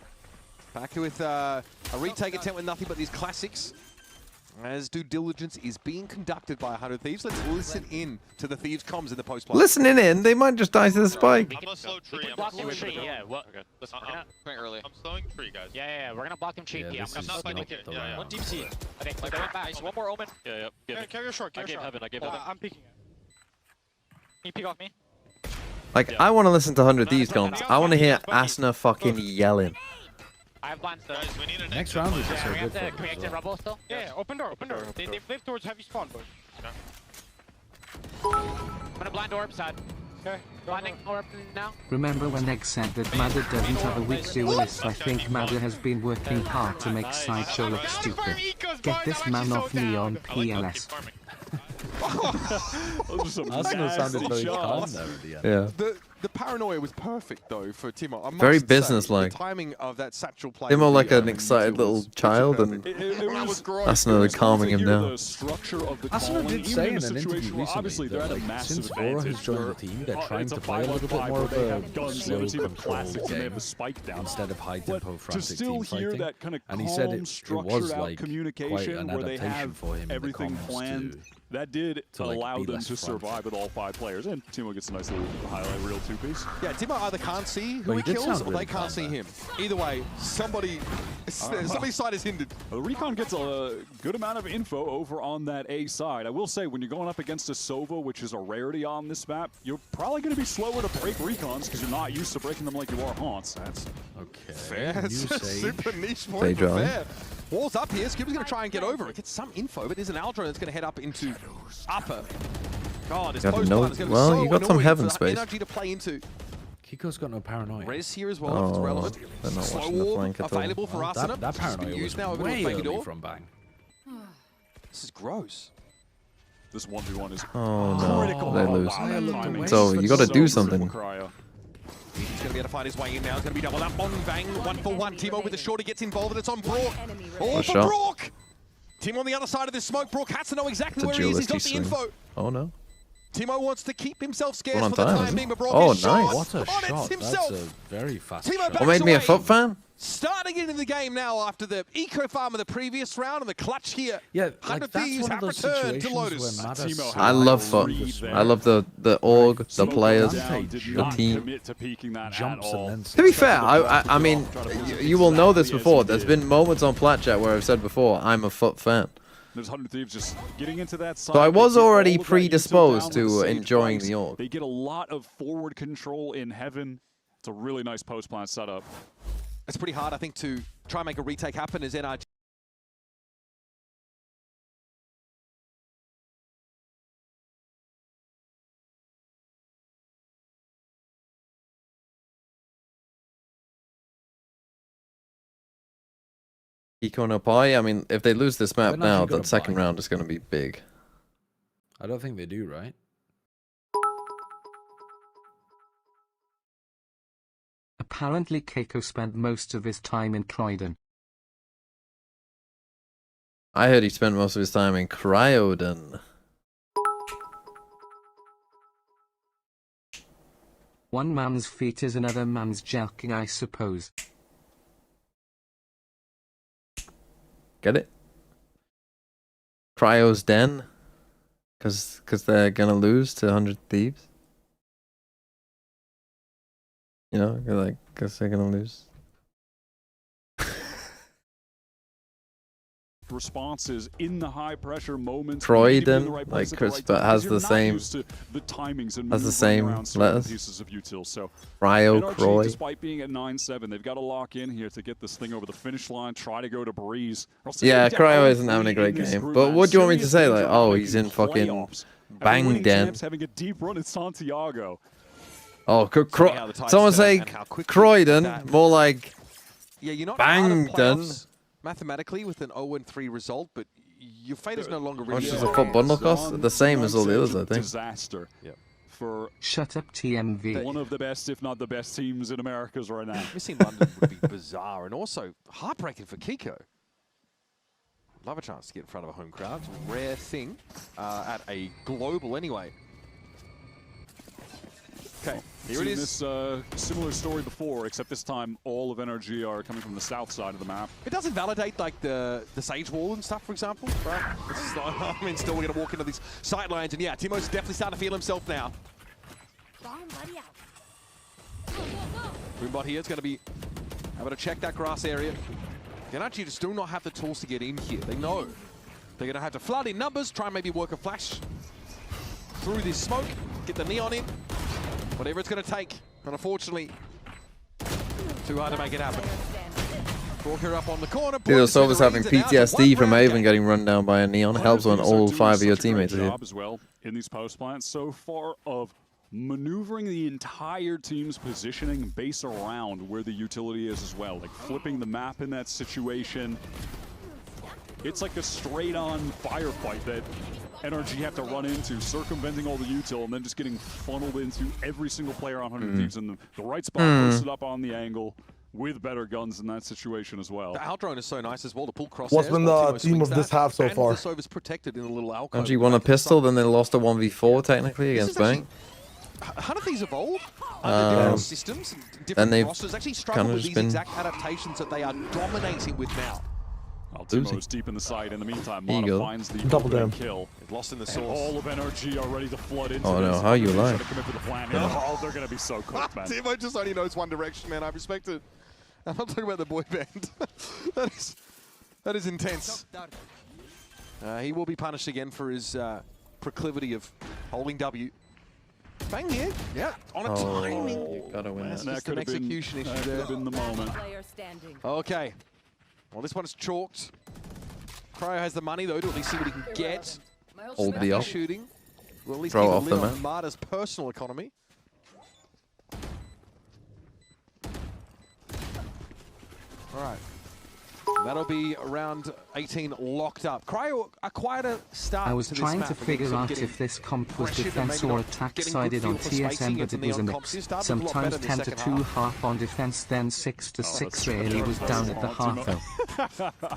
Back with a retake attempt with nothing but these classics. As due diligence is being conducted by 100 Thieves. Let's listen in to the Thieves comms in the post-play. Listening in, they might just die to the spike. I'm gonna slow tree. I'm block gonna him slow tree, tree. yeah. What? Okay. Listen, I'm going early. I'm slowing tree, guys. Yeah, we're gonna block him cheap. Yeah, Yeah, this I'm is not fighting not here. the Yeah, round. One deep C. Okay, we're going back. Nice. One more omen. Yeah, yeah. Carry your short. Carry your short. I gave heaven. I'm peeking it. Can you peek off me? Like, I want to listen to 100 Thieves comms. I want to hear Asna fucking yelling. I have blind still. Guys, we need an Next round is just so We good have for to them as create the well. rubble still. Yeah, open door. They flip towards heavy spawn, boys. I'm gonna blind orb side. Okay. Blinding orb now. Remember when Egg said that Madder doesn't have a weak duelist? I think Madder has been working hard to make Sideshow look stupid. Get this man off me on PLS. Those are some Arsenal sounded nasty very calm shots. there at the end. Yeah. The paranoia was perfect, though, for Timo. I must Very say, businesslike. The timing of that satchel play. They're more like was an excited little child, and It was Asna calming him down. The structure of the Arsenal calling, did even say in in a an interview situation where obviously recently they're that at a like, massive since Vora has advantage. joined the team, they're trying It's to a play a little bit 5-on-5 more of where they a have guns, the slow, other team have controlled classics, and they have game a spike down. instead of high tempo To frantic still team hear fighting. that kind of And he calm, said it was structured out like quite communication an where they adaptation have for him in the everything comms planned. to That did like, allow be them less to survive frantic. with all 5 players, and Timo gets a nice little highlight reel 2-piece. Yeah, Timo either can't see who Well, he he did kills, sound or really they can't calm see there. him. Either way, somebody's side is hindered. The Recon gets a good amount of info over on that A side. I will say, when you're going up against a Sova, which is a rarity on this map, you're probably going to be slower to break Recons because you're not used to breaking them like you are Haunts. That's Okay. Fair. New It's a sage. super niche Sage point for rally. fair. Wall's up here. Skipper's going to try and get over it. Get some info, but there's an Aldro that's going to head up into upper. God, this Gotta post know- line is going to be well, so you got some annoying heaven for space. NRG to play into. Kiko's got no paranoia. Res here as well, if it's Oh, relevant. they're not Slow watching the orb flank at all. available for Well, Asuna. that paranoia was used now over to way a early door. from Bang. This is gross. This 1v1 is Oh critical. no, they lose. Wow, that timing is So you got to so do critical, something. Cryo. He's going to be able to find his way in now. He's going to be doubled up on Bang. 1-for-1. Timo with the shorty gets involved, and it's on Brock. All Good for shot. Brock. Tim on the other side of this smoke. Brock has to know exactly It's a where he is. He's got duelist, the he's info. Oh no. Timo wants to keep himself scarce One on for the time, time isn't being, it? but Oh, Brock nice. What a on shot. it himself. That's a very fast Timo shot. backs What made me a away. foot fan? Starting into the game now after the eco farm of the previous round and the clutch here. Yeah, 100 like that's Thieves one of have those returned to situations Lotus. where Mada's I love foot. I love the org, the players, the team. jumps and then To be fair, I mean, you will know this before. There's been moments on Plat Chat where I've said before, I'm a foot fan. There's 100 Thieves just getting into that side. So I was They get already all of that predisposed util down with to Sage enjoying Price. the org. They get a lot of forward control in heaven. It's a really nice post-plant setup. It's pretty hard, I think, to try and make a retake happen as NRG. Eco no pie. I mean, if they lose this map They're not now, actually gonna the second buy. round is going to be big. I don't think they do, right? Apparently Keiko spent most of his time in Croydon. I heard he spent most of his time in Cryoden. One man's feet is another man's jelking, I suppose. Get it? Cryo's den? Cause they're gonna lose to 100 Thieves? You know, like, cause they're gonna lose. Responses in the high pressure moments. Croydon, Right like place at the Chris, right but time, has because the you're not same, used to the timings and has the maneuvering same around certain letters. pieces of util. So Cryo, NRG, Croy. despite being at 9-7, they've got to lock in here to get this thing over the finish line. Try to go to Breeze. Or else they're Yeah, gonna Cryo get isn't having a 0-3 great in this game. group, But man. what do you want me to Serious say? danger Like, of oh, making he's in fucking playoffs. And Bang winning Den. champs having a deep run in Santiago. Oh, how the tides someone turn say and how quickly Croydon, that- more like Yeah, you're not out of Bangden. playoffs mathematically with an 0-3 result, but your fate is no longer How much really. does a foot bundle cost? The same as all the others, I think. Disaster. Yeah. For Shut up, TMV. one of the best, if not the best teams in Americas right now. Missing London would be bizarre and also heartbreaking for Kiko. Love a chance to get in front of a home crowd. It's a rare thing at a global anyway. Okay, here it Seen is. this similar story before, except this time all of NRG are coming from the south side of the map. It doesn't validate like the Sage Wall and stuff, for example, right? It's just like, I mean, still we're going to walk into these sight lines, and yeah, Timo's definitely starting to feel himself now. Boombot here is going to be able to check that grass area. NRG just do not have the tools to get in here. They know they're going to have to flood in numbers, try and maybe work a flash through this smoke, get the neon in, whatever it's going to take. And unfortunately, too hard to make it happen. Walker up on the corner. Dude, Silver's having PTSD from Avon getting run down by a neon. Helps when all 5 of your teammates are here. Job as well in these post plants so far of maneuvering the entire team's positioning base around where the utility is as well, like flipping the map in that situation. It's like a straight-on firefight that NRG have to run into, circumventing all the util and then just getting funneled into every single player on 100 Thieves in the right spot, posted up on the angle with better guns in that situation as well. The outdrone is so nice as well to pull crosshairs. What's been the theme of this half so far? The protected in a little alcove. Actually won a pistol, then they lost a 1v4 technically This against is actually- Bang. 100 Thieves evolved under different systems and then different they've rosters. Actually struggle kinda with just these been- exact adaptations that they are dominating with now. Timo's deep in the site. In the meantime, Mana Eagle. finds the Double overhead down. kill. Lost in the And source. all of NRG are ready to flood into Oh, no, this. how you They're lie? trying to commit to the plan. Oh, they're going to be so cooked, man. Timo just only knows one direction, man. I respect it. I'm not talking about the boy band. that is intense. He will be punished again for his proclivity of holding W. Bang here. Yeah, on a timing. You gotta win That's that. just an execution issue That could there. have been the moment. Okay. Well, this one is chalked. Cryo has the money, though, to at least see what he can get. Hold the Snappy up. shooting. Will at least Throw keep a off the lid on map. Marta's personal economy. All right. That'll be around 18 locked up. Cryo acquired a start. I was to this trying map to and figure sort of out getting if this comp was pressured and defense maybe or not attack getting sided good on feel for spacing TSM, but against it the was a neon mix. comps. He started a lot better Sometimes in the 10 to second 2 half. half on defense, then 6 to 6 that's really was very down at the smart, half Timo. though.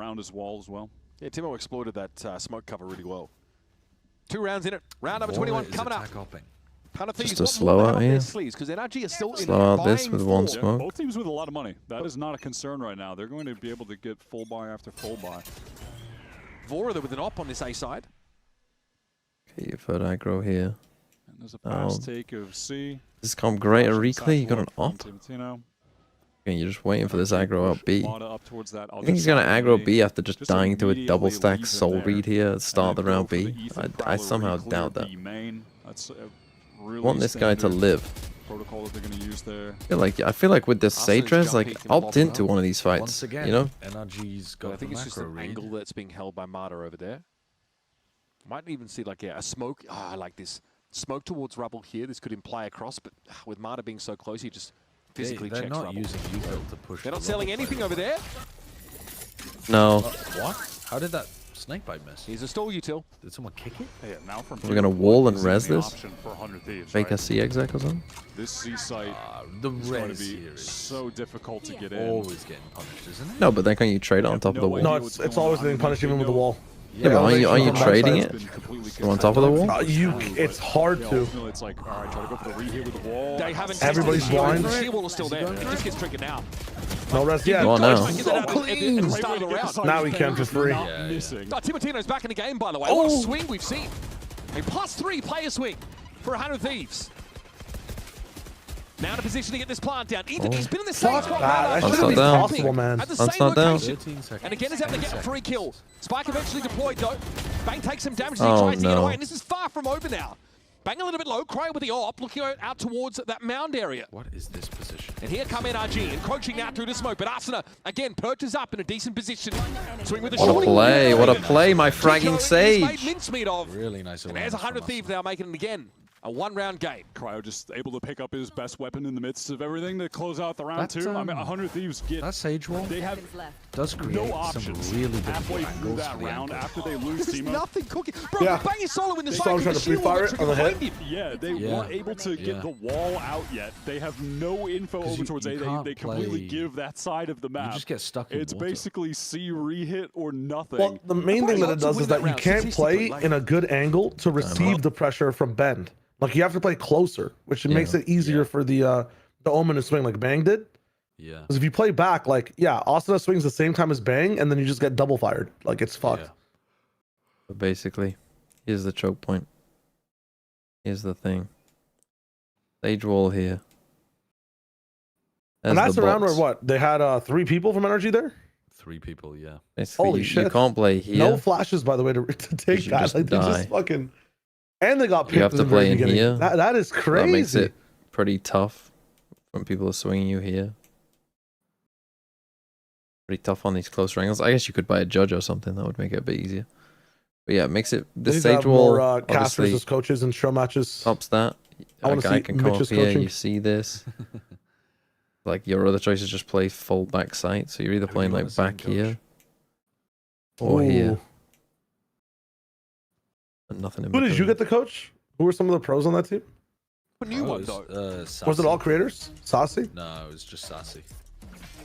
around his wall as well. Yeah, Timo exploited that smoke cover really well. 2 rounds in it. Round number 21 coming up. Just a slow out here. Because NRG is still Slow out this with one Yeah, smoke. both teams with a lot of money. That is not a concern right now. They're going to be able to get full buy after full buy. Vora with an op on this A side. Okay, you've heard aggro here. And there's a fast take of C. This comp great at Reclay, you got an op. Timotino. Okay, you're just waiting for this aggro out B. Mata up towards that I other think he's gonna side aggro A. B after just dying to a immediately double stack leave it soul there. read here at the start of the And then round go for B. the Ethan I Prowler somehow reclear doubt that. B main. That's a really Want this guy to standard live. protocol that they're going to use there. I feel like with this Arsenal's Sage res, like jumping opt from into one of these fights. Once again, You know? NRG's But got I think the it's just macro an read. angle that's being held by Mata over there. Might even see like a smoke. I like this. Smoke towards Rubble here. This could imply across, but with Mata being so close, he just physically They're checks not Rubble. using util to push. They're not the selling Rubble anything player. over there. No. What? How did that snake bite miss? He's a stall util. Did someone kick it? Yeah, now from We're gonna wall and res the this. option for 100 Thieves, Fake a right? C exec or something. This C site The is going to res be here is so difficult to get in. always getting punished, isn't it? No, but then can you trade it on top of the wall? No, it's always getting punished even with the wall. Yeah, but aren't you Elevation from trading backside. it from on top of the wall? It's hard to. It's like, all right, try to go for the read here with the wall. They haven't Everybody's tested the shield. blind. The shield wall is still there. It just gets triggered now. No rest yet. Well, no. So clean. At the start of the round. Now he can for free. Timotino's back in the game, by the way. Oh. What a swing we've seen. A +3 player swing for 100 Thieves. Now in a position to get this plant down. Ethan, he's been in the same Fuck spot. that. That That's shouldn't not be down. possible, man. At the That's same not down. location. 13 seconds. And again, is able to get a free kill. Spike eventually deployed, though. Bang takes some damage as he Oh, tries to get no. away. And this is far from over now. Bang a little bit low. Cryo with the op, looking out towards that mound area. What is this position? And here come NRG, encroaching now through the smoke. But Arsena, again, perches up in a decent position. Swing with the What a shot. play, what a play, my fragging Made Sage. mincemeat of. Really nice. And there's 100 Thieves now making it again. A one-round game. Cryo just able to pick up his best weapon in the midst of everything to close out the round That's, two. I mean, 100 Thieves get. That Sage wall They have does create no some options really good halfway through angles that for the round ambush. after they lose There's Timo. nothing cooking. Bro, Yeah. Bang is solo in the They side. saw him with trying the to free shield wall fire that on the triggered hit. behind him. Yeah, they Yeah. weren't able to get Yeah. the wall out yet. They have no info 'Cause over you- towards you A. can't They completely play- give that side of the map. You just get stuck in It's water. basically C re-hit or nothing. Well, the main thing that it does is that you can't play in a good angle to receive the pressure from bend. Like you have to play closer, which makes it easier for the Omen to swing like Bang did. Yeah. Because if you play back, like Asuna swings the same time as Bang, and then you just get double fired. Like it's fucked. Yeah. But basically, here's the choke point. Here's the thing. Sage wall here. And There's that's the the round where box. what they had 3 people from NRG there. 3 people, yeah. Basically, Holy you shit! can't play here. No flashes, by the way, to take You that. just Like they die. just fucking. And they got picked. You have at to the very play in beginning. here. That is crazy. That makes it pretty tough when people are swinging you here. Pretty tough on these close angles. I guess you could buy a judge or something. That would make it a bit easier. But yeah, it makes it the They need to Sage have wall more casters obviously as coaches and show matches. stops that. I A wanna guy see can come up Mitch's here. coaching. You see this. Like your other choice is just play full back sight. So you're either Who do playing you wanna like see back coach? here or here. Ooh. And nothing in Who did you between. get the coach? Who were some of the pros on that team? A new one, was, though. Was it all creators? Saucy? No, it was just Sassy.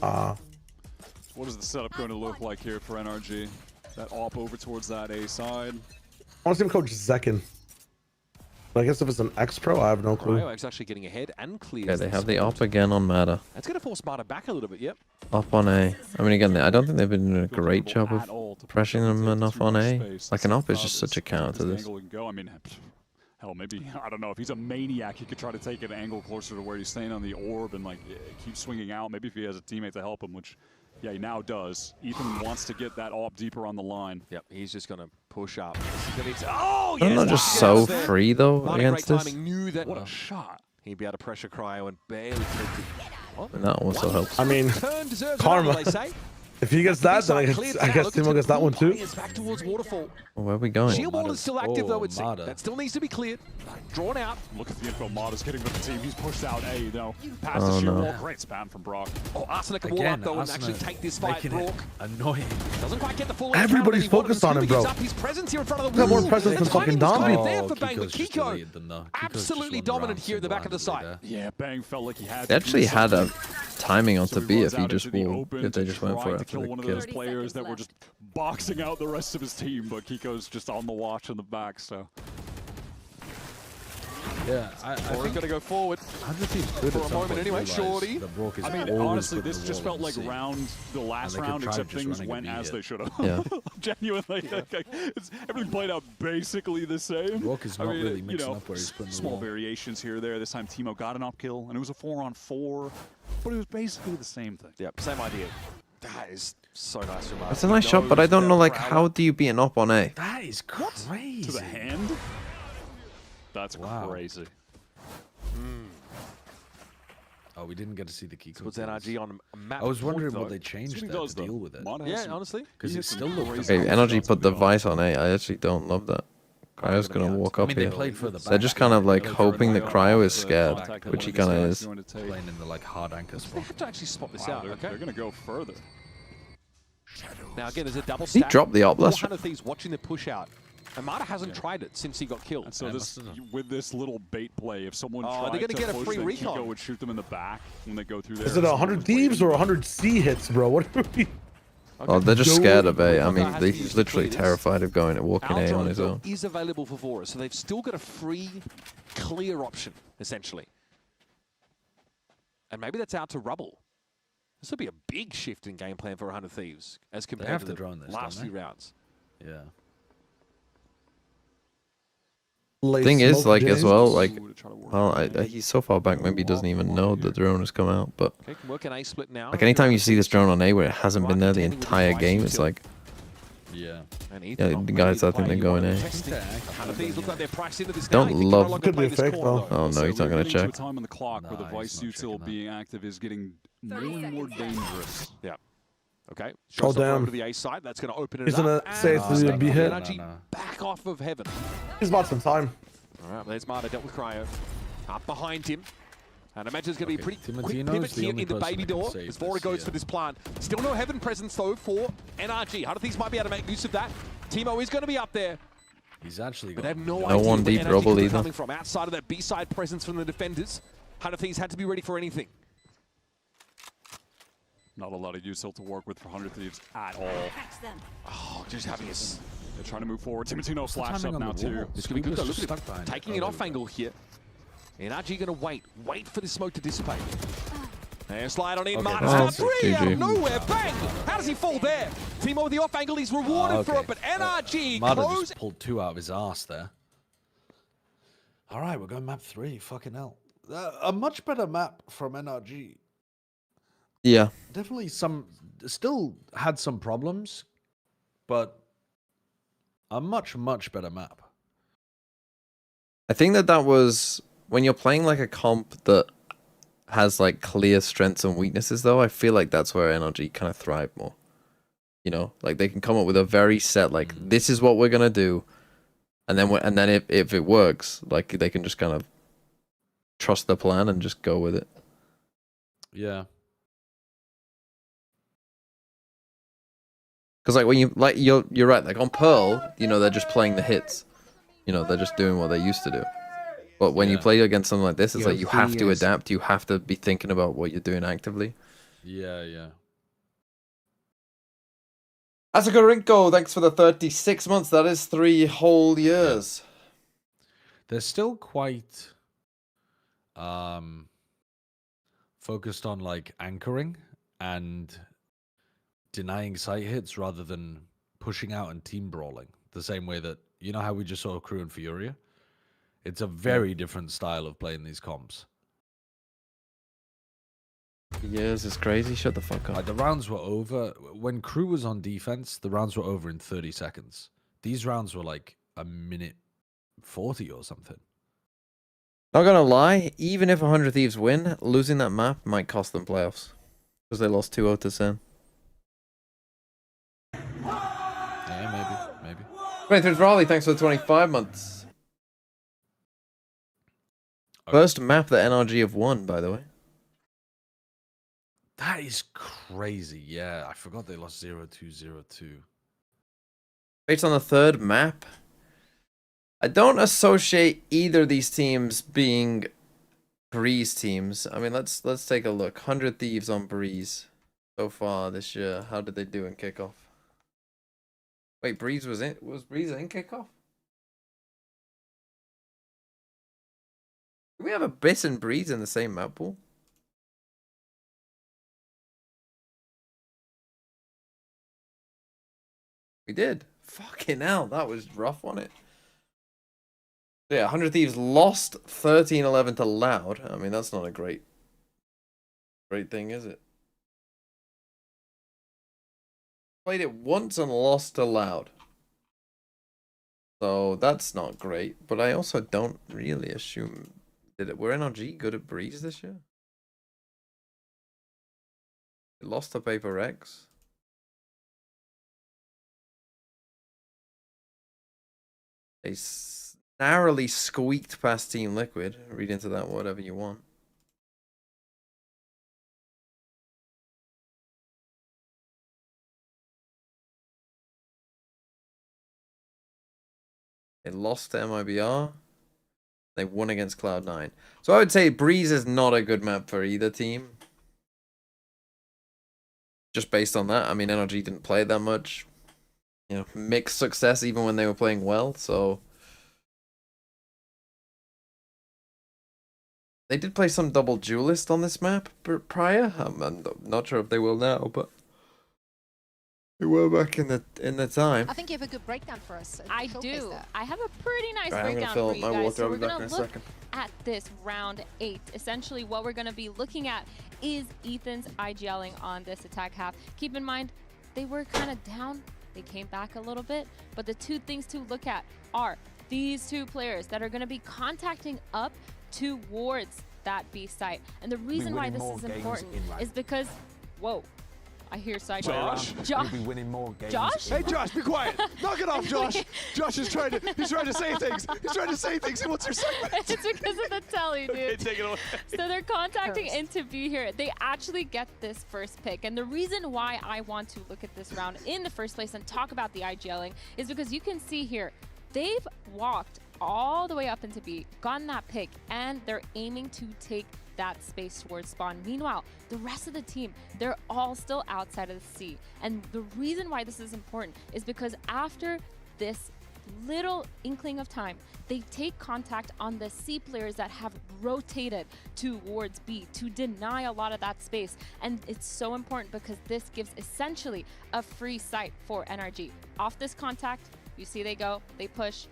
What is the setup going to look like here for NRG? That op over towards that A side. I want to see him coach Zekin. But I guess if it's an X Pro, I have no clue. Cryo's actually getting ahead and clears. Yeah, they have the spot. op again on Mata. That's going to force Mata back a little bit, yep. Up on A. I mean, again, I don't think they've been doing a great job of pressuring them enough on A. Like an op is just such a counter to this. Angle and go. I mean, hell, maybe I don't know if he's a maniac, he could try to take an angle closer to where he's staying on the orb and like keep swinging out. Maybe if he has a teammate to help him, which yeah, he now does. Ethan wants to get that op deeper on the line. Yep, he's just going to push up. Oh, They're yes, not just yes, so there. free though Mata, against great this. timing, knew that. What a shot. He'd be able to pressure Cryo and barely take it. Oh, And that also helps. I mean, turn deserves karma. another, they say. If he gets that, then I guess Timo gets that one too. Players back towards Waterfall. Well, where are we going? Shield wall is still active though, it's Mata. that still needs to be cleared. Drawn out. Look at the info Mata's getting with the team. He's pushed out A, though. Past Oh, the shield no. wall. Great spam from Brock. Oh, Arsena can wall up Again, though and Arsena actually take this fight. making it Brock annoying. doesn't quite get the full Everybody's encounter that he wanted focused on him, to. He gives bro. up his presence here in front of the Got more wall. presence The than fucking timing was kind of Dom. there for Bang, but Kiko's just Kiko delayed them, though. Kiko's just absolutely run dominant around here in the back of the site. single-handedly Yeah, Bang felt like he had They to actually do had a something. timing on So to he B runs if he out just into the wall, open if they to just went try for to it after kill the one of kill. those players that were just boxing out the rest of his team, but Kiko's just on the watch in the back, so. Yeah, I Or think going to go forward. 100 Thieves could For at a some moment point anyway, realize Shorty. that Brock is I mean, always honestly, putting this the just wall felt in like the sea. the last they could round, try except just things running a went B as hit. they should have. Yeah. Genuinely, everything played out basically the same. Brock is not really mixing up where he's putting the small wall. variations here or there. This time Timo got an up kill, and it was a 4-on-4, but it was basically the same thing. Yep, same idea. That is so nice from us. That's a nice shot, but I don't know, like, how do you beat an op on A? That is crazy. To the hand? That's crazy. Oh, we didn't get to see the key code. Puts NRG on a map. I was wondering point, what they though. changed He there does, to deal with it. Yeah, honestly. Because it still looked Okay, NRG put the Vice on A. I actually don't love that. Cryo's gonna walk up I mean, they here. played for the So they're just kind of like hoping that Cryo is scared, which he kind of is. Playing in the like hard anchor They spot. have to actually spot this Wow, out, they're, okay? they're going to go further. Now again, there's a double He stack. dropped the op last 400 Thieves watching the push out. Amada hasn't tried it since he got killed. And so with this little bait play, if someone tried they're gonna to get a push, free then recon. Hugo would shoot them in the back when they go through there. Is it 100 Thieves or 100 C hits, bro? What are we? Oh, they're just scared of A. I mean, Has to he's use the literally clears. terrified of going and walking A on his Aldro own. is available for Vora, so they've still got a free, clear option, essentially. And maybe that's out to Rubble. This will be a big shift in game plan for 100 Thieves as compared have to to the drone this, last don't few rounds. Yeah. Thing is, like, as well, like, well, he's so far back, maybe he doesn't even know the drone has come out, but Okay, can work an A split now. like, anytime you see this drone on A where it hasn't been there the entire game, it's like, Yeah. yeah, the guys, I think they're going A. 100 Thieves look like they're priced into this Don't now. He can love- no longer Could play be this fake, corner, though. Oh, no, he's not we're gonna getting to a check. time on the clock where the Vice util being active is getting more and more dangerous. Yeah. Okay. Oh, Shots over damn. to the A side. That's going to open it He's up. gonna say it's And gonna be hit. NRG back off of heaven. He's bought some time. All right, there's Marta dealt with Cryo. Up behind him. And I imagine it's going to be a pretty quick Timotino's pivot the here only in the person baby that can door save as Vora this, goes yeah. for this plant. Still no heaven presence, though, for NRG. 100 Thieves might be able to make use of that. Timo is going to be up there. He's actually But got they have no No idea one where deep NRG Rubble could be either. coming from. Outside of that B-side presence from the defenders, 100 Thieves had to be ready for anything. Not a lot of util to work with for 100 Thieves at all. Oh, just having us. They're trying to move forward. Timotino flash timing up on now the too. wall? This could be good, though. Look at Stuck it. behind it. Taking Oh, it there off we go. angle here. NRG going to wait for the smoke to dissipate. And slide on in, Okay, Marta's that's got three out GG. of nowhere. Bang! How does he fall there? Timo with the off angle, he's rewarded for it, but NRG Mada close. just pulled two out of his ass there. All right, we're going map 3. Fucking hell. A much better map from NRG. Yeah. Definitely still had some problems, but a much, much better map. I think that was when you're playing like a comp that has like clear strengths and weaknesses, though. I feel like that's where NRG kind of thrive more. You know, like they can come up with a very set, like this is what we're gonna do, and then if it works, like they can just kind of trust the plan and just go with it. Yeah. Because like when you're right, like on Pearl, you know, they're just playing the hits. You know, they're just doing what they used to do. But when you play against something like this, it's like you have to adapt. You have to be thinking about what you're doing actively. Yeah, yeah. Asakarinko, thanks for the 36 months. That is 3 whole years. They're still quite focused on like anchoring and denying sight hits rather than pushing out and team brawling. The same way that, you know how we just saw KRU and Furia? It's a very different style of playing these comps. Years is crazy. Shut the fuck up. Like the rounds were over. When KRU was on defense, the rounds were over in 30 seconds. These rounds were like a minute 40 or something. Not gonna lie, even if 100 Thieves win, losing that map might cost them playoffs. Because they lost 2-0 to Sen. Yeah, maybe. 23 for Ollie, thanks for the 25 months. First map that NRG have won, by the way. That is crazy. Yeah, I forgot they lost 0-2-0-2. Based on the third map, I don't associate either of these teams being Breeze teams. I mean, let's take a look. 100 Thieves on Breeze so far this year. How did they do in kickoff? Wait, Breeze was Breeze in kickoff? Do we have Abyss and Breeze in the same map pool? We did. Fucking hell, that was rough, wasn't it? Yeah, 100 Thieves lost 13-11 to Loud. I mean, that's not a great thing, is it? Played it once and lost to Loud. So that's not great. But I also don't really assume were NRG good at Breeze this year? It lost to Paper X. They narrowly squeaked past Team Liquid. Read into that whatever you want. They lost to MIBR. They won against Cloud9. So I would say Breeze is not a good map for either team. Just based on that. I mean, NRG didn't play that much. You know, mixed success even when they were playing well, so... They did play some double duelist on this map prior. I'm not sure if they will now, but... They were back in the time. I think you have a good breakdown for us. I do. I have a pretty nice Right, breakdown I'm gonna fill for up you my guys. water. So I'll we're be back gonna in a look second. at this round 8. Essentially, what we're gonna be looking at is Ethan's IGLing on this attack half. Keep in mind, they were kind of down. They came back a little bit, but the two things to look at are these two players that are gonna be contacting up towards that B site. And the reason why this is important is because, whoa. I hear side Josh. Josh. We'll be winning more games. Josh? Hey, Josh, be quiet. Knock it off, Josh. Josh is trying to say things. He's trying to say things. He wants your segment. It's because of the telly, dude. Okay, take it away. So they're contacting into B here. They actually get this first pick. And the reason why I want to look at this round in the first place and talk about the IGLing is because you can see here, they've walked all the way up into B, gotten that pick, and they're aiming to take that space towards spawn. Meanwhile, the rest of the team, they're all still outside of the C. And the reason why this is important is because after this little inkling of time, they take contact on the C players that have rotated towards B to deny a lot of that space. And it's so important because this gives essentially a free site for NRG. Off this contact, you see they go, they push.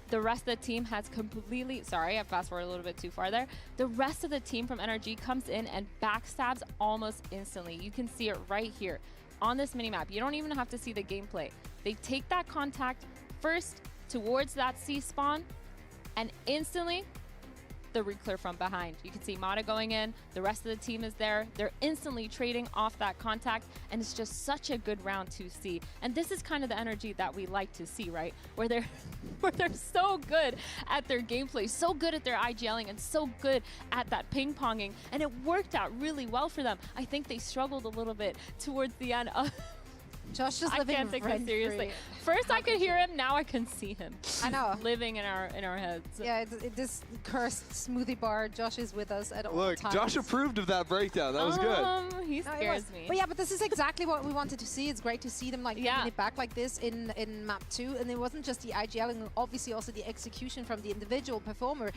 The rest of the team has completely, sorry, I fast forward a little bit too far there. The rest of the team from NRG comes in and backstabs almost instantly. You can see it right here on this minimap. You don't even have to see the gameplay. They take that contact first towards that C spawn and instantly the reclear from behind. You can see Mata going in, the rest of the team is there. They're instantly trading off that contact, and it's just such a good round to see. And this is kind of the energy that we like to see, right? Where they're so good at their gameplay, so good at their IGLing, and so good at that ping-ponging, and it worked out really well for them. I think they struggled a little bit towards the end of Josh is I living can't take this rent-free. seriously. First I could hear him, now I can see him. I know. Living in our heads. Yeah, this cursed smoothie bar. Josh is with us at all Look, times. Josh approved of that breakdown. That was good. He No, it scares was. me. But yeah, but this is exactly what we wanted to see. It's great to see them like bringing it back like this in map 2. And it wasn't just the IGL, obviously also the execution from the individual performer.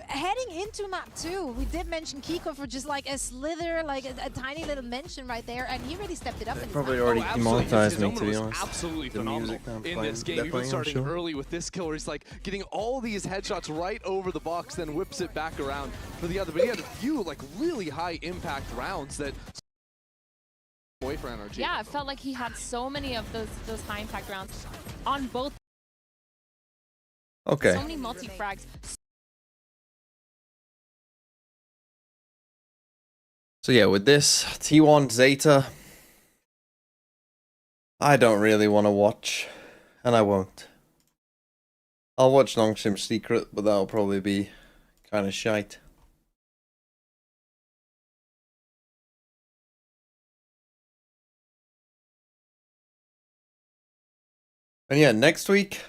Heading into map 2, we did mention Kiko for just like a slither, like a tiny little mention right there, and he really stepped it up. In Probably his already map. demonetized me, to be honest. Absolutely The phenomenal music that I'm in playing, this game. they're Even playing, I'm starting sure. early with this kill where he's like getting all these headshots right over the box, then whips it back around for the other. But he had a few like really high impact rounds that away for NRG. Yeah, it felt like he had so many of those high impact rounds on both. Okay. So many multi-frags. So yeah, with this T1 Zeta, I don't really want to watch, and I won't. I'll watch Nongshim's Secret, but that'll probably be kind of shite. And yeah, next week,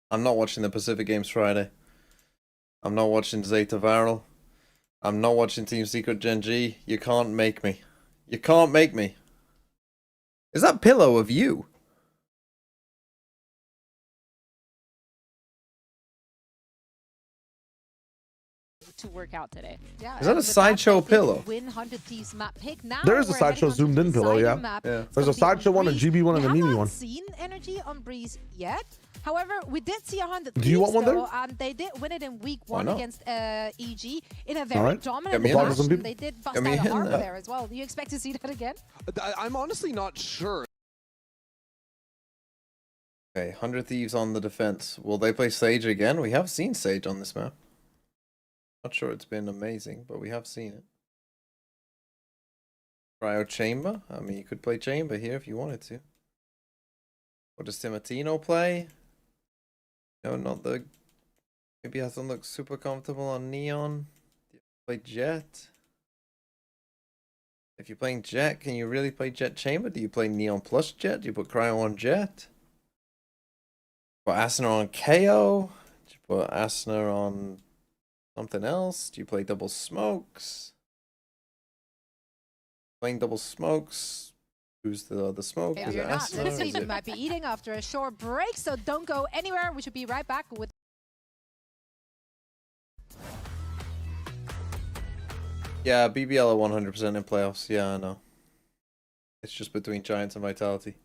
I'm not watching the Pacific Games Friday. I'm not watching Zeta Viral. I'm not watching Team Secret Gen G. You can't make me. You can't make me. Is that pillow of you? to work out today. Yeah, Is that a with sideshow they did pillow? Win 100 Thieves map pick. Now There is a we're sideshow heading onto zoomed in the pillow, Decider yeah. map. Yeah. It's There's a gonna be sideshow one, a Breeze. GB one, and a We Mimi have one. not seen NRG on Breeze yet. However, we did see 100 Do you want one though, there? and they did win it in week Why 1 not? against EG in a very Alright. dominant Get me in there. fashion. They did bust Get me out a in harbor there. there as well. Do you expect to see that again? I'm honestly not sure. Okay, 100 Thieves on the defense. Will they play Sage again? We have seen Sage on this map. Not sure it's been amazing, but we have seen it. Cryo Chamber? I mean, you could play Chamber here if you wanted to. What does Timatino play? No, not the... Maybe hasn't looked super comfortable on Neon. Do you play Jet? If you're playing Jet, can you really play Jet Chamber? Do you play Neon plus Jet? Do you put Cryo on Jet? Put Asuna on KO? Do you put Asuna on something else? Do you play double smokes? Playing double smokes. Who's the smoke? If Is it you're not, Asuna? let's see, Is you it... might be eating after a short break, so don't go anywhere. We should be right back with. Yeah, BBL are 100% in playoffs. Yeah, I know. It's just between Giants and Vitality.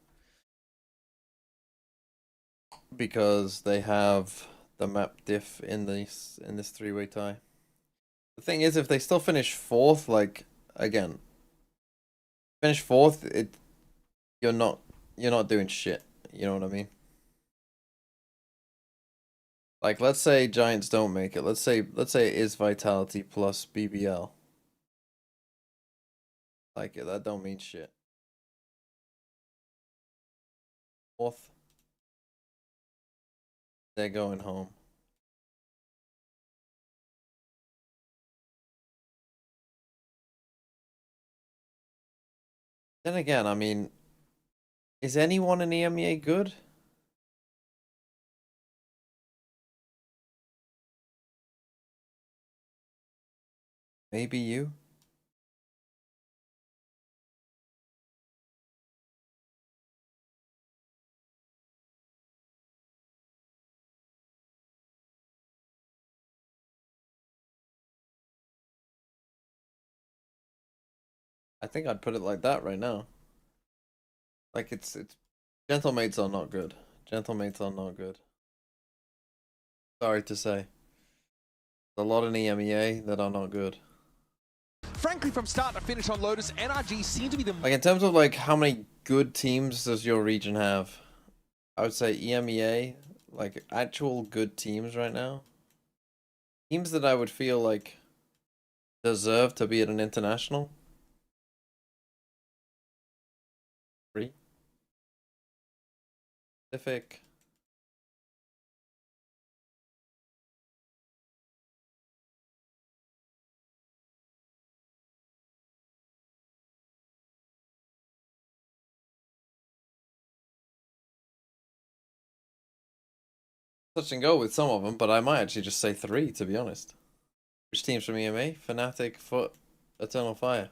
Because they have the map diff in this three-way tie. The thing is, if they still finish fourth, like again, finish fourth, you're not doing shit. You know what I mean? Like, let's say Giants don't make it. Let's say it is Vitality plus BBL. Like, that don't mean shit. Fourth. They're going home. Then again, I mean, is anyone in EMEA good? Maybe you? I think I'd put it like that right now. Like it's Gentlemates are not good. Gentlemates are not good. Sorry to say. There's a lot in EMEA that are not good. Frankly, from start to finish on Lotus, NRG seem to be the... Like in terms of like how many good teams does your region have? I would say EMEA, like actual good teams right now. Teams that I would feel like deserve to be at an international. 3. Pacific. Touch and go with some of them, but I might actually just say 3 to be honest. Which teams from EMA? Fnatic, Foot, Eternal Fire.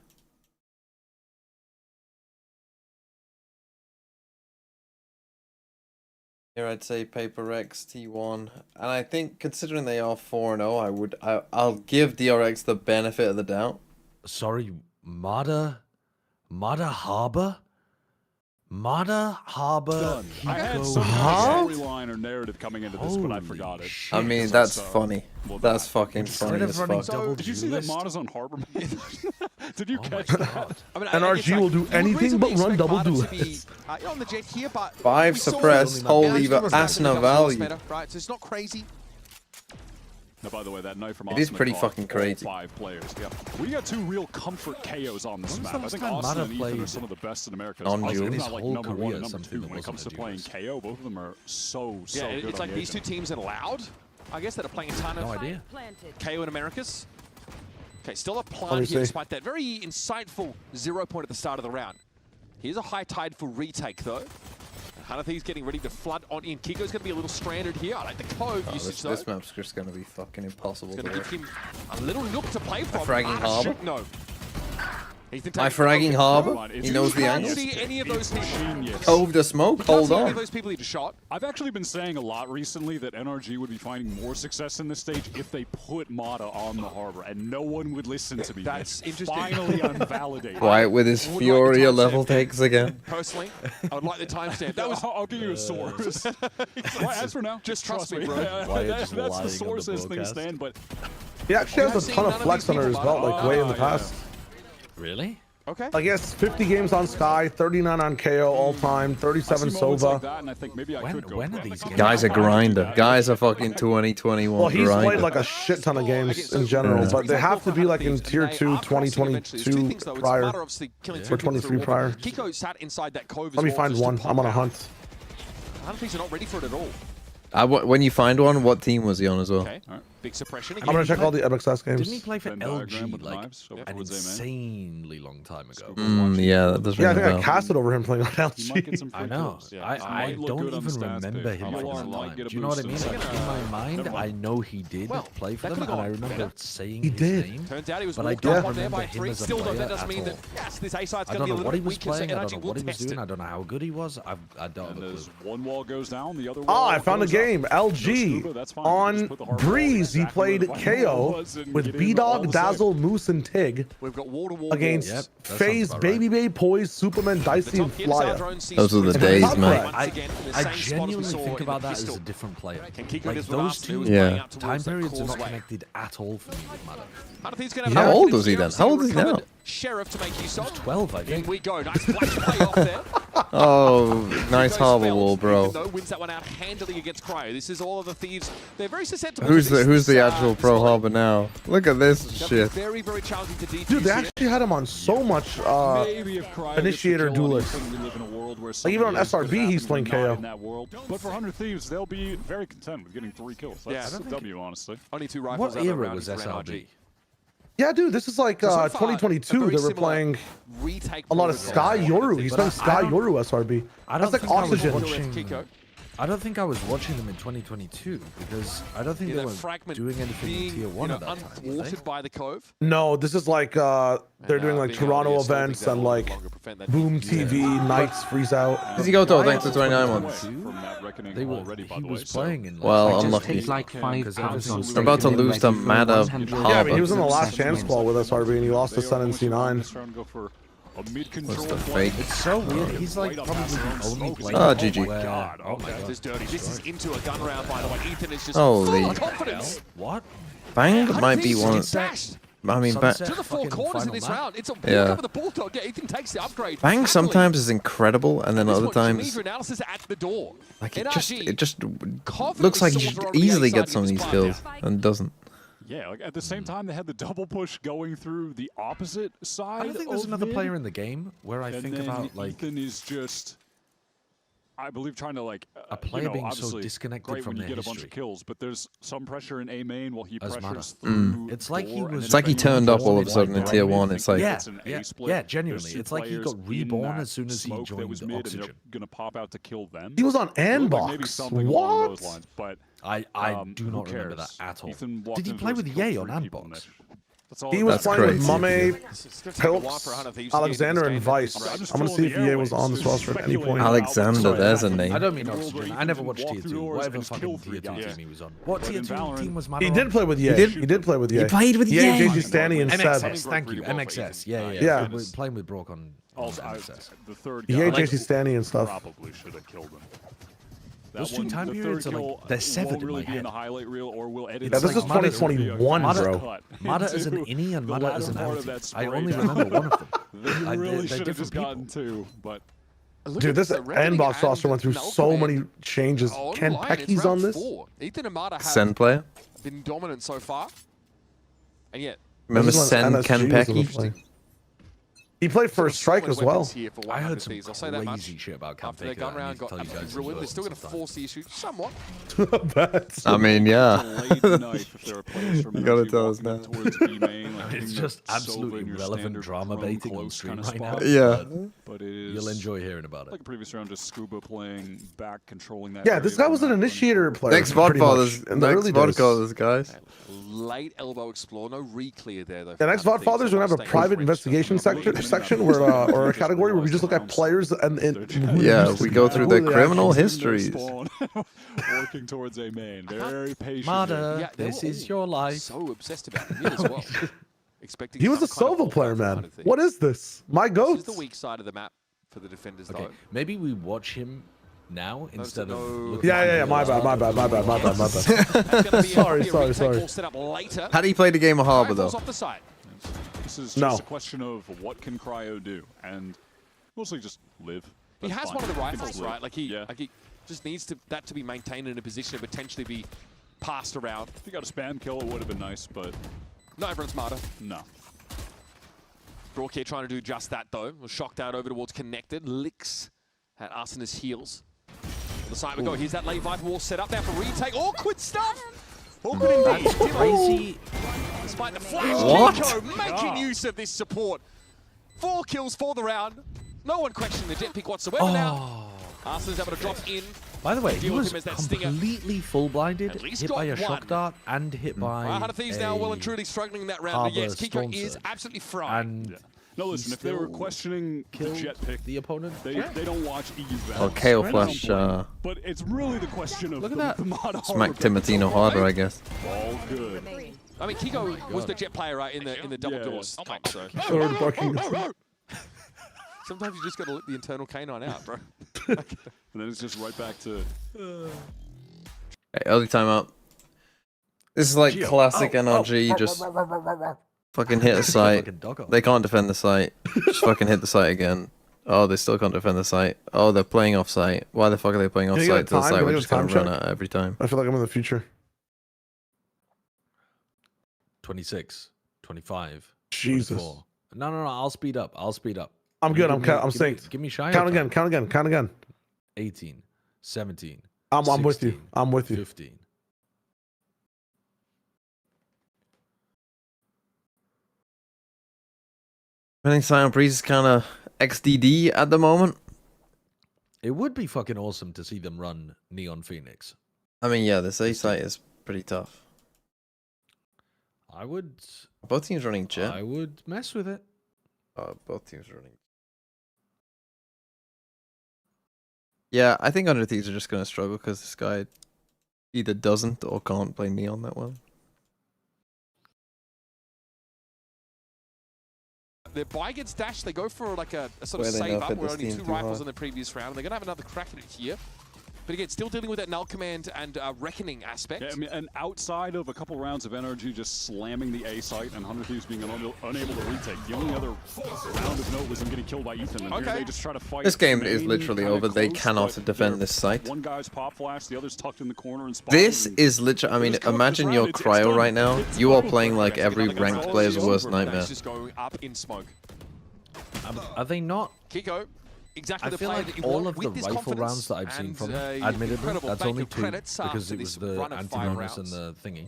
Here I'd say Paper Rex, T1, and I think considering they are 4-0, I'll give DRX the benefit of the doubt. Sorry, Mada Harbor? Mada Harbor. I had some storyline or narrative coming into this, but I forgot it. I mean, that's funny. That's fucking funny as fuck. So, did you see that Mada's on Harbor? Did you catch that? I mean, NRG will do anything but run double duelists. On the jet here, but 5 suppressed, whole lever, Asuna value. Right, so it's not crazy. Now, by the way, that knife from It is Asuna pretty caught fucking all crazy. 5 players. Yeah, we got 2 real comfort KOs on this When was map. the I last think time Asuna Mada and Ethan are played some of the best in America. non-duel? It's His not like whole number 1 career and number something 2 that when it comes to wasn't a playing duelist. KO. Both of them are so Yeah, good it's on like the these two agent. teams in Loud, I guess, that are playing a ton of No idea. KO in Americas. Okay, still a Let me plant here see. despite that very insightful 0 point at the start of the round. Here's a high tide for retake though. Hanathe's getting ready to flood on in. Kiko's going to be a little stranded here. I like the Cove usage though. This map's just gonna be fucking impossible. It's to going to work. give him a little nook to play from. fragging Ah, Harbor? shit, no. My fragging Harbor. He knows the angle. See any of those people. Cove the smoke. Hold on. Those people need a shot. I've actually been saying a lot recently that NRG would be finding more success in this stage if they put Mata on the Harbor, and no one would listen to me. That's interesting. Finally unvalidated. Quiet with his Furia level takes again. Personally, I would like the timestamp. That was. I'll give you a source. As for now, just trust me, bro. That's the source as things stand, but he actually has a ton of flex under his belt, like way in the past. Really? Okay. Like he has 50 games on Sky, 39 on KO all time, 37 Sova. Like that, and I think maybe I could go when are these games? Guy's a grinder. Guy's a fucking 2021 Well, he's grinder. played like a shit ton of games in general, but they have to be like in tier 2, 2022 prior, or 23 prior. Kiko sat inside that cove. Let me find one. I'm on a hunt. I don't think they're not ready for it at all. When you find one, what team was he on as well? Okay. Big suppression. I'm gonna check all the MXS games. Didn't he play for LG like an insanely long time ago? Yeah, that does ring Yeah, I a think I bell. casted over him playing on LG. I know. I don't even remember him from that time. Do you know what I mean? Like, in my mind, I know he did play for them, and I remember saying his name. Turns out he was but I walked up don't on there remember by him 3. as a Still, though, player that doesn't at mean that all. yes, this A side's I going to don't be a know what he little was bit weaker, so playing. I don't NRG know will what he was test doing. it. I don't know how good he was. I don't have a clue. One wall goes down, the other Oh, wall I found a goes up. game. LG on Breeze. He played KO with B-Dog, Dazzle, Moose, and Tig We've got wall-to-wall against FaZe, Baby Bay, Poise, Superman, Dicey, and Flyer. Those are the days, man. I genuinely think about that as a different player. Like those two Yeah. time periods are not connected at all for me with Matter. How old was he then? How old is he now? Sheriff to make use of. 12, I think. In we go. Nice flash play off there. Oh, nice harbor wall, bro. Wins that one out handily against Cryo. This is all of the thieves. They're very susceptible. Who's the actual pro harbor now? Look at this shit. Very, very challenging to defuse. Dude, they actually had him on so much Initiator Duelist. Like even on SRB, he's playing KO. But for 100 Thieves, they'll be very content with getting 3 kills. That's a W, honestly. Only 2 rifles. What era was SRB? Yeah, dude, this is like 2022. They were playing a lot of Sky Yoru. He's playing Sky Yoru SRB. That's like Oxygen. I don't think I was watching them in 2022 because I don't think they were doing anything in tier 1 at that time. Unthwarted by the cove. No, this is like they're doing like Toronto events and like Boom TV, Nights, Freeze Out. Does he go to thanks to 29 months? He was playing in. Well, unlucky. They're about to lose to Mada Yeah, I mean, he Harbor. was in the last chance squad with SRB and he lost to Sun and C9. What's the fake? It's so weird. He's like probably the only player. Oh, GG. Where, God, oh my God. This is dirty. This is into a gun round, by the way. Ethan is just Holy. full of confidence. What? Bang might be one. Dashed I mean, Bang. to the 4 corners in this round. It's a walk Yeah. over the bulldog. Yeah, Ethan takes the upgrade. Bang sometimes is incredible, and then other times, Geneva analysis at the door. like it NRG just looks like he should easily get some of these kills and doesn't. Yeah, like at the same time, they had the double push going through the opposite side. I don't think there's another player in the game where I think about like Ethan is just, I believe, trying to like a player being so obviously disconnected great from when you their get a bunch of history. kills, but there's some pressure in A main while he As pressures Mata. through. It's like he was. It's like he turned up all of a sudden in tier 1. It's like yeah, genuinely. It's like he got reborn as soon as he joined Oxygen. Gonna pop out to kill them. He was on Maybe Anbox. something along those What? lines, but I do not who remember that cares? at all. Ethan walked Did he into play us with and killed Ye on 3 people in Anbox? that. That's all He it was is. playing with crazy. Mame, Pilps, Alexander, and Vice. I'm gonna see if EA was on this roster at any point. Alexander, there's a I name. don't mean Oxygen. I never watched tier 2. Whatever fucking tier 2 team he was on. What tier 2 team was Mata He on? did play with Ye. He did play with Ye. He played with Ye. JG Stanny and Seb. MXS, thank you. MXS. Yeah. Yeah. We're playing with Brock on Also, MXS. the third Ye, guy JC Stanny and stuff. probably should have killed him. Those That two one- time the periods third are kill like they're severed won't in really my be in head. the highlight reel, or we'll edit. It's Yeah, this like is Mata- 2021, bro. Mata as an innie and The Mata as an latter part of outie. that I spray only down. remember one of them. They really they're should have different just people. gotten 2, but Dude, this Nbox roster went through so many changes. Ken Pecky's on this. Ethan and Mata have Sen player. been dominant so far, and yet Remember This is when Sen NSG Ken was in the Pecky? play. He played first strike as well. I heard some crazy shit about Camp After their gun round got absolutely ruined, they're still going to force the issue somewhat. I mean, yeah. You gotta tell us now. It's just absolutely relevant drama baiting on stream right now. Yeah. But it is You'll enjoy hearing about it. like a previous round, just Scuba playing back, controlling that. Yeah, this guy was an initiator player. Next pretty Vodfathers. much in the Next early days. Vodfathers, guys. Late elbow explore, no re-clear there though. The next Vodfathers we're gonna have a private investigation section where or a category where we just look at players and Yeah, we go through their criminal histories. Working towards a main, very patient. Mada, this is your life. So obsessed about him as well. Expecting He was a some kind of solo hold player, out from man. Hunter Thief. What is this? My This goat. is the weak side of the map for the defenders Okay, though. maybe we watch him now instead of. looking Yeah, at my the bad. Sorry. Set up later. How do you play the game of Harbor, though? Off the side. This is just a question of what can Cryo do, and mostly just live. He That's has fine. one of the He can rifles, just live. right? Like he just needs that to be maintained in a position to potentially be passed around. If he got a spam kill, it would have been nice, but not everyone's smarter. No. Brook here trying to do just that though. Was shocked out over towards Connected. Licks at Arsena's heels. On the side we go. Here's that late Viper wall set up there for retake. Awkward stuff! Awkward indeed. That's crazy. Despite the flash, What? Kiko making use of this support. 4 kills for the round. No one questioning the jet pick whatsoever now. Arsena's able to drop in. By the way, he Deal with was him as that stinger. completely full blinded, At least hit got by a one. shock dart and hit by. Hunter Thieves now well and truly struggling in that round. But Harbor yes, Kiko Storm is Surge. absolutely fried. And no, listen. If they were questioning the jet pick, the opponent, they don't watch EU. Oh, KO Flash. But it's really the question of Look at the mod Smack Timotino harder, I guess. All good. I mean, Kiko was the jet player, right, in the double doors comp, so. Sometimes you just got to let the internal canine out, bro. And then it's just right back to. Hey, early timeout. This is like classic NRG. Just fucking hit a site. They can't defend the site. Just fucking hit the site again. Oh, they still can't defend the site. Oh, they're playing off site. Why the fuck are they playing off site to the site? We're just gonna run out every time. I feel like I'm in the future. 26, 25. Jesus. 24. No, I'll speed up. I'm good. I'm synced. Give me shy. Count again. 18, 17. I'm 16, with you. I'm with you. 15. I think Silent Breeze is kind of XDD at the moment. It would be fucking awesome to see them run Neon Phoenix. I mean, yeah, this A site is pretty tough. I would. Both teams running jet. I would mess with it. Both teams running. Yeah, I think Under Thieves are just going to struggle because this guy either doesn't or can't play Neon that well. Their buy gets dashed. They go for like a sort Where of they save nerfed up. We're this only team 2 too rifles hard. in the previous round. They're going to have another crack at it here. But again, still dealing with that null command and reckoning aspect. Yeah, I mean, and outside of a couple rounds of NRG just slamming the A site and Hunter Thieves being unable to retake, the only other round of note was them getting killed by Ethan. And here they just try to fight. This game is main literally kinda over. They close, cannot but defend they're- this site. One guy's pop flash, the other's tucked in the corner and spotted. This is literally. I mean, imagine you're Cryo right now. You are playing like every ranked player's worst nightmare. Just going up in smoke. Are they not? Kiko, exactly I the feel player like that you all want of the with this rifle confidence. rounds that I've seen And, from him, you admittedly, incredible that's bank only of 2 credits because after it was this the run of 5 anti-bonus and rounds. the thingy.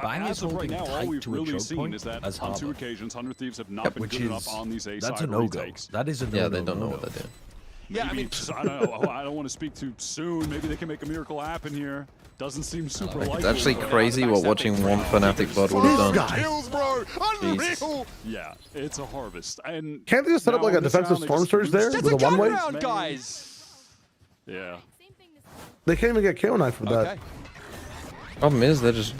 Bang is As of right holding now, all tight we've to a really choke seen point is that as on 2 Harbor. occasions, Hunter Thieves have not been Which good is enough on these A that's side a no-go. retakes. That is a no-go. Yeah, they don't know what they're doing. Yeah, I mean, I don't know. I don't want to speak too soon. Maybe they can make a miracle happen here. Doesn't seem super likely. It's actually crazy what watching one Fnatic VOD would have done. Kills, bro. Jesus. Unreal. Yeah, it's a harvest. And Can't they just set up now like a in this defensive round, they storm just surge there lose- with a one-way? round, guys. Yeah. They can't even get KO knife for that. Problem is, they're just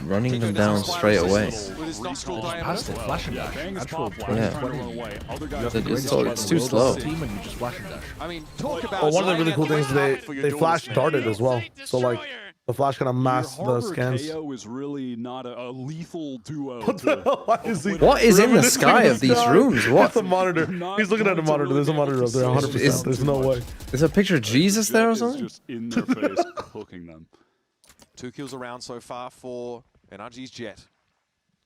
running them down straight away. With his nostril Past it, diameter. flash and dash. Bang is Actual pop flash, Yeah. trying to run away. Other guys It's- are it's great. it's too slow. Team and you just flash and dash. I mean, talk about. Well, one of the really cool things is laying they flash darted as well. So like the flash kind of masked Your the Harbor scans. KO is really not a lethal duo. What the hell? Why is he? What is in the sky of these rooms? What? It's a monitor. He's looking at a monitor. There's a monitor up there. 100%. There's no way. Is there a picture of Jesus there or Jet is something? just in their face, cooking them. 2 kills around so far for NRG's Jet.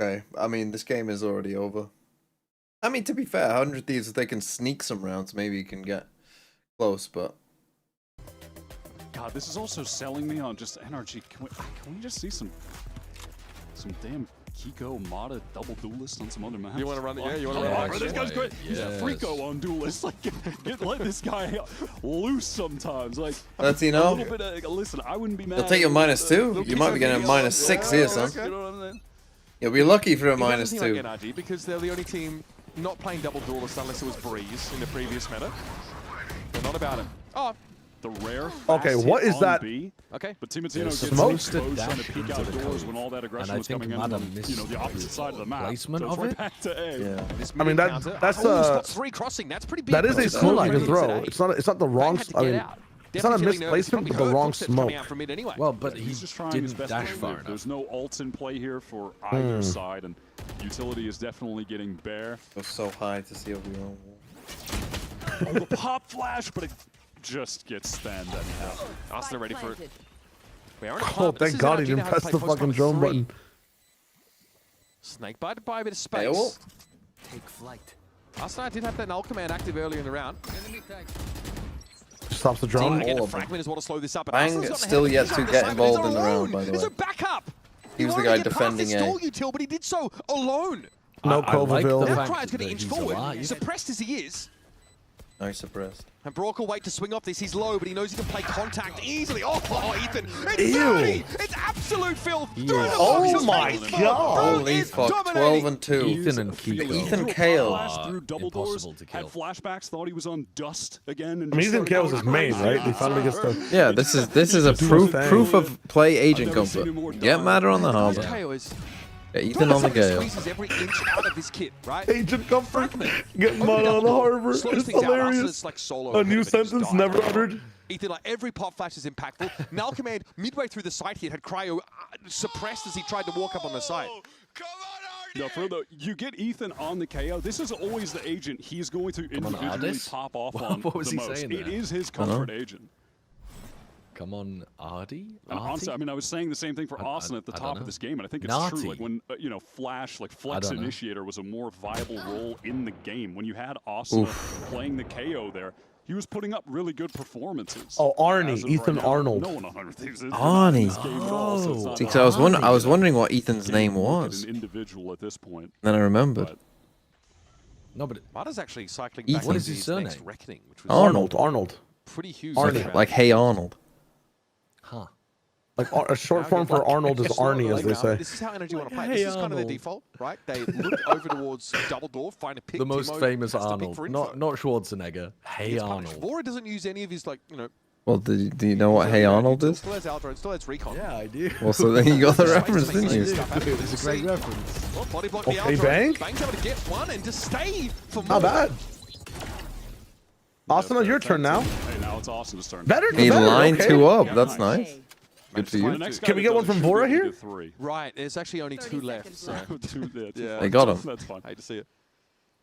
Okay, I mean, this game is already over. I mean, to be fair, 100 Thieves, if they can sneak some rounds, maybe you can get close, but... God, this is also selling me on just NRG. Can we just see some damn Kiko Mata double duelist on some other maps? You want to run it? Yeah, you want to run it? This guy's great. He's a freako on duelist. Like, let this guy loose sometimes. Like, That's, you know, a little bit of, listen, I wouldn't be mad. you'll take a -2. You might be getting a -6 here, son. You know what I'm saying? You'll be lucky for a It doesn't seem -2. like NRG because they're the only team not playing double duelist unless it was Breeze in the previous meta. They're not about it. Oh, the rare. Okay, what is that? Okay, but Timatino gets smoke? exposed trying to peek outdoors when all that aggression was coming in from, you know, the opposite side of the map. Placement so it's of right it? back to A. Yeah. I mean, that's stop 3 crossing. That's pretty big. that is a smoke you can throw. It's not the wrong. Had to I get mean, out. it's not a Definitely feeling nervous. misplacement, but Probably the heard wrong footsteps coming smoke. out from mid anyway. Well, but he He's just trying his didn't best dash to far live. enough. There's no ults in play here for either side, and utility is definitely getting bare. It was so high to see over your own wall. Oh, the pop flash, but it just gets spammed anyhow. Arsenal ready for it. We are in a Oh, pub. This thank is God he NRG didn't now to press play the post fucking number drone 3. button. Snake bite to buy a bit of Hey, space. Take flight. Arsenal did have that null command active earlier in the round. Stops the drone. Again, All a of them. fragment is what will slow this up. But Bang Arsenal's got still ahead. yet He's to on the get side, but he's involved in the round, by the There's way. a backup. He was the wanted guy to get past defending the A. stall util, but he did so alone. No I like Cloverdale. the Now fact Cry's going to that inch he's forward. alive. Suppressed as he is. Nice suppressed. And Brock will wait to swing off this. He's low, but he knows he can play contact easily. Oh, Ethan. It's Ew. dirty. It's absolute filth. Ew. Through the Oh box, it's my Ethan. God. Bro Holy is fuck, dominating. 12 and 2. Ethan and Kiko. Ethan Kale. Flash through double doors, Impossible to kill. had flashbacks, thought he was on dust again. And I mean, just Ethan started Kale's going his main, crazy. right? He finally gets to. Yeah, this is a Do proof his thing. proof of play agent I've never seen him comfort. more Get die. Matter on the Guys, harbor. KO is Yeah, Ethan on the gale. squeezes every inch out of his kit, right? Agent comfort. Fragment. Getting Over mud on double the door. harbor. Slows It's things out. Arsenal hilarious. is like solo A ahead new of it, just sentence dies. never uttered. Ethan, like every pop flash is impactful. Null command midway through the site here had Cryo suppressed as he tried to walk up on the site. No, for though, you get Ethan on the KO. This is always the agent he's going to on, individually Ardis. pop off What- on what was the he most. saying It there? is his comfort agent. Come on, Ardy? And honestly, I mean, I was saying the same thing for Austin at the top of this game, and I think it's true. Naughty. Like when you know, Flash, like Flex don't know. Initiator was a more viable role in the game. When you had Austin playing the KO there, he was putting up really good performances. Oh, Arnie, As of Ethan right now, Arnold. No one on 100 Thieves is Arnie. in this game at all, so it's not See, like 'cause I was wondering what Ethan's you name can look at was. An individual at this point. Then I remembered. But No, but Mata's actually cycling Ethan. back What into is his next surname? reckoning, which was Arnold. pretty huge. Like Hey Arnold. huh? Like a short form for Arnold is Arnie, as they say. This is how NRG want to play. Hey, This is kind of their Arnold. default, right? They look over towards double door, find a pick. The most Timo famous has to pick Arnold, for not info. Schwarzenegger. Hey Gets punished. Arnold. Vora doesn't use any of his like Well, do you know what Hey Arnold is? Still has Aldro, still has Recon. Yeah, I do. Well, so then you got the Space to reference, make didn't you? easy stuff happen. It's a great reference. Well, body block Okay, the Aldro. Bang. Bang's able to get one and to stay for more. Not bad. Austin, it's your turn now. hey, now it's Austin's turn. Better. He better, lined okay. 2 up. That's nice. Good for The you. next guy Can we that get one does it from should be Vora able to here? get 3. Right, there's actually only 2 left. So. Yeah, They got him. That's fine. Hate to see it.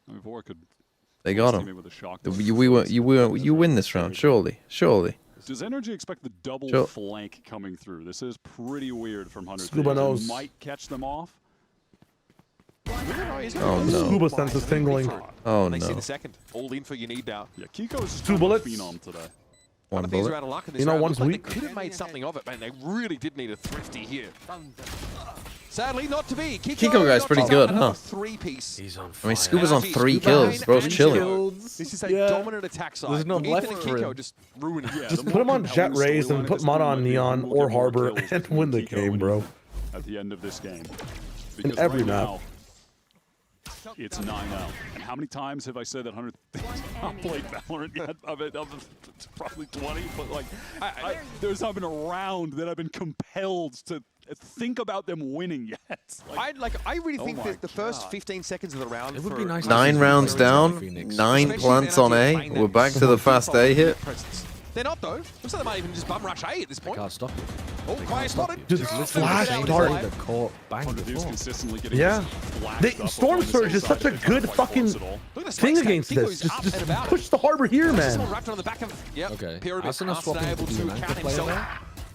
I mean, Vora could They got team in him. with a shock. You win this round, surely. Does NRG expect the double Sure. flank coming through? This is pretty weird from 100 Scuba Thieves. knows. It might catch them off. Oh no. Scuba sense is tingling. Oh They see no. the second. All in for you need now. Yeah, Kiko's 2 bullets. phenom today. One These are bullet. out of luck in this You know, round. one's Looked like weak. They could have made something of it, man. They really did need a thrifty here. Sadly, not to be. Kiko guy's pretty good, huh? 3-piece. He's on fire. I mean, Scuba's on 3 Scuba kills. and Bro's chilling. Kills. This is a Yeah. dominant attack side. There's no Ethan left and for Kiko him. just ruining it. Just put him on Jet Rays and put Mata on Neon or Harbor and win the game, bro. At the end of this game. In Because every right map. now, it's 9-0. And how many times have I said that 100 not played Valorant yet? Of probably 20, but like, there's not been a round that I've been compelled to think about them winning yet. I really think my that the first God. 15 seconds of the round. It would be for- nice to 9 see rounds Phoenix. down, Phoenix. 9 Especially plants if on NRG A. playing that We're back to the fast A hit. presence. They're not though. Looks like they might even just bum rush A at this point. Can't stop it. Oh, quiet spotted. Dude, It's this literally flash the same dart. as the court bang 100 Thieves before. consistently getting Yeah. flashed up Storm on the Surge is side. such a It's not good quite fucking close at all. Look at this thing flex against tank. this. Kiko's up and Just about push the Harbor here, Someone man. wrapped on the back of. Yep. Okay. Pyramid. Arsenal Arsenal swapping able to to an anchor count player himself. there.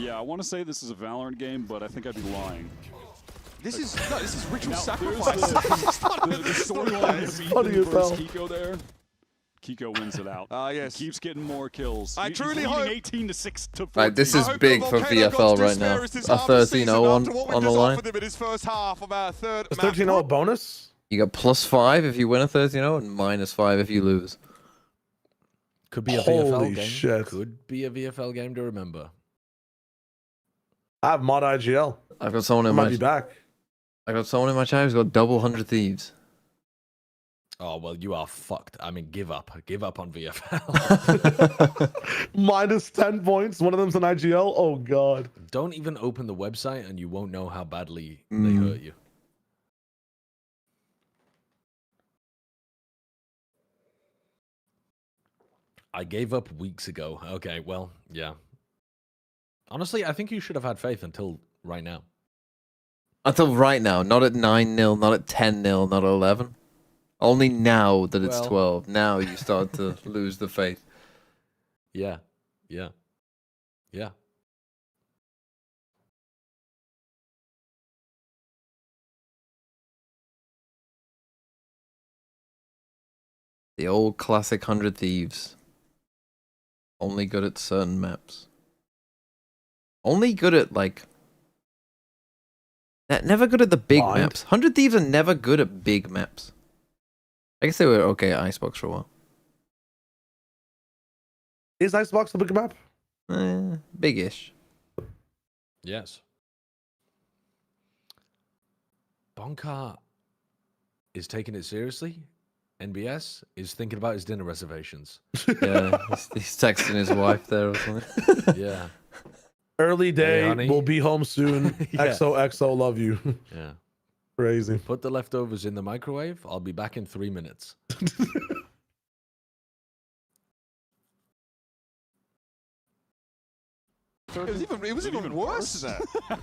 Yeah, I want to say this is a Valorant game, but I think I'd be lying. This is ritual Now, sacrifice. the storyline of Ethan versus Kiko there. Kiko wins it out. Yes. He keeps getting more kills. I truly hope 18 to 6 to 14. Right, this is big for VFL right now. A 13-0 on the line. Is 13-0 a bonus? You got +5 if you win a 13-0 and -5 if you lose. Could be a Holy VFL game. shit. Could be a VFL game to remember. I have mod IGL. I've got someone I in might my be back. I got someone in my chat who's got double 100 Thieves. Oh, well, you are fucked. I mean, give up. Give up on VFL. -10 points. One of them's an IGL. Oh, God. Don't even open the website and you won't know how badly they hurt you. I gave up weeks ago. Okay, well, yeah. Honestly, I think you should have had faith until right now. Until right now, not at 9-0, not at 10-0, not at 11. Only now that it's Well. 12. Now you start to lose the faith. Yeah, yeah, yeah. The old classic 100 Thieves. Only good at certain maps. Only good at, like... Never good at the big maps. 100 Thieves are never good at big maps. I guess they were okay at Icebox for a while. Is Icebox a big map? Big-ish. Yes. Bonka is taking it seriously. NBS is thinking about his dinner reservations. Yeah, he's texting his wife there or something. Yeah. Early day. Hey, honey. We'll be home soon. Yeah. XOXO, love you. Yeah. Crazy. Put the leftovers in the microwave. I'll be back in 3 minutes. It was even worse than that.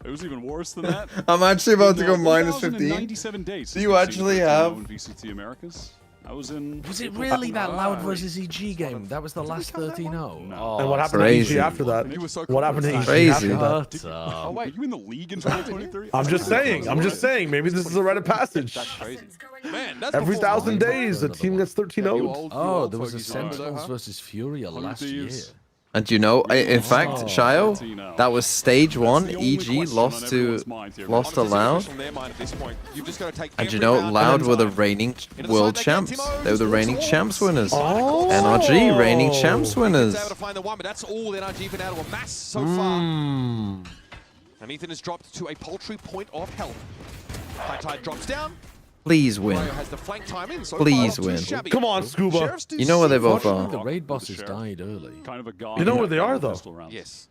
It was even worse than that. I'm actually about to go In, minus 1,097 15. days Do you actually have... in VCT Americas? I was in... Was it really that Loud versus EG game? That was the last 13-0. Oh, And what happened crazy. to EG after that? You were so What happened to EG Crazy. after that? Oh wait, are you in the league in 2023? I'm just saying. I'm just saying. Maybe this is a rite of passage. That's crazy. Man, that's Every before 1,000 days, a team gets 13-0'd. Oh, there was a Sentinels versus Furia last year. And you know, in fact, Shio, that was stage 1. EG lost to Loud. And you know, Loud were the reigning world champs. They were the reigning champs winners. Oh. NRG reigning champs winners. Able to find the one, but that's all NRG been able to amass so far. And Ethan has dropped to a paltry point of health. High Tide drops down. Please win. Has the flank time in, so Please far, win. too shabby. Come on, Scuba. Sheriffs do You know where they seem both to- are. The raid bosses died early. Kind of a guy. You know where they are, though. Yes.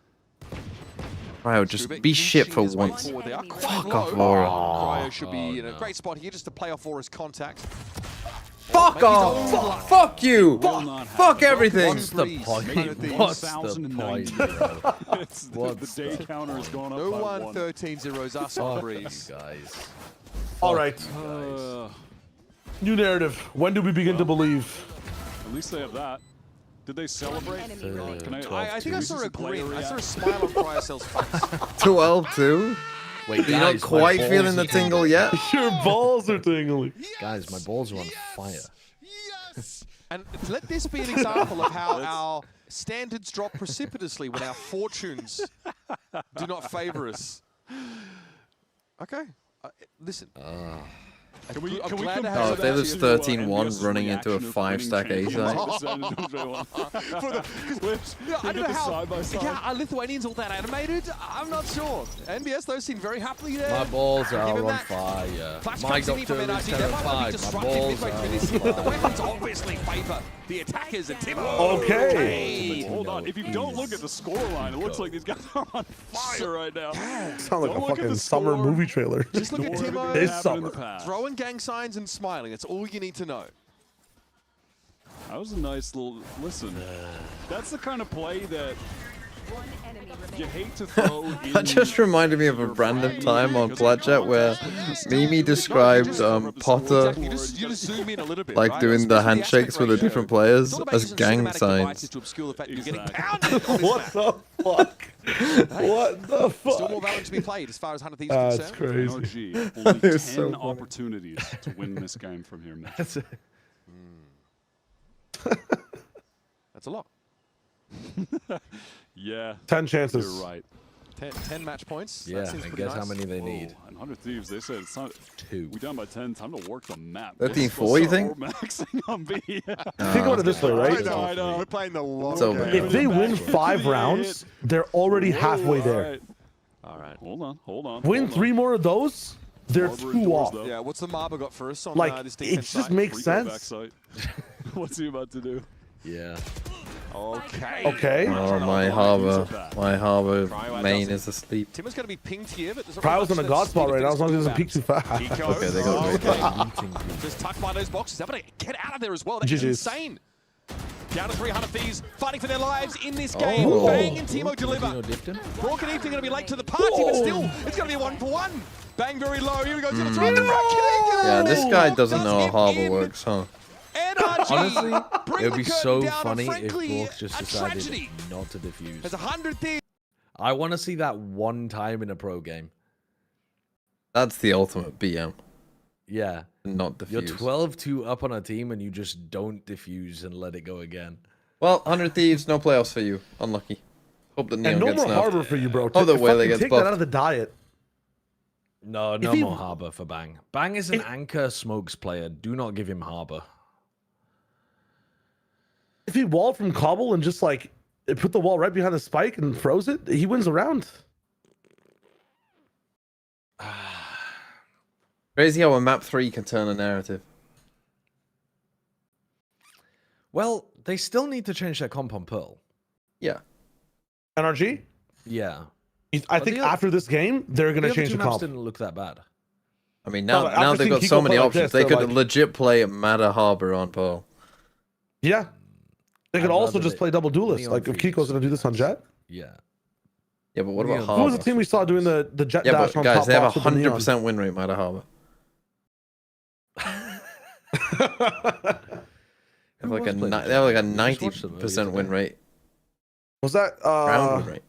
Cryo, just be shit for once. They are quite Fuck low. off, Aura. Cryo should be in a great spot here just to play off Aura's contact. Fuck off! Fuck you! Fuck everything! What's the point? What's the point, bro? The day counter has gone up No by one one. 13-0s us on Fuck breeze. you guys. All right. New narrative. When do we begin to believe? At least they have that. Did they celebrate? Can I think I saw a grin. I saw a smile on Cryocel's face. 12-2? Wait, You're not guys, my quite balls feeling the are tingle yet? Your balls are tingling. Guys, my balls are on fire. And let this be an example of how our standards drop precipitously when our fortunes do not favor us. Okay. Listen. Can we I'm compare glad to have Oh, if they that lose to- 13-1 running into a 5-stack A side. I don't know how. Yeah, are Lithuanians all that animated? I'm not sure. NBS, those seem very happily there. My balls Give are him on that. fire. Flash My comes in doctor from is NRG. They might not be terrified. My destructive balls midway are through this year, but the weapons obviously favor the attackers and Tim. Okay. Hold on. If you don't look at the scoreline, it looks like these guys are on fire right now. Sound like Don't a look at fucking the summer score. movie trailer. Just look at Timo. It's summer. Throwing gang signs and smiling. That's all you need to know. That was a nice little listen. That's the kind of play that you hate to throw in. That just reminded me of a random time on Platchat where Mimi described Potter You just zoom in a little bit. like right? doing the Especially handshakes with the aspect different ratio. players It's all about as using gang cinematic devices signs. to obscure the fact that you're getting pounded on this What map. the fuck? What the Still more fuck? valid to be played as far as 100 Thieves That's is crazy. NRG, only 10 is so funny. opportunities to win this game from here, Mitch. That's a lot. Yeah. 10 chances. You're right. 10 match points. Yeah, and guess how many they need. And 100 Thieves, they said it's not 2. We down by 10. Time to work the map. 13-4, you think? Maxing on B. Think about it this way, right? I know. We're playing the long If they win 5 rounds, they're already halfway there. All right. Hold on. Win 3 more of those, they're 2 off. Yeah, what's the Marble got for us on Like, this it defense just side? makes sense. What's he about to do? Yeah. Okay. Okay. Oh, my harbor main is asleep. Timmer's going to be pinged here, but there's Prowl's in a god spot right now as long as he doesn't peek too fast. Okay, they got Just tucked by those boxes. They're able to get out of there as well. That's GG's. insane. Down to 300 Thieves, fighting for their lives in this game. Oh. Bang and Timo deliver. Broken Evening going to be late to the party, but still, it's going to be a 1-for-1. Bang very low. Here we go to the throw. Yeah, this guy doesn't know how harbor works, huh? NRG. Honestly, it would be so down, funny if frankly, Bork just a decided tragedy. not to defuse. There's 100 Thieves. I want to see that one time in a pro game. That's the ultimate BM. Yeah. Not defuse. You're 12-2 up on a team and you just don't defuse and let it go again. Well, 100 Thieves, no playoffs for you. Unlucky. Hope that Neon And no gets more nerfed. harbor for you, bro. Hope that Whaley gets Take that out buffed. of the diet. No, no more harbor for Bang. Bang is an anchor smokes player. Do not give him harbor. If he walled from Cobble and just like put the wall right behind the spike and froze it, he wins the round. Crazy how a map 3 can turn a narrative. Well, they still need to change their comp on Pearl. Yeah. NRG? Yeah. I think after this game, they're going to change the comp. Didn't look that bad. I mean, now, No, but now after they've got seeing so Kiko many play like options. this, They they're could like- legit play Matter Harbor on Pearl. Yeah. They could I'd also rather just they- play double duelist. Neon Like if Phoenix. Kiko's going to do this on Jet. Yeah. Yeah, but what about Neon Harbor? Who was the team we saw doing the Jet Yeah, dash but on guys, top they have a box with the Neon? 100% win rate, Matter Harbor. They have like a was playing they have like a Jet? We just watched them earlier 90% win today. rate. Was that Round win rate.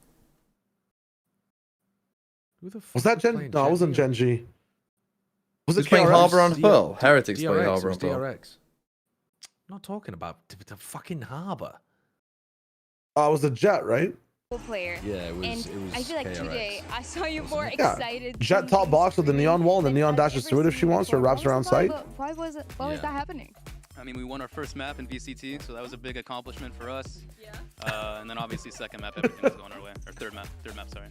Who the fuck was that Gen? playing No, it wasn't Gen G. Was Who's it playing KRX? Harbor on Pearl? Heretics DRX, playing it Harbor was on Pearl. DRX. I'm not talking about the fucking harbor. It was the Jet, right? Player. Yeah, it was. And it was I feel like KRX. today I saw you more Yeah. excited. Jet top box with the Neon wall, and the Neon dashes through it if she wants, or wraps around sight. Why was it? Why was that happening? I mean, we won our first map in VCT, so that was a big accomplishment for us. Yeah. And then obviously second map, everything was going our way. Or third map, sorry.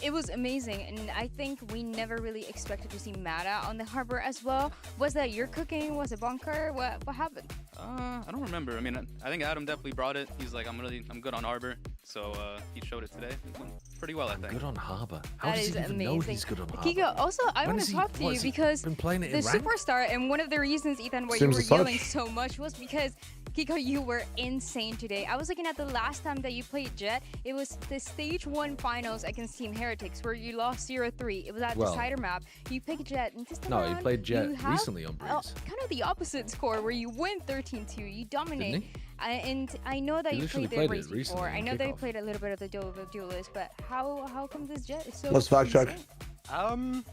It was amazing, and I think we never really expected to see Mata on the harbor as well. Was that your cooking? Was it bunker? What happened? I don't remember. I mean, I think Adam definitely brought it. He's like, I'm good on Arbor, so he showed it today. It went pretty well, I think. Good on harbor. How That does is he even know amazing. he's good on harbor? Kiko, also, I When want is to he- talk to what, you has he because been playing it the in ranked? superstar, and one of the reasons, Ethan, why you Seems were as such. yelling so much was because, Kiko, you were insane today. I was looking at the last time that you played Jet. It was the Stage 1 finals against Team Heretics where you lost 0-3. It was at Well, the cider map. You picked Jet, and this time No, he around, played Jet you have, recently on Breeze. kind of the opposite score where you win 13-2. You dominate. Didn't he? And I know that He you literally played the played it race recently before. on I know that you kickoff. played a little bit of the duelist, but how come this Jet is so Let's fact check. insane?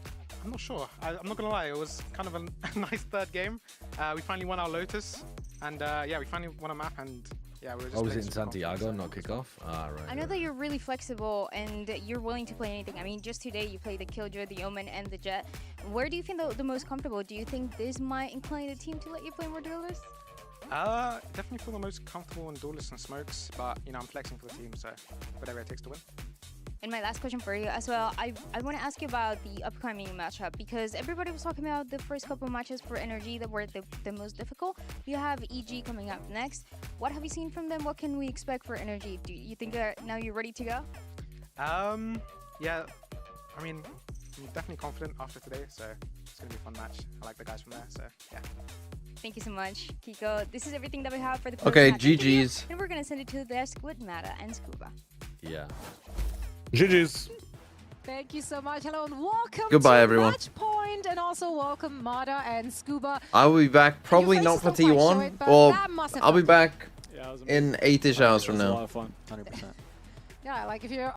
I'm not sure. I'm not gonna lie. It was kind of a nice third game. We finally won our Lotus, and yeah, we finally won a map, and yeah, we were just. Oh, was playing it in super Santiago, confident, not kickoff? Ah, right. I know that you're really flexible and you're willing to play anything. I mean, just today you played the Killjoy, the Omen, and the Jet. Where do you feel the most comfortable? Do you think this might incline the team to let you play more duelists? Definitely feel the most comfortable in duelists and smokes, but you know, I'm flexing for the team, so whatever it takes to win. And my last question for you as well, I want to ask you about the upcoming matchup because everybody was talking about the first couple matches for NRG that were the most difficult. You have EG coming up next. What have you seen from them? What can we expect for NRG? Do you think now you're ready to go? Yeah, I mean, I'm definitely confident after today, so it's gonna be a fun match. I like the guys from there, so yeah. Thank you so much, Kiko. This is everything that we have for the Okay, first match. GG's. And we're gonna send it to the desk with Mata and Scuba. Yeah. GG's. Thank you so much. Hello and welcome Goodbye, to everyone. Match Point, and also welcome Mata and Scuba. I will be back probably not for T1, or I'll be back in 8-ish hours from It was a now. lot of fun, 100%. Yeah, like if you're